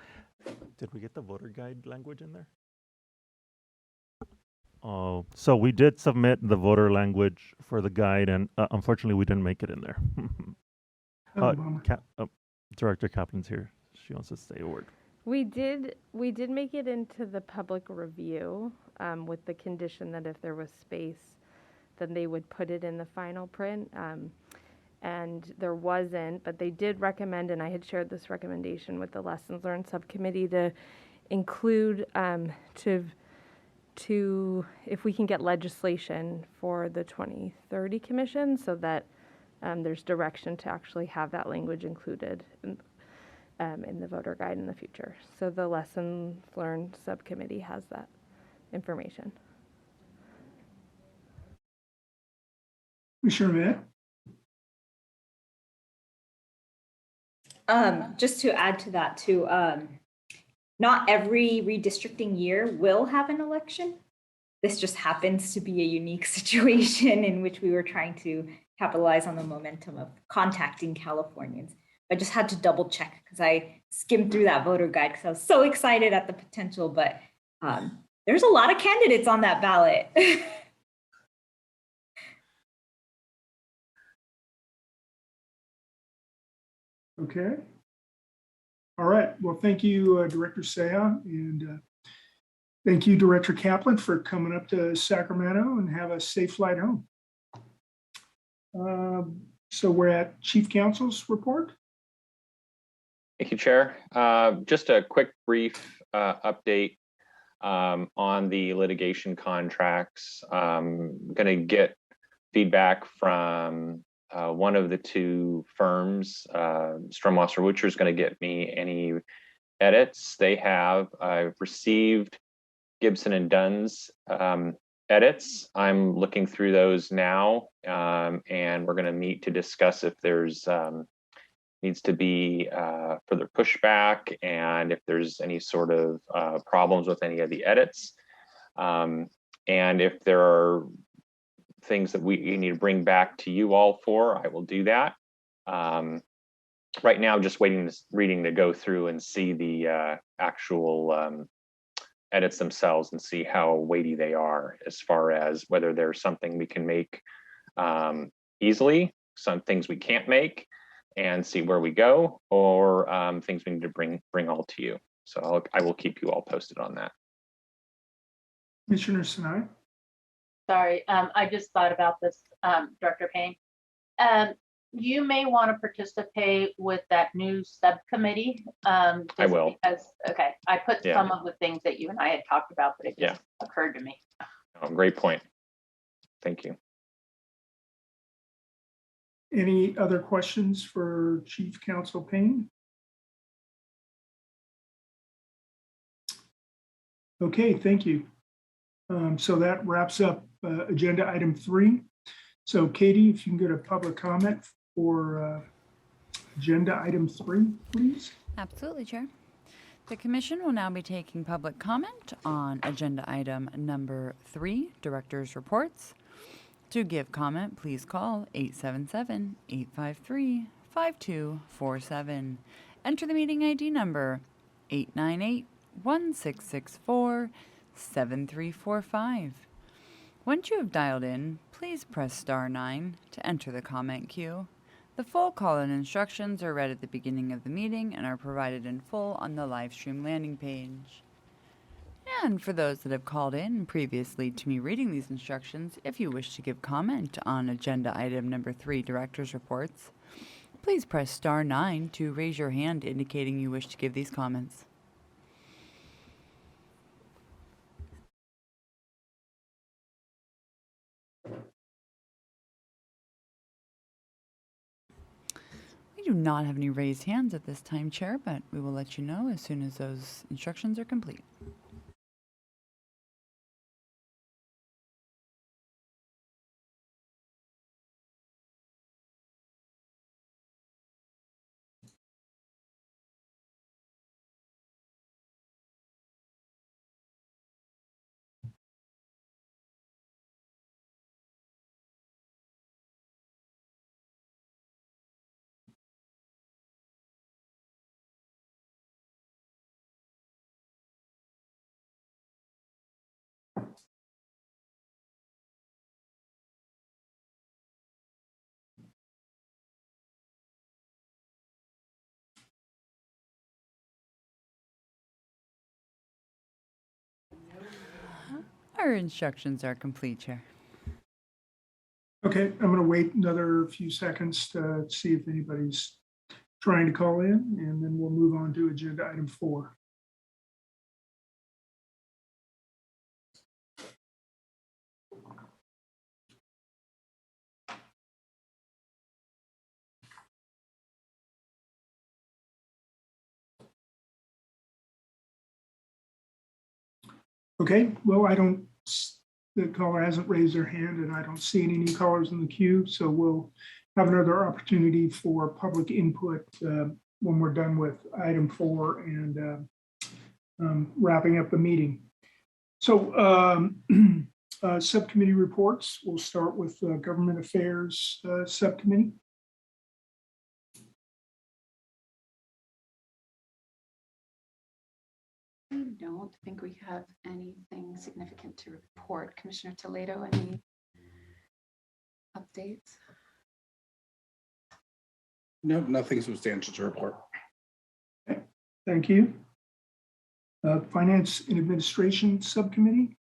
Did we get the voter guide language in there? Oh, so we did submit the voter language for the guide, and unfortunately, we didn't make it in there. Director Kaplan's here. She wants to say a word. We did make it into the public review with the condition that if there was space, then they would put it in the final print. And there wasn't, but they did recommend, and I had shared this recommendation with the Lessons Learned Subcommittee, to include to if we can get legislation for the 2030 Commission, so that there's direction to actually have that language included in the voter guide in the future. So the Lessons Learned Subcommittee has that information. Commissioner Matt? Just to add to that too, not every redistricting year will have an election. This just happens to be a unique situation in which we were trying to capitalize on the momentum of contacting Californians. I just had to double check because I skimmed through that voter guide because I was so excited at the potential, but there's a lot of candidates on that ballot. Okay. All right. Well, thank you, Director Seha, and thank you, Director Kaplan, for coming up to Sacramento, and have a safe flight home. So we're at Chief Counsel's report. Thank you, Chair. Just a quick, brief update on the litigation contracts. I'm going to get feedback from one of the two firms. Strom Officer Witcher is going to get me any edits they have. I've received Gibson and Dunn's edits. I'm looking through those now, and we're going to meet to discuss if there's needs to be further pushback, and if there's any sort of problems with any of the edits, and if there are things that we need to bring back to you all for, I will do that. Right now, just reading to go through and see the actual edits themselves and see how weighty they are, as far as whether there's something we can make easily, some things we can't make, and see where we go, or things we need to bring all to you. So I will keep you all posted on that. Commissioner Sinai? Sorry, I just thought about this, Director Payne. You may want to participate with that new subcommittee. I will. Because, okay, I put Yeah. some of the things that you and I had talked about, but it just occurred to me. Oh, great point. Thank you. Any other questions for Chief Counsel Payne? Okay, thank you. So that wraps up agenda item 3. So Katie, if you can get a public comment for agenda item 3, please. Absolutely, Chair. The Commission will now be taking public comment on agenda item number 3, Director's Reports. To give comment, please call 877-853-5247. Enter the meeting ID number 898-1664-7345. Once you have dialed in, please press star 9 to enter the comment queue. The full call-in instructions are read at the beginning of the meeting and are provided in full on the live stream landing page. And for those that have called in previously to me reading these instructions, if you wish to give comment on agenda item number 3, Director's Reports, please press star 9 to raise your hand indicating you wish to give these comments. We do not have any raised hands at this time, Chair, but we will let you know as soon as those instructions are complete. Our instructions are complete, Chair. Okay, I'm going to wait another few seconds to see if anybody's trying to call in, and then we'll move on to agenda item 4. Okay, well, the caller hasn't raised their hand and I don't see any new callers in the queue. So we'll have another opportunity for public input when we're done with item 4 and wrapping up the meeting. So subcommittee reports, we'll start with Government Affairs Subcommittee. I don't think we have anything significant to report. Commissioner Toledo, any updates? Nope, nothing substantial to report. Okay, thank you. Finance and Administration Subcommittee.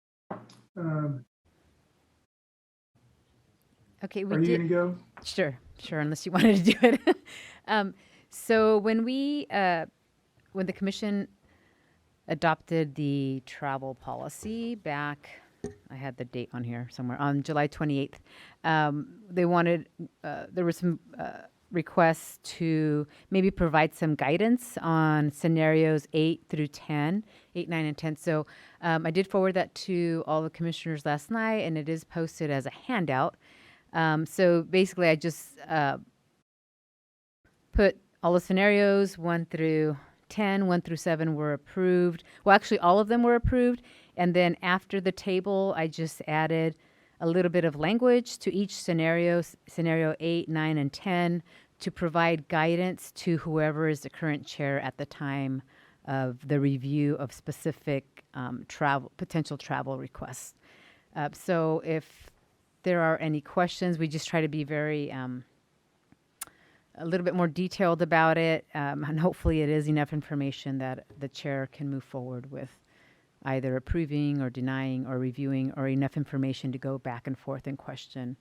Okay, are you going to go? Sure, unless you wanted to do it. So when when the Commission adopted the travel policy back, I had the date on here somewhere, on July 28th, they wanted, there were some requests to maybe provide some guidance on scenarios 8 through 10, 8, 9, and 10. So I did forward that to all the commissioners last night, and it is posted as a handout. So basically, I just put all the scenarios 1 through 10, 1 through 7 were approved. Well, actually, all of them were approved. And then after the table, I just added a little bit of language to each scenario, scenario 8, 9, and 10, to provide guidance to whoever is the current chair at the time of the review of specific potential travel requests. So if there are any questions, we just try to be very a little bit more detailed about it, and hopefully it is enough information that the chair can move forward with either approving or denying or reviewing, or enough information to go back and forth and question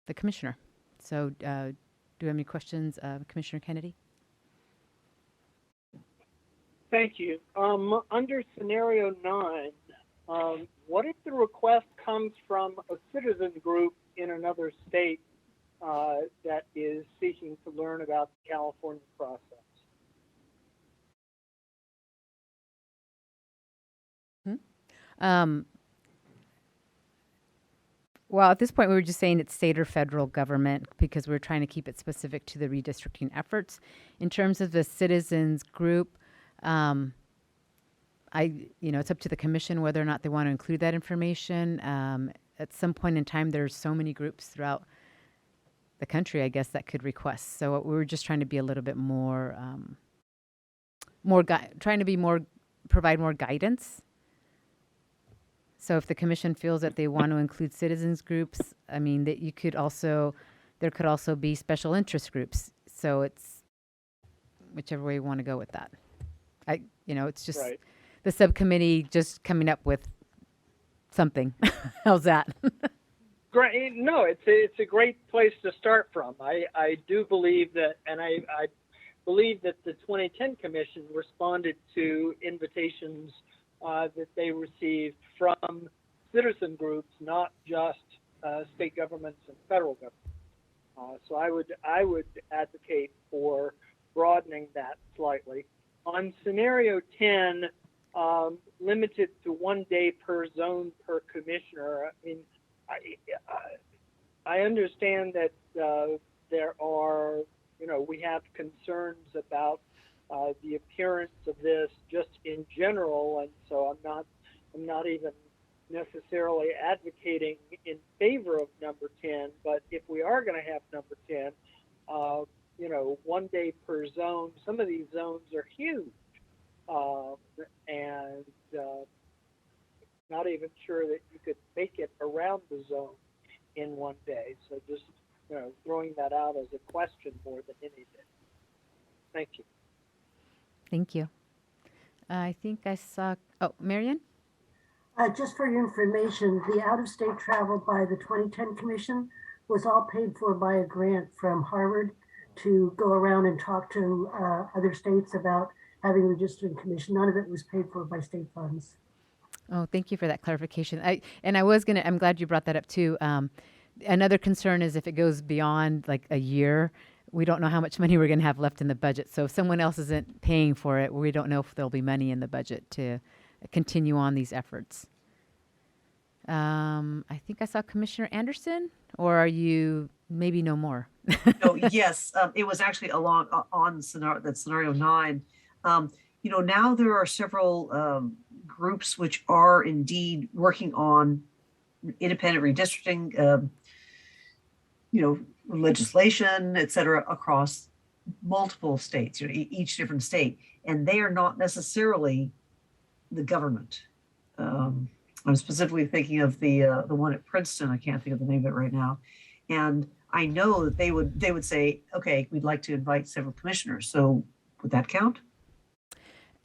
the commissioner. So do you have any questions, Commissioner Kennedy? Thank you. Under scenario 9, what if the request comes from a citizen group in another state that is seeking to learn about the California process? Well, at this point, we were just saying it's state or federal government because we're trying to keep it specific to the redistricting efforts. In terms of the citizens group, it's up to the commission whether or not they want to include that information. At some point in time, there's so many groups throughout the country, I guess, that could request. So we were just trying to be a little bit more, provide more guidance. So if the commission feels that they want to include citizens groups, I mean, that there could also be special interest groups. So it's whichever way you want to go with that. It's just right. The subcommittee just coming up with something. How's that? Great. No, it's a great place to start from. I do believe that, and I believe that the 2010 Commission responded to invitations that they received from citizen groups, not just state governments and federal government. So I would advocate for broadening that slightly. On scenario 10, limited to 1 day per zone per commissioner. I mean, I understand that there are, we have concerns about the appearance of this just in general, and so I'm not even necessarily advocating in favor of number 10. But if we are going to have number 10, 1 day per zone. Some of these zones are huge, and not even sure that you could make it around the zone in 1 day. So just throwing that out as a question more than anything. Thank you. Thank you. I think I saw, Marian? Just for your information, the out-of-state travel by the 2010 Commission was all paid for by a grant from Harvard to go around and talk to other states about having a redistricting commission. None of it was paid for by state funds. Oh, thank you for that clarification. I'm glad you brought that up too. Another concern is if it goes beyond like a year, we don't know how much money we're going to have left in the budget. So if someone else isn't paying for it, we don't know if there'll be money in the budget to continue on these efforts. I think I saw Commissioner Anderson, or are you maybe no more? No, yes, it was actually on scenario 9. Now there are several groups which are indeed working on independent redistricting, legislation, et cetera, across multiple states, each different state, and they are not necessarily the government. I'm specifically thinking of the one at Princeton. I can't think of the name of it right now, and I know that they would say, okay, we'd like to invite several commissioners. So would that count?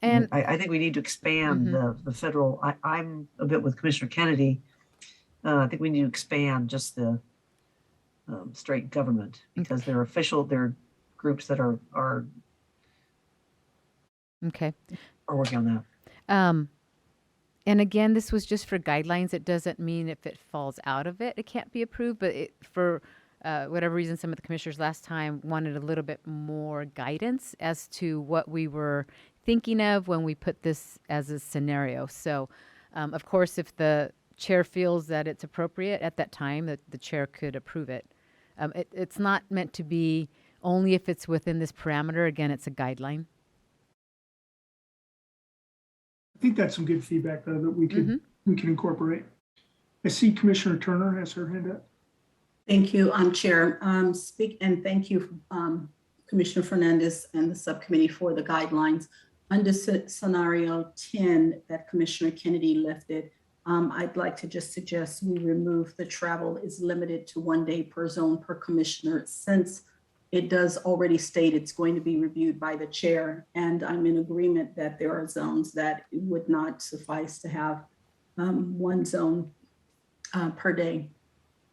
And I think we need to expand the federal. I'm a bit with Commissioner Kennedy. I think we need to expand just the straight government, because they're groups that are working on that. And again, this was just for guidelines. It doesn't mean if it falls out of it, it can't be approved. But for whatever reason, some of the commissioners last time wanted a little bit more guidance as to what we were thinking of when we put this as a scenario. So, of course, if the chair feels that it's appropriate at that time, that the chair could approve it. It's not meant to be only if it's within this parameter. Again, it's a guideline. I think that's some good feedback, though, that we can incorporate. I see Commissioner Turner has her hand up. Thank you, Chair. And thank you, Commissioner Fernandez and the subcommittee for the guidelines. Under scenario 10 that Commissioner Kennedy lifted, I'd like to just suggest we remove the travel is limited to 1 day per zone per commissioner, since it does already state it's going to be reviewed by the chair. And I'm in agreement that there are zones that it would not suffice to have one zone per day.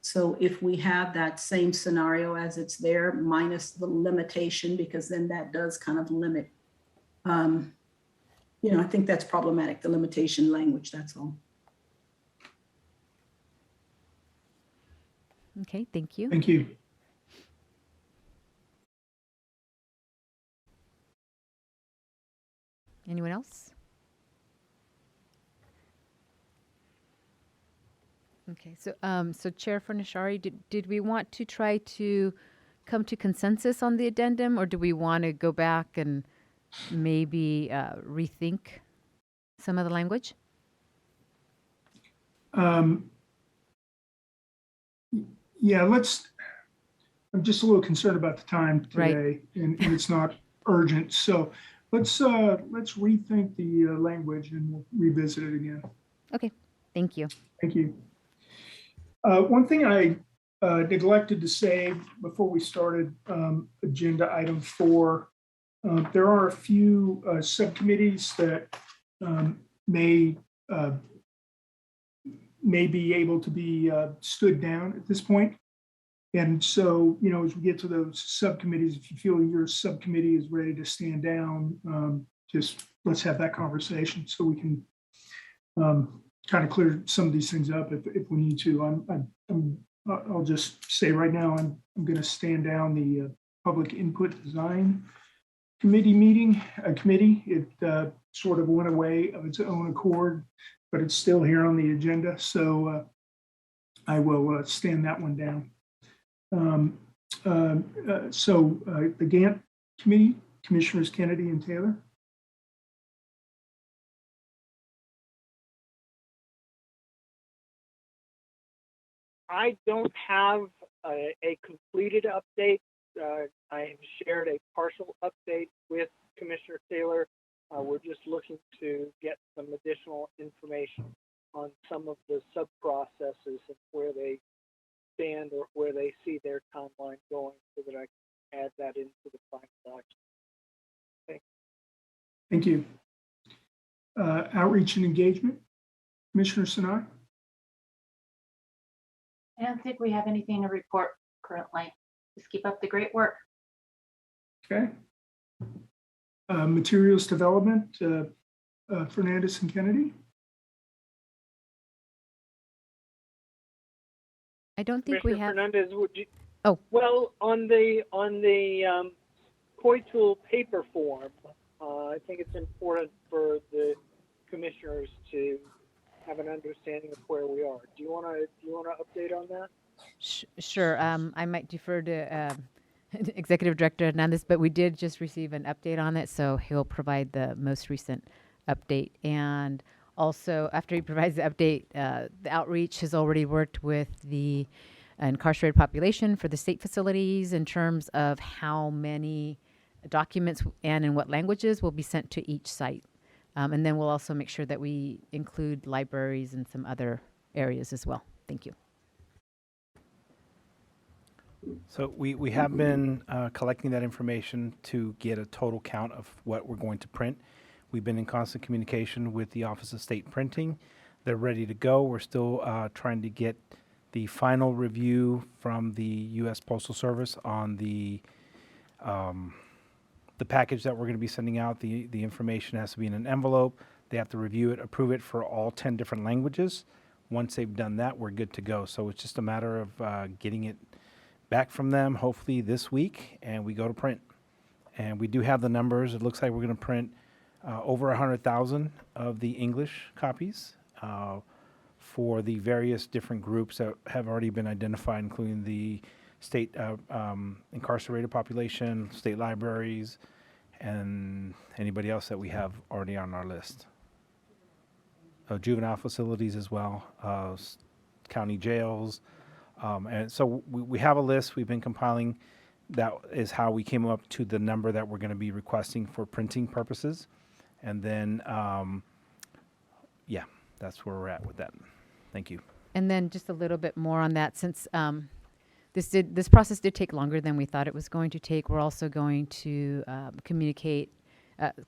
So if we have that same scenario as it's there, minus the limitation, because then that does kind of limit, I think that's problematic, the limitation language, that's all. Okay, thank you. Thank you. Anyone else? Okay, so Chair Furnishari, did we want to try to come to consensus on the addendum, or do we want to go back and maybe rethink some of the language? Yeah, I'm just a little concerned about the time today, and it's not urgent. So let's rethink the language and we'll revisit it again. Okay, thank you. Thank you. One thing I neglected to say before we started agenda item 4, there are a few subcommittees that may be able to be stood down at this point. And so, as we get to those subcommittees, if you feel your subcommittee is ready to stand down, just let's have that conversation so we can kind of clear some of these things up if we need to. I'll just say right now, I'm going to stand down the Public Input Design Committee. It sort of went away of its own accord, but it's still here on the agenda. So I will stand that one down. The Gantt Committee, Commissioners Kennedy and Taylor. I don't have a completed update. I have shared a partial update with Commissioner Taylor. We're just looking to get some additional information on some of the sub-processes and where they stand or where they see their timeline going so that I can add that into the final document. Thank you. Outreach and engagement, Commissioner Sinai. I don't think we have anything to report currently. Just keep up the great work. Okay. Materials development, Fernandez and Kennedy. I don't think we have. Fernandez, would you? Oh. Well, on the COI tool paper form, I think it's important for the commissioners to have an understanding of where we are. Do you want to update on that? Sure. I might defer to Executive Director Hernandez, but we did just receive an update on it, so he'll provide the most recent update. And also, after he provides the update, the outreach has already worked with the incarcerated population for the state facilities in terms of how many documents and in what languages will be sent to each site. And then we'll also make sure that we include libraries and some other areas as well. Thank you. So we have been collecting that information to get a total count of what we're going to print. We've been in constant communication with the Office of State Printing. They're ready to go. We're still trying to get the final review from the U.S. Postal Service on the package that we're going to be sending out. The information has to be in an envelope. They have to review it, approve it for all 10 different languages. Once they've done that, we're good to go. So it's just a matter of getting it back from them, hopefully this week, and we go to print. And we do have the numbers. It looks like we're going to print over 100,000 of the English copies for the various different groups that have already been identified, including the state incarcerated population, state libraries, and anybody else that we have already on our list. Juvenile facilities as well, county jails. And so we have a list we've been compiling. That is how we came up to the number that we're going to be requesting for printing purposes. And then, yeah, that's where we're at with that. Thank you. And then just a little bit more on that, since This process did take longer than we thought it was going to take. We're also going to communicate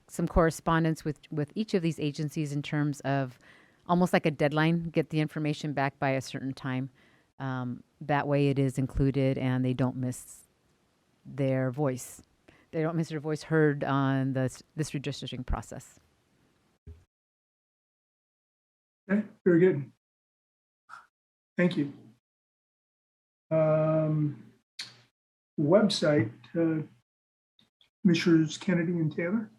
some correspondence with each of these agencies in terms of almost like a deadline, get the information back by a certain time. That way it is included and they don't miss their voice. They don't miss their voice heard on this redistricting process. Okay, very good. Thank you. Website, Commissioners Kennedy and Taylor.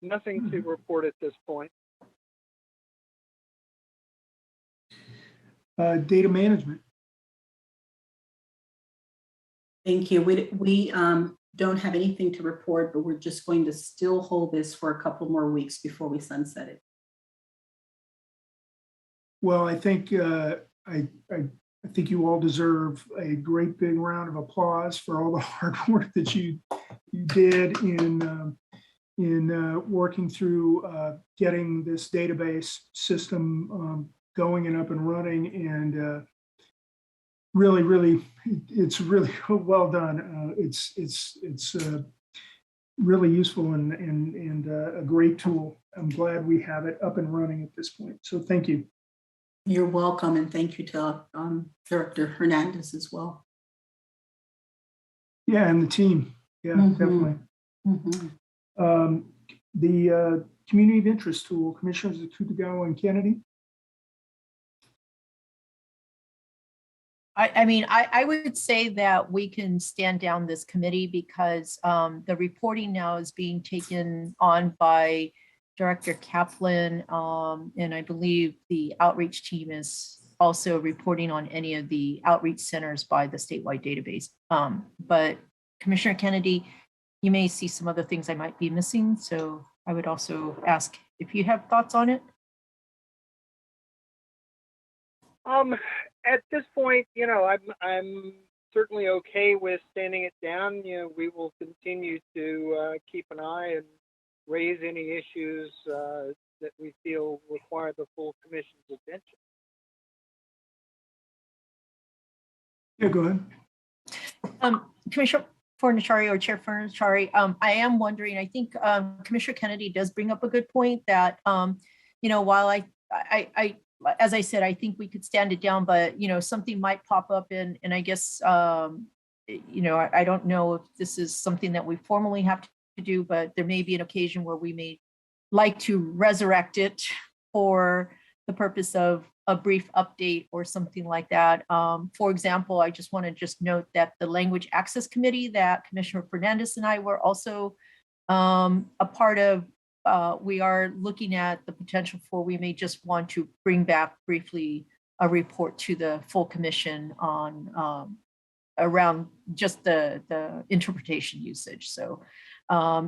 Nothing to report at this point. Data management. Thank you. We don't have anything to report, but we're just going to still hold this for a couple more weeks before we sunset it. Well, I think I think you all deserve a great big round of applause for all the hard work that you did in working through getting this database system going and up and running, and really, it's really well done. It's really useful and a great tool. I'm glad we have it up and running at this point. So thank you. You're welcome, and thank you to Director Hernandez as well. Yeah, and the team. Yeah, definitely. The Community of Interest tool, Commissioners Kutagawa and Kennedy. I would say that we can stand down this committee because the reporting now is being taken on by Director Kaplan, and I believe the outreach team is also reporting on any of the outreach centers by the statewide database. But Commissioner Kennedy, you may see some other things I might be missing, so I would also ask if you have thoughts on it. At this point, I'm certainly okay with standing it down. We will continue to keep an eye and raise any issues that we feel require the full commission's attention. Yeah, go ahead. Commissioner Fornachari or Chair Fornachari, I am wondering, I think Commissioner Kennedy does bring up a good point that, while I as I said, I think we could stand it down, but, something might pop up and I guess, I don't know if this is something that we formally have to do, but there may be an occasion where we may like to resurrect it for the purpose of a brief update or something like that. For example, I just want to note that the Language Access Committee that Commissioner Fernandez and I were also a part of, we are looking at the potential for, we may just want to bring back briefly a report to the full commission on around just the interpretation usage. So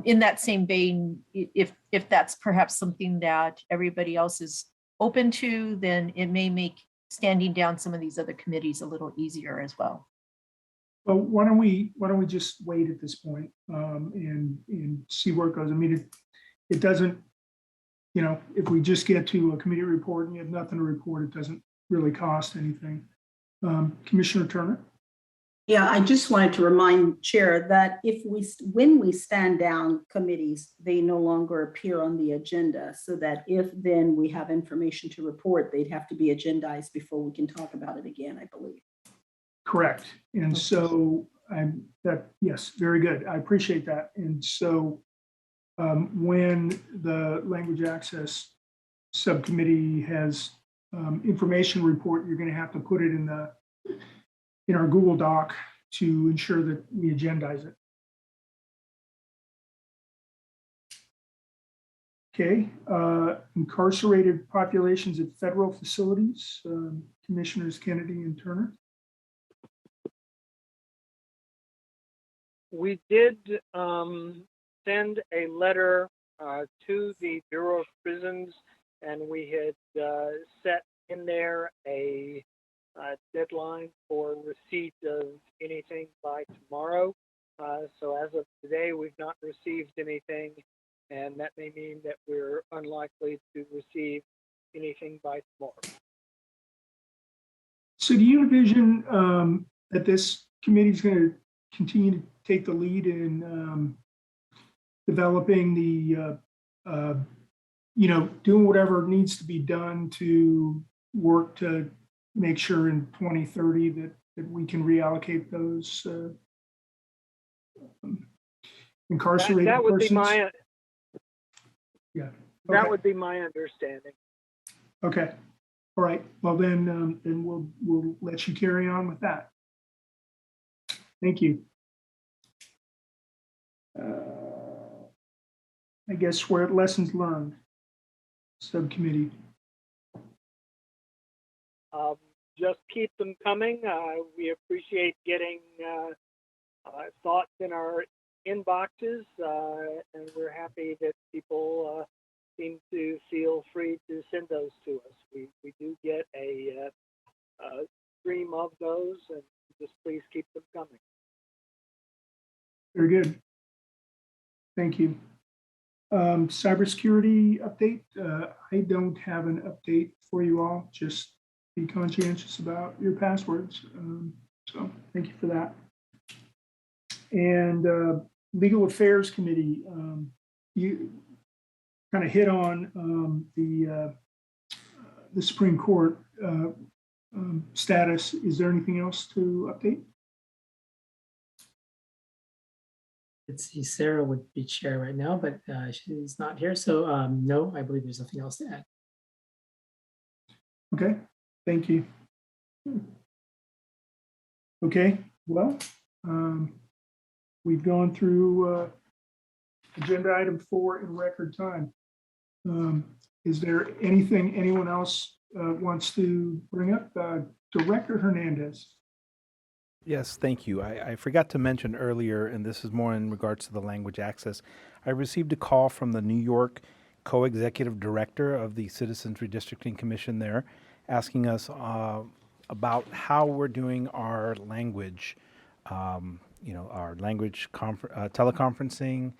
in that same vein, if that's perhaps something that everybody else is open to, then it may make standing down some of these other committees a little easier as well. Well, why don't we just wait at this point and see where it goes. I mean, it doesn't, if we just get to a committee report and you have nothing to report, it doesn't really cost anything. Commissioner Turner. Yeah, I just wanted to remind Chair that when we stand down committees, they no longer appear on the agenda, so that if then we have information to report, they'd have to be agendized before we can talk about it again, I believe. Correct. And so yes, very good. I appreciate that. And so when the Language Access Subcommittee has information report, you're going to have to put it in our Google Doc to ensure that we agendize it. Okay, incarcerated populations at federal facilities, Commissioners Kennedy and Turner. We did send a letter to the Bureau of Prisons, and we had set in there a deadline for receipt of anything by tomorrow. So as of today, we've not received anything, and that may mean that we're unlikely to receive anything by tomorrow. So do you envision that this committee is going to continue to take the lead in developing the, doing whatever needs to be done to work to make sure in 2030 that we can reallocate those incarcerated That would be persons? my, Yeah. that Okay. would be my understanding. Okay. All right. Well, then we'll let you carry on with that. Thank you. I guess we're at lessons learned subcommittee. Just keep them coming. We appreciate getting thoughts in our inboxes, and we're happy that people seem to feel free to send those to us. We do get a stream of those, and just please keep them coming. Very good. Thank you. Cybersecurity update. I don't have an update for you all. Just be conscientious about your passwords. So thank you for that. And Legal Affairs Committee, you kind of hit on the Supreme Court status. Is there anything else to update? Let's see, Sarah would be chair right now, but she's not here. So no, I believe there's nothing else to add. Okay, thank you. Okay, well, we've gone through agenda item 4 in record time. Is there anything anyone else wants to bring up? Director Hernandez. Yes, thank you. I forgot to mention earlier, and this is more in regards to the language access. I received a call from the New York co-executive director of the Citizens Redistricting Commission there, asking us about how we're doing our language, our language teleconferencing,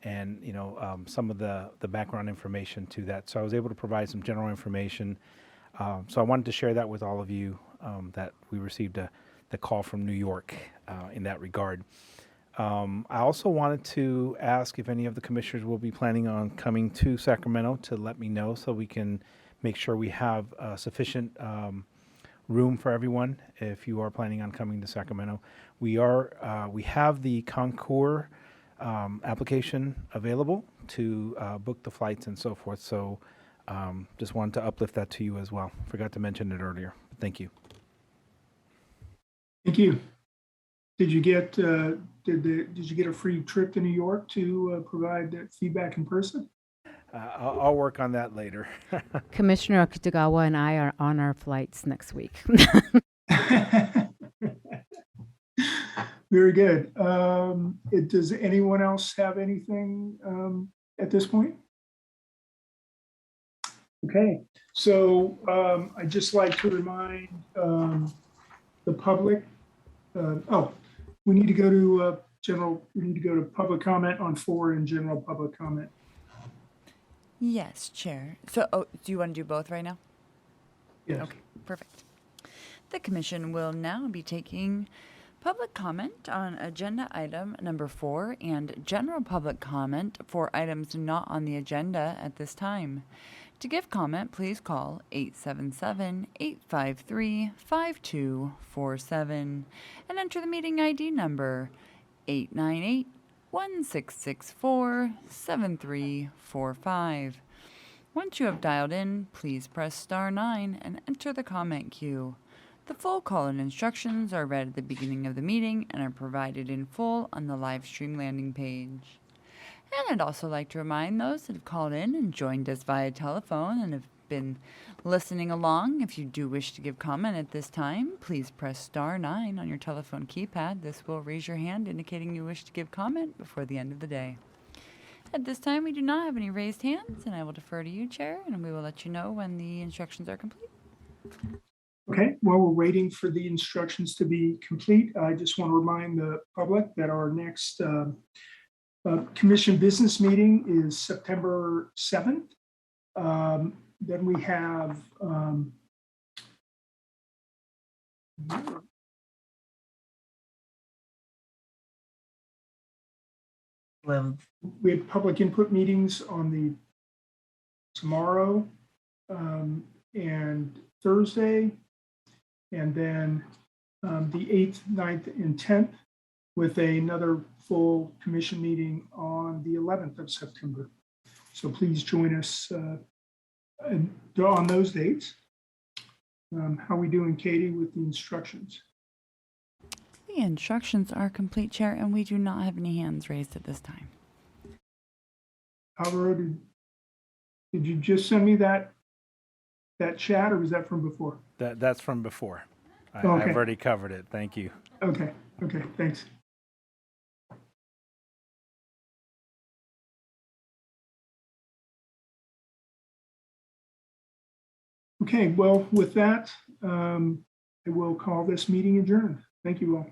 and some of the background information to that. So I was able to provide some general information. So I wanted to share that with all of you, that we received the call from New York in that regard. I also wanted to ask if any of the commissioners will be planning on coming to Sacramento to let me know so we can make sure we have sufficient room for everyone if you are planning on coming to Sacramento. We have the Concours application available to book the flights and so forth. So just wanted to uplift that to you as well. Forgot to mention it earlier. Thank you. Thank you. Did you get did you get a free trip to New York to provide that feedback in person? I'll work on that later. Commissioner Okutagawa and I are on our flights next week. Very good. Does anyone else have anything at this point? Okay, so I'd just like to remind the public. We need to go to public comment on 4 and general public comment. Yes, Chair. So, do you want to do both right now? Yes. Okay, perfect. The Commission will now be taking public comment on agenda item number 4 and general public comment for items not on the agenda at this time. To give comment, please call 877-853-5247 and enter the meeting ID number 898-1664-7345. Once you have dialed in, please press star 9 and enter the comment queue. The full call-in instructions are read at the beginning of the meeting and are provided in full on the live stream landing page. And I'd also like to remind those that have called in and joined us via telephone and have been listening along, if you do wish to give comment at this time, please press star 9 on your telephone keypad. This will raise your hand indicating you wish to give comment before the end of the day. At this time, we do not have any raised hands, and I will defer to you, Chair, and we will let you know when the instructions are complete. Okay, while we're waiting for the instructions to be complete, I just want to remind the public that our next commission business meeting is September 7th. Then we have We have public input meetings on the tomorrow and Thursday, and then the 8th, 9th, and 10th, with another full commission meeting on the 11th of September. So please join us on those dates. How are we doing, Katie, with the instructions? The instructions are complete, Chair, and we do not have any hands raised at this time. Alvaro, did you just send me that chat, or was that from before? That's from before. Okay. I've already covered it. Thank you. Okay, thanks. Okay, well, with that, I will call this meeting adjourned. Thank you all.